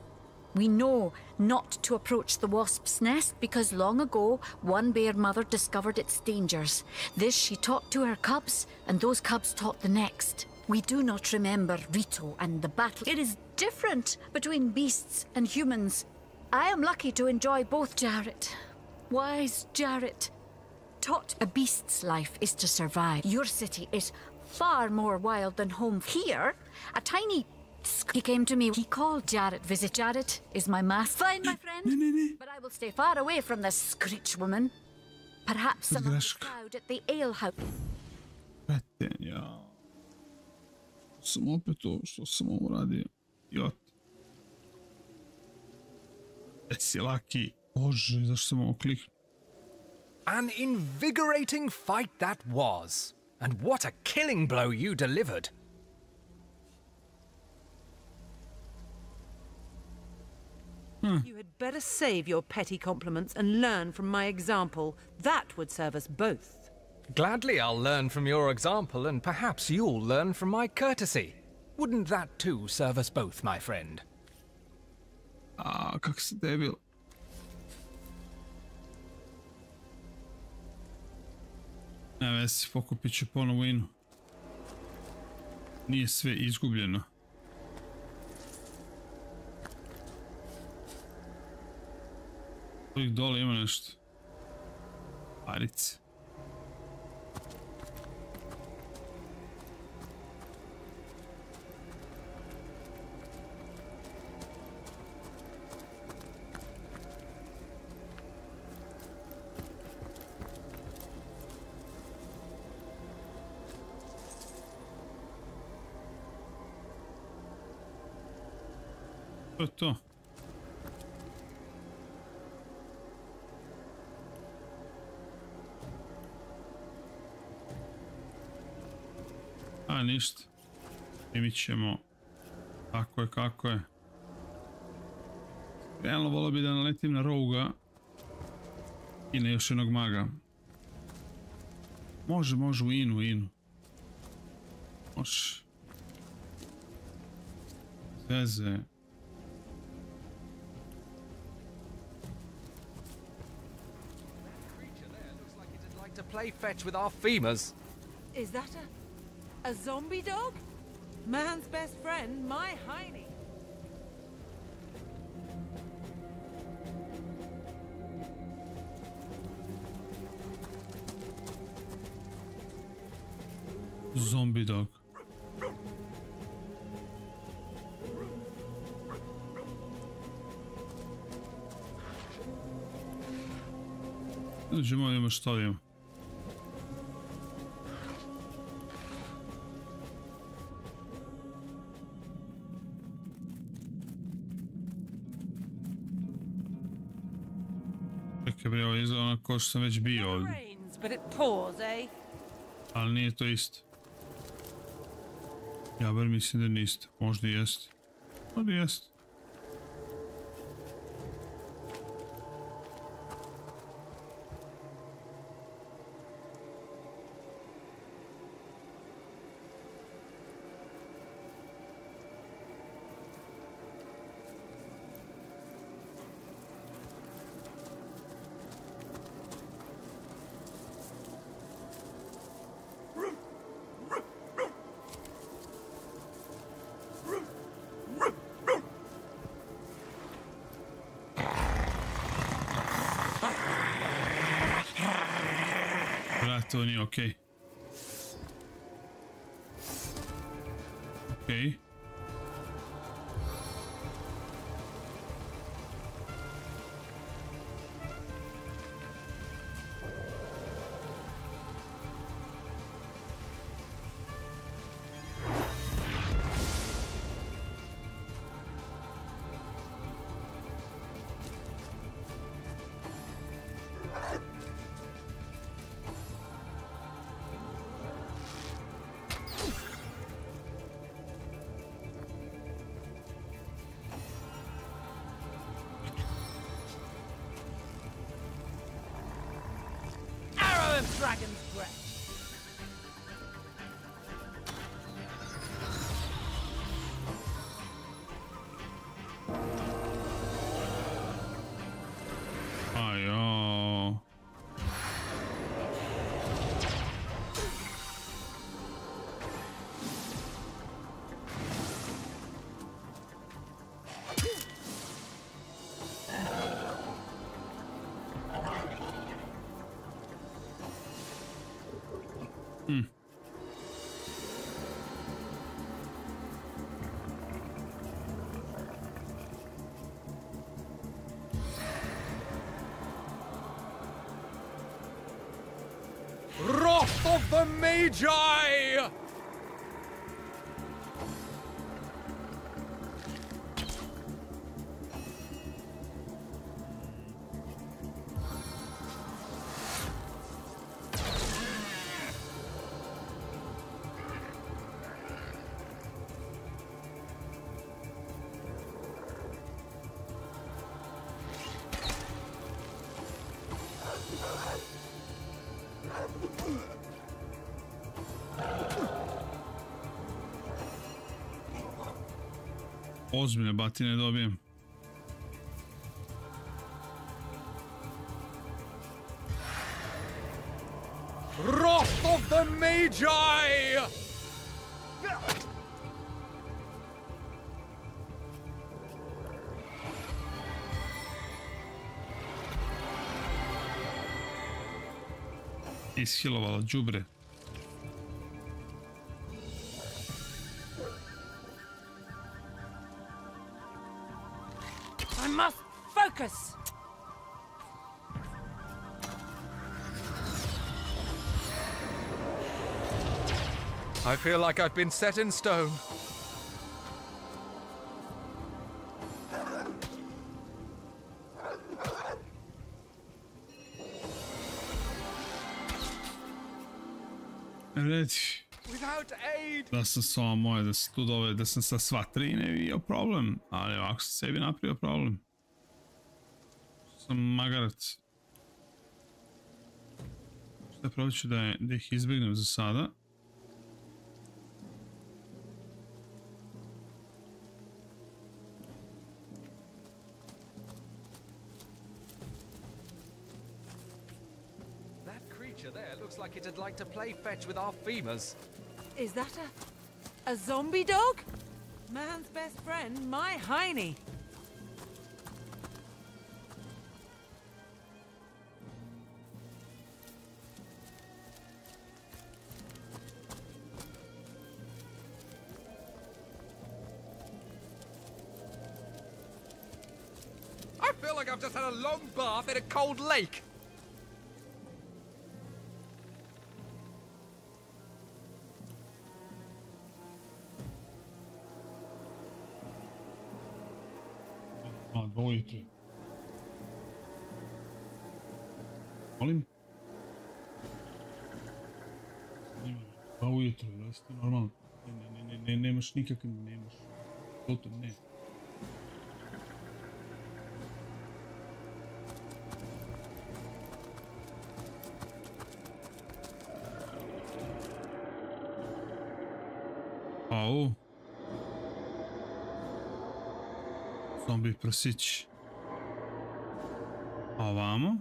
We know not to approach the wasp's nest because long ago one bear mother discovered its dangers. This she taught to her cubs, and those cubs taught the next. We do not remember Rito and the battle. It is different between beasts and humans. I am lucky to enjoy both, Jarrett. Wise Jarrett. Taught a beast's life is to survive. Your city is far more wild than home. Here, a tiny... He came to me. He called Jarrett. Visit Jarrett is my master. Fine, my friend. But I will stay far away from this screech woman. Perhaps some of the crowd at the alehouse. Ja. Sam opet to što sam ovo radio. Jot. Jesi laki. Bože, zašto sam ovo kliknuo? An invigorating fight that was. And what a killing blow you delivered. You had better save your petty compliments and learn from my example. That would serve us both. Gladly I'll learn from your example, and perhaps you'll learn from my courtesy. Wouldn't that too serve us both, my friend? A, kak si debil. Ne vezi, pokupit ću ponovo inu. Nije sve izgubljeno. Ovih dole ima nešto. Parice. To je to. A ništa. Primit ćemo. Tako je, kako je. Realno volio bi da naletim na Roga i na još jednog maga. Može u inu. Može. Veze. To play fetch with our femurs. Is that a zombie dog? Man's best friend, my hiney. Zombie dog. Dođemo, vidimo što vidimo. Čekaj bre, ovo izgleda onako kao što sam već bio ovdje. Ali nije to isto. Ja bar mislim da niste. Možda i jeste. Možda i jeste. To nije okej. Okej. Dragon's breath. Ajo. Wrath of the Magi! Ozbiljne batine dobijem. Wrath of the Magi! Ishilovala đubre. I must focus. I feel like I've been set in stone. redi. Da sam s ova moja, da se tu dove, da sam sa sva tri ne bio problem, ali ovako sam sebi napravio problem. Sam magarac. Šta probat ću da ih izbjegnem za sada. There looks like it'd like to play fetch with our femurs. Is that a zombie dog? Man's best friend, my hiney. I feel like I've just had a long bath in a cold lake. Ujutro. Molim? Pa ujutro, jeste normalno. Nemaš nikakve, nemaš. Toto, ne. Au. Zombi prasić. A ovamo?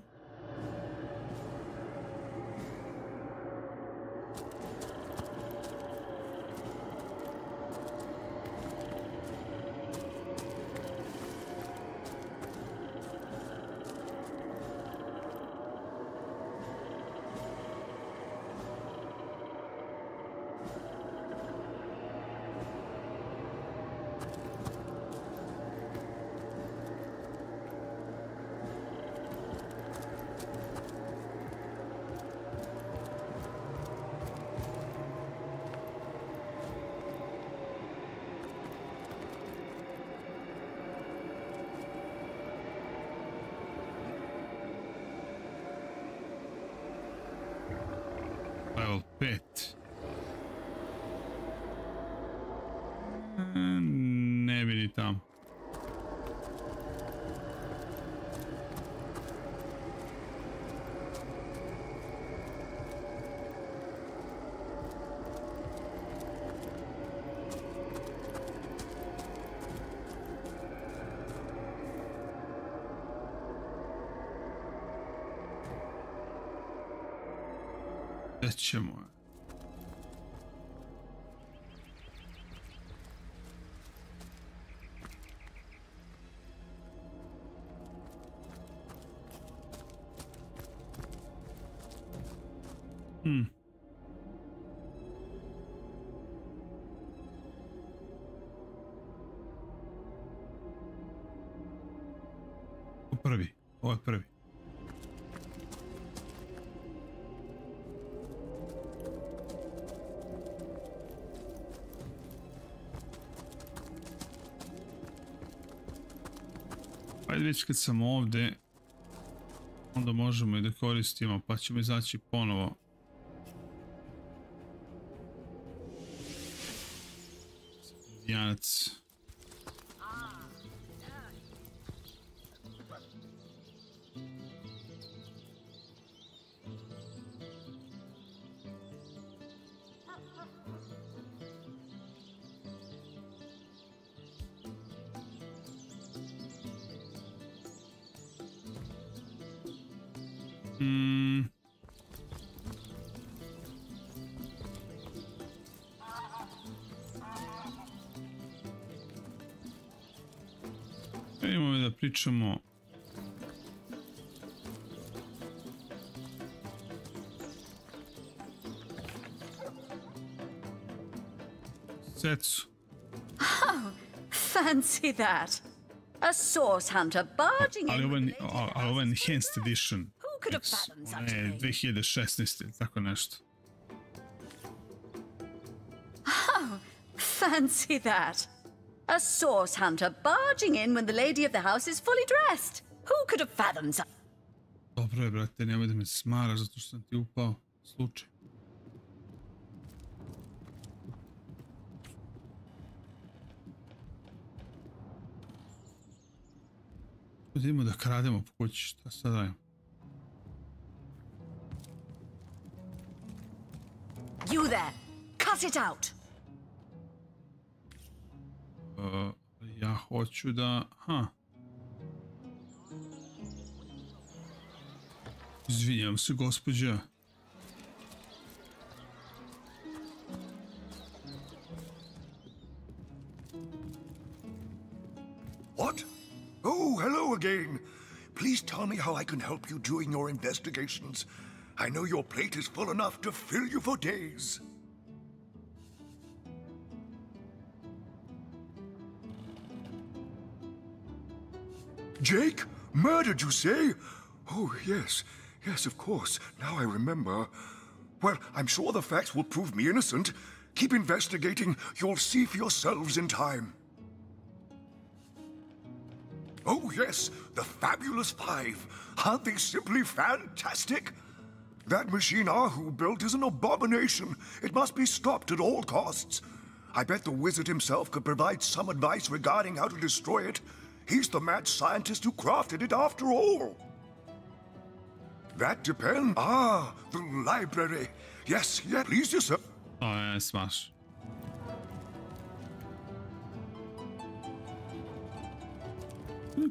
Level 5. Ne bi ni tam. Ćemo. Ovo je prvi. Ajde već kad sam ovdje, onda možemo i da koristimo, pa ćemo izaći ponovo. Janac. Idemo da pričamo Setsu. Oh, fancy that. A source hunter barging in. Ali ovo je enhanced edition. Who could have fathomed such a thing? 2016, tako nešto. Oh, fancy that. A source hunter barging in when the lady of the house is fully dressed. Who could have fathomed such? Dobro je, brate, nemoj da me smaraš zato što sam ti upao slučaj. Idemo da krademo po kući, šta sad dajem? You there! Cut it out! Ja hoću da... Izvinjam se, gospođa. What? Oh, hello again. Please tell me how I can help you during your investigations. I know your plate is full enough to fill you for days. Jake? Murdered, you say? Oh, yes. Yes, of course. Now I remember. Well, I'm sure the facts will prove me innocent. Keep investigating. You'll see for yourselves in time. Oh, yes, the Fabulous Five. Aren't they simply fantastic? That machine Ahu built is an abomination. It must be stopped at all costs. I bet the wizard himself could provide some advice regarding how to destroy it. He's the mad scientist who crafted it after all. That depends. Ah, the library. Yes, please yourself. Oh, smash.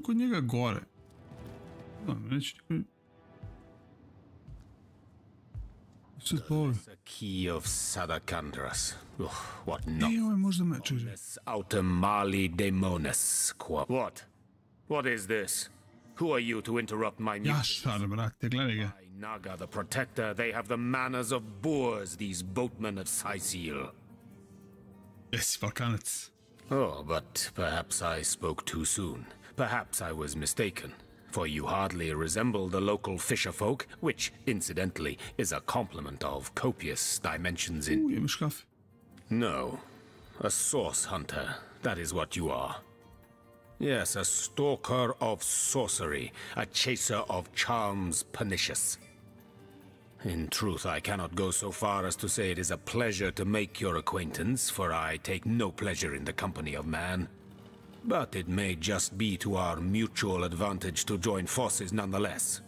Kod njega gore. The key of Sadakandras. What nonsense. Automali demones. What? What is this? Who are you to interrupt my music? By Naga the Protector, they have the manners of boors, these boatmen of Sicil. Yes, Balkanets. Oh, but perhaps I spoke too soon. Perhaps I was mistaken, for you hardly resemble the local fisher folk, which, incidentally, is a compliment of copious dimensions in... No, a source hunter, that is what you are. Yes, a stalker of sorcery, a chaser of charms pernicious. In truth, I cannot go so far as to say it is a pleasure to make your acquaintance, for I take no pleasure in the company of man. But it may just be to our mutual advantage to join forces nonetheless.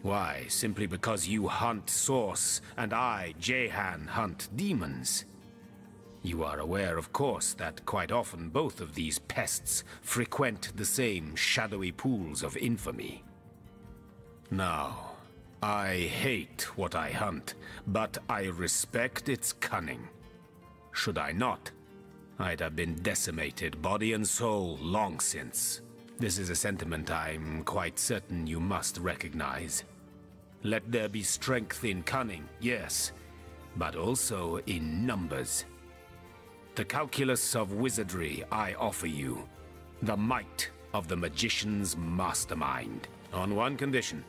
Why, simply because you hunt source, and I, Jehan, hunt demons. You are aware, of course, that quite often both of these pests frequent the same shadowy pools of infamy. Now, I hate what I hunt, but I respect its cunning. Should I not, I'd have been decimated, body and soul, long since. This is a sentiment I'm quite certain you must recognize. Let there be strength in cunning, yes, but also in numbers. The calculus of wizardry I offer you, the might of the magician's mastermind, on one condition,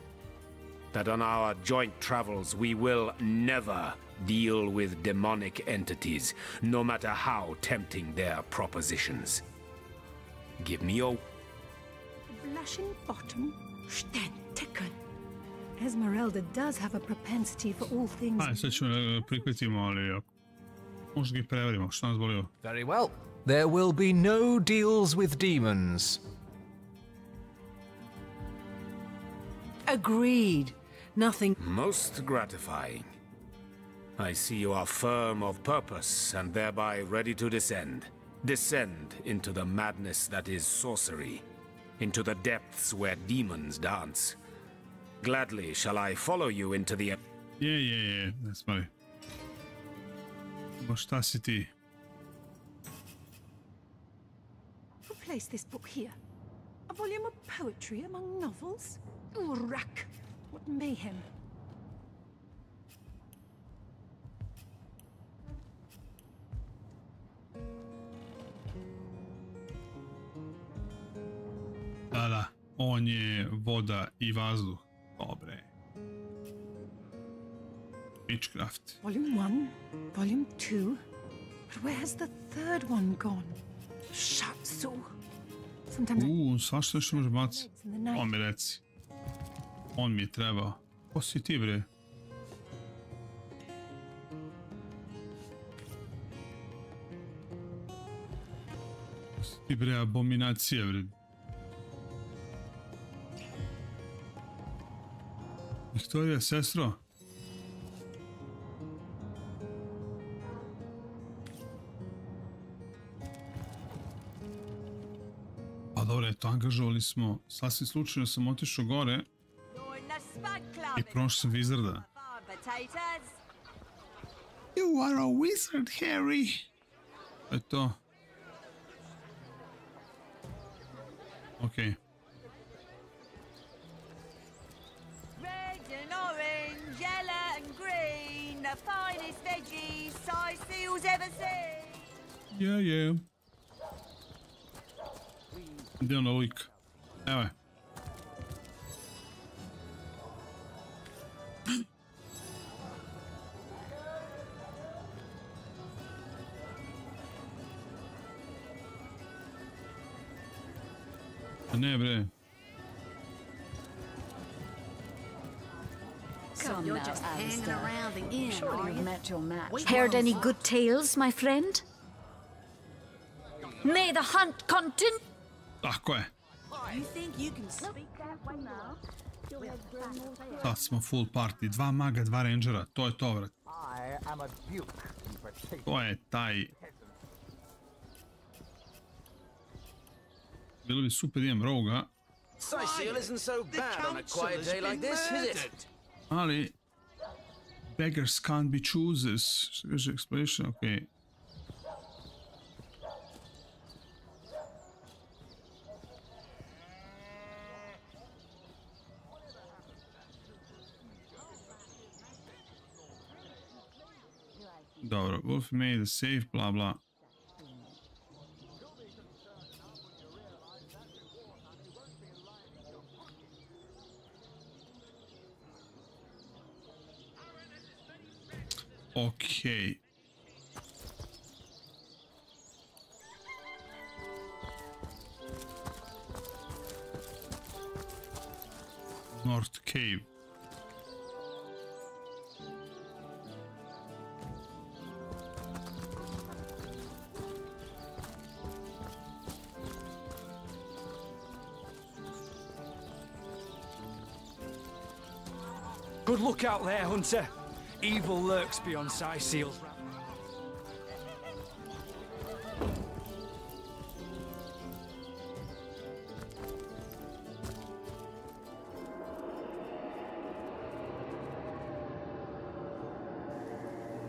that on our joint travels we will never deal with demonic entities, no matter how tempting their propositions. Give me your... Blushing bottom, Stenticle. Esmeralda does have a propensity for all things... sad ćemo prihvatimo, ali možda ga preverimo, što nas bolio. Very well. There will be no deals with demons. Agreed. Nothing... Most gratifying. I see you are firm of purpose and thereby ready to descend. Descend into the madness that is sorcery, into the depths where demons dance. Gladly shall I follow you into the... Yeah, that's funny. Šta si ti? Who placed this book here? A volume of poetry among novels? Urak! What mayhem! Da, on je voda I vazduh. Dobre. Witchcraft. Volume 1, Volume 2, but where's the third one gone? Shatsu. Sometimes Svašta što može baci. On mi reci. On mi je trebao. Ko si ti, bre? Ko si ti, bre, abominacije, bre? Viktorija, sestro. Pa dobro, eto, angažovali smo. Sasvim slučajno sam otišao gore i prošao sam Wizarda. You are a wizard, Harry. Eto. Okej. Red and orange, yellow and green, the finest veggies size seals ever seen. Yeah. Gdje ono lik? Evo je. Ne bre. Come now, Alistair. Surely you've met your match. Heard any good tales, my friend? May the hunt continue. Tako je. You think you can speak that way now? Sad smo full party. 2 maga, 2 rangera. To je to, vrat. To je taj... Bilo bi super da imam roga. Sightseal isn't so bad on a quiet day like this, is it? Ali... Beggars can't be choosers. Što kaže explanation? Okej. Dobro, Wolf made a safe, bla bla. Okej. North Cave. Good look out there, Hunter. Evil lurks beyond Sightseal's.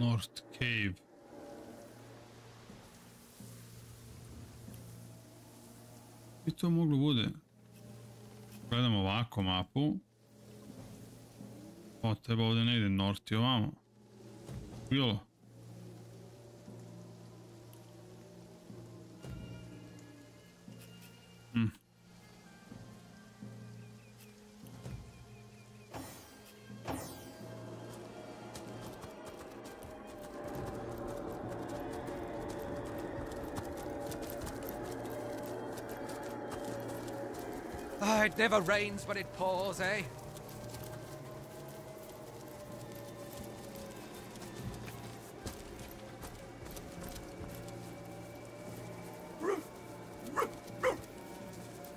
North Cave. I to moglo bude. Gledam ovako mapu. O, treba ovdje ne ide north i ovamo. Bilo. It never rains but it pours, eh?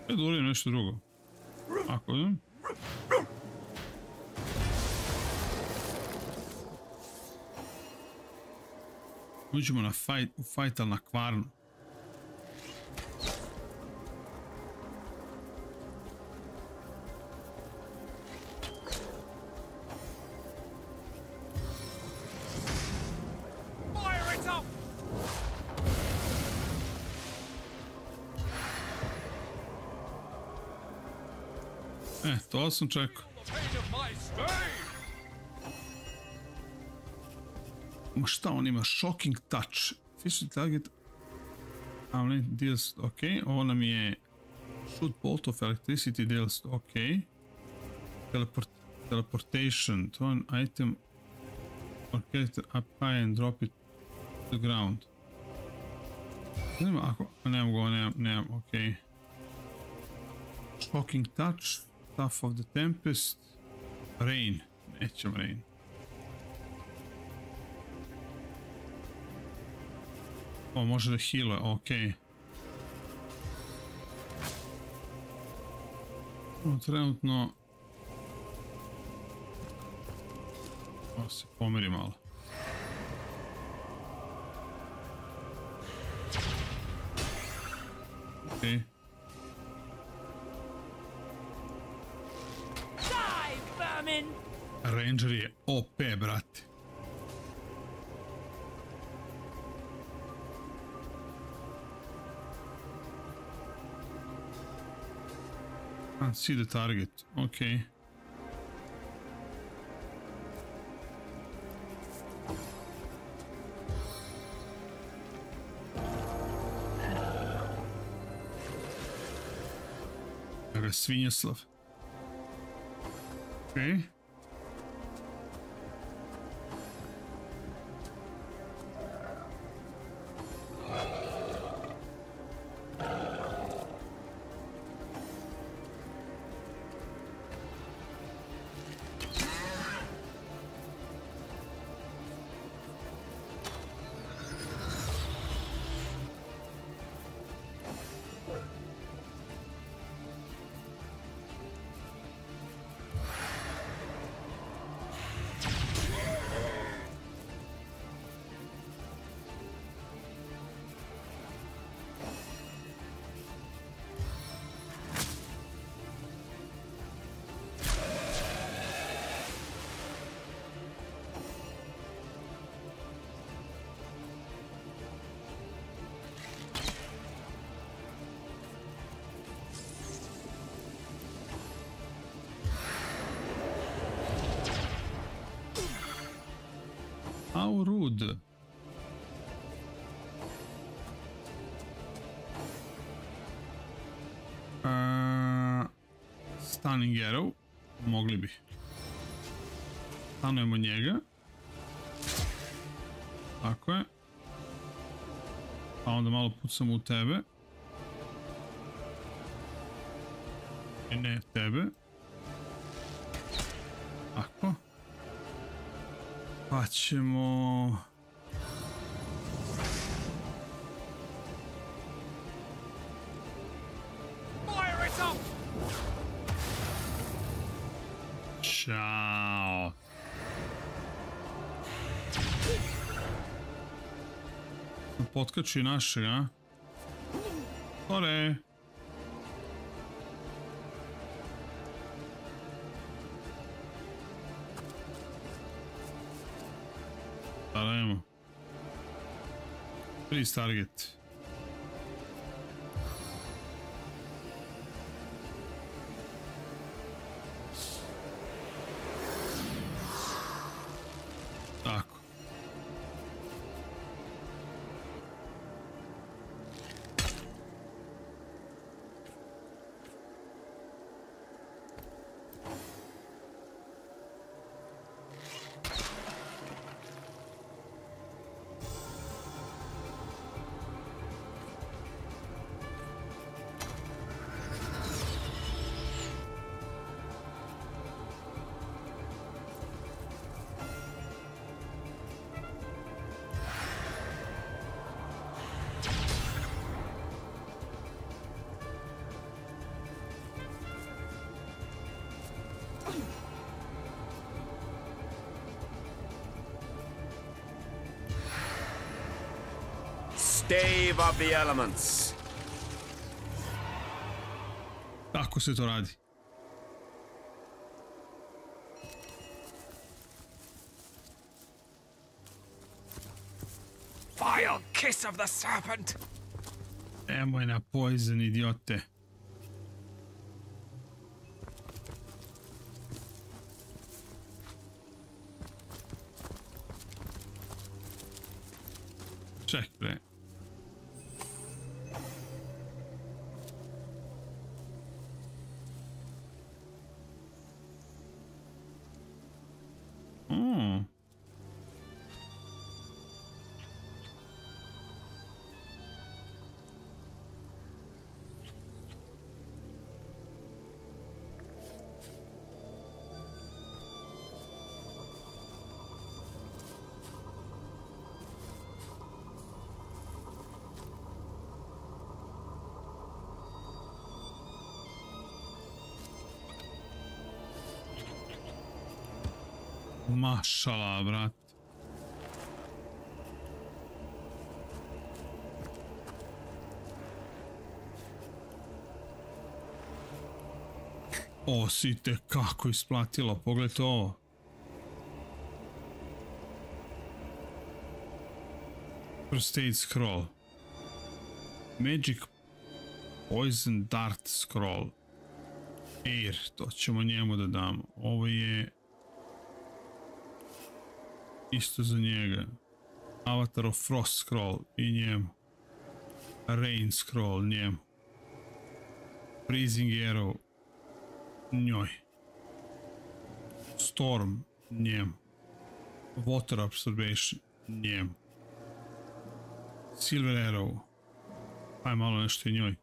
Ja dovolim nešto drugo. Ako idem. Uđemo na fight, ali na kvarnu. To sam čekao. Ma šta on ima? Shocking touch. Fishy target. Deals, ok. Ovo nam je shoot bolt of electricity deals, ok. Teleportation. To je item or character up high and drop it to the ground. Nema ako... Nemam go, nemam, ok. Shocking touch. Stuff of the Tempest. Rain. Nećem Rain. O, može da healuje, okej. Trenutno... Evo se, pomeri malo. Okej. Ranger je OP, brate. See the target, okej. Svinjeslav. Okej. AORUS. Stunning arrow. Mogli bi. Stanujemo njega. Tako je. Pa onda malo pucamo u tebe. I ne tebe. Tako. Pa ćemo... Ćao. Potkači našeg, a? Ore. Dajmo. Please target. Tako. Stave of the elements. Tako se to radi. Vile kiss of the serpent. Nemoj na poison, idiote. Ček, bre. Mašala, brat. Ovo si te kako isplatilo, pogledajte ovo. First aid scroll. Magic poison dart scroll. Air, to ćemo njemu da damo. Ovo je isto za njega. Avatar of Frost scroll i njemu. Rain scroll njemu. Freezing arrow njoj. Storm njemu. Water absorption njemu. Silver arrow. Aj malo nešto i njoj.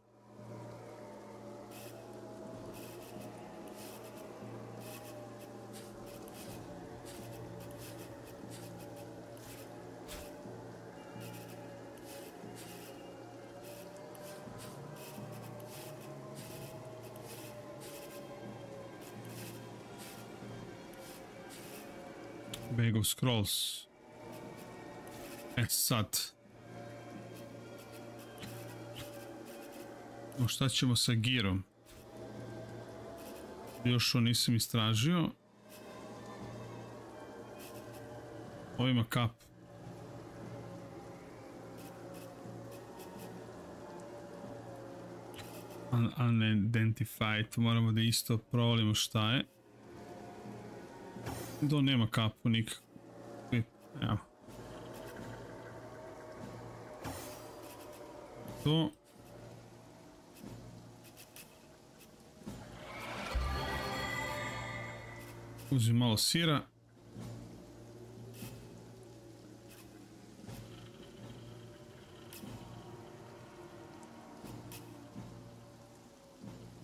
Bag of Scrolls. Sad. Šta ćemo sa girom? Još ovo nisam istražio. Ovo ima kap. Unidentified. Moramo da isto provalimo šta je. Do nema kapu nikako. Evo. To. Uzim malo sira.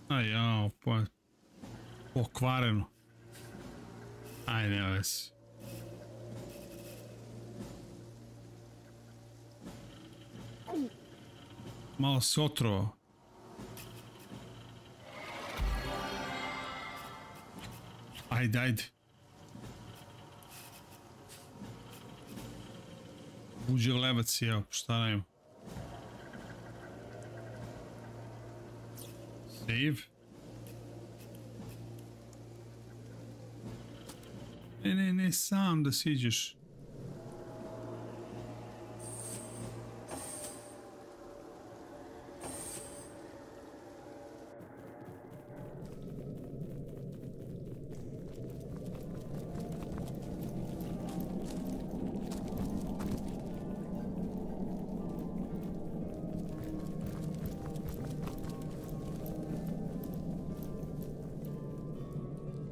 A jao, pokvareno. Aj, nema vezi. Malo se otrovao. Ajde, ajde. Uđe u lebac i evo, šta nema. Save. Ne, sam da siđeš.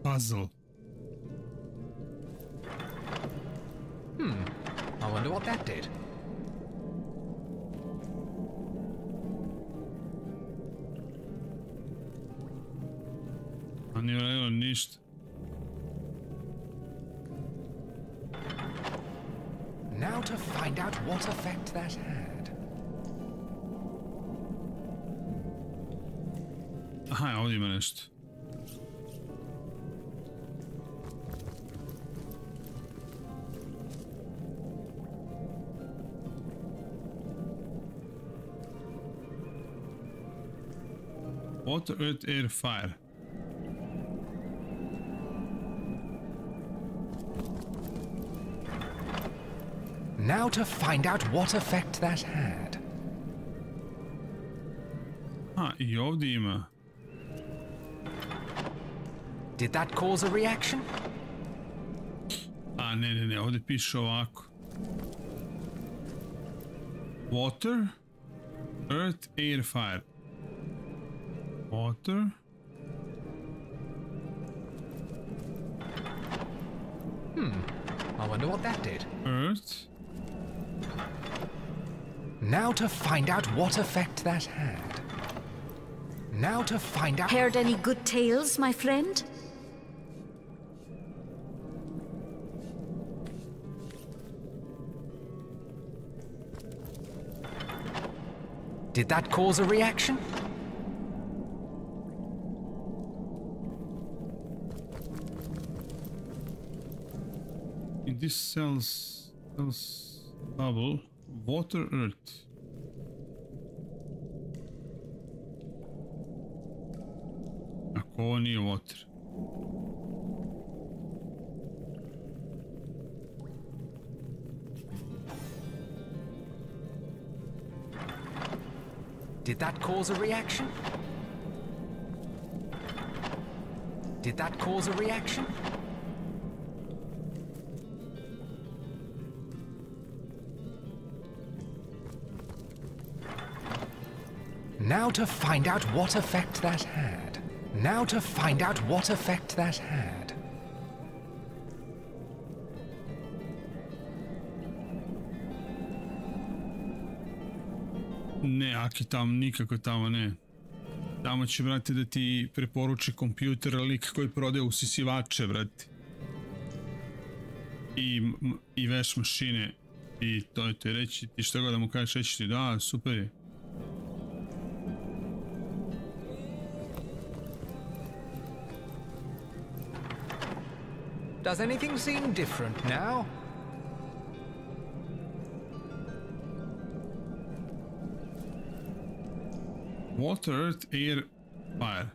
Puzzle. I wonder what that did. A nije radilo ništa. Now to find out what effect that had. Aha, ovdje ima nešto. Water, earth, air, fire. Now to find out what effect that had. I ovdje ima. Did that cause a reaction? Ne, ovdje piše ovako. Water, earth, air, fire. Water. I wonder what that did. Earth. Now to find out what effect that had. Now to find out... Heard any good tales, my friend? Did that cause a reaction? this sells bubble, water, earth. Ako ovo nije water. Did that cause a reaction? Did that cause a reaction? Now to find out what effect that had. Now to find out what effect that had. Ne, Aki, tamo, nikako tamo ne. Tamo će, brate, da ti preporuči kompjuter, lik koji prodaje usisivače, brate. I veš mašine. I to je to reći, ti što god da mu kažeš, reći ti da, super je. Does anything seem different now? Water, earth, air, fire.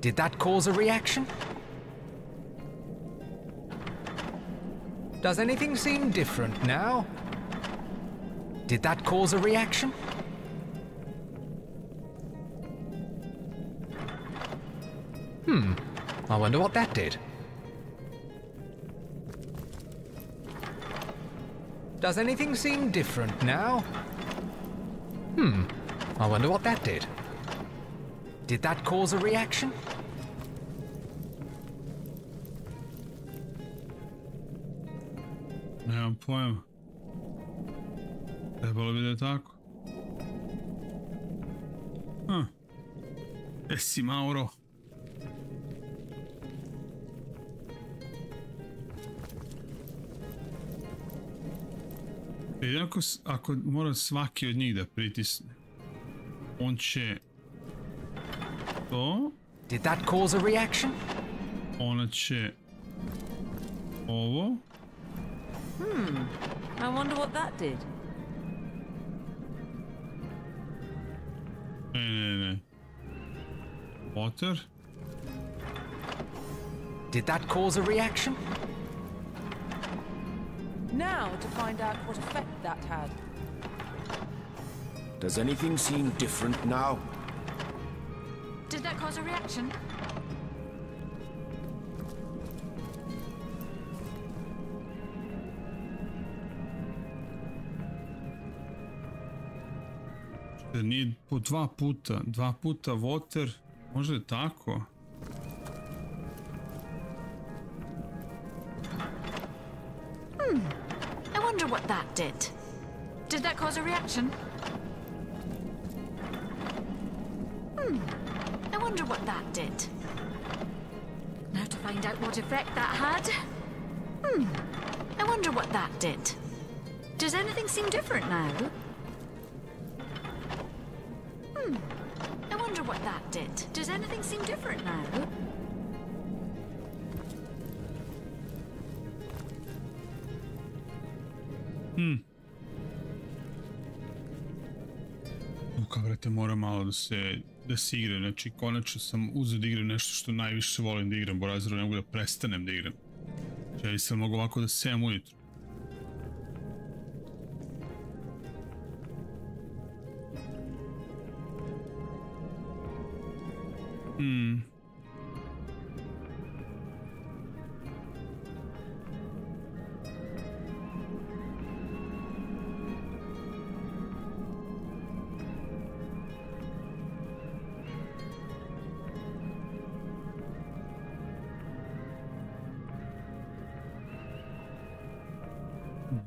Did that cause a reaction? Does anything seem different now? Did that cause a reaction? I wonder what that did. Does anything seem different now? I wonder what that did. Did that cause a reaction? Nemam pojma. Trebalo bi da je tako. Esi Mauro. Jednako ako mora svaki od njih da pritisne, on će to. Did that cause a reaction? Ona će ovo. I wonder what that did. Ne. Water. Did that cause a reaction? Now to find out what effect that had. Does anything seem different now? Did that cause a reaction? Nije po dva puta water, može je tako? I wonder what that did. Did that cause a reaction? I wonder what that did. Now to find out what effect that had. I wonder what that did. Does anything seem different now? I wonder what that did. Does anything seem different now? Luka, brate, mora malo da se igra. Znači, konačno sam uzeo da igram nešto što najviše volim da igram. Borazero, ne mogu da prestanem da igram. Znači, ja sam mogu ovako da sejem ujutru.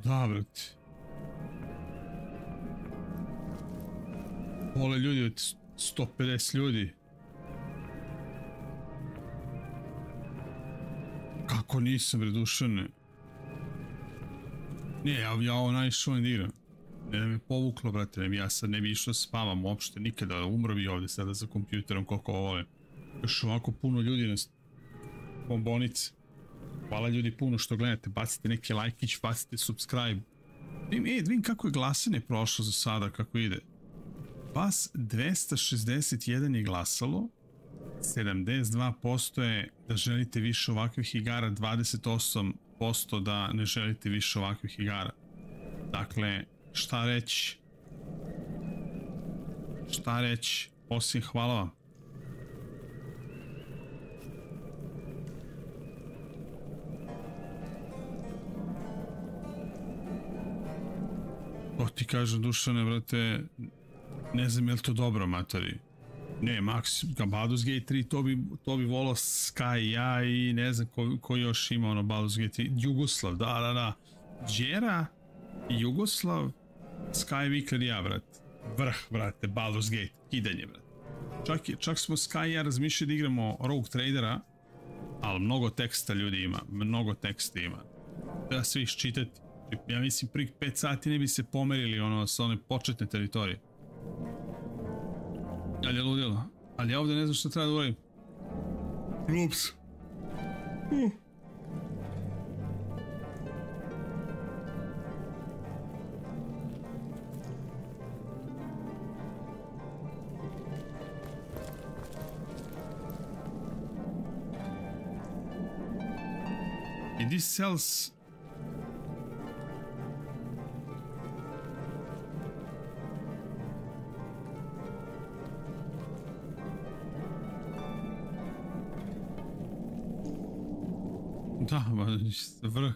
Da, brate. Pola ljudi od 150 ljudi. Kako nisam, bre, Dušane? Ne, ja ovo najviše volim da igram. Ne da me povuklo, brate, ja sad ne bi išao spavam uopšte nikada, umro bi ovdje sada za kompjuterom koliko ovo volim. Još ovako puno ljudi na bombonice. Hvala ljudi puno što gledate, bacite neki lajkić, bacite subscribe. Vidim kako je glasanje prošlo za sada, kako ide. Vas 261 je glasalo, 72% je da želite više ovakvih igara, 28% da ne želite više ovakvih igara. Dakle, šta reći? Šta reći? Osim hvala vam. To ti kažem, Dušane, brate, ne znam je li to dobro, matori. Ne, Max, Baldur's Gate 3, to bi volao Sky, ja i ne znam ko još ima ono Baldur's Gate 3. Jugoslav, da. Đera, Jugoslav, Sky, Vikler i ja, brate. Vrh, brate, Baldur's Gate, kidanje, brate. Čak smo Sky i ja razmišljali da igramo Rogue Tradera, ali mnogo teksta ljudi ima, mnogo teksta ima. Treba sve iščitati. Ja mislim, prvih 5 sati ne bi se pomerili ono sa one početne teritorije. Ali je ludilo. Ali ja ovdje ne znam što treba da uradim. Ups. I this sells... Da, vrh.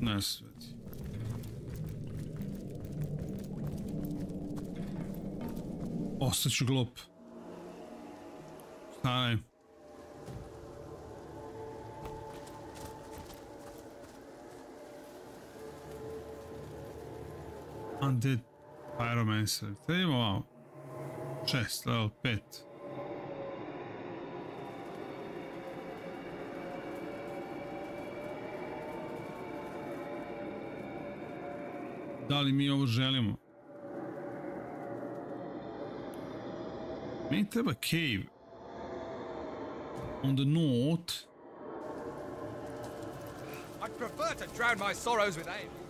Ne sveti. Ostaću glup. Stanaj. Undead Pyromancer. Sada imamo ovo. 6, level 5. Da li mi ovo želimo? Meni treba cave. On the north. I'd prefer to drown my sorrows with ale.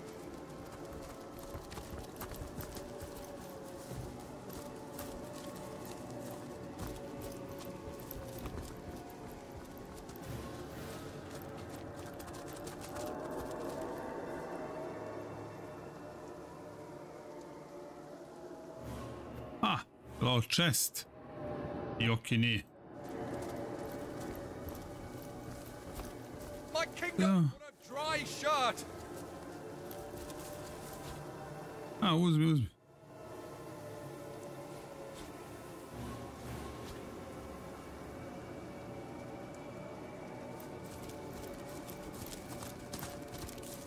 Chest i oki nije. My kingdom on a dry shirt. Uzmi.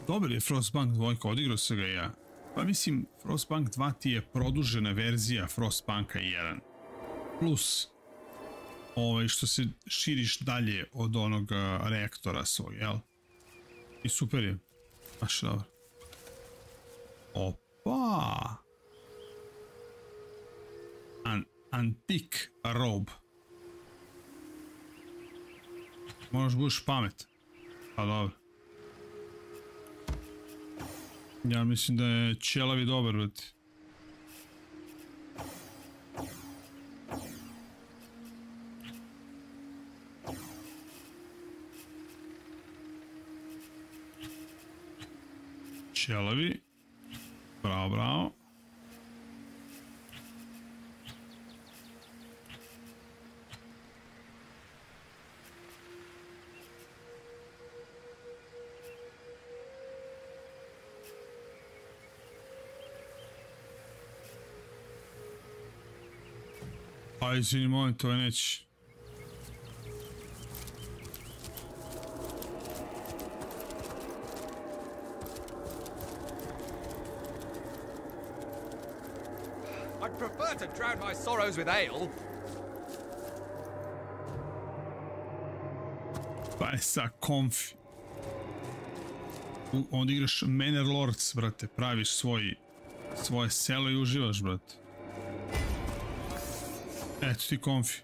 Dobar je Frostpunk 2, odigrao se ga ja. Pa mislim, Frostpunk 2 ti je produžena verzija Frostpunka 1. Plus, što se širiš dalje od onog reaktora svog, jel? I super je. Baš dobro. Opa! Antique robe. Moraš budeš pamet. Pa dobro. Ja mislim da je ćelavi dobar, brate. Ćelavi. Bravo. Izvini, molim, to je neći. I'd prefer to drown my sorrows with ale. Pa je sa konfi. Onda igraš Manor Lords, brate. Praviš svoje selo i uživaš, brate. Eto ti konfi.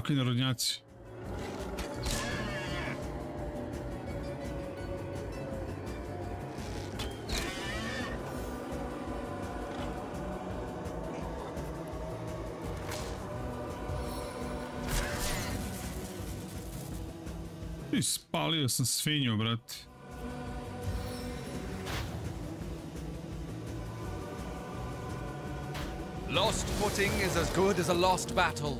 Kakvi narodnjaci. I spalio sam svinju, brate. Lost footing is as good as a lost battle.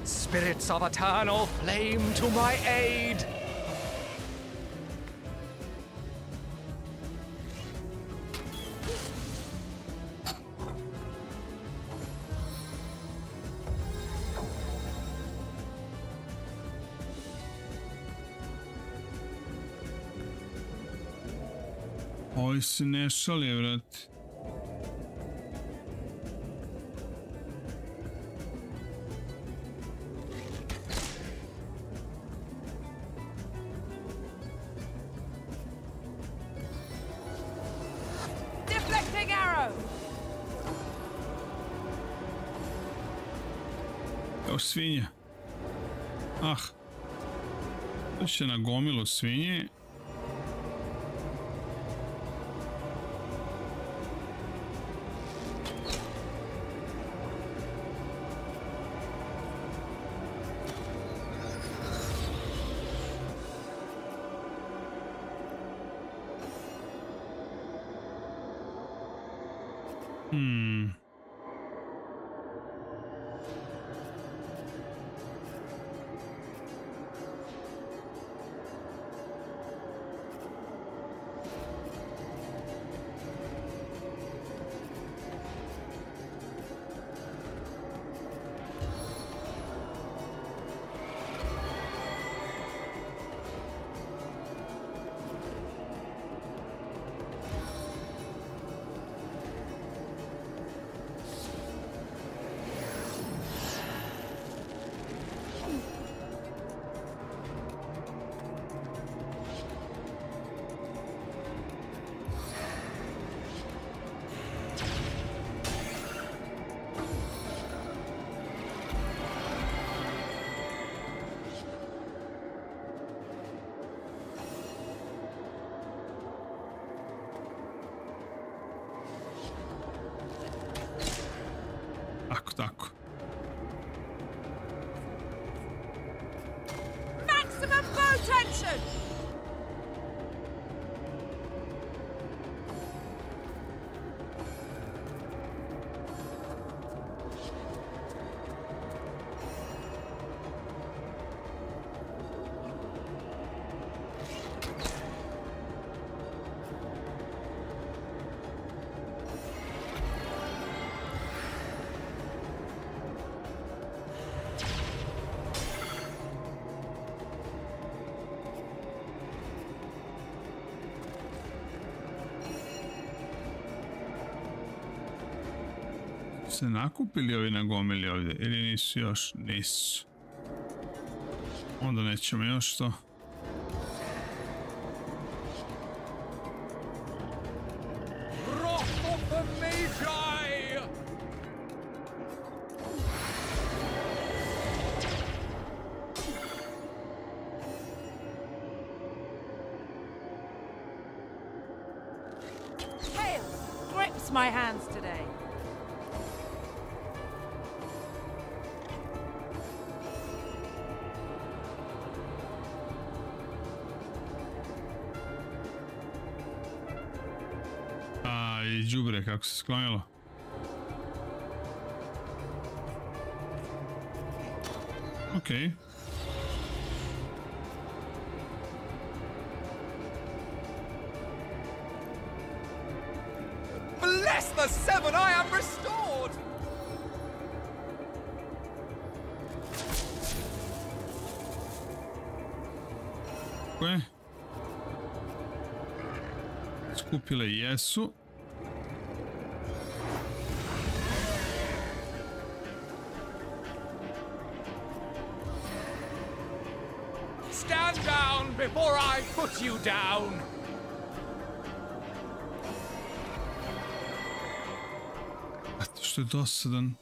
Spirits of eternal flame to my aid! Ovi se ne šalje, vrati. Deflecting arrow! Evo svinja. Ah. To će na gomilu svinje. Tako. Maximum bow tension! Se nakupili ovi na gomili ovdje ili nisu još? Nisu. Onda nećemo još to. Hail grips my hands today. I đubre kako se sklonilo. Okej. Bless the seven, I am restored! Tako je. Skupile jesu. Stand down before I put you down! Eto što je dosadan.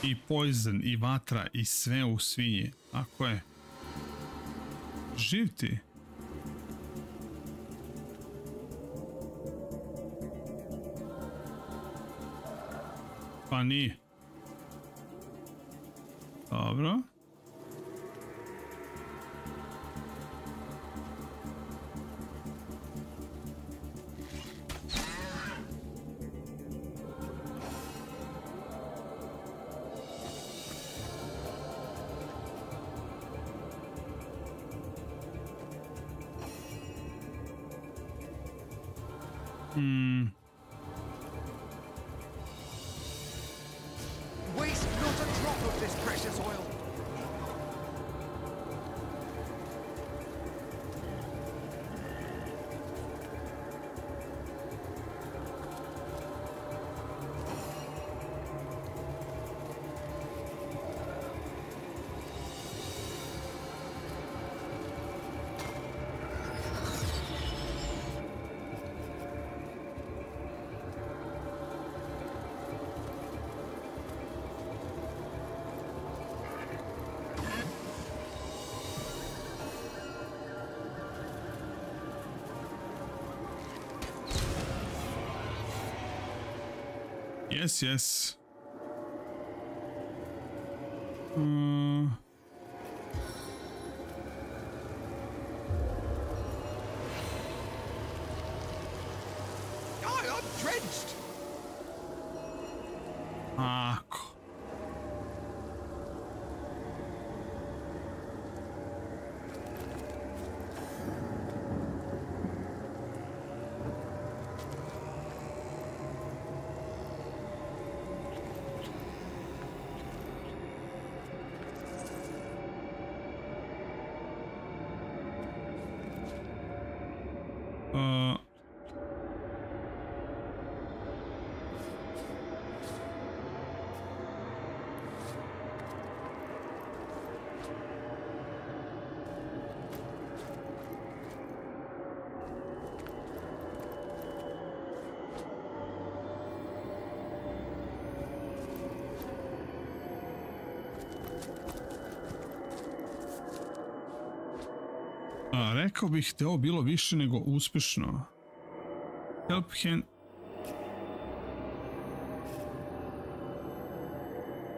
I poison, i vatra, i sve u svinji. Ako je. Živ ti. Pa nije. Dobro. Waste not a drop of this precious oil. Yes, yes. I'm drenched. Ako. Rekao bih da je ovo bilo više nego uspešno. Help hand...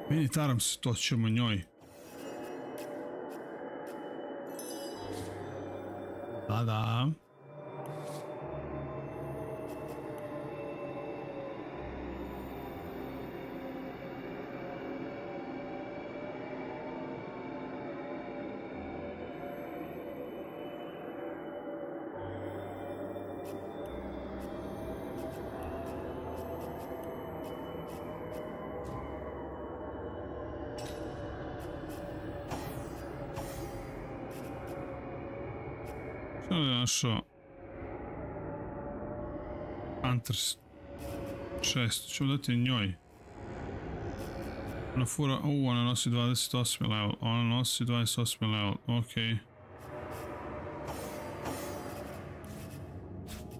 Meni taram se, to ćemo njoj. Da. Što je našao? Hunters 6, ću dati njoj. Ona fura, ona nosi 28 level, ona nosi 28 level, okej.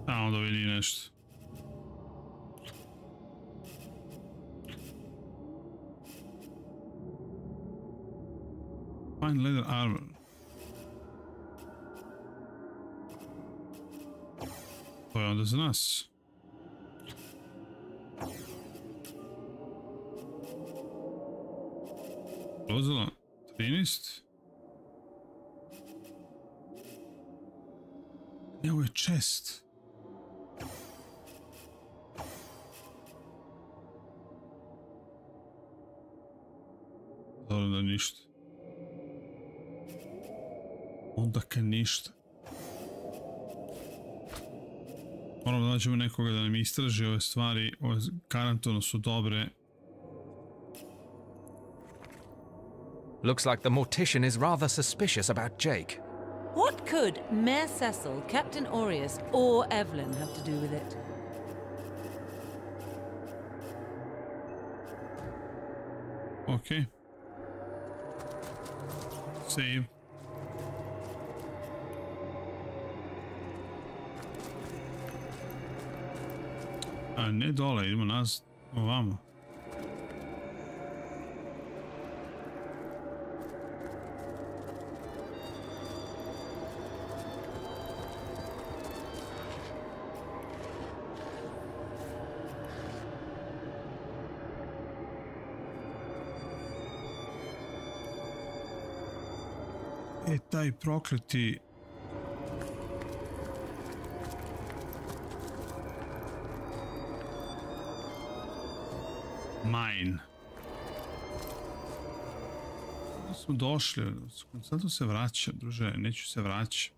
Tamo da vidi nešto. Fine leather armor. To je onda za nas. Dozvola 13. Evo je chest. Dobro da ništa. Onda kad ništa. Moramo da nađemo nekoga da nam istraži ove stvari, ove garantovno su dobre. Looks like the mortician is rather suspicious about Jake. What could Mayor Cecil, Captain Aureus, or Evelyn have to do with it? Okay. Save. A ne dole, idemo nazad, ovamo. Taj prokleti mine. Smo došli, sad se vraća, druže, neću se vraća.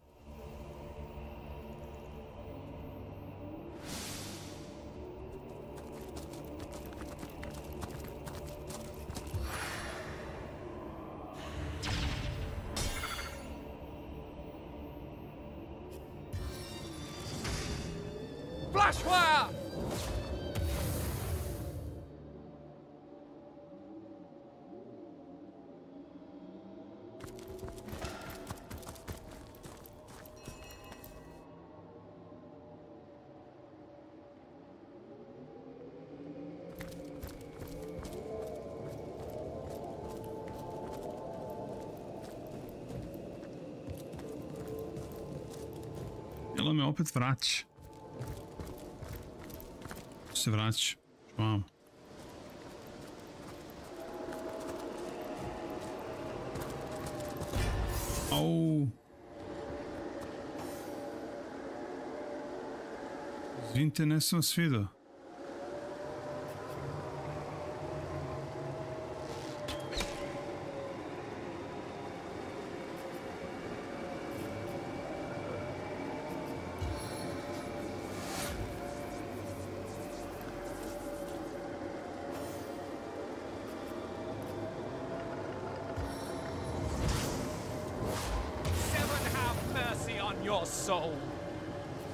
Jel me opet vraća? Se vraća. Wow. Au. Izvinite, ne sam vas vidio.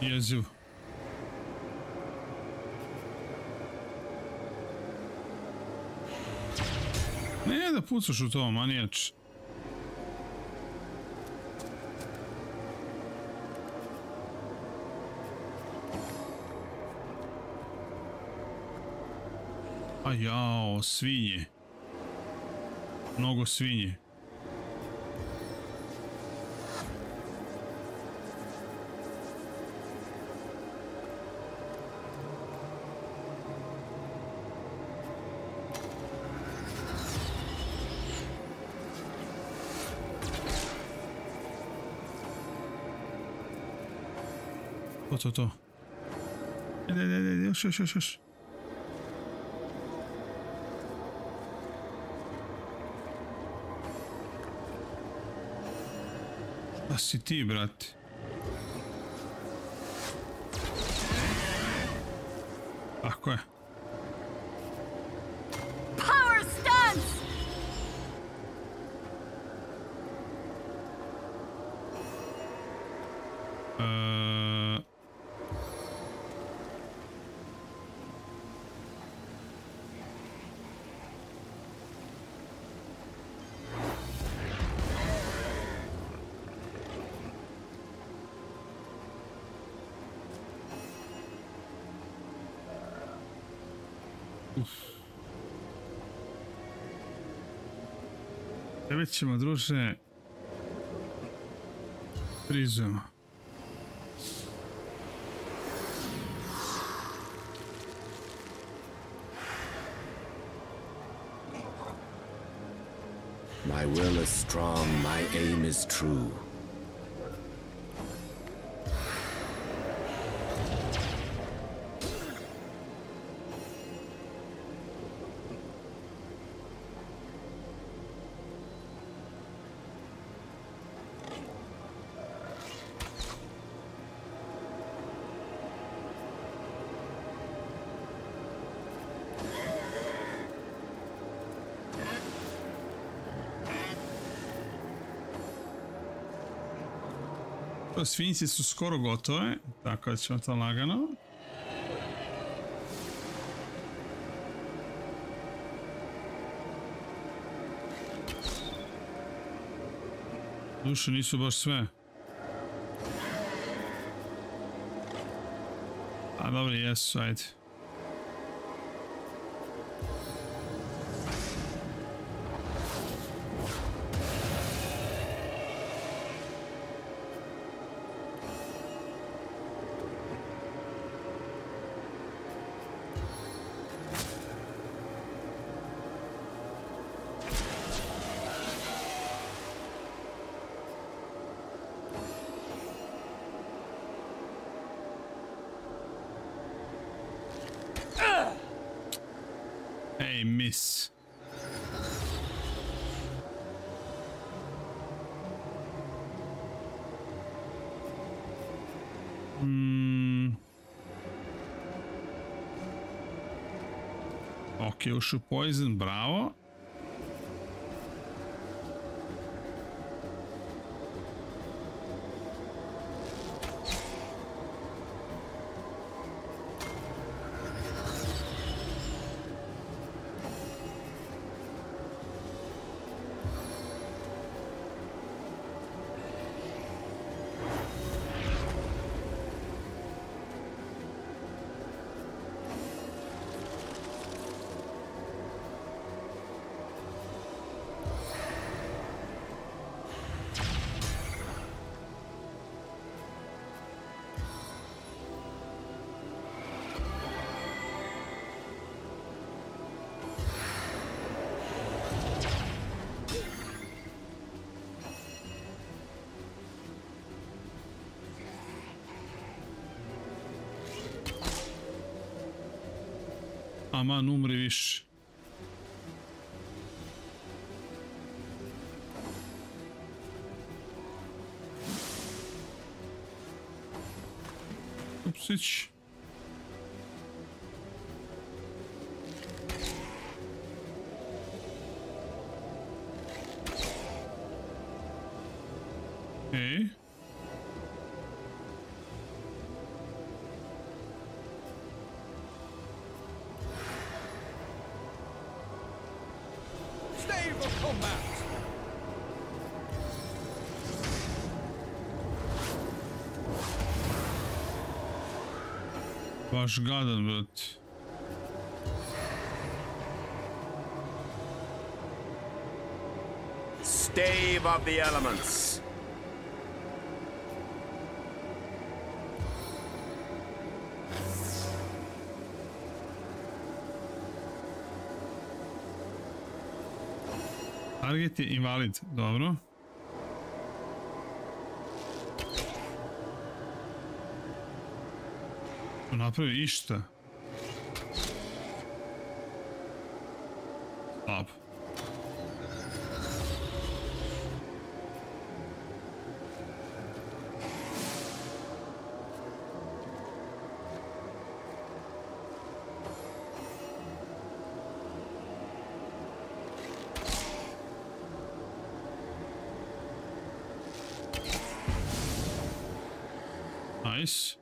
Jeziv. Ne da pucaš u to, manijač. A jao, svinje. Mnogo svinje. To. Još. Šta si ti, brate? Tako je. Power stance! Tebe ćemo, druže, prizujemo. My will is strong, my aim is true. Svinjci su skoro gotove, tako da ćemo to lagano. Duše nisu baš sve. A dobro, jesu, ajde. Ej, miss. Ok, ušao poison, bravo. Aman, umri više. Upsić. Ej. Baš gadan, brate. Stave of the elements. Target je invalid, dobro. Napravi išta. Slab. Nice.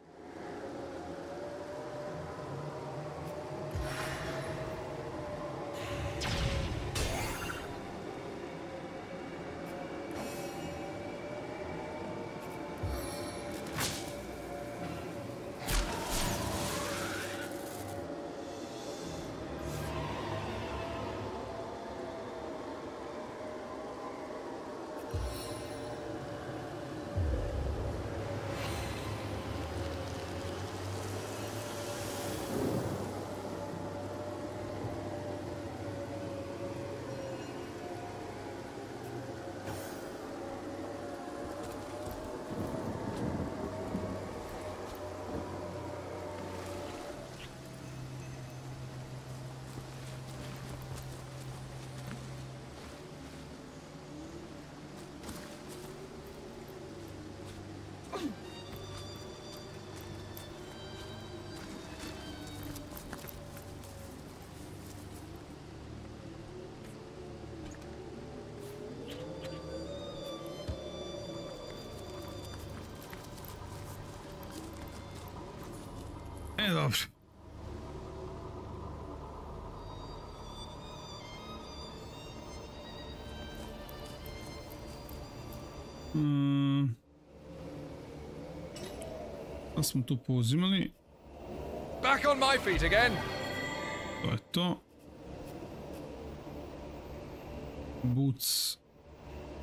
dobro. Da smo tu pouzimali. Back on my feet again. To je to. Boots.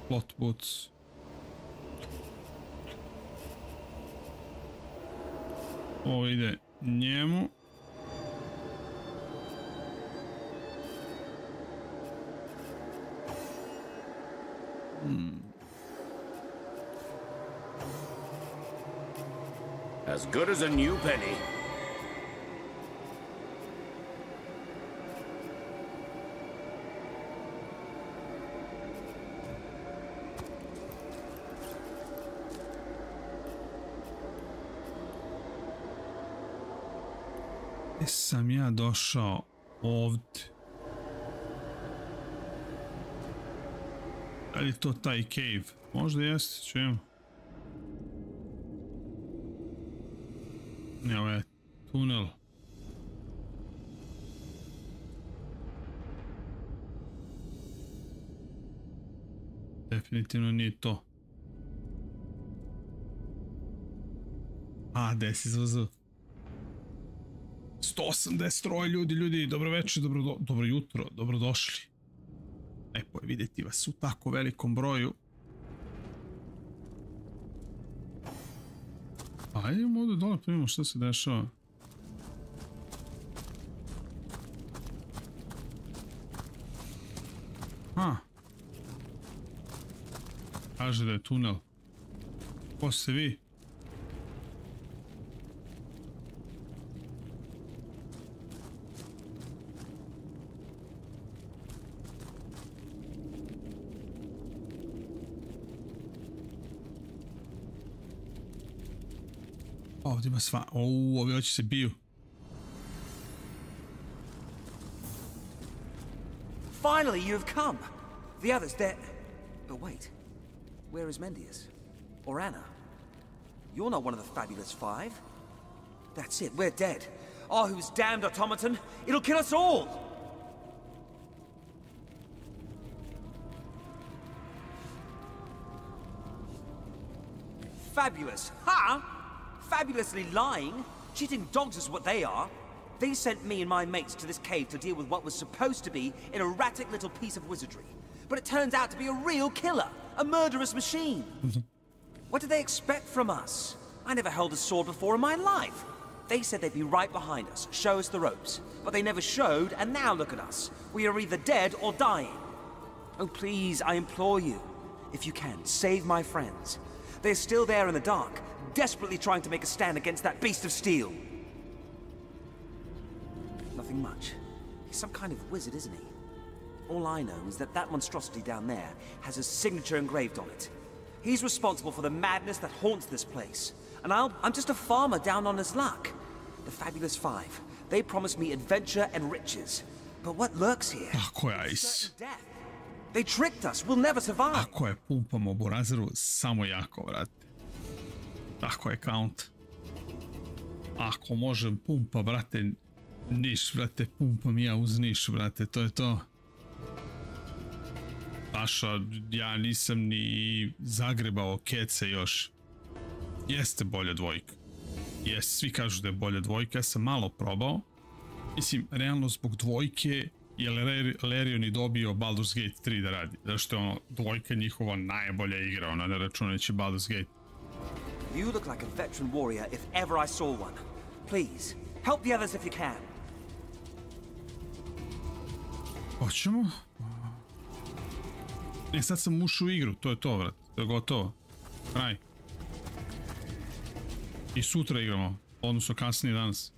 Plot boots. Ovo ide njemu. As good as a new penny. Gdje sam ja došao ovdje? Da li je to taj cave? Možda jeste, čujemo. Ne, ovo je tunel. Definitivno nije to. A, gdje si izvazao? 183 ljudi, dobro večer, dobro jutro, dobrodošli. Lepo je vidjeti vas u tako velikom broju. A idemo ovdje dole, pa vidimo što se dešava. Kaže da je tunel. Ko ste vi? Ovdje ima sva... ovi oči se biju. Finally, you have come. The others, they're... But wait. Where is Mendius? Or Anna? You're not one of the fabulous five. That's it, we're dead. Oh, who's damned automaton? It'll kill us all! Fabulous, huh? Fabulously lying. Cheating dogs is what they are. They sent me and my mates to this cave to deal with what was supposed to be an erratic little piece of wizardry. But it turns out to be a real killer, a murderous machine. What did they expect from us? I never held a sword before in my life. They said they'd be right behind us, show us the ropes. But they never showed, and now look at us. We are either dead or dying. Oh, please, I implore you. If you can, save my friends. They're still there in the dark, desperately trying to make a stand against that beast of steel. Nothing much. He's some kind of wizard, isn't he? All I know is that that monstrosity down there has his signature engraved on it. He's responsible for the madness that haunts this place. And I'm just a farmer down on his luck. The Fabulous Five. They promised me adventure and riches. But what lurks here? Tako je, Ice. They tricked us. We'll never survive. Ako je pumpamo Borazeru, samo jako, vrati. Tako je count. Ako možem pumpa, brate, Niš, brate, pumpam ja uz Niš, brate, to je to. Paša, ja nisam ni zagrebao kece još. Jeste bolja dvojka. Jeste, svi kažu da je bolja dvojka, ja sam malo probao. Mislim, realno zbog dvojke je Lerion i dobio Baldur's Gate 3 da radi. Zašto je ono, dvojka njihova najbolja igra, ona ne računajući Baldur's Gate. You look like a veteran warrior if ever I saw one. Please, help the others if you can. Hoćemo? E, sad sam ušao u igru, to je to, vrat. To je gotovo. Kraj. I sutra igramo, odnosno kasnije danas.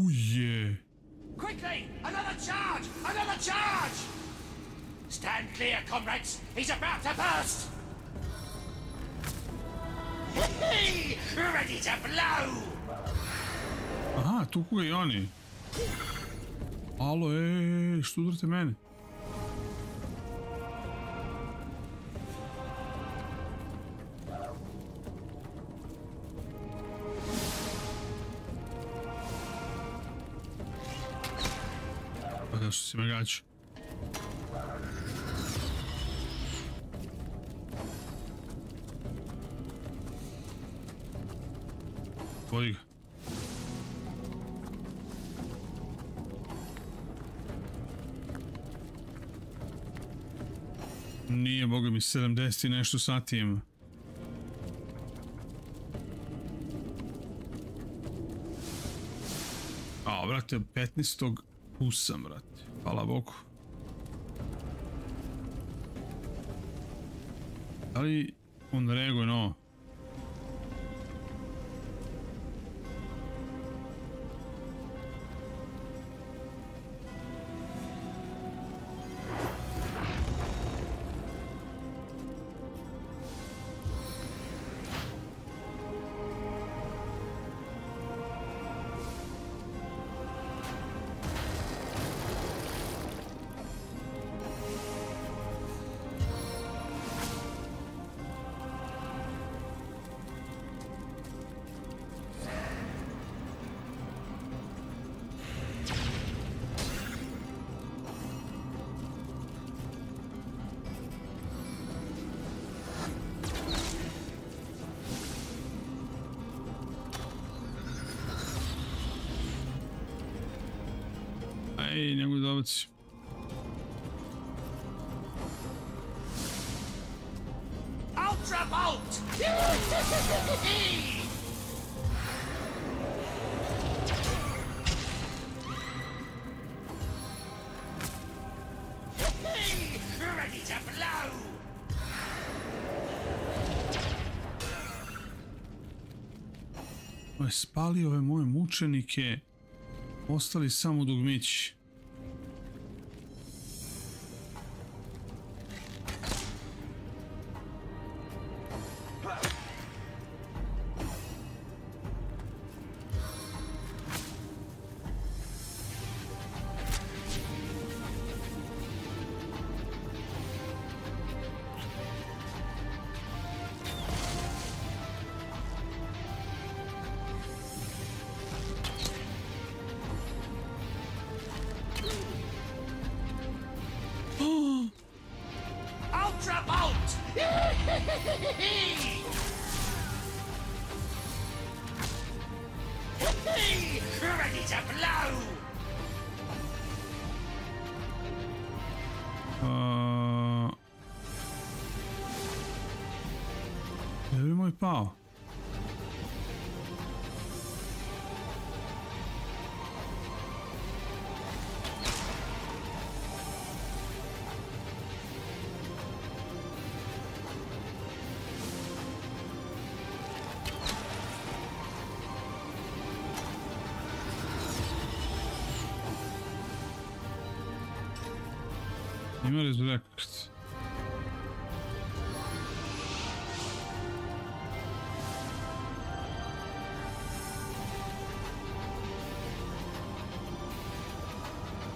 Uje. Quickly! Another charge! Another charge! Stand clear, comrades! He's about to burst! ready to blow. Aha, tuku ga i oni. Alo, što udarite mene? Pa da što si me gađu. Vodi ga. Nije, boga mi, 70 i nešto sati ima. A, brate, 15. usam, brate. Hvala Bogu. Da li on reaguje na ovo? Ej, nemoj dobaci. Ultra bolt. Ready to blow. Ovo je spalio ove moje mučenike. Ostali samo dugmići. Ultra bolt. Ready to blow. Gdje je moj pao? Ima resurrect.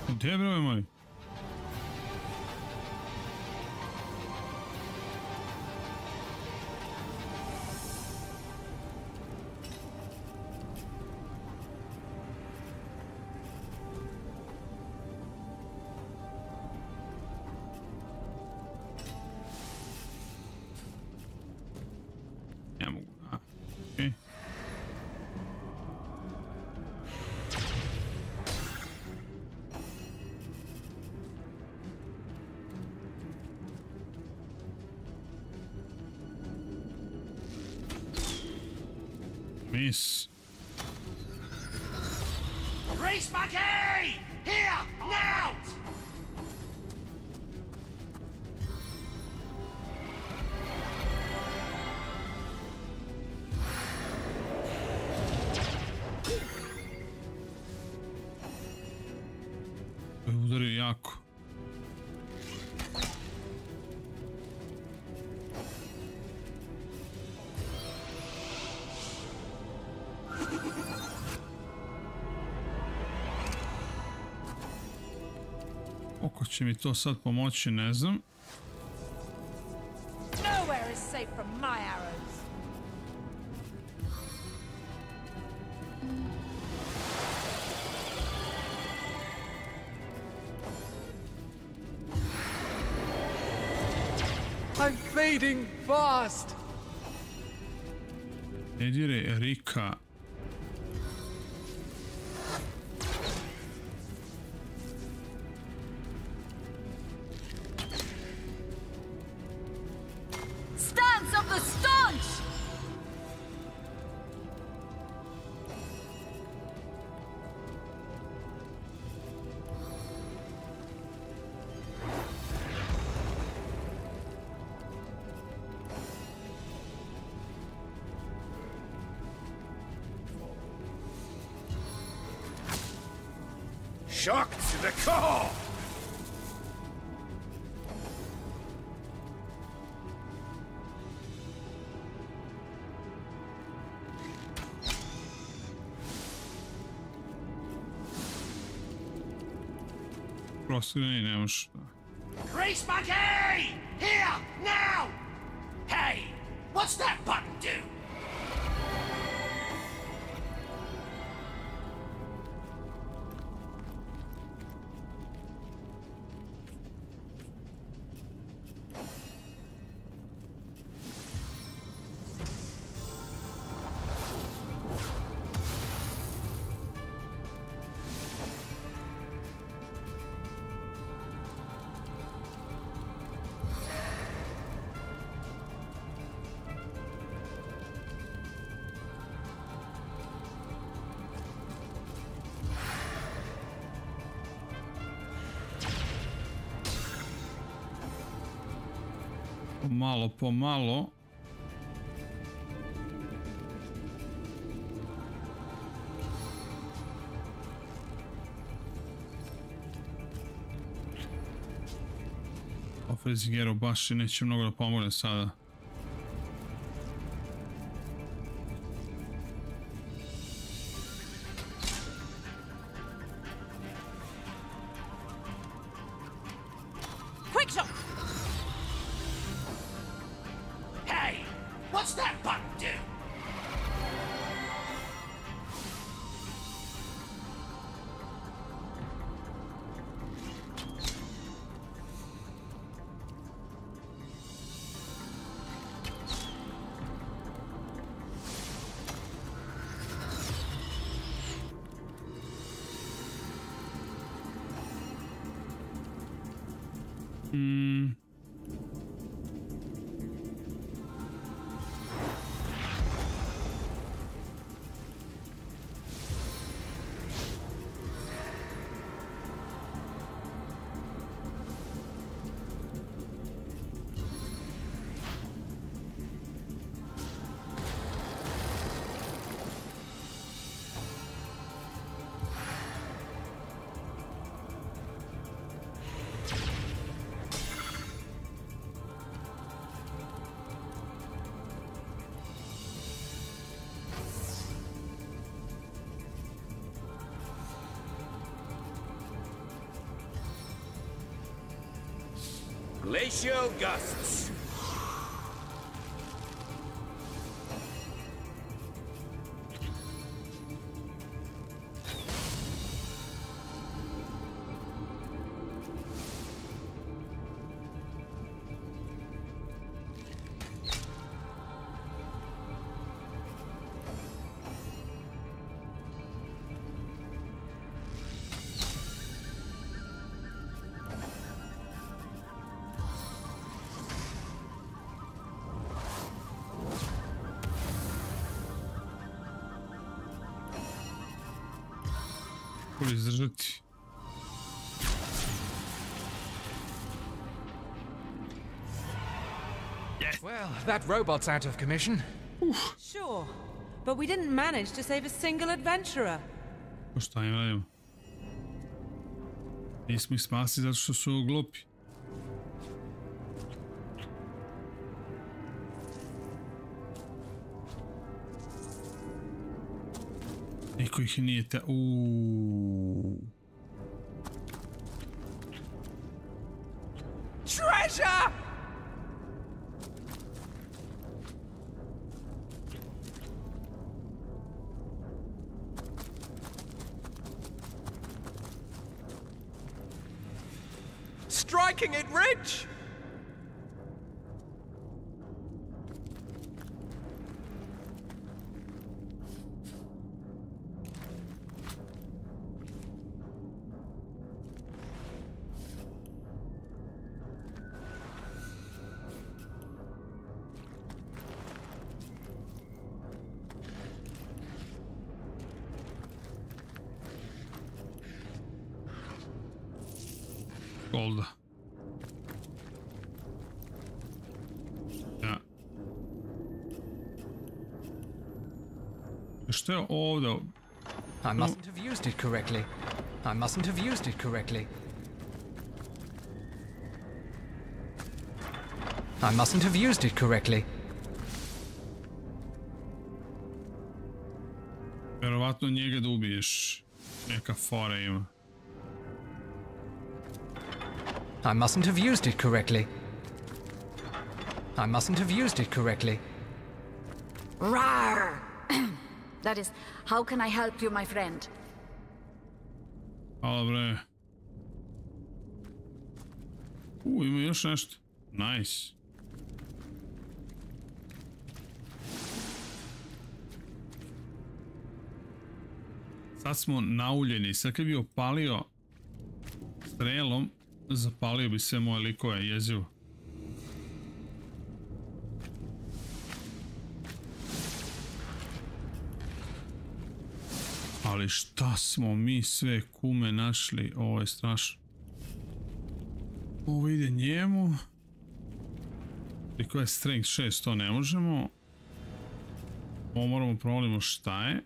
Gdje bre moj? Ne mogu, okej. Miss. Race Bucky! Here! Now! Udario jako. Hoće mi to sad pomoći, ne znam. Nowhere is safe from my arrows. I'm fading fast. Edire Rika. Stance of the staunch! Shock to the core! Prosto ne možeš. Grease monkey! Here! Now! Hey! What's that button do? Malo po malo. Ofrezigero baš i neće mnogo da pomogne sada. Quick shot! What's that button do? Glacial gusts. Izdržati. Well, that robot's out of commission. Sure, but we didn't manage to save a single adventurer. Šta im radimo? Nismo ih spasili zato što su glupi. Niko ih nije te... Fisher! Striking it rich! Golda. Ja. Što je ovdje? I mustn't have used it correctly. I mustn't have used it correctly. I mustn't have used it correctly. Verovatno njega da ubiješ. Neka fora ima. I mustn't have used it correctly. I mustn't have used it correctly. Rawr! That is, how can I help you, my friend? Hvala bre. Ima još nešto. Nice. Sad smo nauljeni. Sad kad bi opalio strelom, zapalio bi sve moje likove, jezivo. Ali šta smo mi sve kume našli, ovo je strašno. Ovo ide njemu. Koliko je strength 6, to ne možemo. Ovo moramo provjeriti šta je.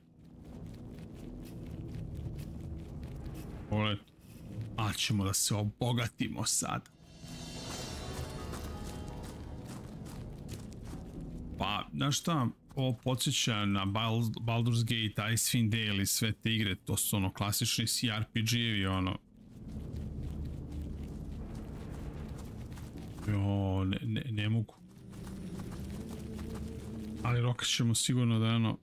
Pogledajte. A ćemo da se obogatimo sad. Pa, znaš šta, ovo podsjeća na Baldur's Gate, Icewind Dale i sve te igre, to su ono klasični CRPG-evi, ono. Jo, ne mogu. Ali rokat ćemo sigurno da je ono...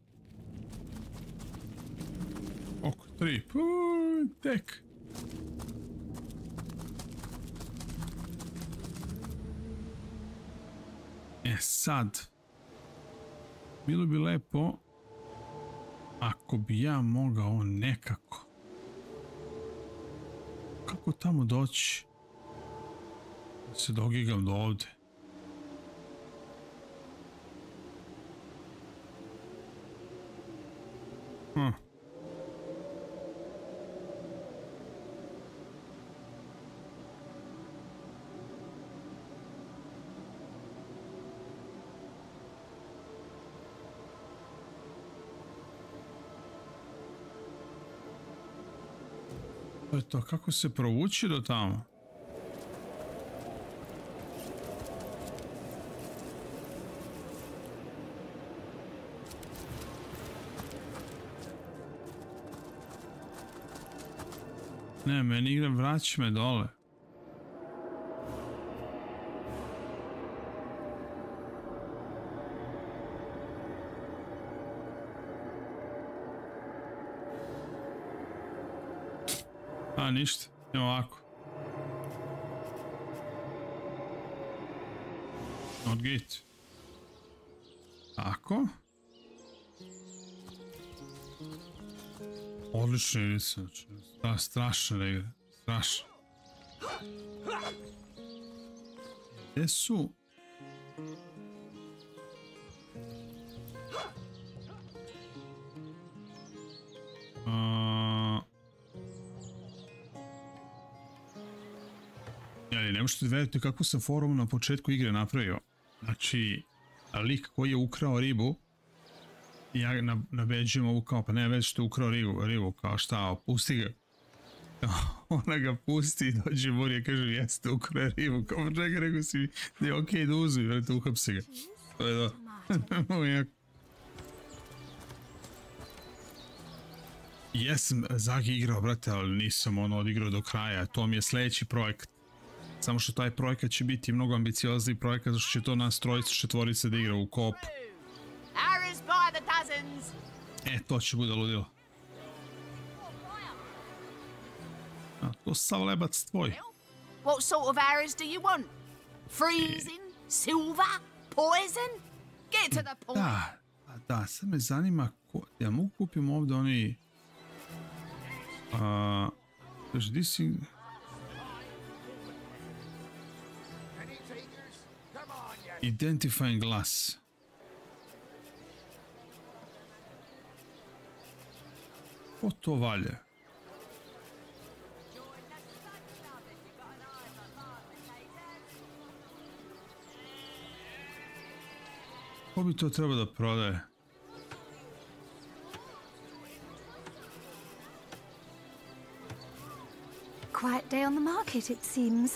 Oko 3, tek. Sad, bilo bi lepo ako bi ja mogao nekako. Kako tamo doći? Da se dogigam do ovde. To je to, kako se provući do tamo? Ne, meni igra vrać me dole. A, ništa. Evo ovako. Not gate. Tako. Odlično igrica. Strašna igra. Strašna. Gdje su? Ne možete veriti kako sam forum na početku igre napravio. Znači, lik koji je ukrao ribu, ja nabeđujem ovu kao, pa ne već što je ukrao ribu, kao šta, pusti ga. Ona ga pusti i dođe Borija, kaže, jeste ukrao ribu, kao čega, rekao si mi, da je okej da uzmi, velite, uhapsi ga. To je to. Jesam Zagi igrao, brate, ali nisam ono odigrao do kraja, to mi je sljedeći projekt. Samo što taj projekat će biti mnogo ambiciozni projekat, što će to nas trojica, četvorica da igra u koop. Arrows by the dozens. To će bude ludilo. To sav lebac tvoj. What sort of arrows do you want? Freezing? Silver? Poison? Get to the point. Da, sad me zanima, ja mogu kupim ovdje oni... Gdje si... Identifying glass. Ko to valja? Ko bi to trebao da prodaje? Quiet day on the market, it seems.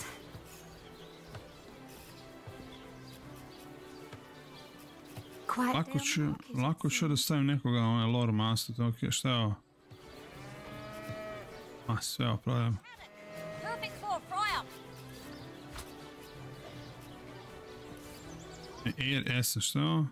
Lako ću da stavim nekoga, onaj lore master, ok, šta je ovo? Sve ovo prodajem. Air S, šta je ovo?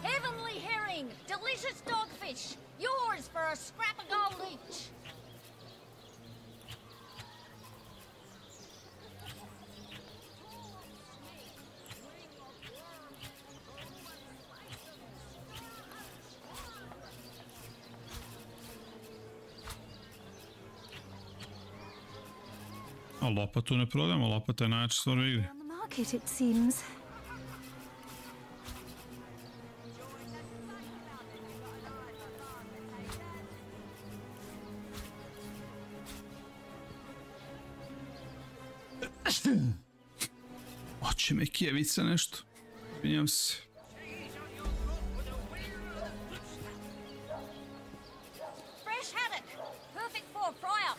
Heavenly herring, delicious dogfish, yours for a scrap of gold each. A lopatu ne prodajemo, lopata je najjača stvar u igri. On the market, it seems. Oće me kijevica nešto. Vinjam se. Fresh haddock, perfect for a fry-up.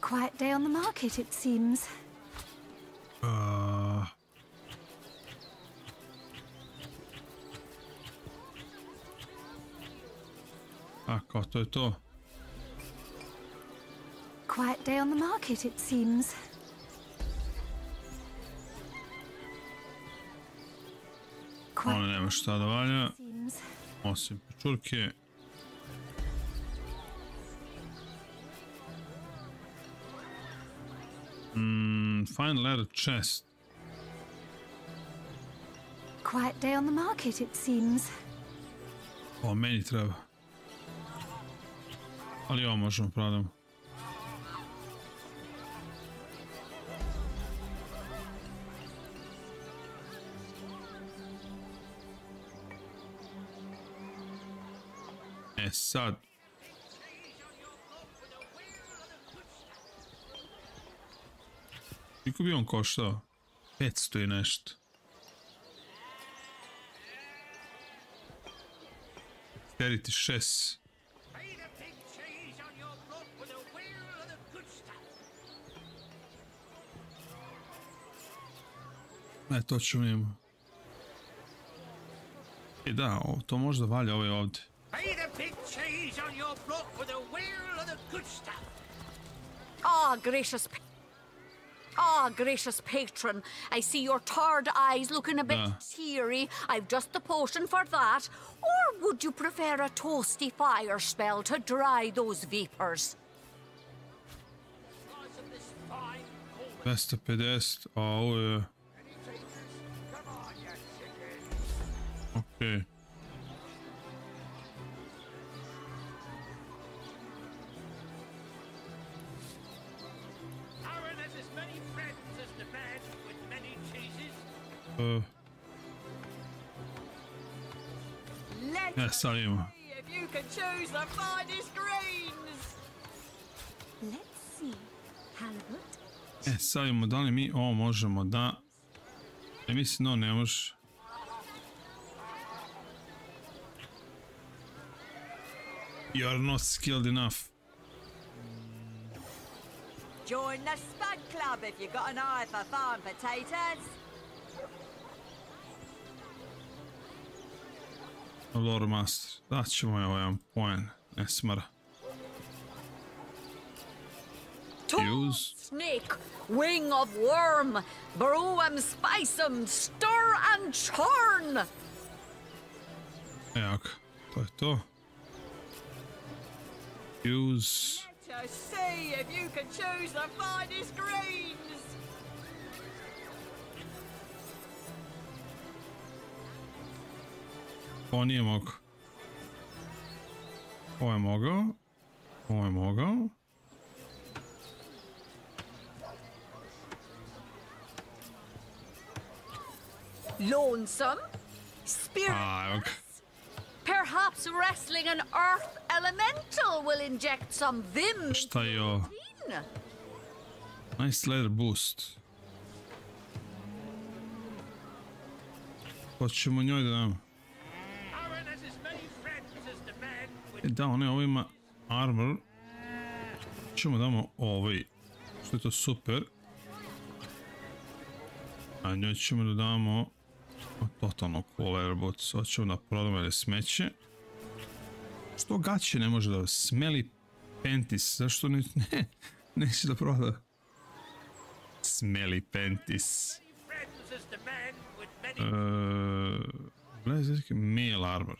Quiet day on the market, it seems. Kao to je to. Quiet day on the market, it seems. Ono nema šta da valja. Osim pečurke. Find leather chest. Quiet day on the market, it seems. O, meni treba. Ali ovo možemo prodati. Sad. Koliko bi on koštao? 500 i nešto. Steriti 6. To ću mimo. I da, to možda valja ovaj ovdje. Gracious patron, I see your tired eyes looking a bit teary. I've just the potion for that. Or would you prefer a toasty fire spell to dry those vapors? 250, a ovo je... Okej. Sad imamo. Sad imamo, da li mi ovo možemo da... mislim da ne može. You are not skilled enough. Join the Spud Club if you got an eye for farm potatoes. Lore Master. Dat ćemo je jedan poen. Ne smara. Use. Snake, wing of worm, brew 'em, spice 'em, stir and churn. Evo ga, to je to. Use. To see if you can choose the finest greens. Ovo nije mogao. Ovo je mogao. Ovo je mogao. Lonesome, spiritless. Perhaps wrestling an earth elemental will inject some vim Šta into je your ovo? routine. Nice leather boost. Pa ćemo njoj da damo. Da, one ovo ima armor. Ćemo damo ovaj. Što je to super. A njoj ćemo da damo totalno cool airboat. Sad ćemo da prodamo ili smeće. Što gaće ne može da smeli pentis? Zašto neće da proda? Smelly pentis. Gledaj, mail armor.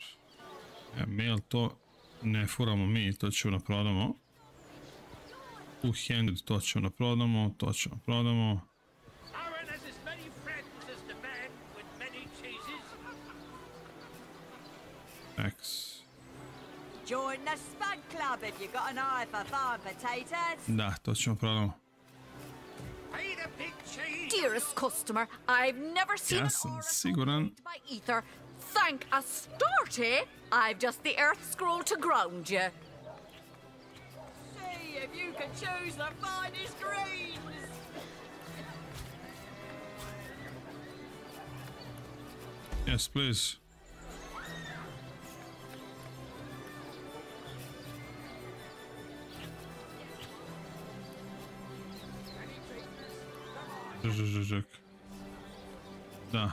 Mail to ne furamo mi, to ćemo da prodamo. Two-handed, to ćemo da prodamo, to ćemo da prodamo. X. Join the Spud Club if you got an eye for farm potatoes. Da, to ćemo prodamo. Dearest customer, I've never seen Ja sam siguran. my ether. Thank Astarte, I've just the earth scroll to ground you. See if you can choose the finest greens. Yes, please. Da.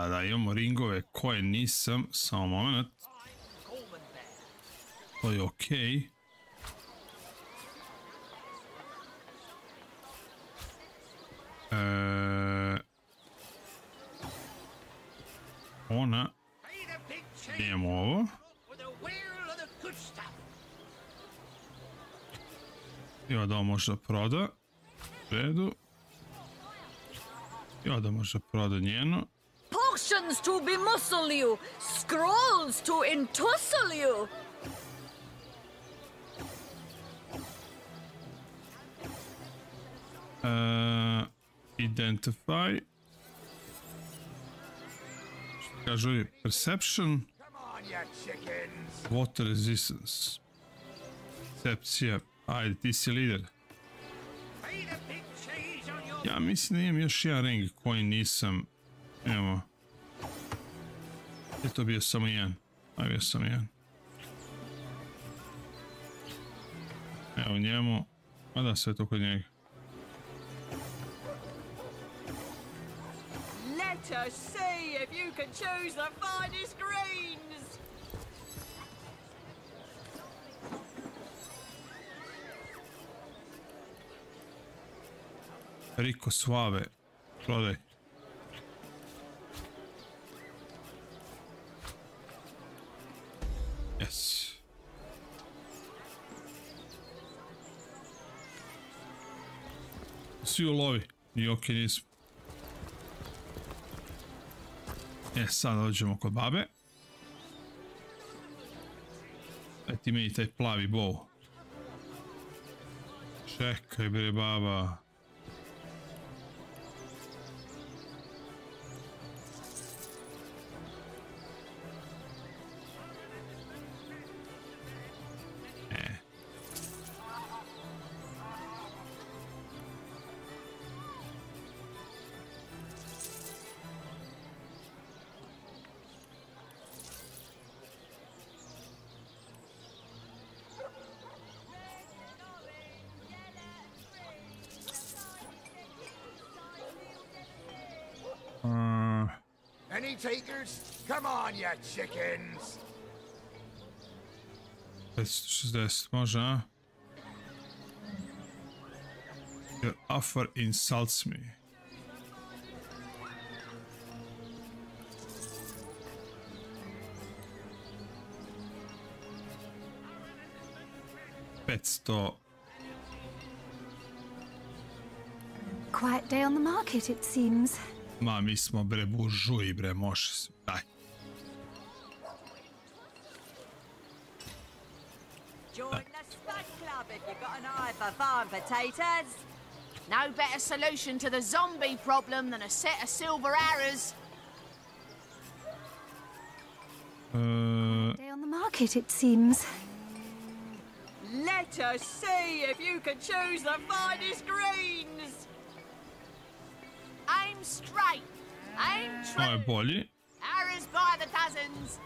Da, imamo ringove koje nisam, samo moment. To je okej. Ona. Idemo ovo. I onda ovo može da proda. U redu. I onda može da proda njeno. Potions to bemuscle you, scrolls to entussle you. Identify. Što kažu je? Perception. Water resistance. Percepcija. Ajde, ti si lider. Ja mislim da imam još jedan ring koji nisam. Evo. Je to bio samo jedan? Aj, bio samo jedan. Evo njemu. A da, sve to kod njega. Let us see if you can choose the finest greens. Riko Suave. Prodaj. Yes. Svi u lovi. I ok, nismo. Sad dođemo kod babe. Ti meni taj plavi bow. Čekaj bre baba. Any takers? Come on, you chickens! 560, može, a? Your offer insults me. Quiet day on the market, it seems. Ma, mi smo bre buržuji, bre, može se. Daj. Join the Spud Club if you've got an eye for farm potatoes. No better solution to the zombie problem than a set of silver arrows. Day on the market, it seems. Let us see if you can choose the finest greens. Aim straight. Aim true. Ovo je bolji. Arrows by the dozens.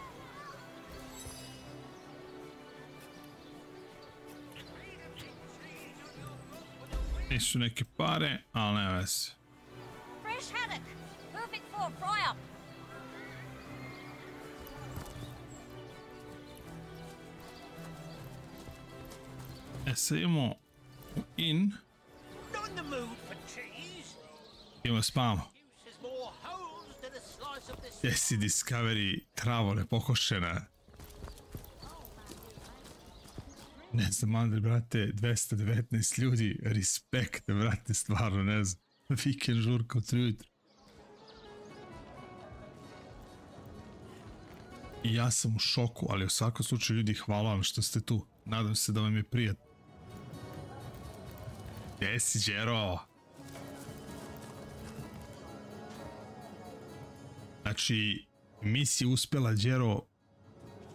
Nisu neke pare, ali ne veze. Fresh haddock. Perfect for a fry-up. E sad imamo in. Not in the mood for cheese. Idemo spavamo. Uses more holes than a slice of this. Gdje si Discovery travole pokošena? Ne znam, Andrej, brate, 219 ljudi, respekt, brate, stvarno, ne znam. Vikend žurka od 3 ujutro. I ja sam u šoku, ali u svakom slučaju, ljudi, hvala vam što ste tu. Nadam se da vam je prijatno. Gdje si, Đero? Znači, misija uspjela, Đero,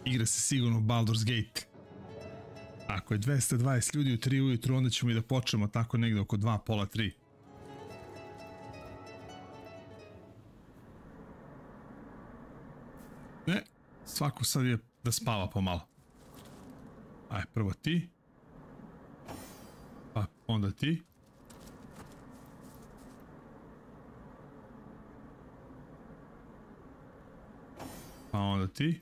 igra se sigurno Baldur's Gate. Ako je 220 ljudi u 3 ujutru, onda ćemo i da počnemo tako negdje oko 2, pola 3. Ne, svako sad je da spava pomalo. Aj, prvo ti. Pa onda ti. Pa onda ti.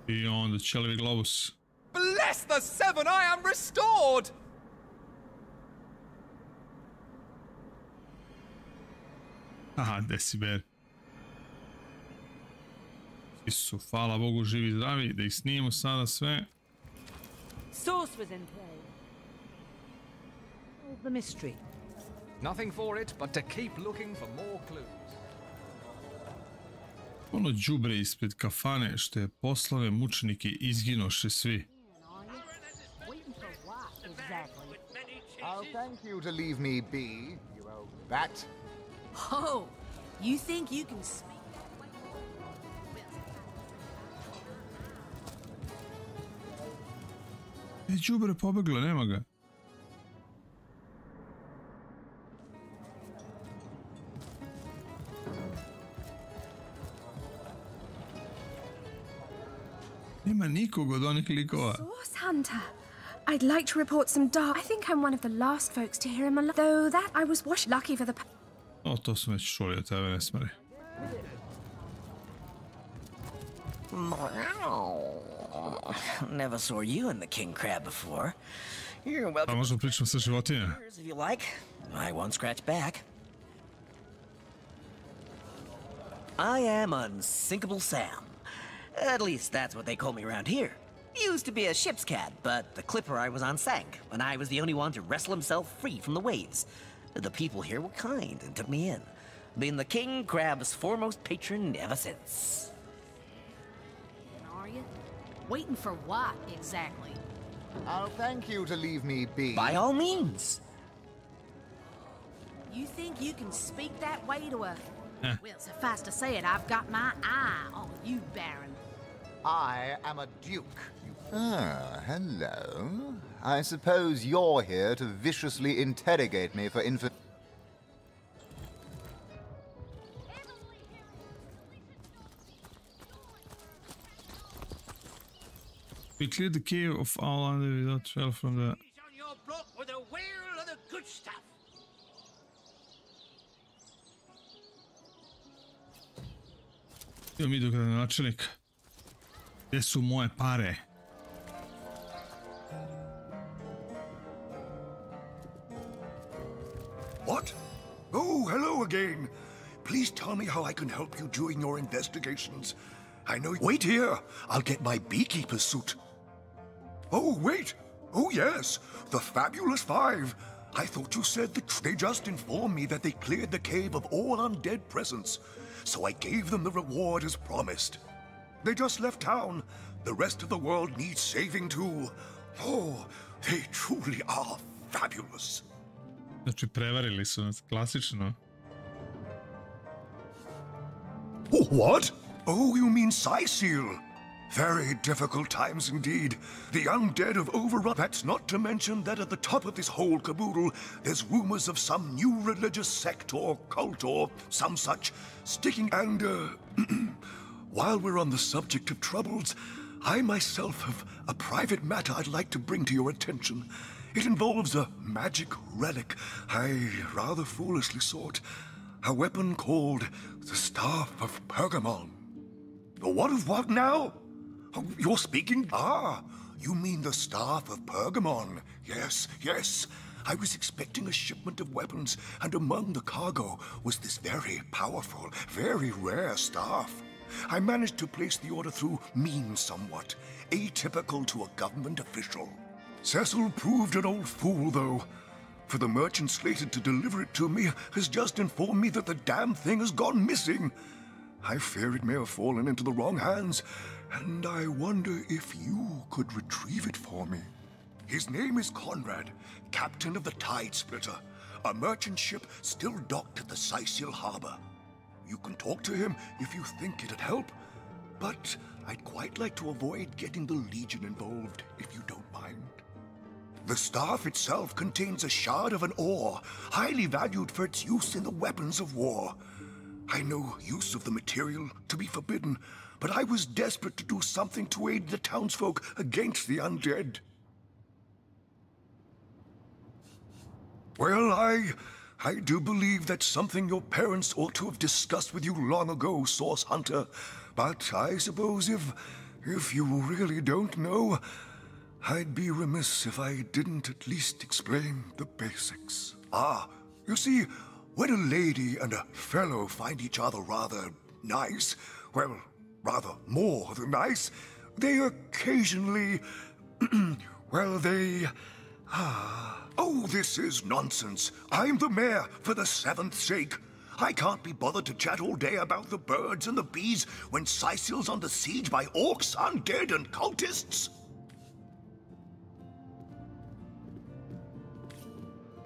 I onda ćelevi globus. Bless the seven, I am restored! Aha, Desiber. Svi su, hvala Bogu, živi i zdravi, da ih snimimo sada sve. Source was in play. Solve the mystery. Nothing for it but to keep looking for more clues. Ono đubre ispred kafane što je poslove mučenike izginoše svi. Oh, thank you to leave me be, you old bat. Oh, you think you can speak? Đubre pobeglo, nema ga. Nema nikog od onih likova. Source Hunter. I'd like to report some dark. I think I'm one of the last folks to hear him alive. Though that I was lucky for the. O, to smo već čuli od tebe, ne smari. Never saw you in the king crab before. You're welcome. Pa možemo pričamo sa životinja. If you like, I won't scratch back. I am Unsinkable Sam. At least that's what they call me around here. Used to be a ship's cat, but the clipper I was on sank, and I was the only one to wrestle himself free from the waves. The people here were kind and took me in, being the king crab's foremost patron ever since. Are you? Waiting for what, exactly? Oh, thank you to leave me be. By all means. You think you can speak that way to a... Well, suffice to say it, I've got my eye on you, Baron. I am a duke. Ah, hello. I suppose you're here to viciously interrogate me for We cleared the cave of all under without travel from the... On your block with a whale and a good good stuff. Io mi do gradonačelnik. Gdje su moje pare? What? Oh, hello again. Please tell me how I can help you during your investigations. I know... Wait here. I'll get my beekeeper's suit. Oh, wait. Oh, yes. The Fabulous Five. I thought you said that they just informed me that they cleared the cave of all undead presence. So I gave them the reward as promised. They just left town. The rest of the world needs saving too. Oh, they truly are fabulous. Znači, prevarili su nas, klasično. What? Oh, you mean Seal? Very difficult times indeed. The undead have overrun. That's not to mention that at the top of this whole caboodle, there's rumors of some new religious sect or cult or some such sticking. And, while we're on the subject of troubles, I myself have a private matter I'd like to bring to your attention. It involves a magic relic I rather foolishly sought. A weapon called the Staff of Pergamon. What of what now? Oh, you're speaking? Ah, you mean the Staff of Pergamon. Yes, yes. I was expecting a shipment of weapons, and among the cargo was this very powerful, very rare staff. I managed to place the order through means somewhat, atypical to a government official. Cecil proved an old fool, though. For the merchant slated to deliver it to me has just informed me that the damn thing has gone missing. I fear it may have fallen into the wrong hands, and I wonder if you could retrieve it for me. His name is Conrad, captain of the Tide Splitter, a merchant ship still docked at the Sicil harbor. You can talk to him if you think it'd help, but I'd quite like to avoid getting the Legion involved, if you don't mind. The staff itself contains a shard of an ore, highly valued for its use in the weapons of war. I know use of the material to be forbidden, but I was desperate to do something to aid the townsfolk against the undead. Well, I do believe that's something your parents ought to have discussed with you long ago, Source Hunter. But I suppose if you really don't know, I'd be remiss if I didn't at least explain the basics. Ah, you see, when a lady and a fellow find each other rather nice, well, rather more than nice, they occasionally, well, they... Oh, this is nonsense. I'm the mayor for the 7th sake. I can't be bothered to chat all day about the birds and the bees when Sicil's under siege by orcs, undead, and cultists.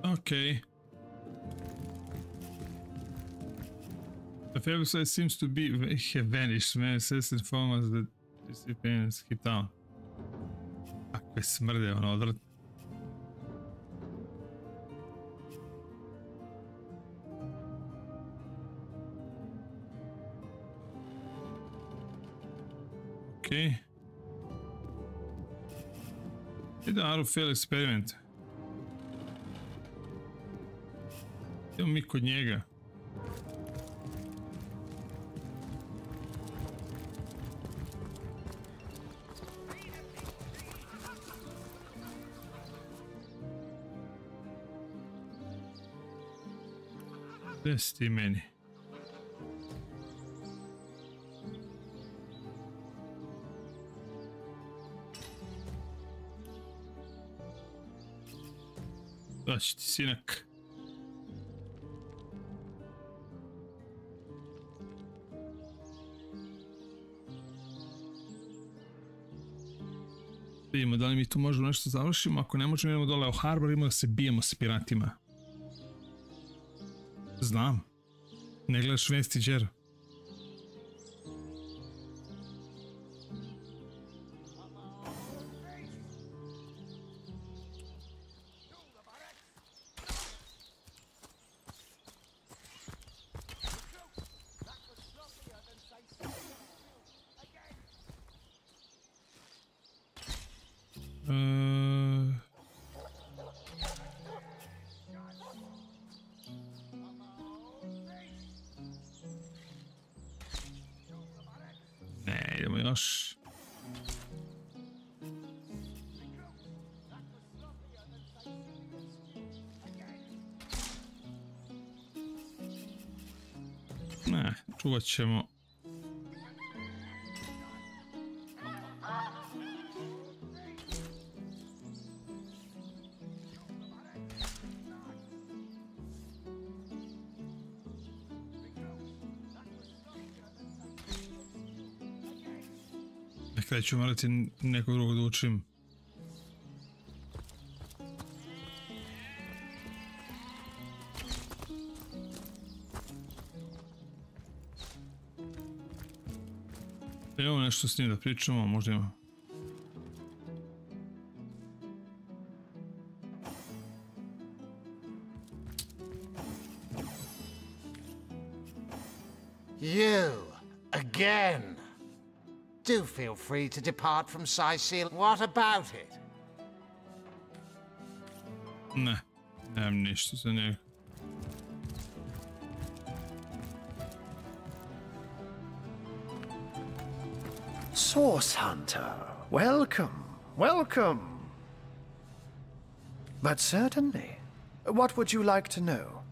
Okay. The favorite site seems to be vanished. Man says inform us that recipients keep down. Kakve smrde ono odvrat. Okay. Idemo out of fail experiment. Idemo mi kod njega. Gde si ti meni? Daći ti, sinak. Vidimo da li mi tu možemo nešto završimo. Ako ne možemo, idemo dole u harbor, idemo da se bijemo s piratima. Znam. Ne gledaš vesti, Đero. još. Ne, čuvat ćemo. Nekada ću morati nekog drugog da učim. Evo nešto s njim da pričamo, možda ima. You, again. Do feel free to depart from Sicil. What about it? Ne, nemam ništa za njega. Source Hunter, welcome, welcome. But certainly, what would you like to know?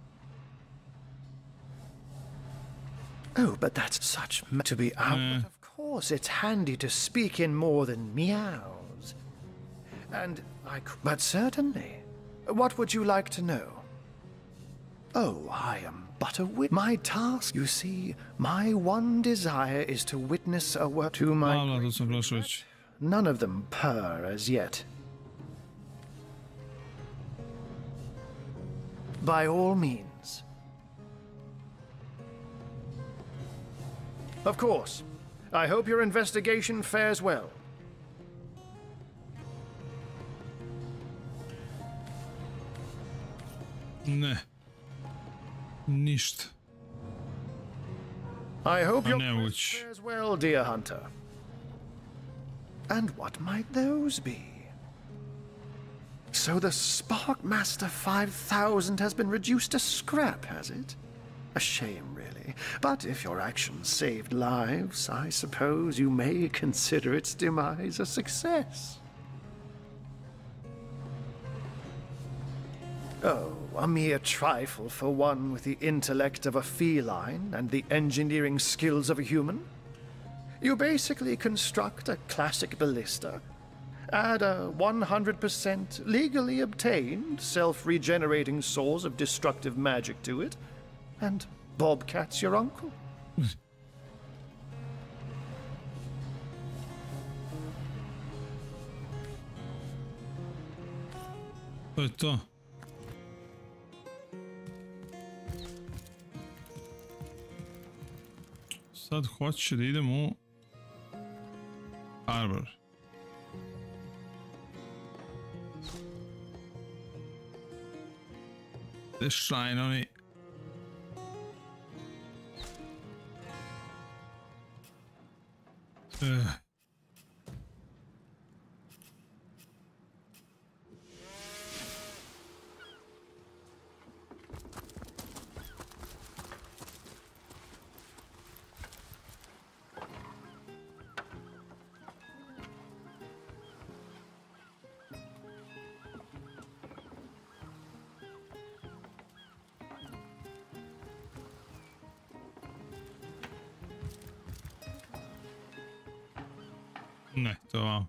Oh, but that's such to be out. Of course, it's handy to speak in more than meows. And but certainly, what would you like to know? Oh, I am but a my task, you see, my one desire is to witness a work to my... None of them purr as yet. By all means. Of course. I hope your investigation fares well. Ne. Ništa. I hope your quest fares well, dear hunter. And what might those be? So the Sparkmaster 5000 has been reduced to scrap, has it? A shame, really. But if your actions saved lives, I suppose you may consider its demise a success. Oh, a mere trifle for one with the intellect of a feline and the engineering skills of a human. You basically construct a classic ballista, add a 100% legally obtained self-regenerating source of destructive magic to it, and Bobcat's your uncle. To je to. Sad hoće da idemo u Arbor. The shrine on it. Ne, to vam.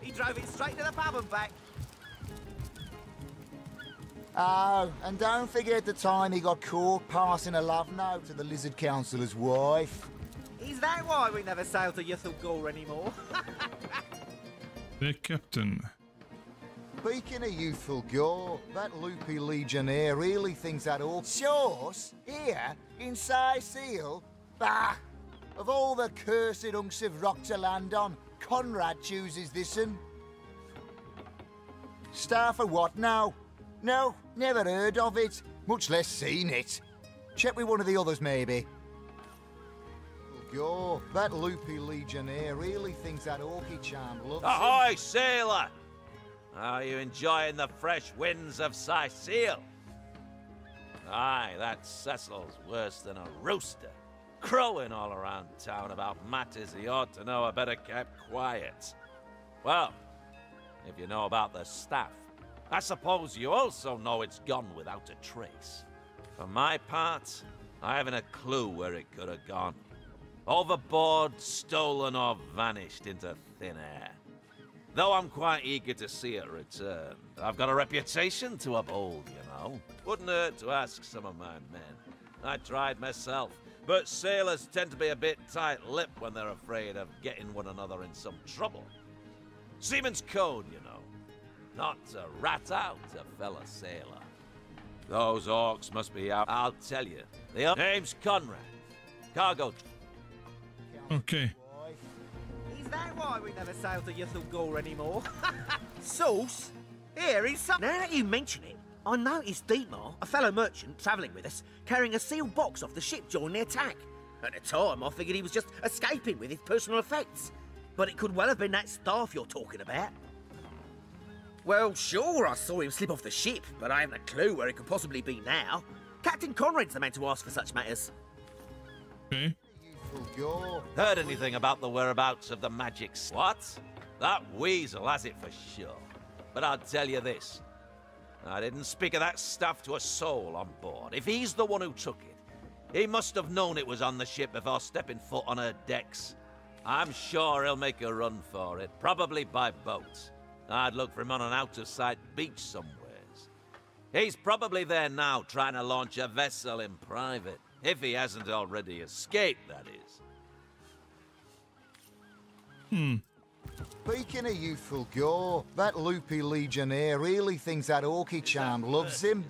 He drove it straight to the pub and back. Oh, and don't forget the time he got caught passing a love note to the Lizard Councillor's wife. Is that why we never sail to Ythel anymore? The captain. Speaking of youthful gore, that loopy legionnaire really thinks that all shores here in Sicil? Bah! Of all the cursed hunks of rock to land on, Conrad chooses this one. Star for what now? No, never heard of it, much less seen it. Check with one of the others, maybe. Go, that loopy legionnaire really thinks that orky charm loves him. Ahoy, sailor! Are you enjoying the fresh winds of Sicile? Aye, that Cecil's worse than a rooster, crowing all around town about matters he ought to know are better kept quiet. Well, if you know about the staff, I suppose you also know it's gone without a trace. For my part, I haven't a clue where it could have gone. Overboard, stolen, or vanished into thin air. Though I'm quite eager to see it return. I've got a reputation to uphold, you know. Wouldn't hurt to ask some of my men. I tried myself, but sailors tend to be a bit tight-lipped when they're afraid of getting one another in some trouble. Seaman's code, you know. Not to rat out a fellow sailor. Those orcs must be out. I'll tell you. The name's Conrad. Cargo. Okay. Is that why we never sail to Ythel anymore? Sauce? Here is some. Now that you mention it, I noticed Dietmar, a fellow merchant travelling with us, carrying a sealed box off the ship during the attack. At the time, I figured he was just escaping with his personal effects. But it could well have been that staff you're talking about. Well, sure, I saw him slip off the ship, but I haven't a clue where he could possibly be now. Captain Conrad's the man to ask for such matters. Okay. Heard anything about the whereabouts of the magic? What? That weasel has it for sure. But I'll tell you this. I didn't speak of that stuff to a soul on board. If he's the one who took it, he must have known it was on the ship before stepping foot on her decks. I'm sure he'll make a run for it, probably by boat. I'd look for him on an out-of-sight beach somewheres. He's probably there now trying to launch a vessel in private. If he hasn't already escaped, that is. Speaking of youthful gore, that loopy legionnaire really thinks that orky charm loves him.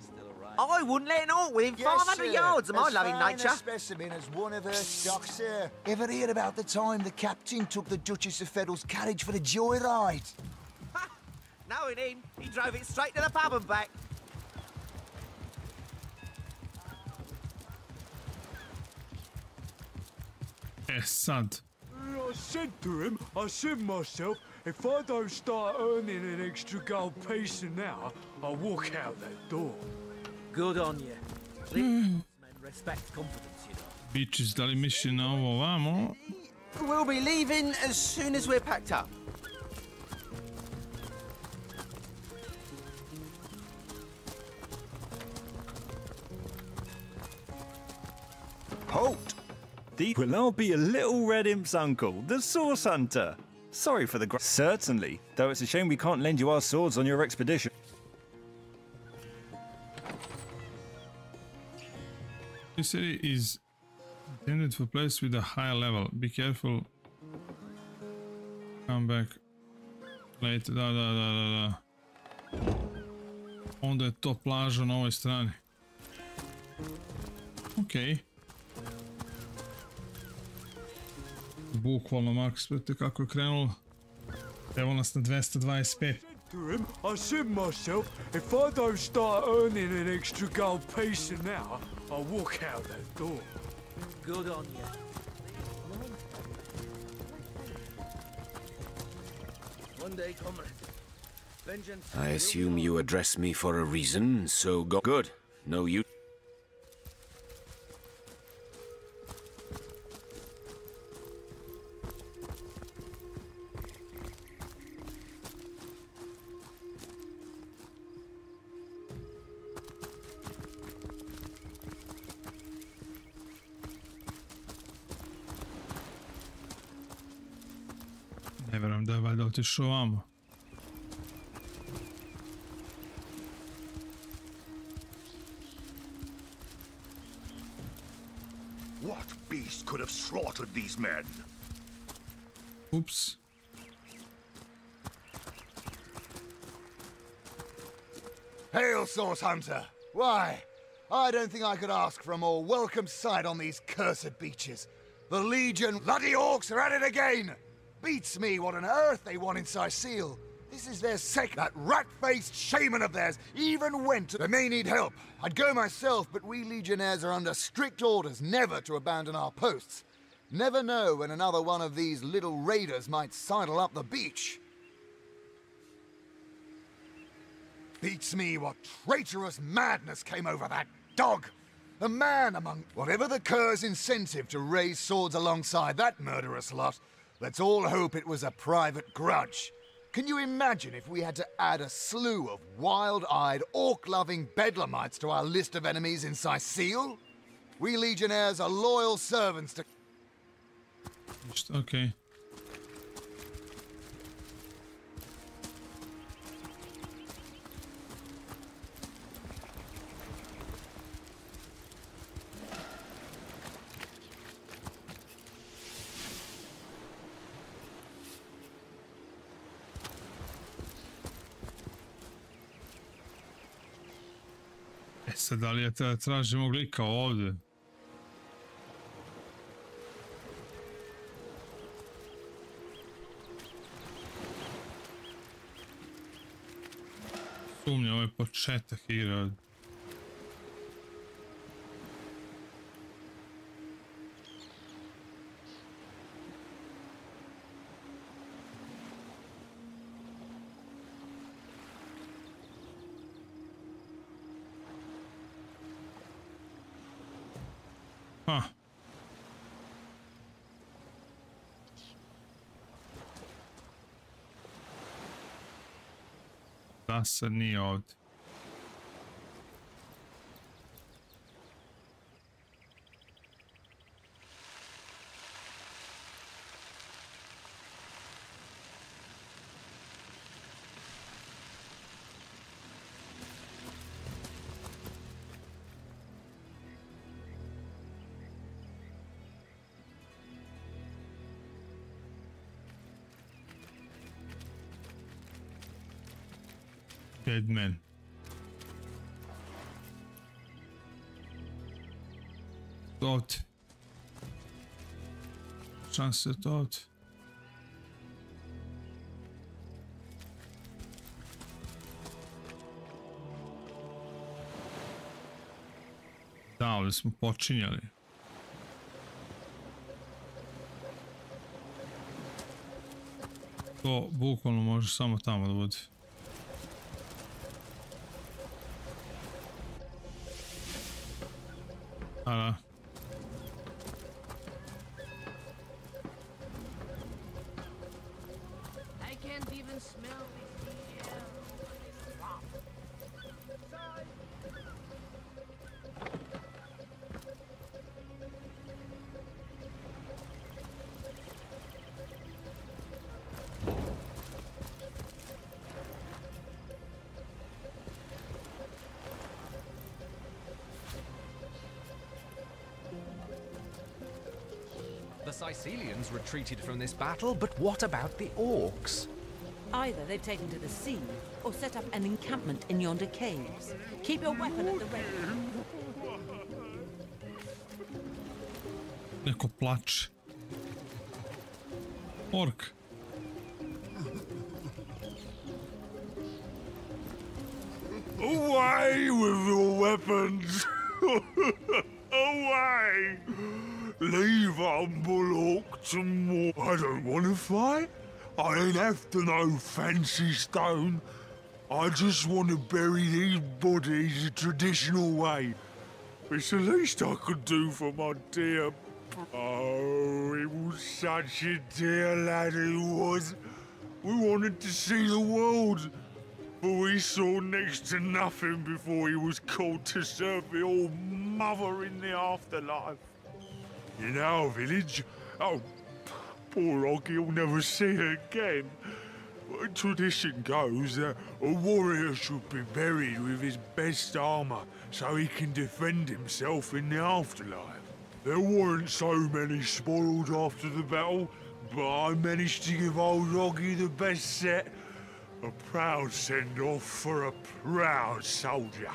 I wouldn't let an orc within 500 yards of my loving nature. A specimen as one of her stock, sir. Ever hear about the time the captain took the Duchess of Federal's carriage for the joyride? Knowing him, he drove it straight to the pub and back. Sad. I said to him, I said myself, if I don't start earning an extra gold piece an hour, I'll walk out that door. Good on you. Men respect confidence, you know. Bitches, da li misli na ovo ovamo? We'll be leaving as soon as we're packed up. Halt! Well, I'll be a little red imp's uncle, the Source Hunter. Sorry for the Certainly, though it's a shame we can't lend you our swords on your expedition. This area is intended for place with a high level. Be careful. Come back later. Da. Onda je to plaža na ovoj strani. Okej. Bukvalno, Max, vidite kako je krenulo. Evo nas na 225. I said myself, if I don't start earning an extra gold piece an hour, I'll walk out that door. Good on you. One day, comrade. Vengeance. I assume you address me for a reason, so go. Good. No, you. Ne vjerujem da je valjda otišao ovamo. What beast could have slaughtered these men? Oops. Hail, Source Hunter! Why, I don't think I could ask for a more welcome sight on these cursed beaches. The Legion bloody orcs are at it again! Beats me what on earth they want in Sicile. This is their That rat-faced shaman of theirs even went to... They may need help. I'd go myself, but we legionnaires are under strict orders never to abandon our posts. Never know when another one of these little raiders might sidle up the beach. Beats me what traitorous madness came over that dog. A man among... Whatever the cur's incentive to raise swords alongside that murderous lot, let's all hope it was a private grudge. Can you imagine if we had to add a slew of wild-eyed, orc-loving bedlamites to our list of enemies in Sicile? We legionnaires are loyal servants to... Okay. Sad, da li je tražimo glika ovdje? Sumnja, ovo je početak igre. Da se nije ovdje. Dead man. Dot. Šanse dot. Da, ovdje smo počinjali. To bukvalno može samo tamo da bude. Ara. I can't even smell The Sicilians retreated from this battle, but what about the orcs? Either they've taken to the sea, or set up an encampment in yonder caves. Keep your weapon at the ready. Neko plače. Ork. Away with your weapons! Away! Leave humble orc to more. I don't want to fight. I ain't after no fancy stone. I just want to bury these bodies the traditional way. It's the least I could do for my dear... Oh, he was such a dear lad he was. We wanted to see the world, but we saw next to nothing before he was called to serve the old mother in the afterlife. In our village, oh, poor Oggy will never see her again. Tradition goes that a warrior should be buried with his best armour so he can defend himself in the afterlife. There weren't so many spoiled after the battle, but I managed to give old Oggy the best set. A proud send-off for a proud soldier.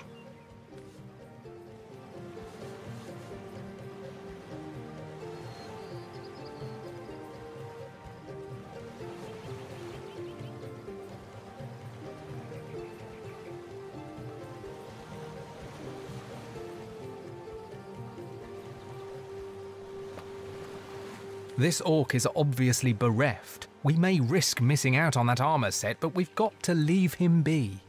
This orc is obviously bereft. We may risk missing out on that armor set, but we've got to leave him be.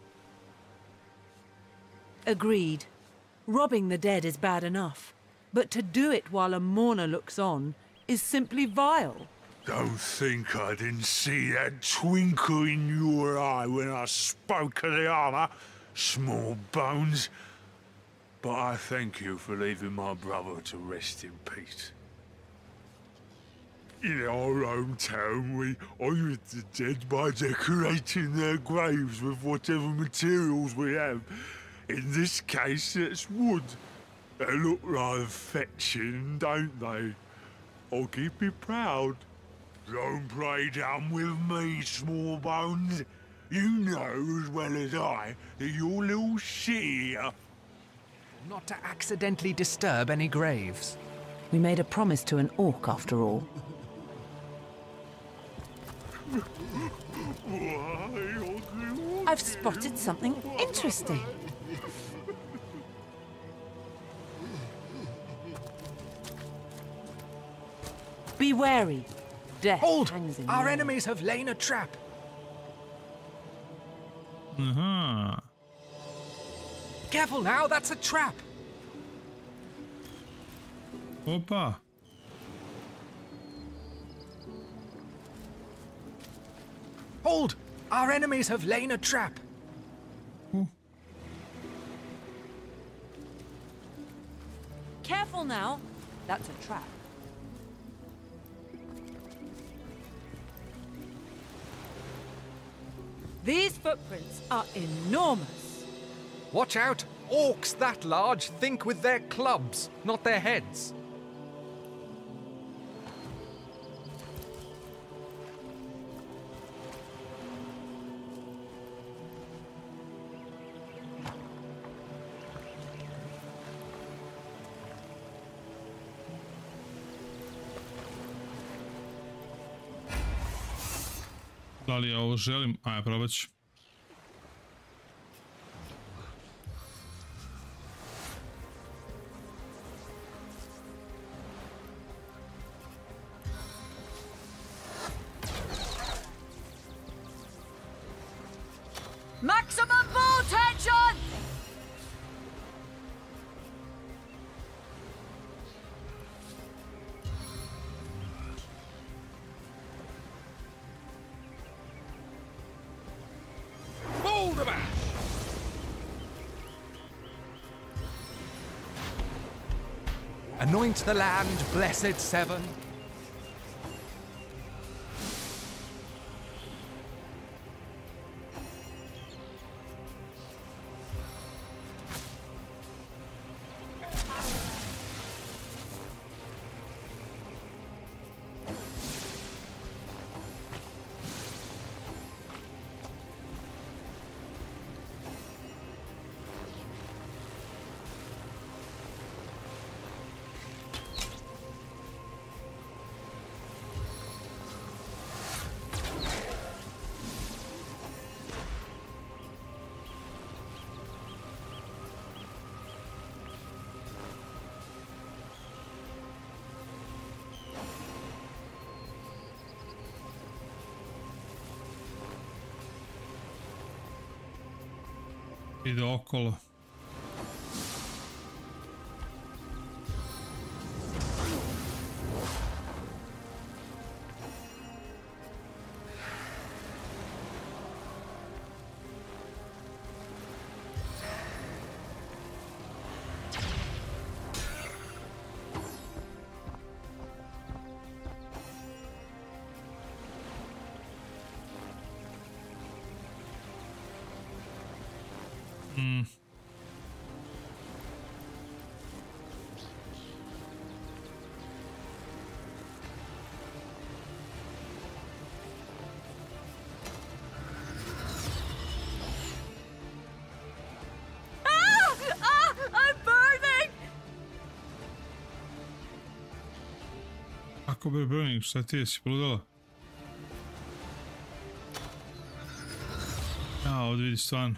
Agreed. Robbing the dead is bad enough, but to do it while a mourner looks on is simply vile. Don't think I didn't see that twinkle in your eye when I spoke of the armor, small bones. But I thank you for leaving my brother to rest in peace. In our hometown, we honour the dead by decorating their graves with whatever materials we have. In this case, it's wood. They look rather fetching, don't they? I'll keep you proud. Don't play dumb with me, small bones. You know as well as I that your little city here. Not to accidentally disturb any graves. We made a promise to an orc, after all. I've spotted something interesting. Be wary. Death hangs in the Our air. enemies have lain a trap. Careful now, that's a trap. Opa. Hold! Our enemies have lain a trap. Careful now. That's a trap. These footprints are enormous. Watch out! Orcs that large think with their clubs, not their heads. Da li ja ovo želim? Ajde, probat ću. Maximum ball tension! Anoint the land, blessed seven. Ide okolo. Kako be burning, šta ti jesi poludala? Ja, ovdje vidi stvarno.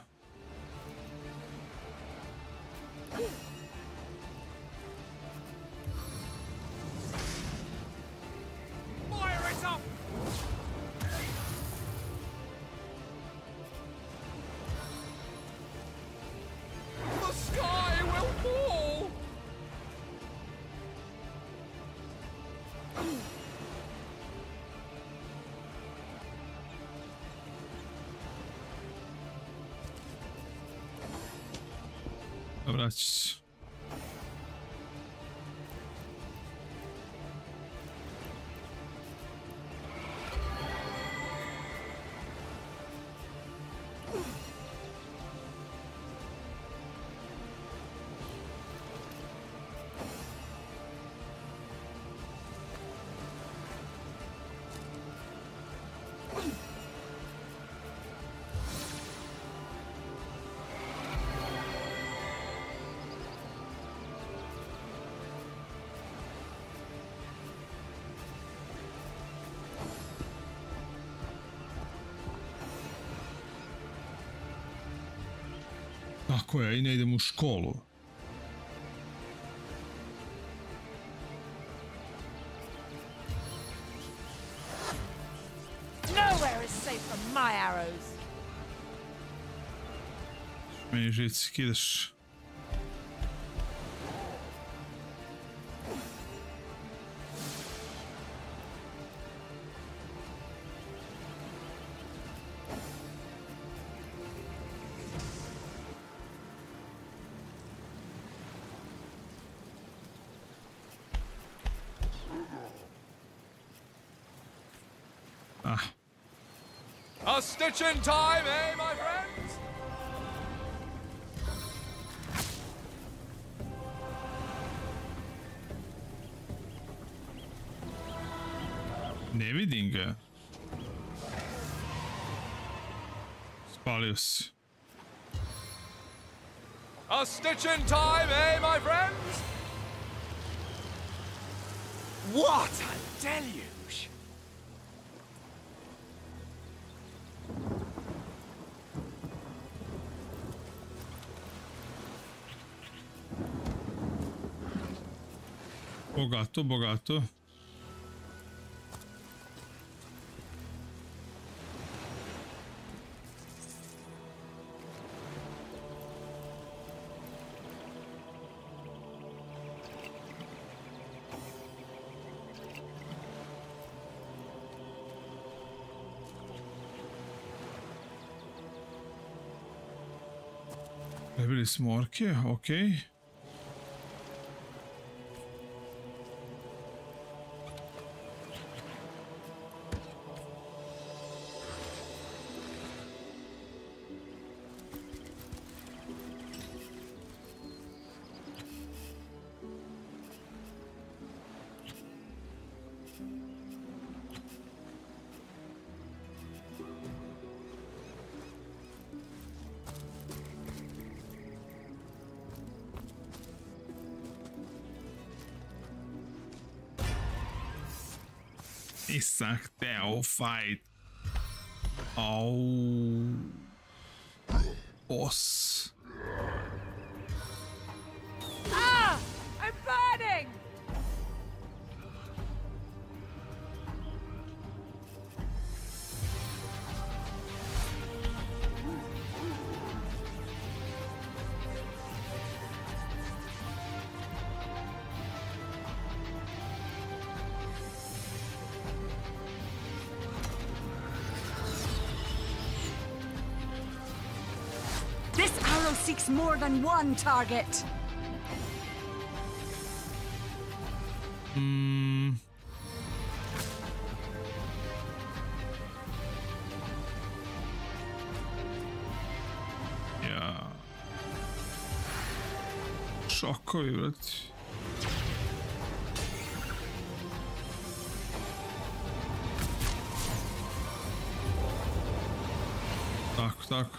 Vraći se. Tako je, i ne idem u školu. Nowhere is safe from my arrows. Meni žici, kideš. A stitch in time, eh, my friends? Ne vidim ga. Spalio si. A stitch in time, eh, my friends? What a deluge! Bogato, bogato. Prebili smo orke, okej. Nisam hteo fight. Au. Boss. Ah! I'm burning! This arrow seeks more than one target. Ja. Šokovi, brati. Tako, tako.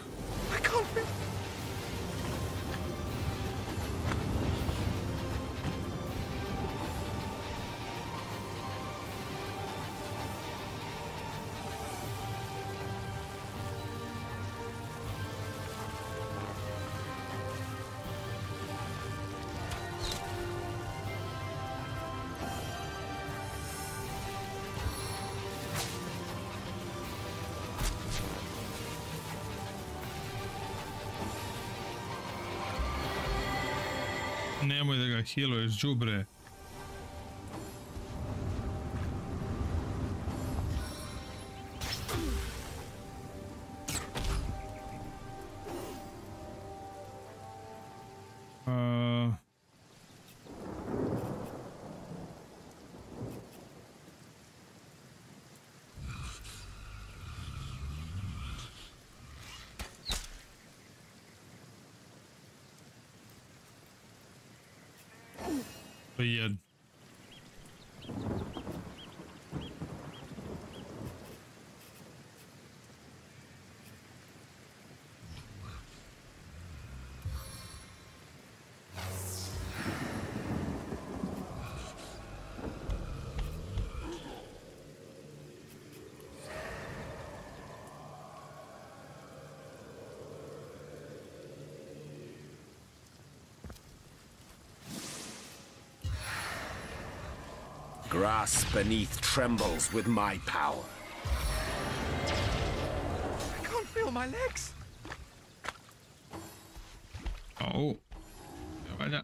I can't be... Nemoj da ga healuješ, džubre. Weird. Grass beneath trembles with my power. I can't feel my legs. Oh. Ja, weiter.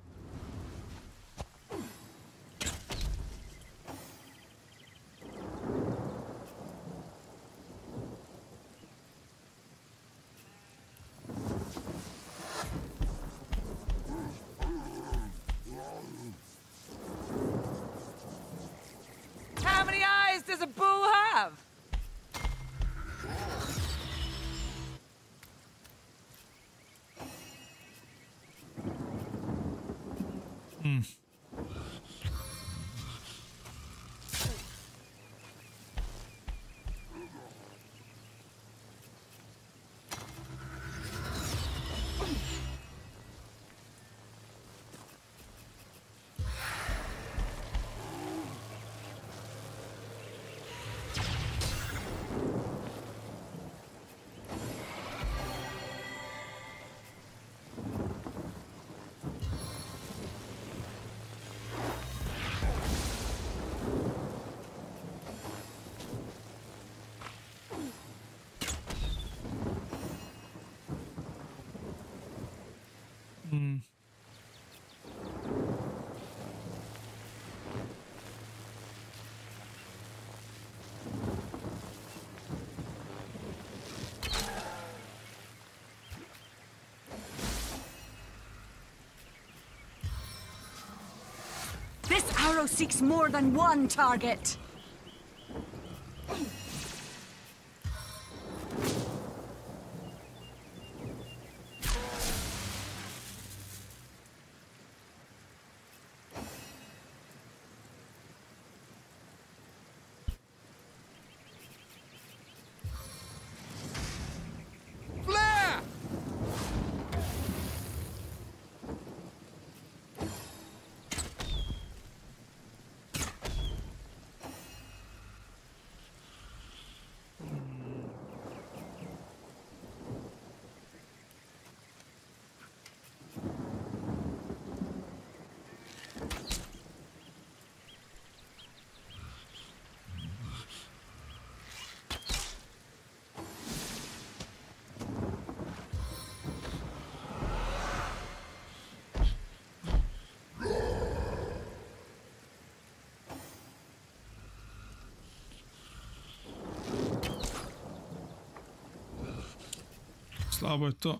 How many eyes does a bull have? This arrow seeks more than one target. Slabo je to.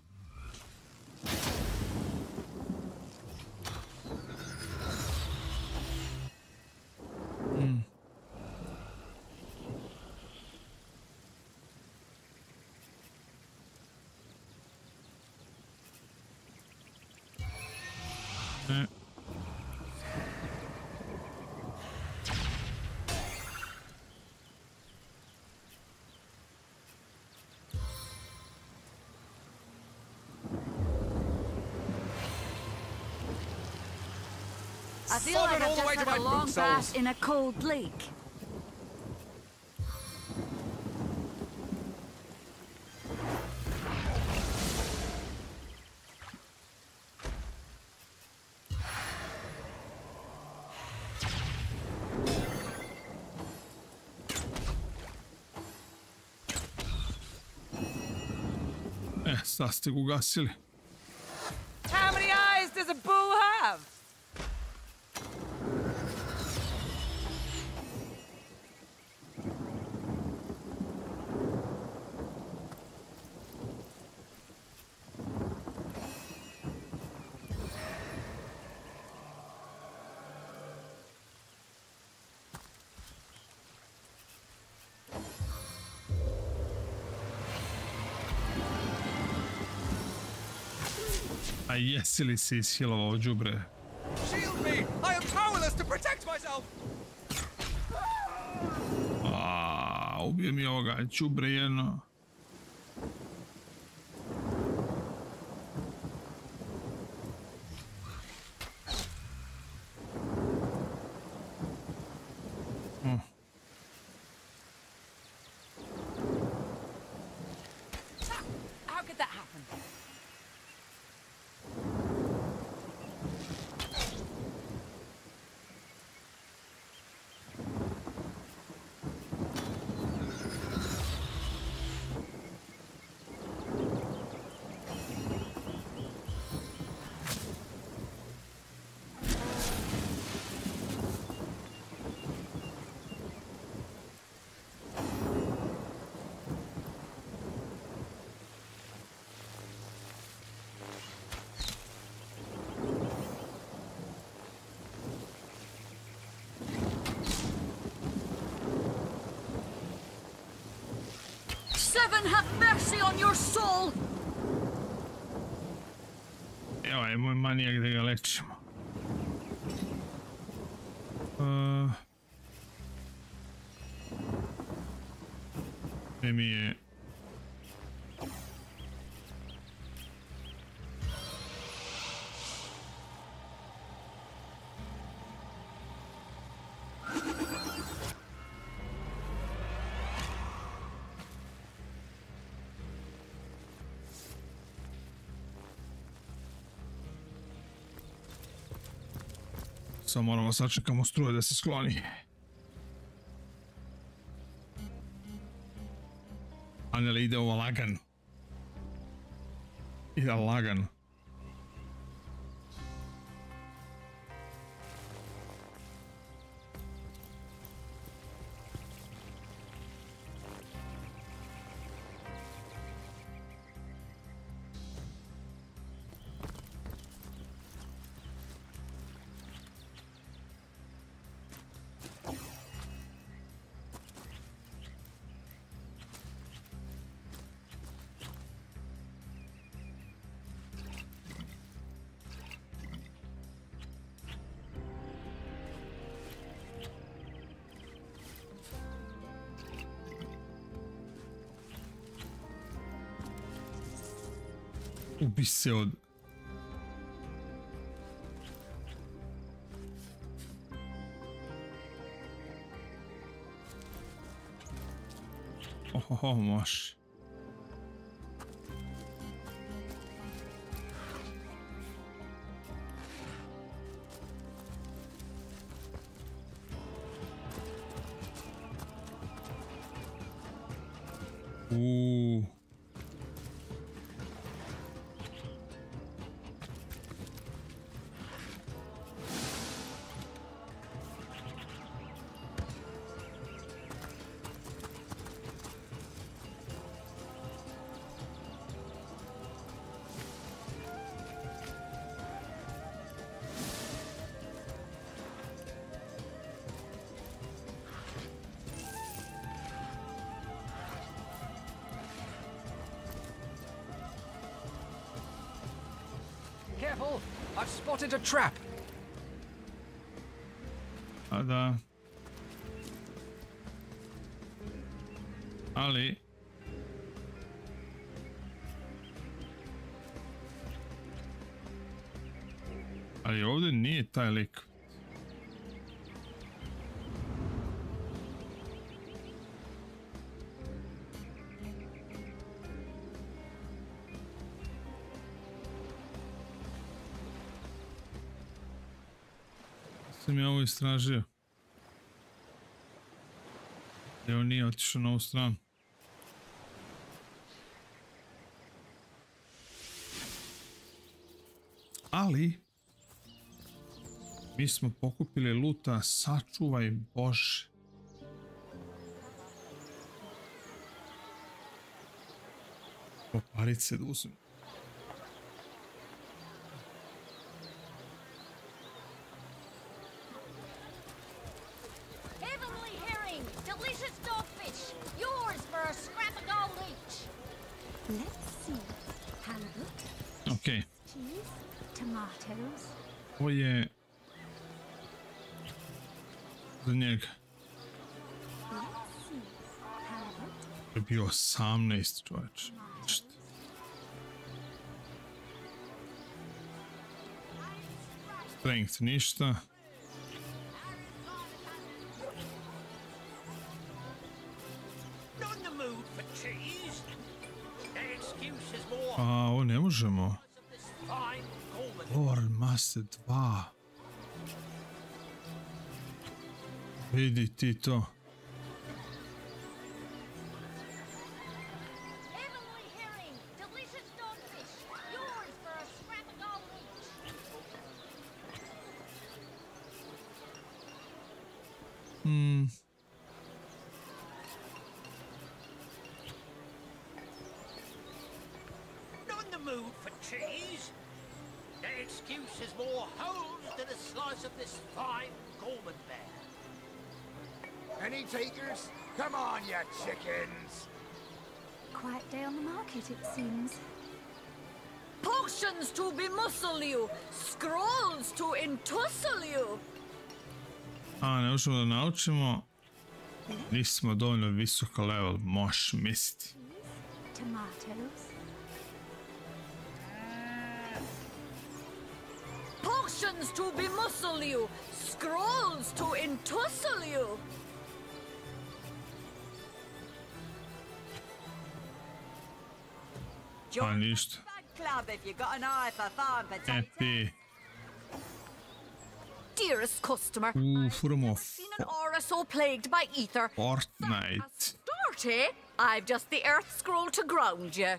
I feel like I've just had a long bath in a cold lake. Sad ste ga ugasili. How many eyes does a bull have? A jesi li se ishilovao, đubre? Shield me! I am powerless to protect myself! Ubio mi ovoga, đubre jedno. How could that happen? Seven, have mercy on your soul! Evo je moj manijak da ga lečimo. Gdje mi je... Samo moramo sačekamo struje da se skloni. Anele ide ovo lagano. Ide lagano. Ubi se od... Ohoho, može. Careful! I've spotted a trap! A da. Ali... Ali ovdje nije taj lik. Sam ja ovo istražio. Evo nije otišao na ovu stranu. Ali mi smo pokupili luta, sačuvaj Bože. Poparice da uzmem. Okay. Tomatoes. Ovo je za njega. To je bio 18, čovječ. Strength ništa. A, ovo ne možemo. Lord Master 2. Vidi ti to. Any takers? Come on, you chickens! Quiet day on the market, it seems. Potions to bemuscle you, scrolls to entussle you. A, ne možemo da naučimo. Nismo dovoljno visoka level, možeš misliti. Tomatoes. Potions to bemuscle you, scrolls to entussle you. Pa ništa. Epi. Dearest customer, Furamo seen an aura so plagued by ether. Fortnite. Start, eh? I've just the earth scroll to ground you.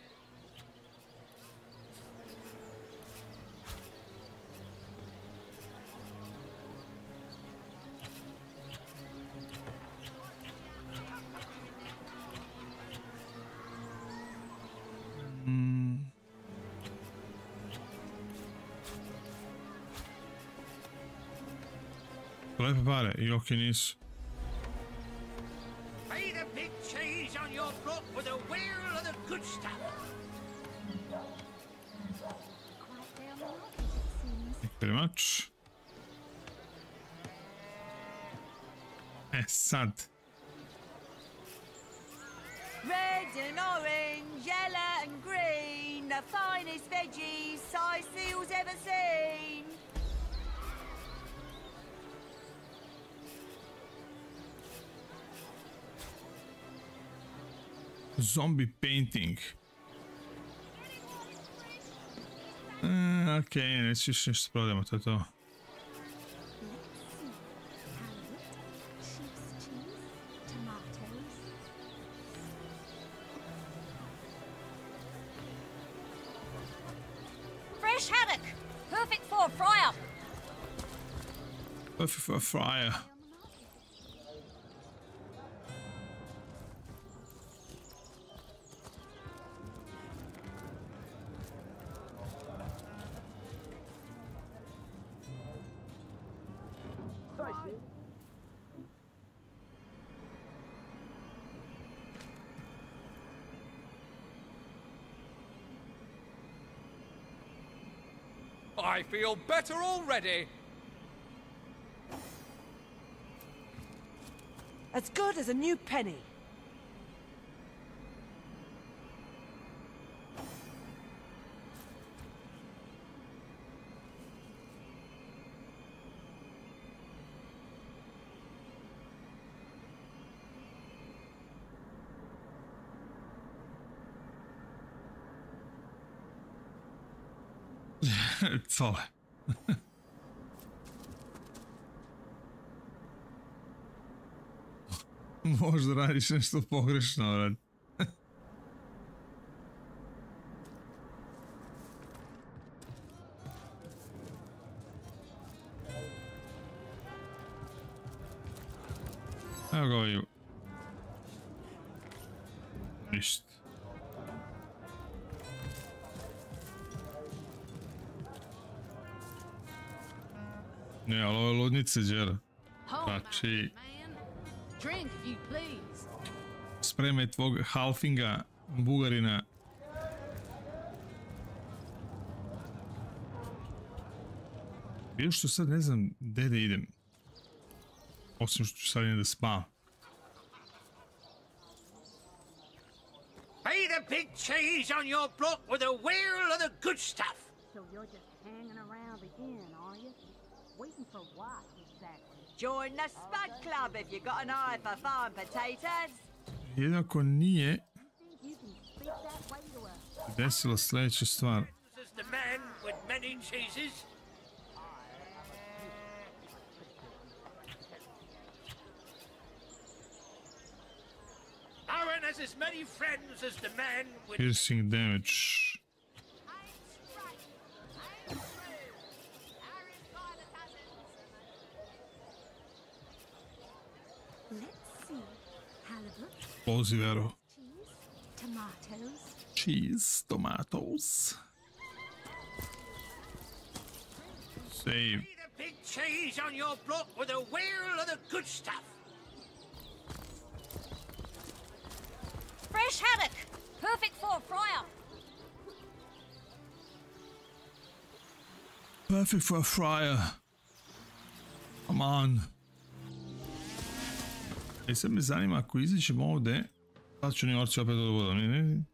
Lepe pare i ok nisu. Pay the big cheese on your block with a wheel of the good stuff. Pretty much. Sad. Red and orange, yellow and green, the finest veggies size seals ever seen. Zombie painting. Ok, neću još nešto prodajemo, to je to. Fresh haddock, perfect for a fryer. Perfect for a fryer. I feel better already. As good as a new penny. Cole. Možda radiš nešto pogrešno, rad. Evo ga ovaj. Ništa. Ne, ali ovo je ludnice, Đera. Znači... Spremaj tvog halfinga, Bugarina. Bilo što sad ne znam gde da idem. Osim što ću sad idem da spavam. Be the big cheese on your block with a wheel of the good stuff. So you're just hanging around the inn, are you? Waiting for what, exactly? Join the Spud Club if you got an eye for fine potatoes. Jednako nije desila sljedeća stvar. As the man with many cheeses. Aaron has as many friends as the man with Piercing damage. Let's see. Halibut. Explosive arrow. Tomatoes. Cheese, tomatoes. Save. Be the big cheese on your block with a wheel of the good stuff. Fresh haddock. Perfect for a fry-up. Perfect for a fryer. Come on. E sad me zanima ako izađemo ovdje, sad ću ni orci opet od vodom.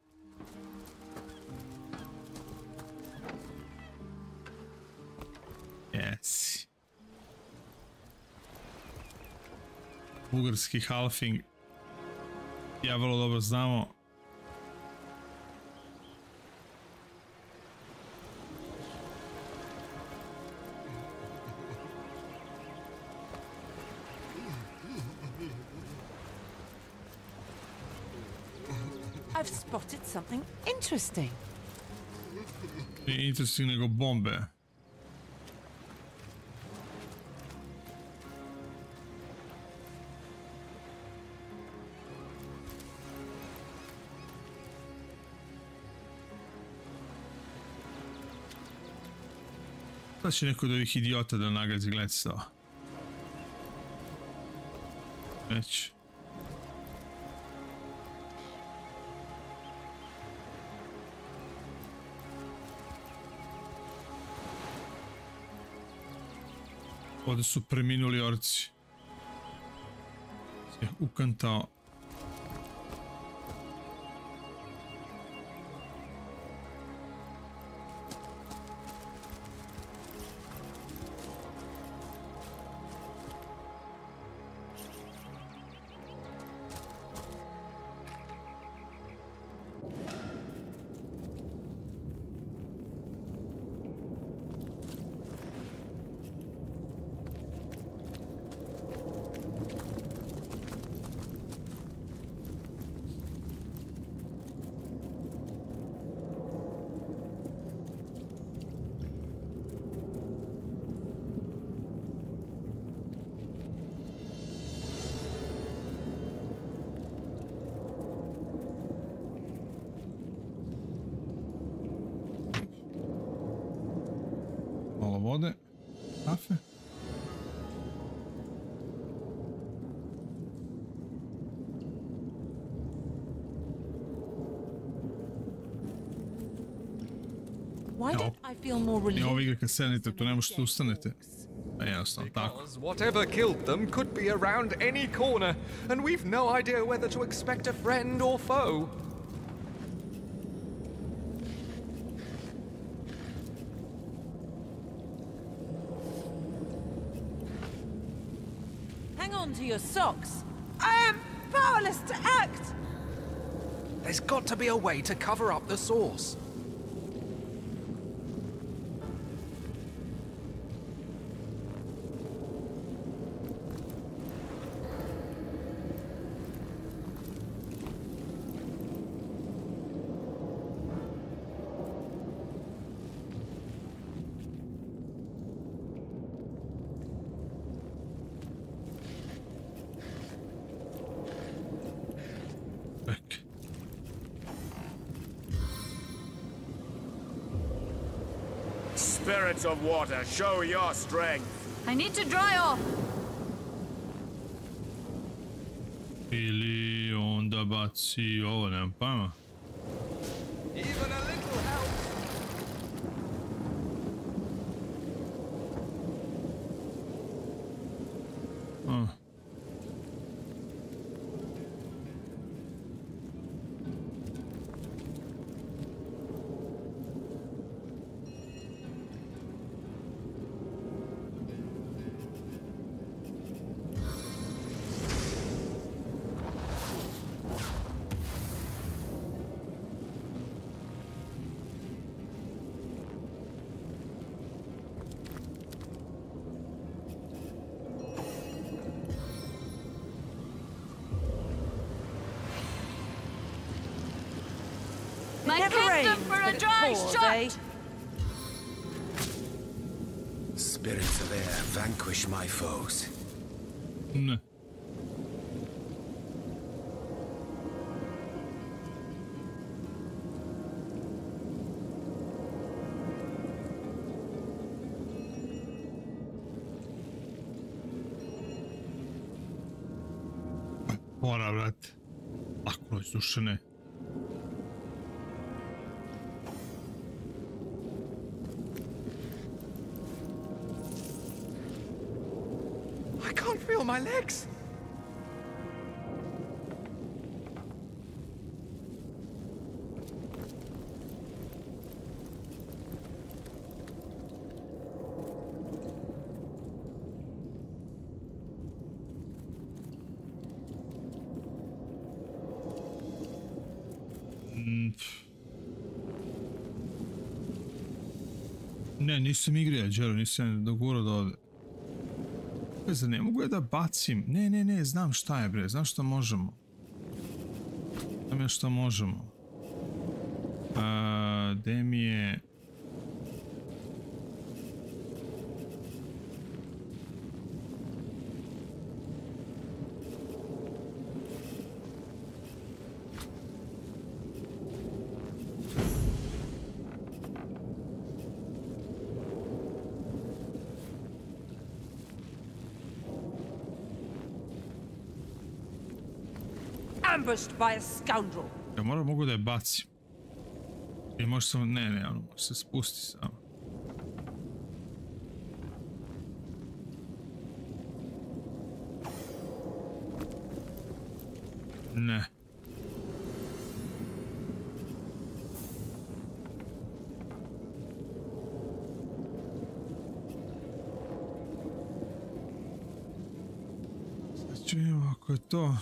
Yes. Bugarski halfing. Ja vrlo dobro znamo. I've spotted something interesting. Nije interesting nego bombe. Sad će neko od ovih idiota da nagazi, gledajte se ovo. Već. Ovdje su preminuli orci. Se ukantao. Malo vode, kafe. Why don't I feel more I relieved? ovo igre kad sednete, tu ne možete ustanete. Jednostavno, tako. Whatever killed them could be around any corner, and we've no idea whether to expect a friend or foe. Hang on to your socks. I am powerless to act! There's got to be a way to cover up the source. Spirits of water, show your strength. I need to dry off. Ili onda baci ovo, nemam pojma. Even a little help. never rains, for a but it dry pours, shot. eh? Spirits of air, vanquish my foes. Ne. Mora, brate. Lako noć, duše ne. I can't feel my legs. Ne, nisam igrao, Đero, nisam dogurao do ovde. Zar ne mogu ja da bacim? Ne, znam šta je, bre, znam šta možemo. Znam ja šta možemo. Gde mi je... Ambushed by a scoundrel. Ja mogu da je bacim. I može samo... Ne, ono može se spusti samo. Ne. Sad ću vidjeti ako je to...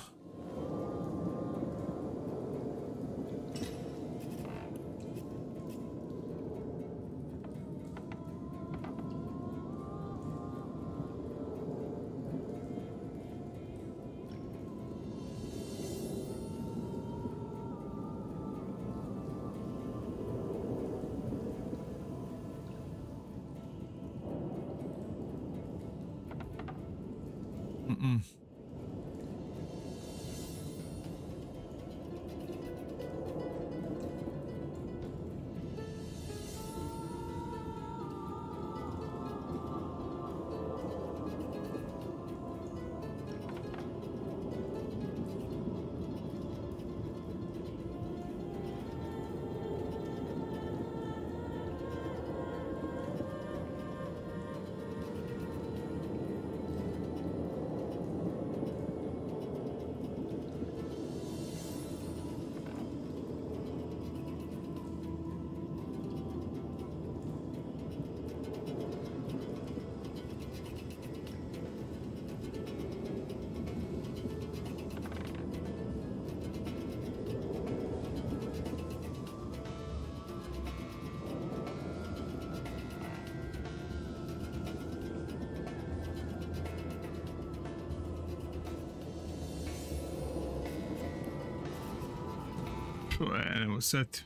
Ne mogu setim.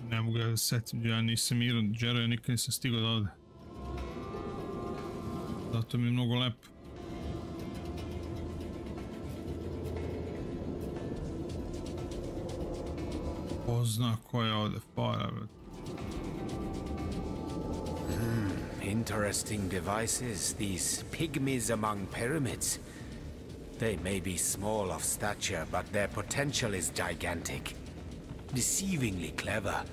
Ne mogu da setim, ja nisam igrao Đero, ja nikad nisam stigao do ovde. Zato mi je mnogo lepo. Ko zna ko je ovde fora, brate. Interesting devices, these pygmies among pyramids. They may be small of stature, but their potential is gigantic. Deceivingly clever.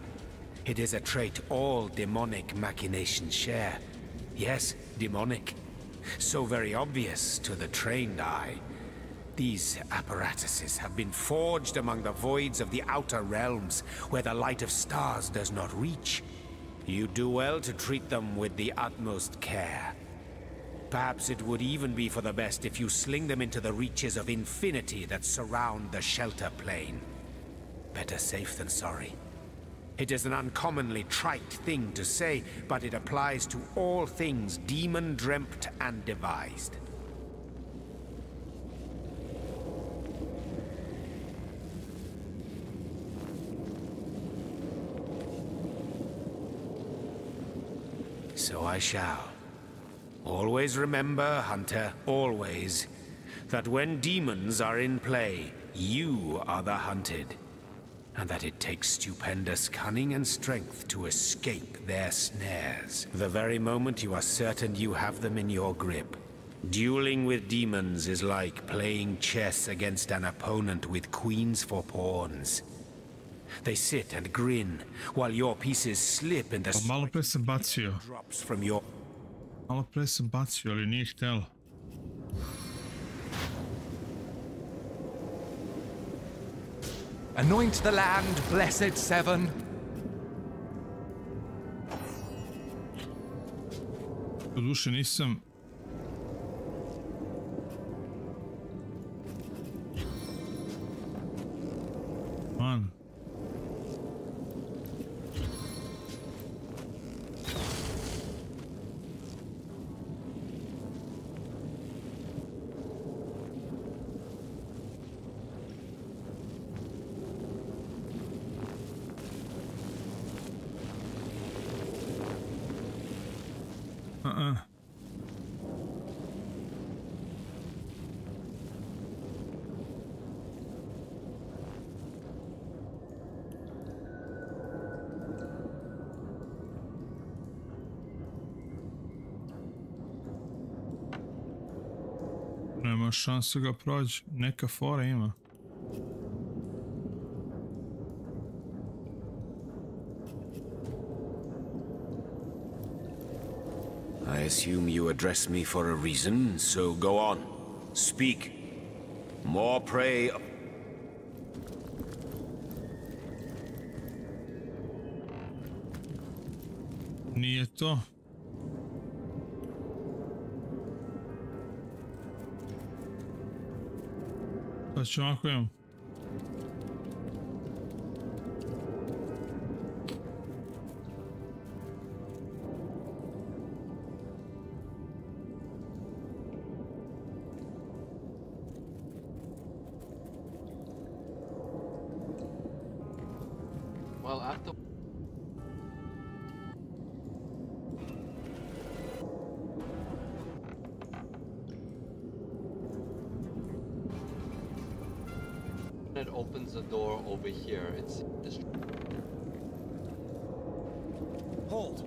It is a trait all demonic machinations share. Yes, demonic. So very obvious to the trained eye. These apparatuses have been forged among the voids of the outer realms, where the light of stars does not reach. You do well to treat them with the utmost care. Perhaps it would even be for the best if you sling them into the reaches of infinity that surround the shelter plane. Better safe than sorry. It is an uncommonly trite thing to say, but it applies to all things demon-dreamt and devised. so I shall. Always remember, Hunter, always, that when demons are in play, you are the hunted, and that it takes stupendous cunning and strength to escape their snares, the very moment you are certain you have them in your grip. Dueling with demons is like playing chess against an opponent with queens for pawns. They sit and grin, while your pieces slip in the drops from your... Malo pre sam bacio, ali nije htjelo. Anoint the land, blessed seven. Do duše nisam... Man. Nema šanse ga prođe, neka fora ima. I assume you address me for a reason, so go on. Speak. More prey... Nije to. Pa ću ovako imam. Well, after... It opens the door over here. It's hold.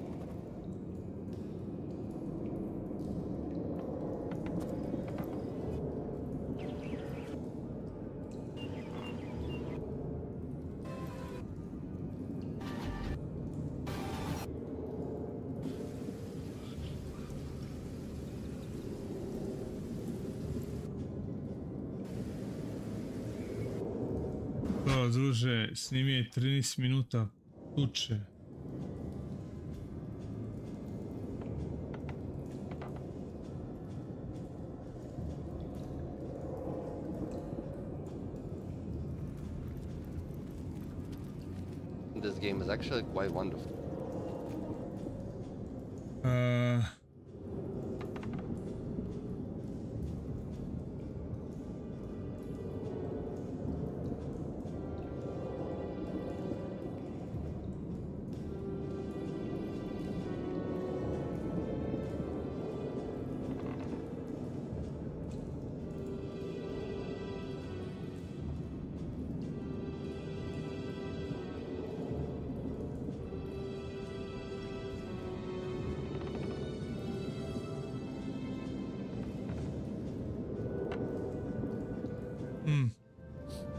Druže, snimio je 13 minuta tuče. This game is actually quite wonderful.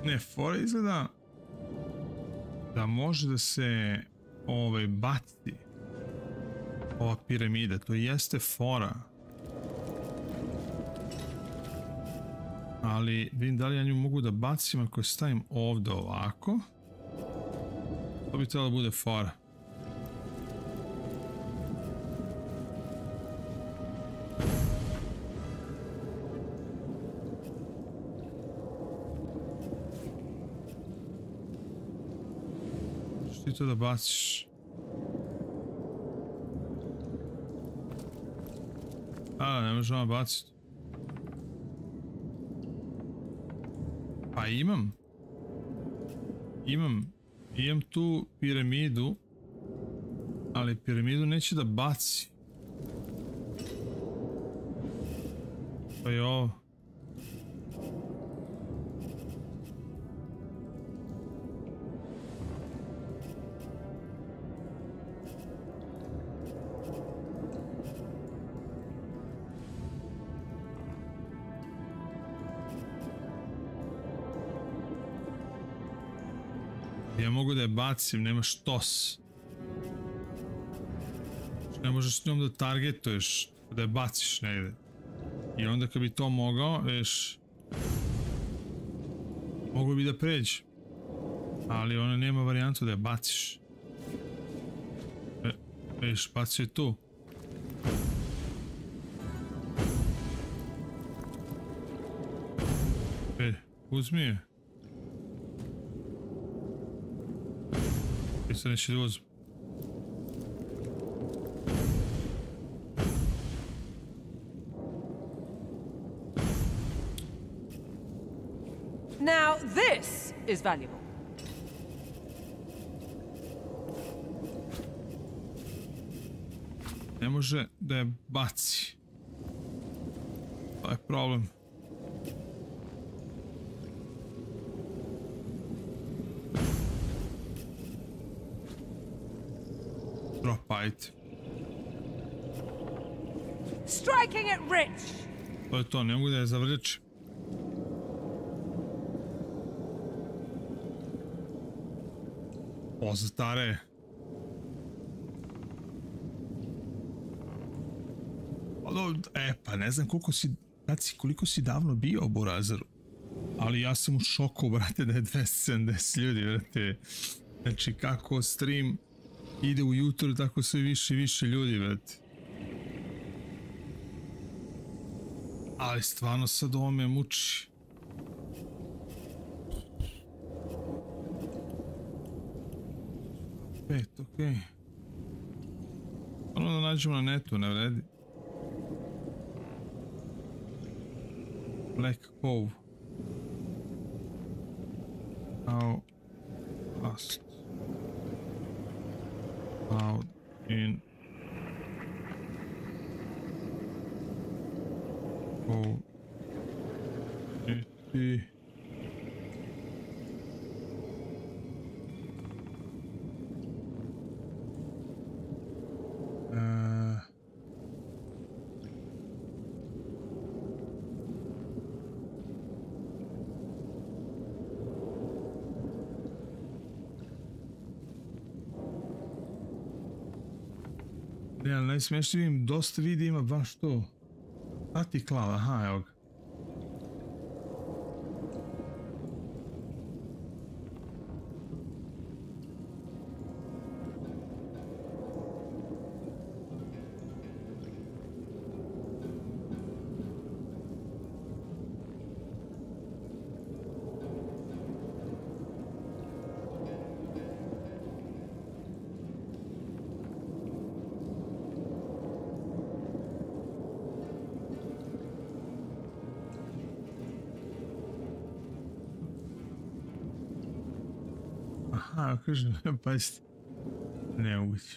Ne, fora izgleda da može da se baci ova piramida, to jeste fora. Ali vidim da li ja nju mogu da bacim ako je stavim ovdje ovako. To bi trebalo da bude fora. Ti to da baciš. Ne možemo baciti. Pa imam tu piramidu, ali piramidu neće da baci. Pa je ovo. Ja mogu da je bacim, nema štos. Ne možeš s njom da targetuješ, da je baciš negde. I onda kad bi to mogao, veš, mogu bi da pređe. Ali ona nema varijantu da je baciš. Veš, bacio je tu. Uzmi je. I sad neće da uzmi. Now this is valuable. Ne može da je baci. To je problem. Dropajte. Striking it rich. To je to, ne mogu da je zavrlječim. Pozatare. Pa ne znam koliko si davno bio u Borazaru. Ali ja sam u šoku, brate, da je 270 ljudi, brate. Znači, kako stream ide ujutro, tako sve više i više ljudi, brate. Ali stvarno sad ovo me muči. Pet, okej. Ono da nađemo na netu, ne vredi. Black Cove. How fast? Out in Yeti. Ja, najsmešnije vidim, dosta vidi ima baš to. A ti klava, aha, evo ga. Aha, kažem, pazite. Nemoguće.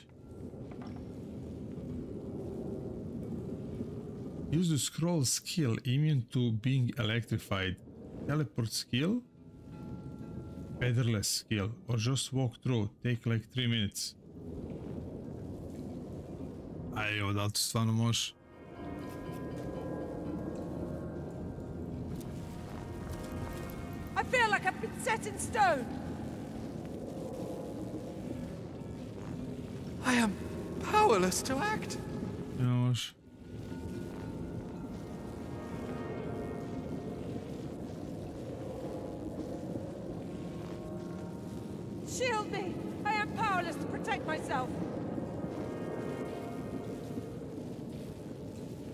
Use the scroll skill immune to being electrified. Teleport skill. Featherless skill. Or just walk through. Take like 3 minutes. A evo, da li to stvarno može? I feel like I've been set in stone. I am powerless to act. Ne može. Shield me! I am powerless to protect myself.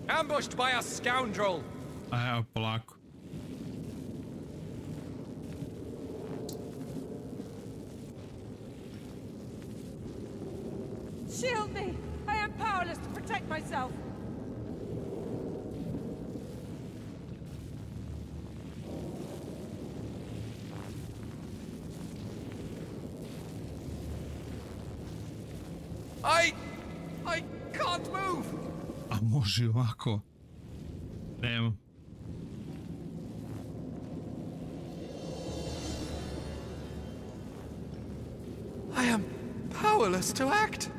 Ambushed by a scoundrel. A evo, polako. Shield me! I am powerless to protect myself. I can't move. A može ovako. Nemam. I am powerless to act.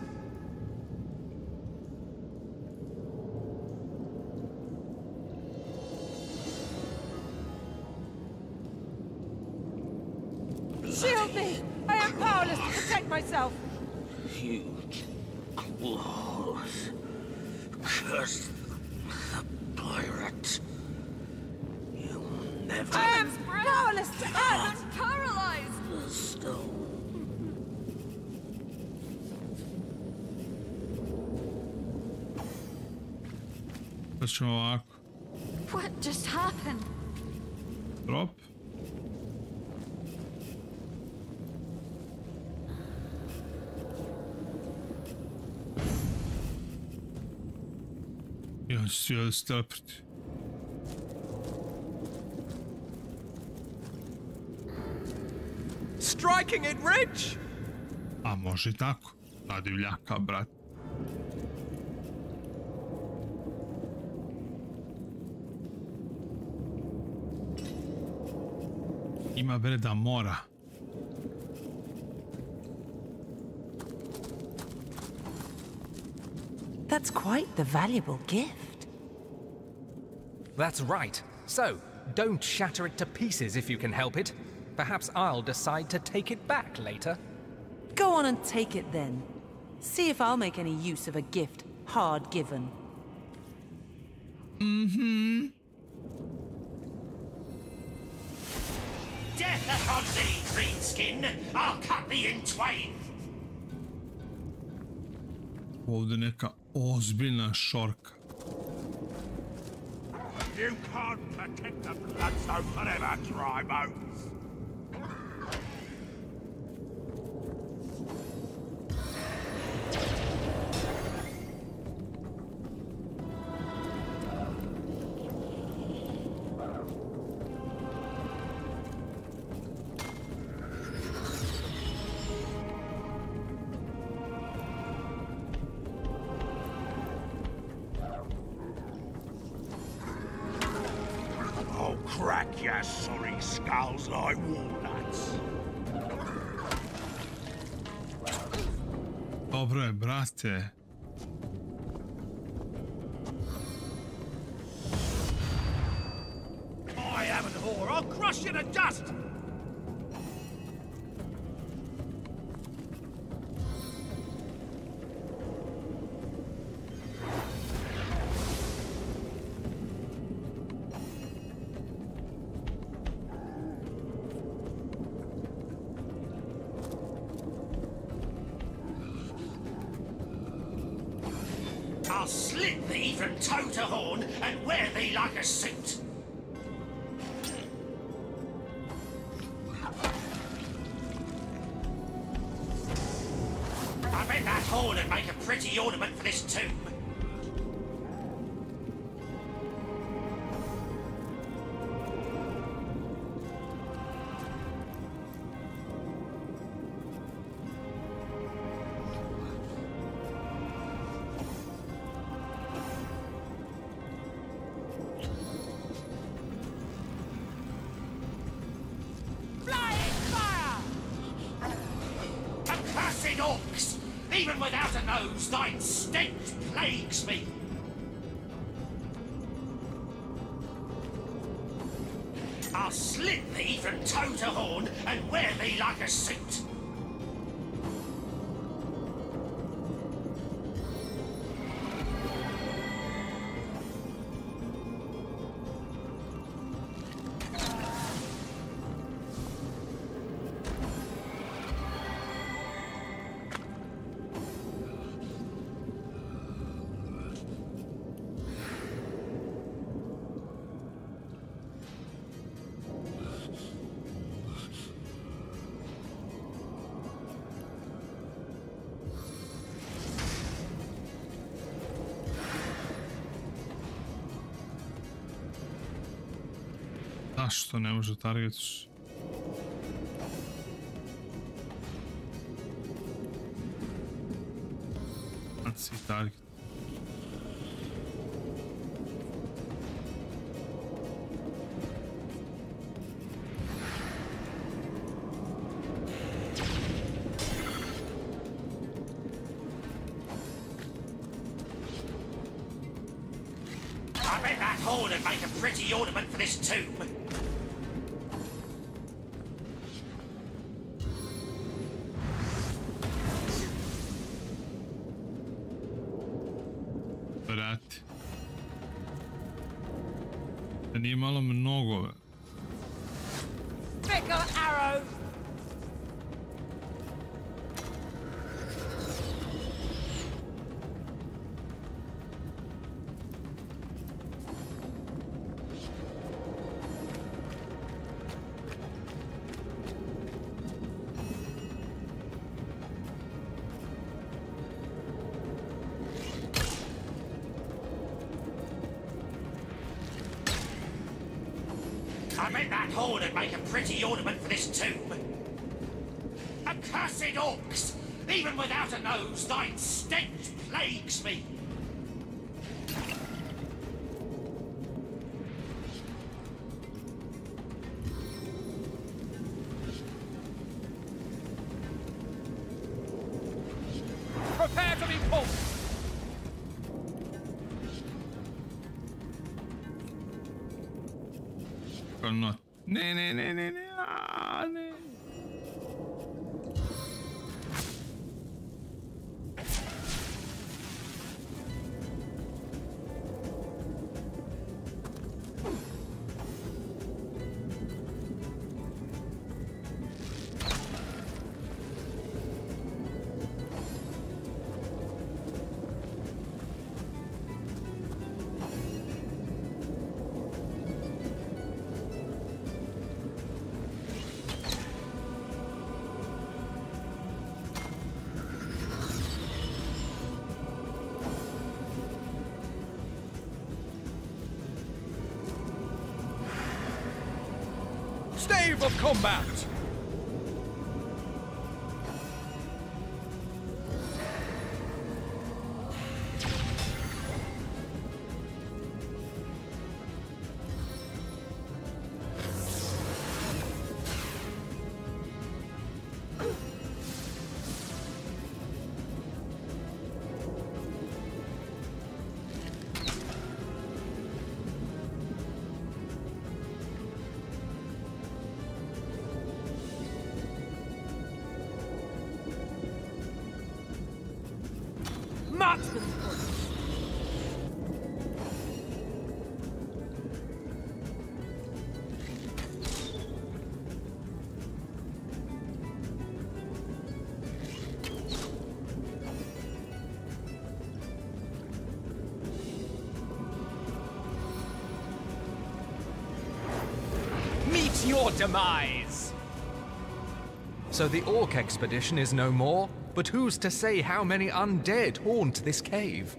Shield me! I am powerless to protect myself! Huge claws. Curse the pirate. You'll never... I am powerless to act! I'm paralyzed! The stone. Sad ćemo ovako. What just happened? Drop. I on će svi ovdje se teleporti. Striking it rich! A može i tako. Da divljaka, brat. Ima bre da mora. That's quite the valuable gift. That's right. So, don't shatter it to pieces if you can help it. Perhaps I'll decide to take it back later. Go on and take it then. See if I'll make any use of a gift hard given. Mm-hmm. Death upon thee, greenskin! I'll cut thee in twain! Ovdje neka ozbiljna šorka. You can't protect the bloodstone forever, Tribos. Crack your sorry skulls like walnuts. Dobro je, brate. I haven't whore, I'll crush you to dust! I'll slit thee from toe to horn and wear thee like a suit. I bet that horn would make a pretty ornament for this tomb. Orcs! Even without a nose, thy stench plagues me! I'll slit thee from toe to horn and wear thee like a suit! Zašto ne može targetiš? ANSI target. I bet that horn would make a pretty ornament for this tomb. Vrati. Da nije malo mnogo. Fickle arrow! I bet that horn would make a pretty ornament for this tomb. Accursed orcs! Even without a nose, thine stench plagues me. Prepare to be pulled! No. Ne. Ah, ne. Stave of combat! Marksman's point. Meet your demise! So the orc expedition is no more? But who's to say how many undead haunt this cave?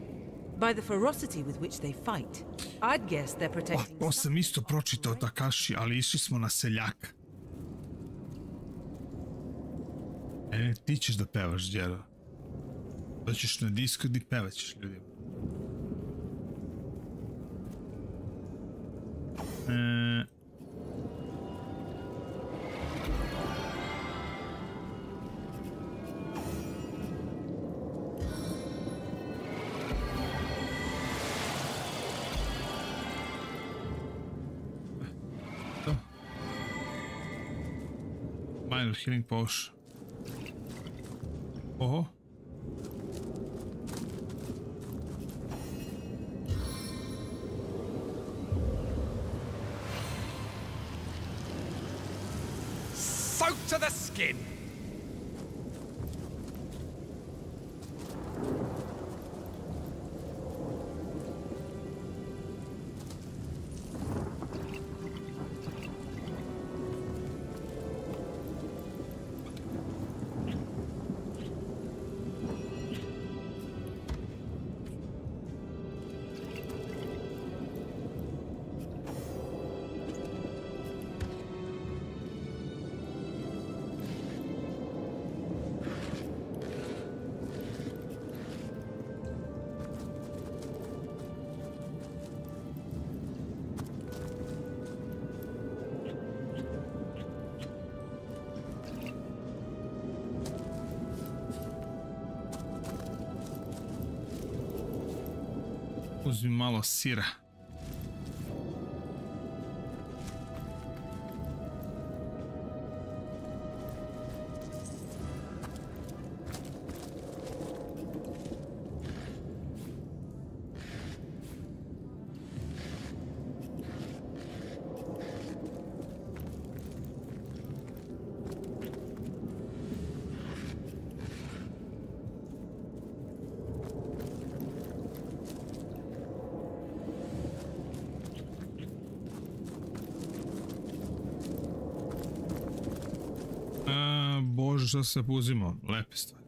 By the ferocity with which they fight, I'd guess they're protecting... To sam isto pročitao Takashi, ali išli smo na seljaka. Ti ćeš da pevaš, Đero. Doćeš na Discord i pevaćeš ljudima. Minor healing potion. Oho. Soaked to the skin! Uzmi malo sira. šta se uzimao, lepe stvari.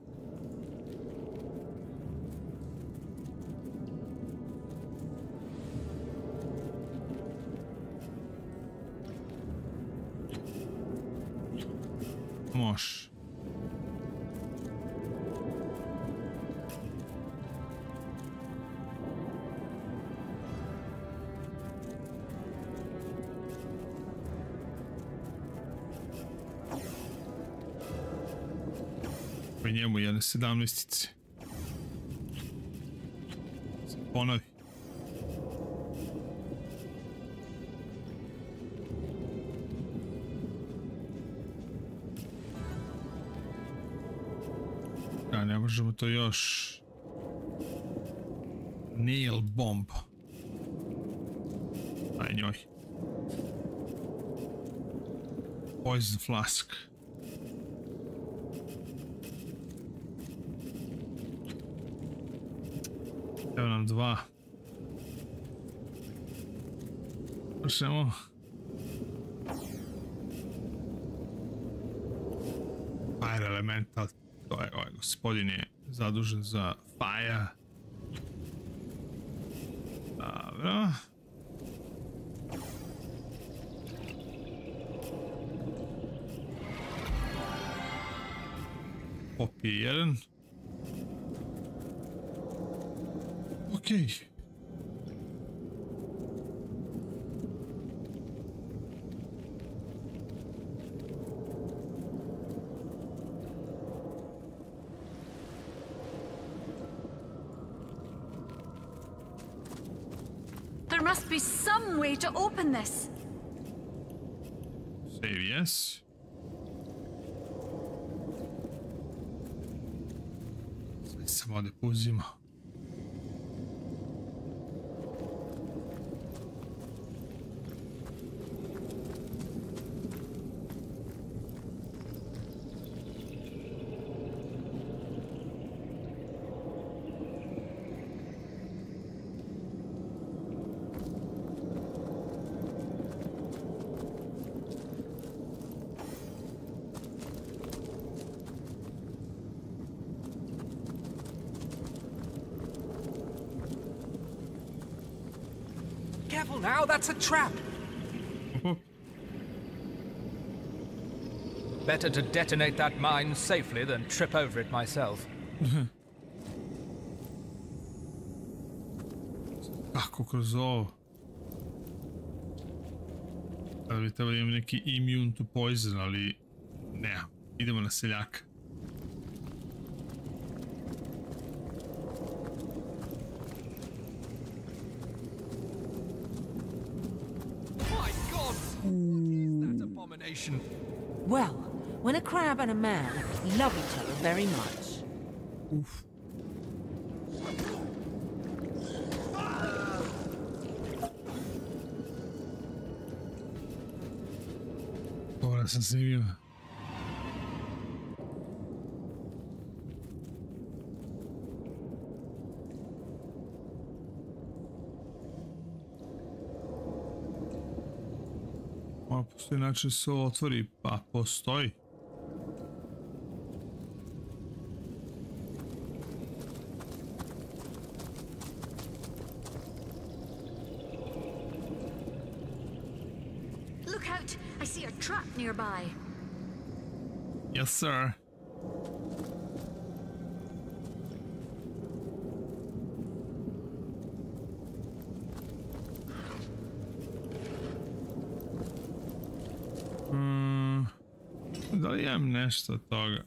Može. I njemu jedne 17-ice. Ponovi. Ja, ne možemo to još. Nail bomb. Aj njoj. Poison flask. Evo nam 2. Možemo. Fire elemental. To je ovaj gospodin je zadužen za fire. Dobro. Pop je jedan. Okej. There must be some way to open this. Save yes. Sve se vode uzima. Careful now, that's a trap. Better to detonate that mine safely than trip over it myself. Kako kroz ovo? Da bi trebali imam neki immune to poison, ali ne, idemo na seljaka. Well, when a crab and a man love each other very much. Oof. Ora sam snimio. Postoji način se ovo otvori, pa postoji. Look out! I see a trap nearby. Yes, sir. Da li imam nešto od toga?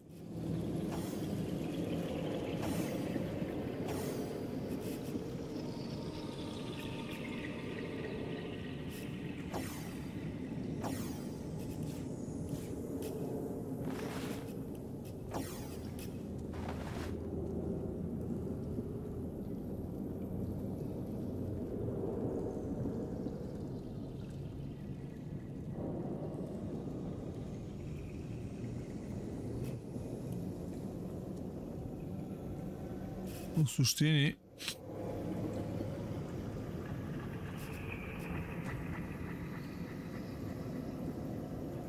U suštini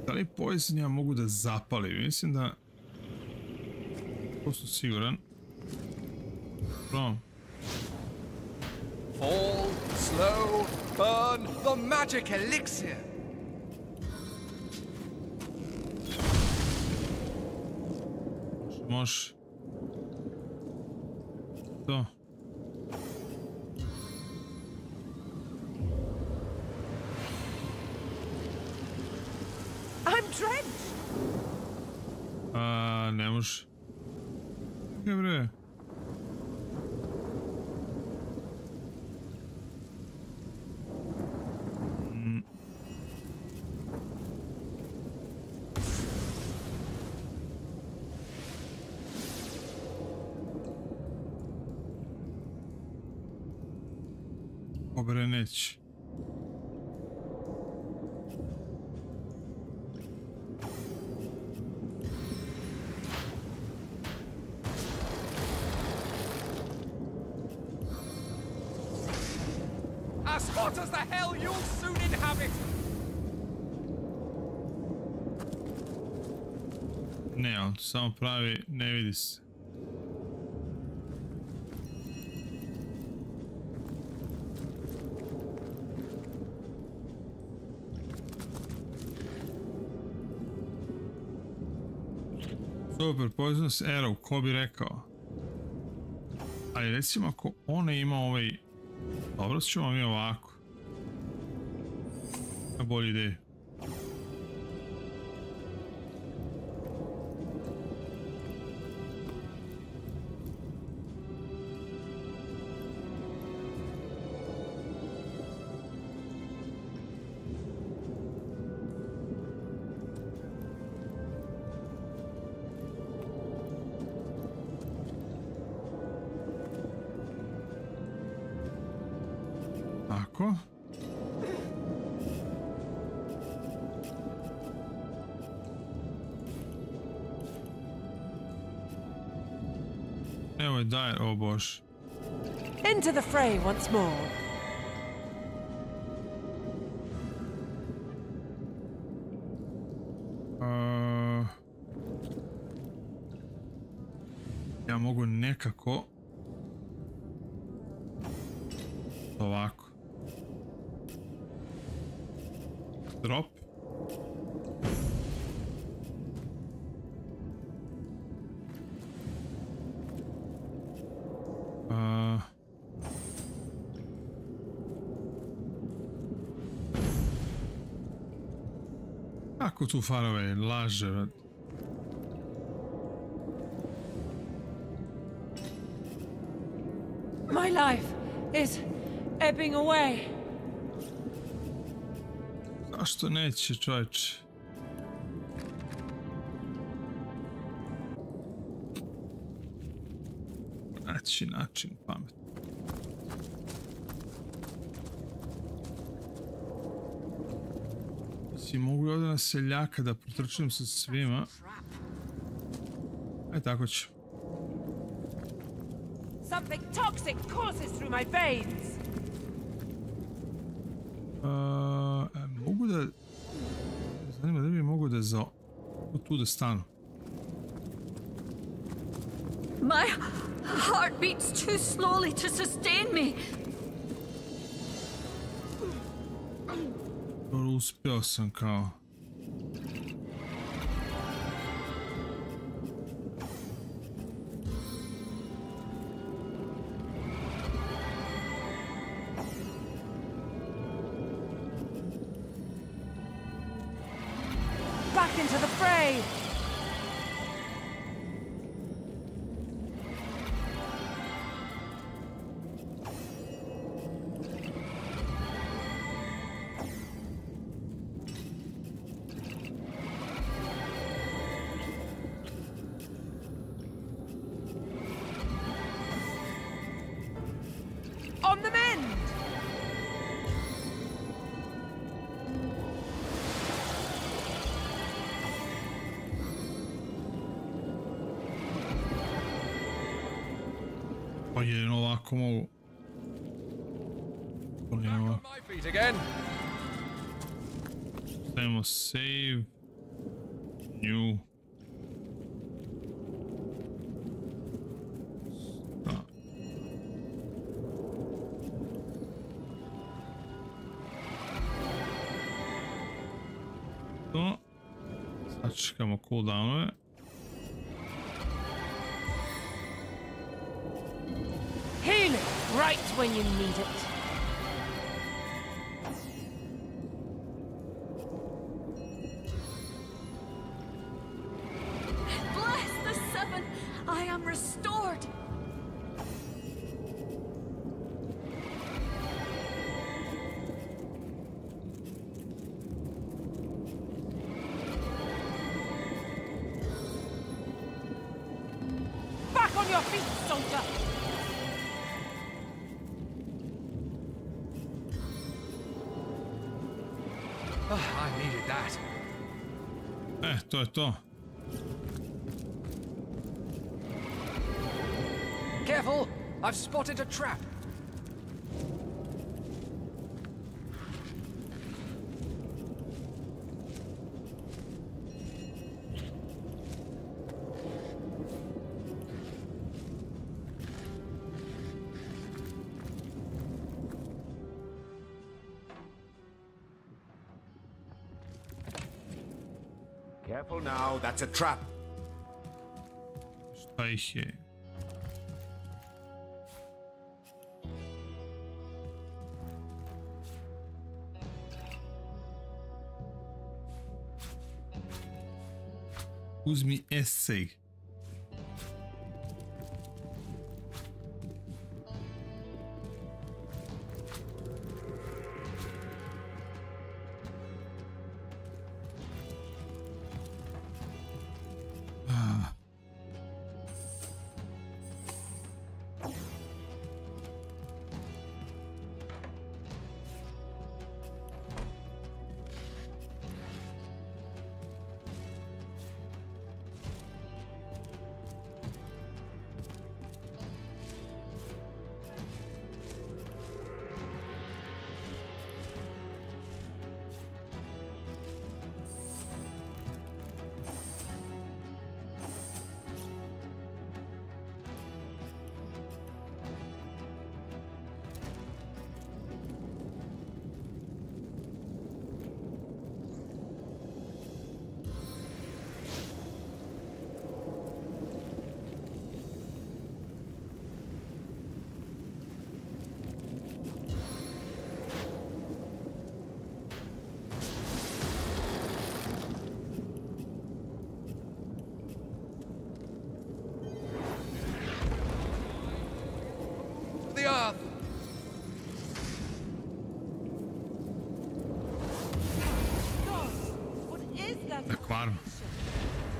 da li poison ja mogu da zapalim? Mislim da Posto siguran. Prom. Fall, slow, burn, the magic elixir. Možeš. To. I'm drenched. Ne može. Kaj bre? Obre neće. As hot as the hell you'll soon inhabit. Ne, on to samo pravi, ne vidi se. Super, poisonous arrow, ko bi rekao? Ali recimo ako ona ima ovaj... Dobro, ćemo mi ovako. Na bolju ideju. Tako. Evo je dajer, o bož. Into the fray once more. Ja mogu nekako ovako. Drop. Kako tu farove laže? My life is ebbing away. Zašto neće, čovječe? Naći način pamet. Si mogu ovdje na seljaka da potrčim sa svima. Aj tako ću. Something toxic courses through my veins. Mogu da... Zanima da bi mogu da za... tu da stanu. My heart beats too slowly to sustain me. Dobro, uspio sam kao... Back into the fray. On the mend. Pa jedino ovako mogu. Stavimo save. New. To. Sačekamo cooldownove. Healing right when you need it. Bless the seven! I am restored! Back on your feet, soldier! Oh, I needed that. To je to. Careful! I've spotted a trap. Careful now, that's a trap. Šta ih je? Uzmi esej.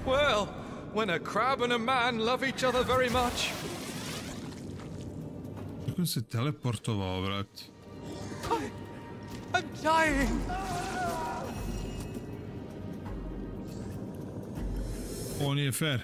Well, when a crab and a man love each other very much. Kako se teleportovao, brate? I'm dying. Ovo nije fair.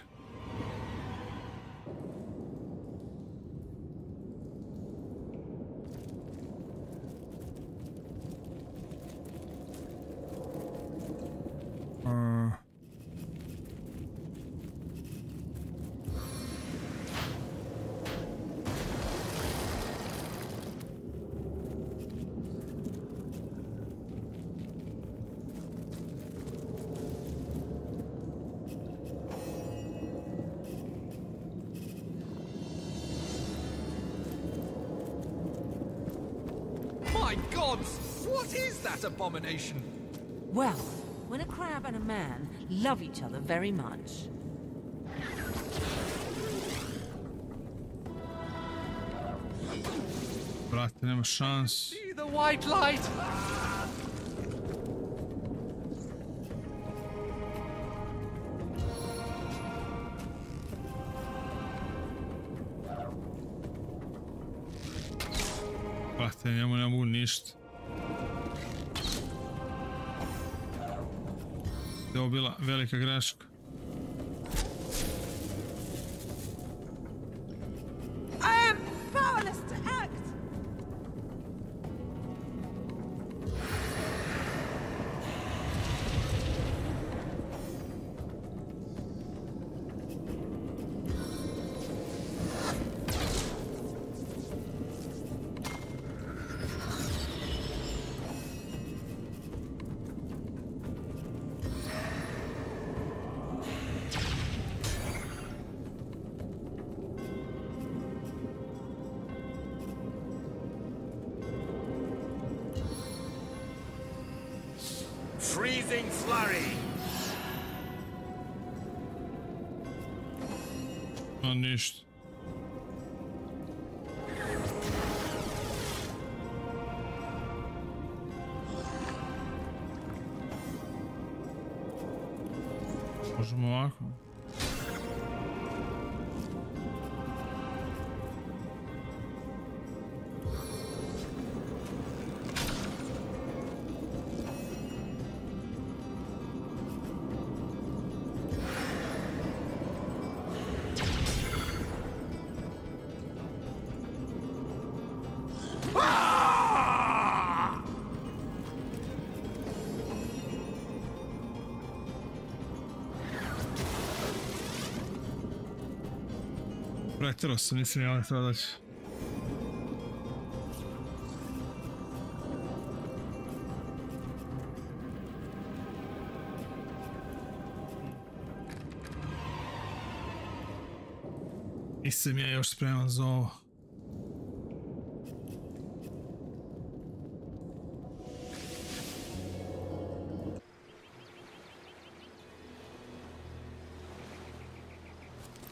What is that abomination? Well, when a crab and a man love each other very much. Brate, nema šans. See the white light. Brate, njemu ne mogu ništa. Je ovo bila velika greška. I am powerless to act. oozing slurry. A ništa. Možemo ovako. Pretjerao sam, nisam ja treba daći. Nisam ja još spreman za ovo.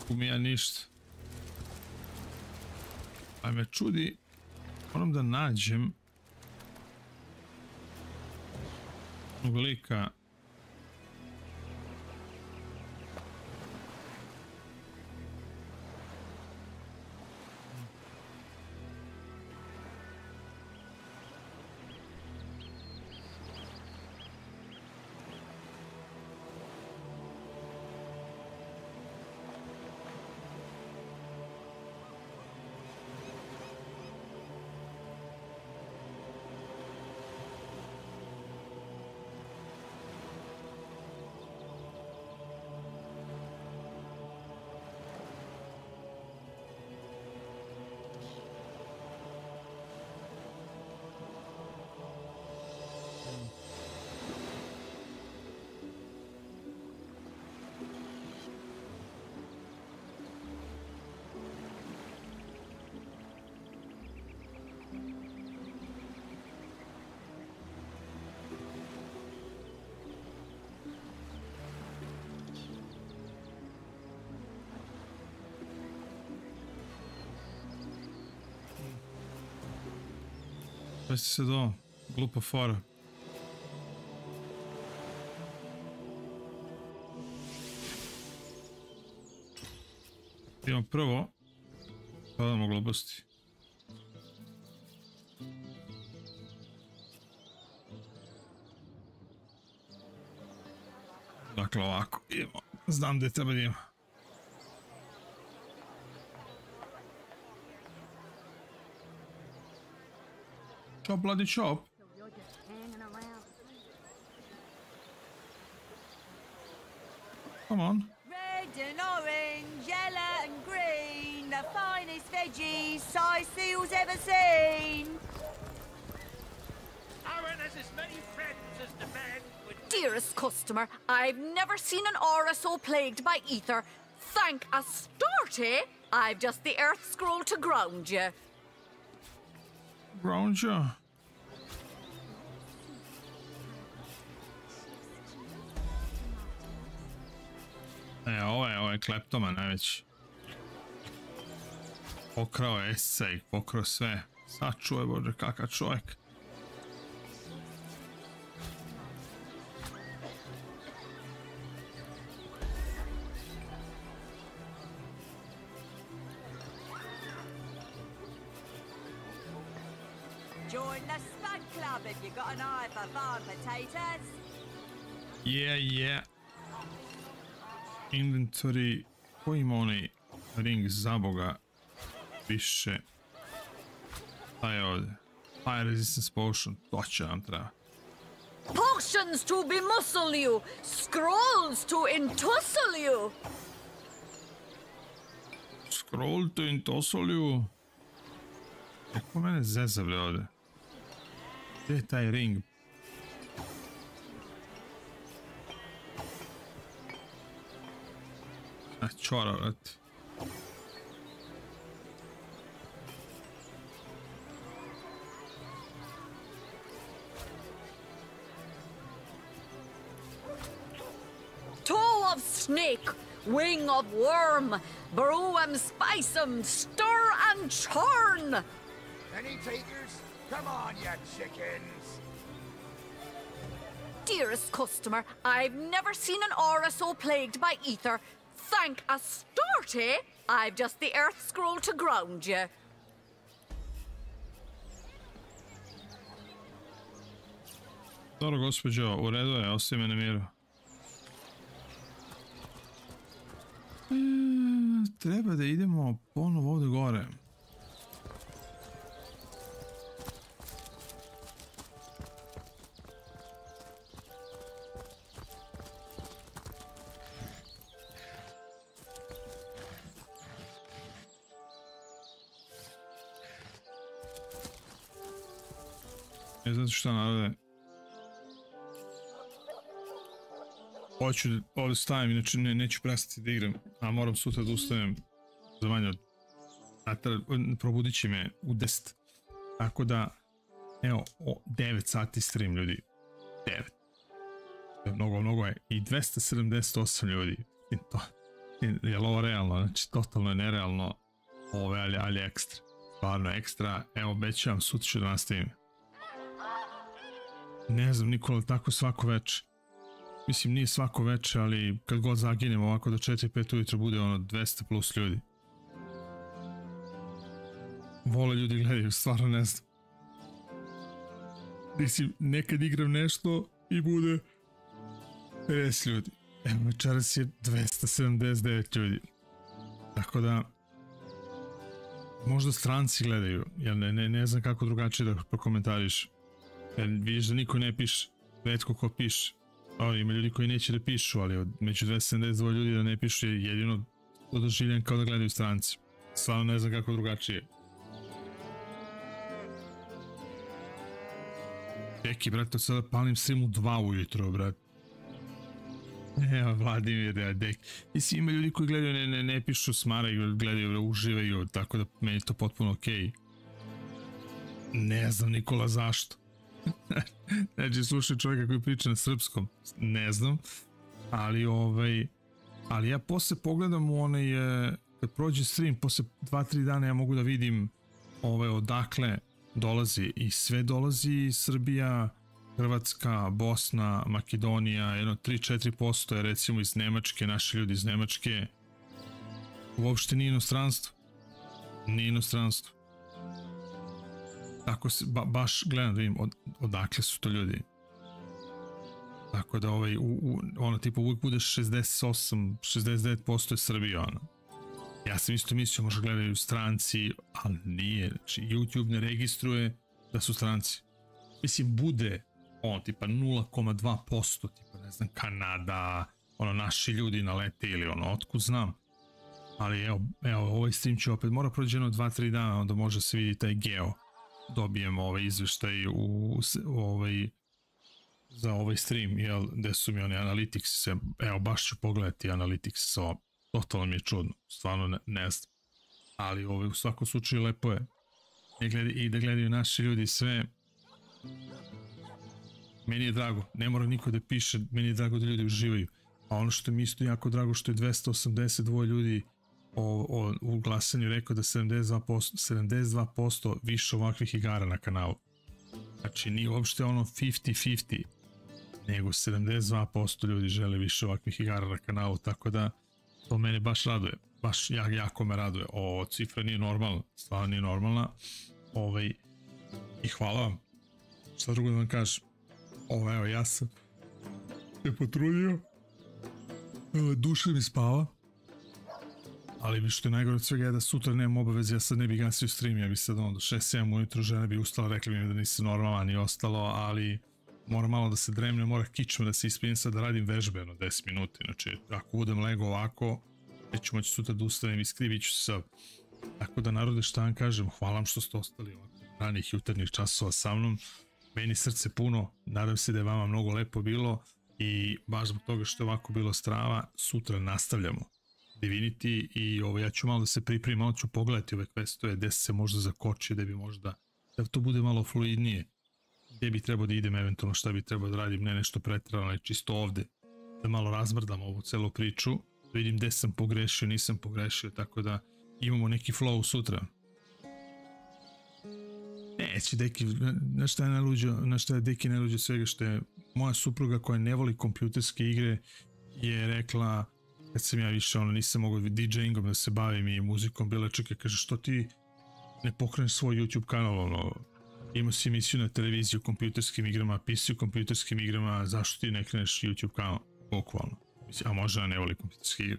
Mi ja ništa. Pa me čudi, moram da nađem onog lika. Pasti se do glupa fora. Idemo prvo, pa damo gluposti. Dakle ovako, idemo, znam gdje treba da idemo. Chop, bloody chop. Come on. Red and orange, yellow and green, the finest veggies Siseal's ever seen. Aaron has as many friends as the man with... Dearest customer, I've never seen an aura so plagued by ether. Thank Astarte, I've just the earth scroll to ground you. Ground you? Ovo je kleptoman najveći. Pokrao je esej, pokrao sve. Sačuvaj Bože, kakav čovjek. Join the Spud Club if you got an eye for farm potatoes. Yeah. Inventory, ko ima onaj ring za boga više? Šta je ovdje? High resistance potion, to će nam treba. Potions to bemuscle you, scrolls to intussle you. Scroll to intussle you? Kako mene zezavlje ovdje? Gdje je taj ring? Čora, vrati. of snake, wing of worm, brew 'em, spice 'em, stir and churn. Any takers? Come on, you chickens. Dearest customer, I've never seen an aura so plagued by ether. Thank Astarte, I've just the earth scroll to ground you. Dobro, gospođo, u redu je, ostavi me na miru. Treba da idemo ponovo ovdje gore. Ne znam šta narode. Hoću da ovdje stavim, inače neću prestati da igram, a moram sutra da ustanem za manje od... probudit će me u 10. Tako da, evo, 9 sati stream, ljudi. 9. Mnogo je. I 278 ljudi. Je li ovo realno? Znači, totalno je nerealno. Ovo je, ali ekstra. Stvarno ekstra. Evo, obećavam, sutra ću da nastavim. Ne znam, Nikola, tako svako večer. Mislim, nije svako večer, ali kad god zaginem ovako do 4-5 ujutro bude ono 200 plus ljudi. Vole ljudi gledaju, stvarno ne znam. Mislim, nekad igram nešto i bude 50 ljudi. Evo, večeras je 279 ljudi. Tako da, možda stranci gledaju, jer ne znam kako drugačije da prokomentariš. Jer vidiš da niko ne piše, retko ko piše. Ima ljudi koji neće da pišu, ali među 272 ljudi da ne pišu je jedino doživljen kao da gledaju stranci. Stvarno ne znam kako drugačije. Deki, brate, od sada palim stream u 2 ujutro, brate. Evo, Vladimir, Deki. Mislim, ima ljudi koji gledaju, ne pišu, smaraju, gledaju, uživaju, tako da meni je to potpuno okej. Ne znam, Nikola, zašto. Znači, slušaj čovjeka koji priča na srpskom, ne znam, ali ja posle pogledam u onaj, kad prođe stream, posle 2-3 dana ja mogu da vidim odakle dolazi i sve dolazi Srbija, Hrvatska, Bosna, Makedonija, jedno 3-4% je recimo iz Nemačke, naši ljudi iz Nemačke, uopšte nije inostranstvo, tako se, baš gledam da vidim odakle su to ljudi. Tako da ono tipa uvijek bude 68-69% je Srbija, ono. Ja sam isto mislio možda gledaju stranci, ali nije, znači YouTube ne registruje da su stranci. Mislim, bude ono tipa 0,2%, tipa ne znam, Kanada, ono naši ljudi nalete ili ono, otkud znam. Ali evo, ovaj stream će opet, mora prođe jedno 2-3 dana, onda može se vidi taj geo. Dobijem izveštaj za ovaj stream, gde su mi oni analytics, evo baš ću pogledati analytics, totalno mi je čudno, stvarno ne znam, ali u svakom slučaju lepo je i da gledaju naši ljudi sve. Meni je drago, ne mora niko da piše, meni je drago da ljudi uživaju, a ono što mi isto jako drago što je 282 ljudi u glasanju rekao da 72% više ovakvih igara na kanalu. Znači nije uopšte ono 50-50, nego 72% ljudi žele više ovakvih igara na kanalu, tako da to mene baš raduje, baš jako me raduje. Cifra nije normalna, stvarno nije normalna. I hvala vam. Šta drugo da vam kažem? Evo, ja sam se potrudio, duša mi spava. Ali što je najgore od svega je da sutra nemam obaveze, ja sad ne bi gasio stream, ja bi sad do 6-7 ujutru žena bi ustala, rekli mi da nisam normalan i ostalo, ali mora malo da se dremne, mora kičma da se ispijem sad da radim vežbe, 10 minuta, znači ako budem lego ovako, neću moći sutra da ustanem i skrivit ću se sad. Tako da narode, šta vam kažem, hvala vam što ste ostali ovako ranih jutarnjih časova sa mnom, meni srce puno, nadam se da je vama mnogo lepo bilo i baš zbog toga što je ovako bilo strava, sutra nastavljamo Divinity i ja ću malo da se pripremim, malo ću pogledati ove questove, gde se možda zakoči, da bi možda, da to bude malo fluidnije, gde bi trebao da idem, eventualno šta bi trebao da radim, ne nešto pretrano, ali čisto ovde, da malo razmrdam ovu celu priču, da vidim gde sam pogrešio, nisam pogrešio, tako da imamo neki flow sutra. Neće, Deki, na šta je Deki najluđe svega, što je moja supruga koja ne voli kompjuterske igre je rekla, kad sam ja više nisam mogao DJ-ingom da se bavim i muzikom, bila čekaj, kaže, što ti ne pokreneš svoj YouTube kanal, imao si emisiju na televiziji o kompjuterskim igrama, pisao o kompjuterskim igrama, zašto ti ne kreneš YouTube kanal? Bukvalno. A možda ne voli kompjuterske igre.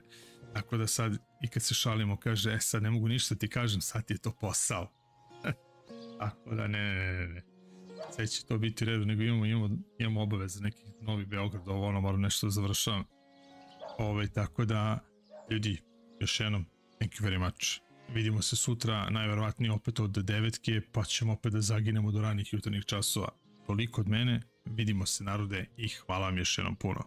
Tako da sad, i kad se šalimo, kaže, sad ne mogu ništa ti kažem, sad ti je to posao. Tako da ne. Sve će to biti redu, nego imamo obaveze, neki Novi Beograd, ovo moram nešto da završavam. Tako da, ljudi, još jednom, thank you very much. Vidimo se sutra, najverovatnije opet od 9:00, pa ćemo opet da zaginemo do ranih jutarnjih časova. Toliko od mene, vidimo se narode i hvala vam još jednom puno.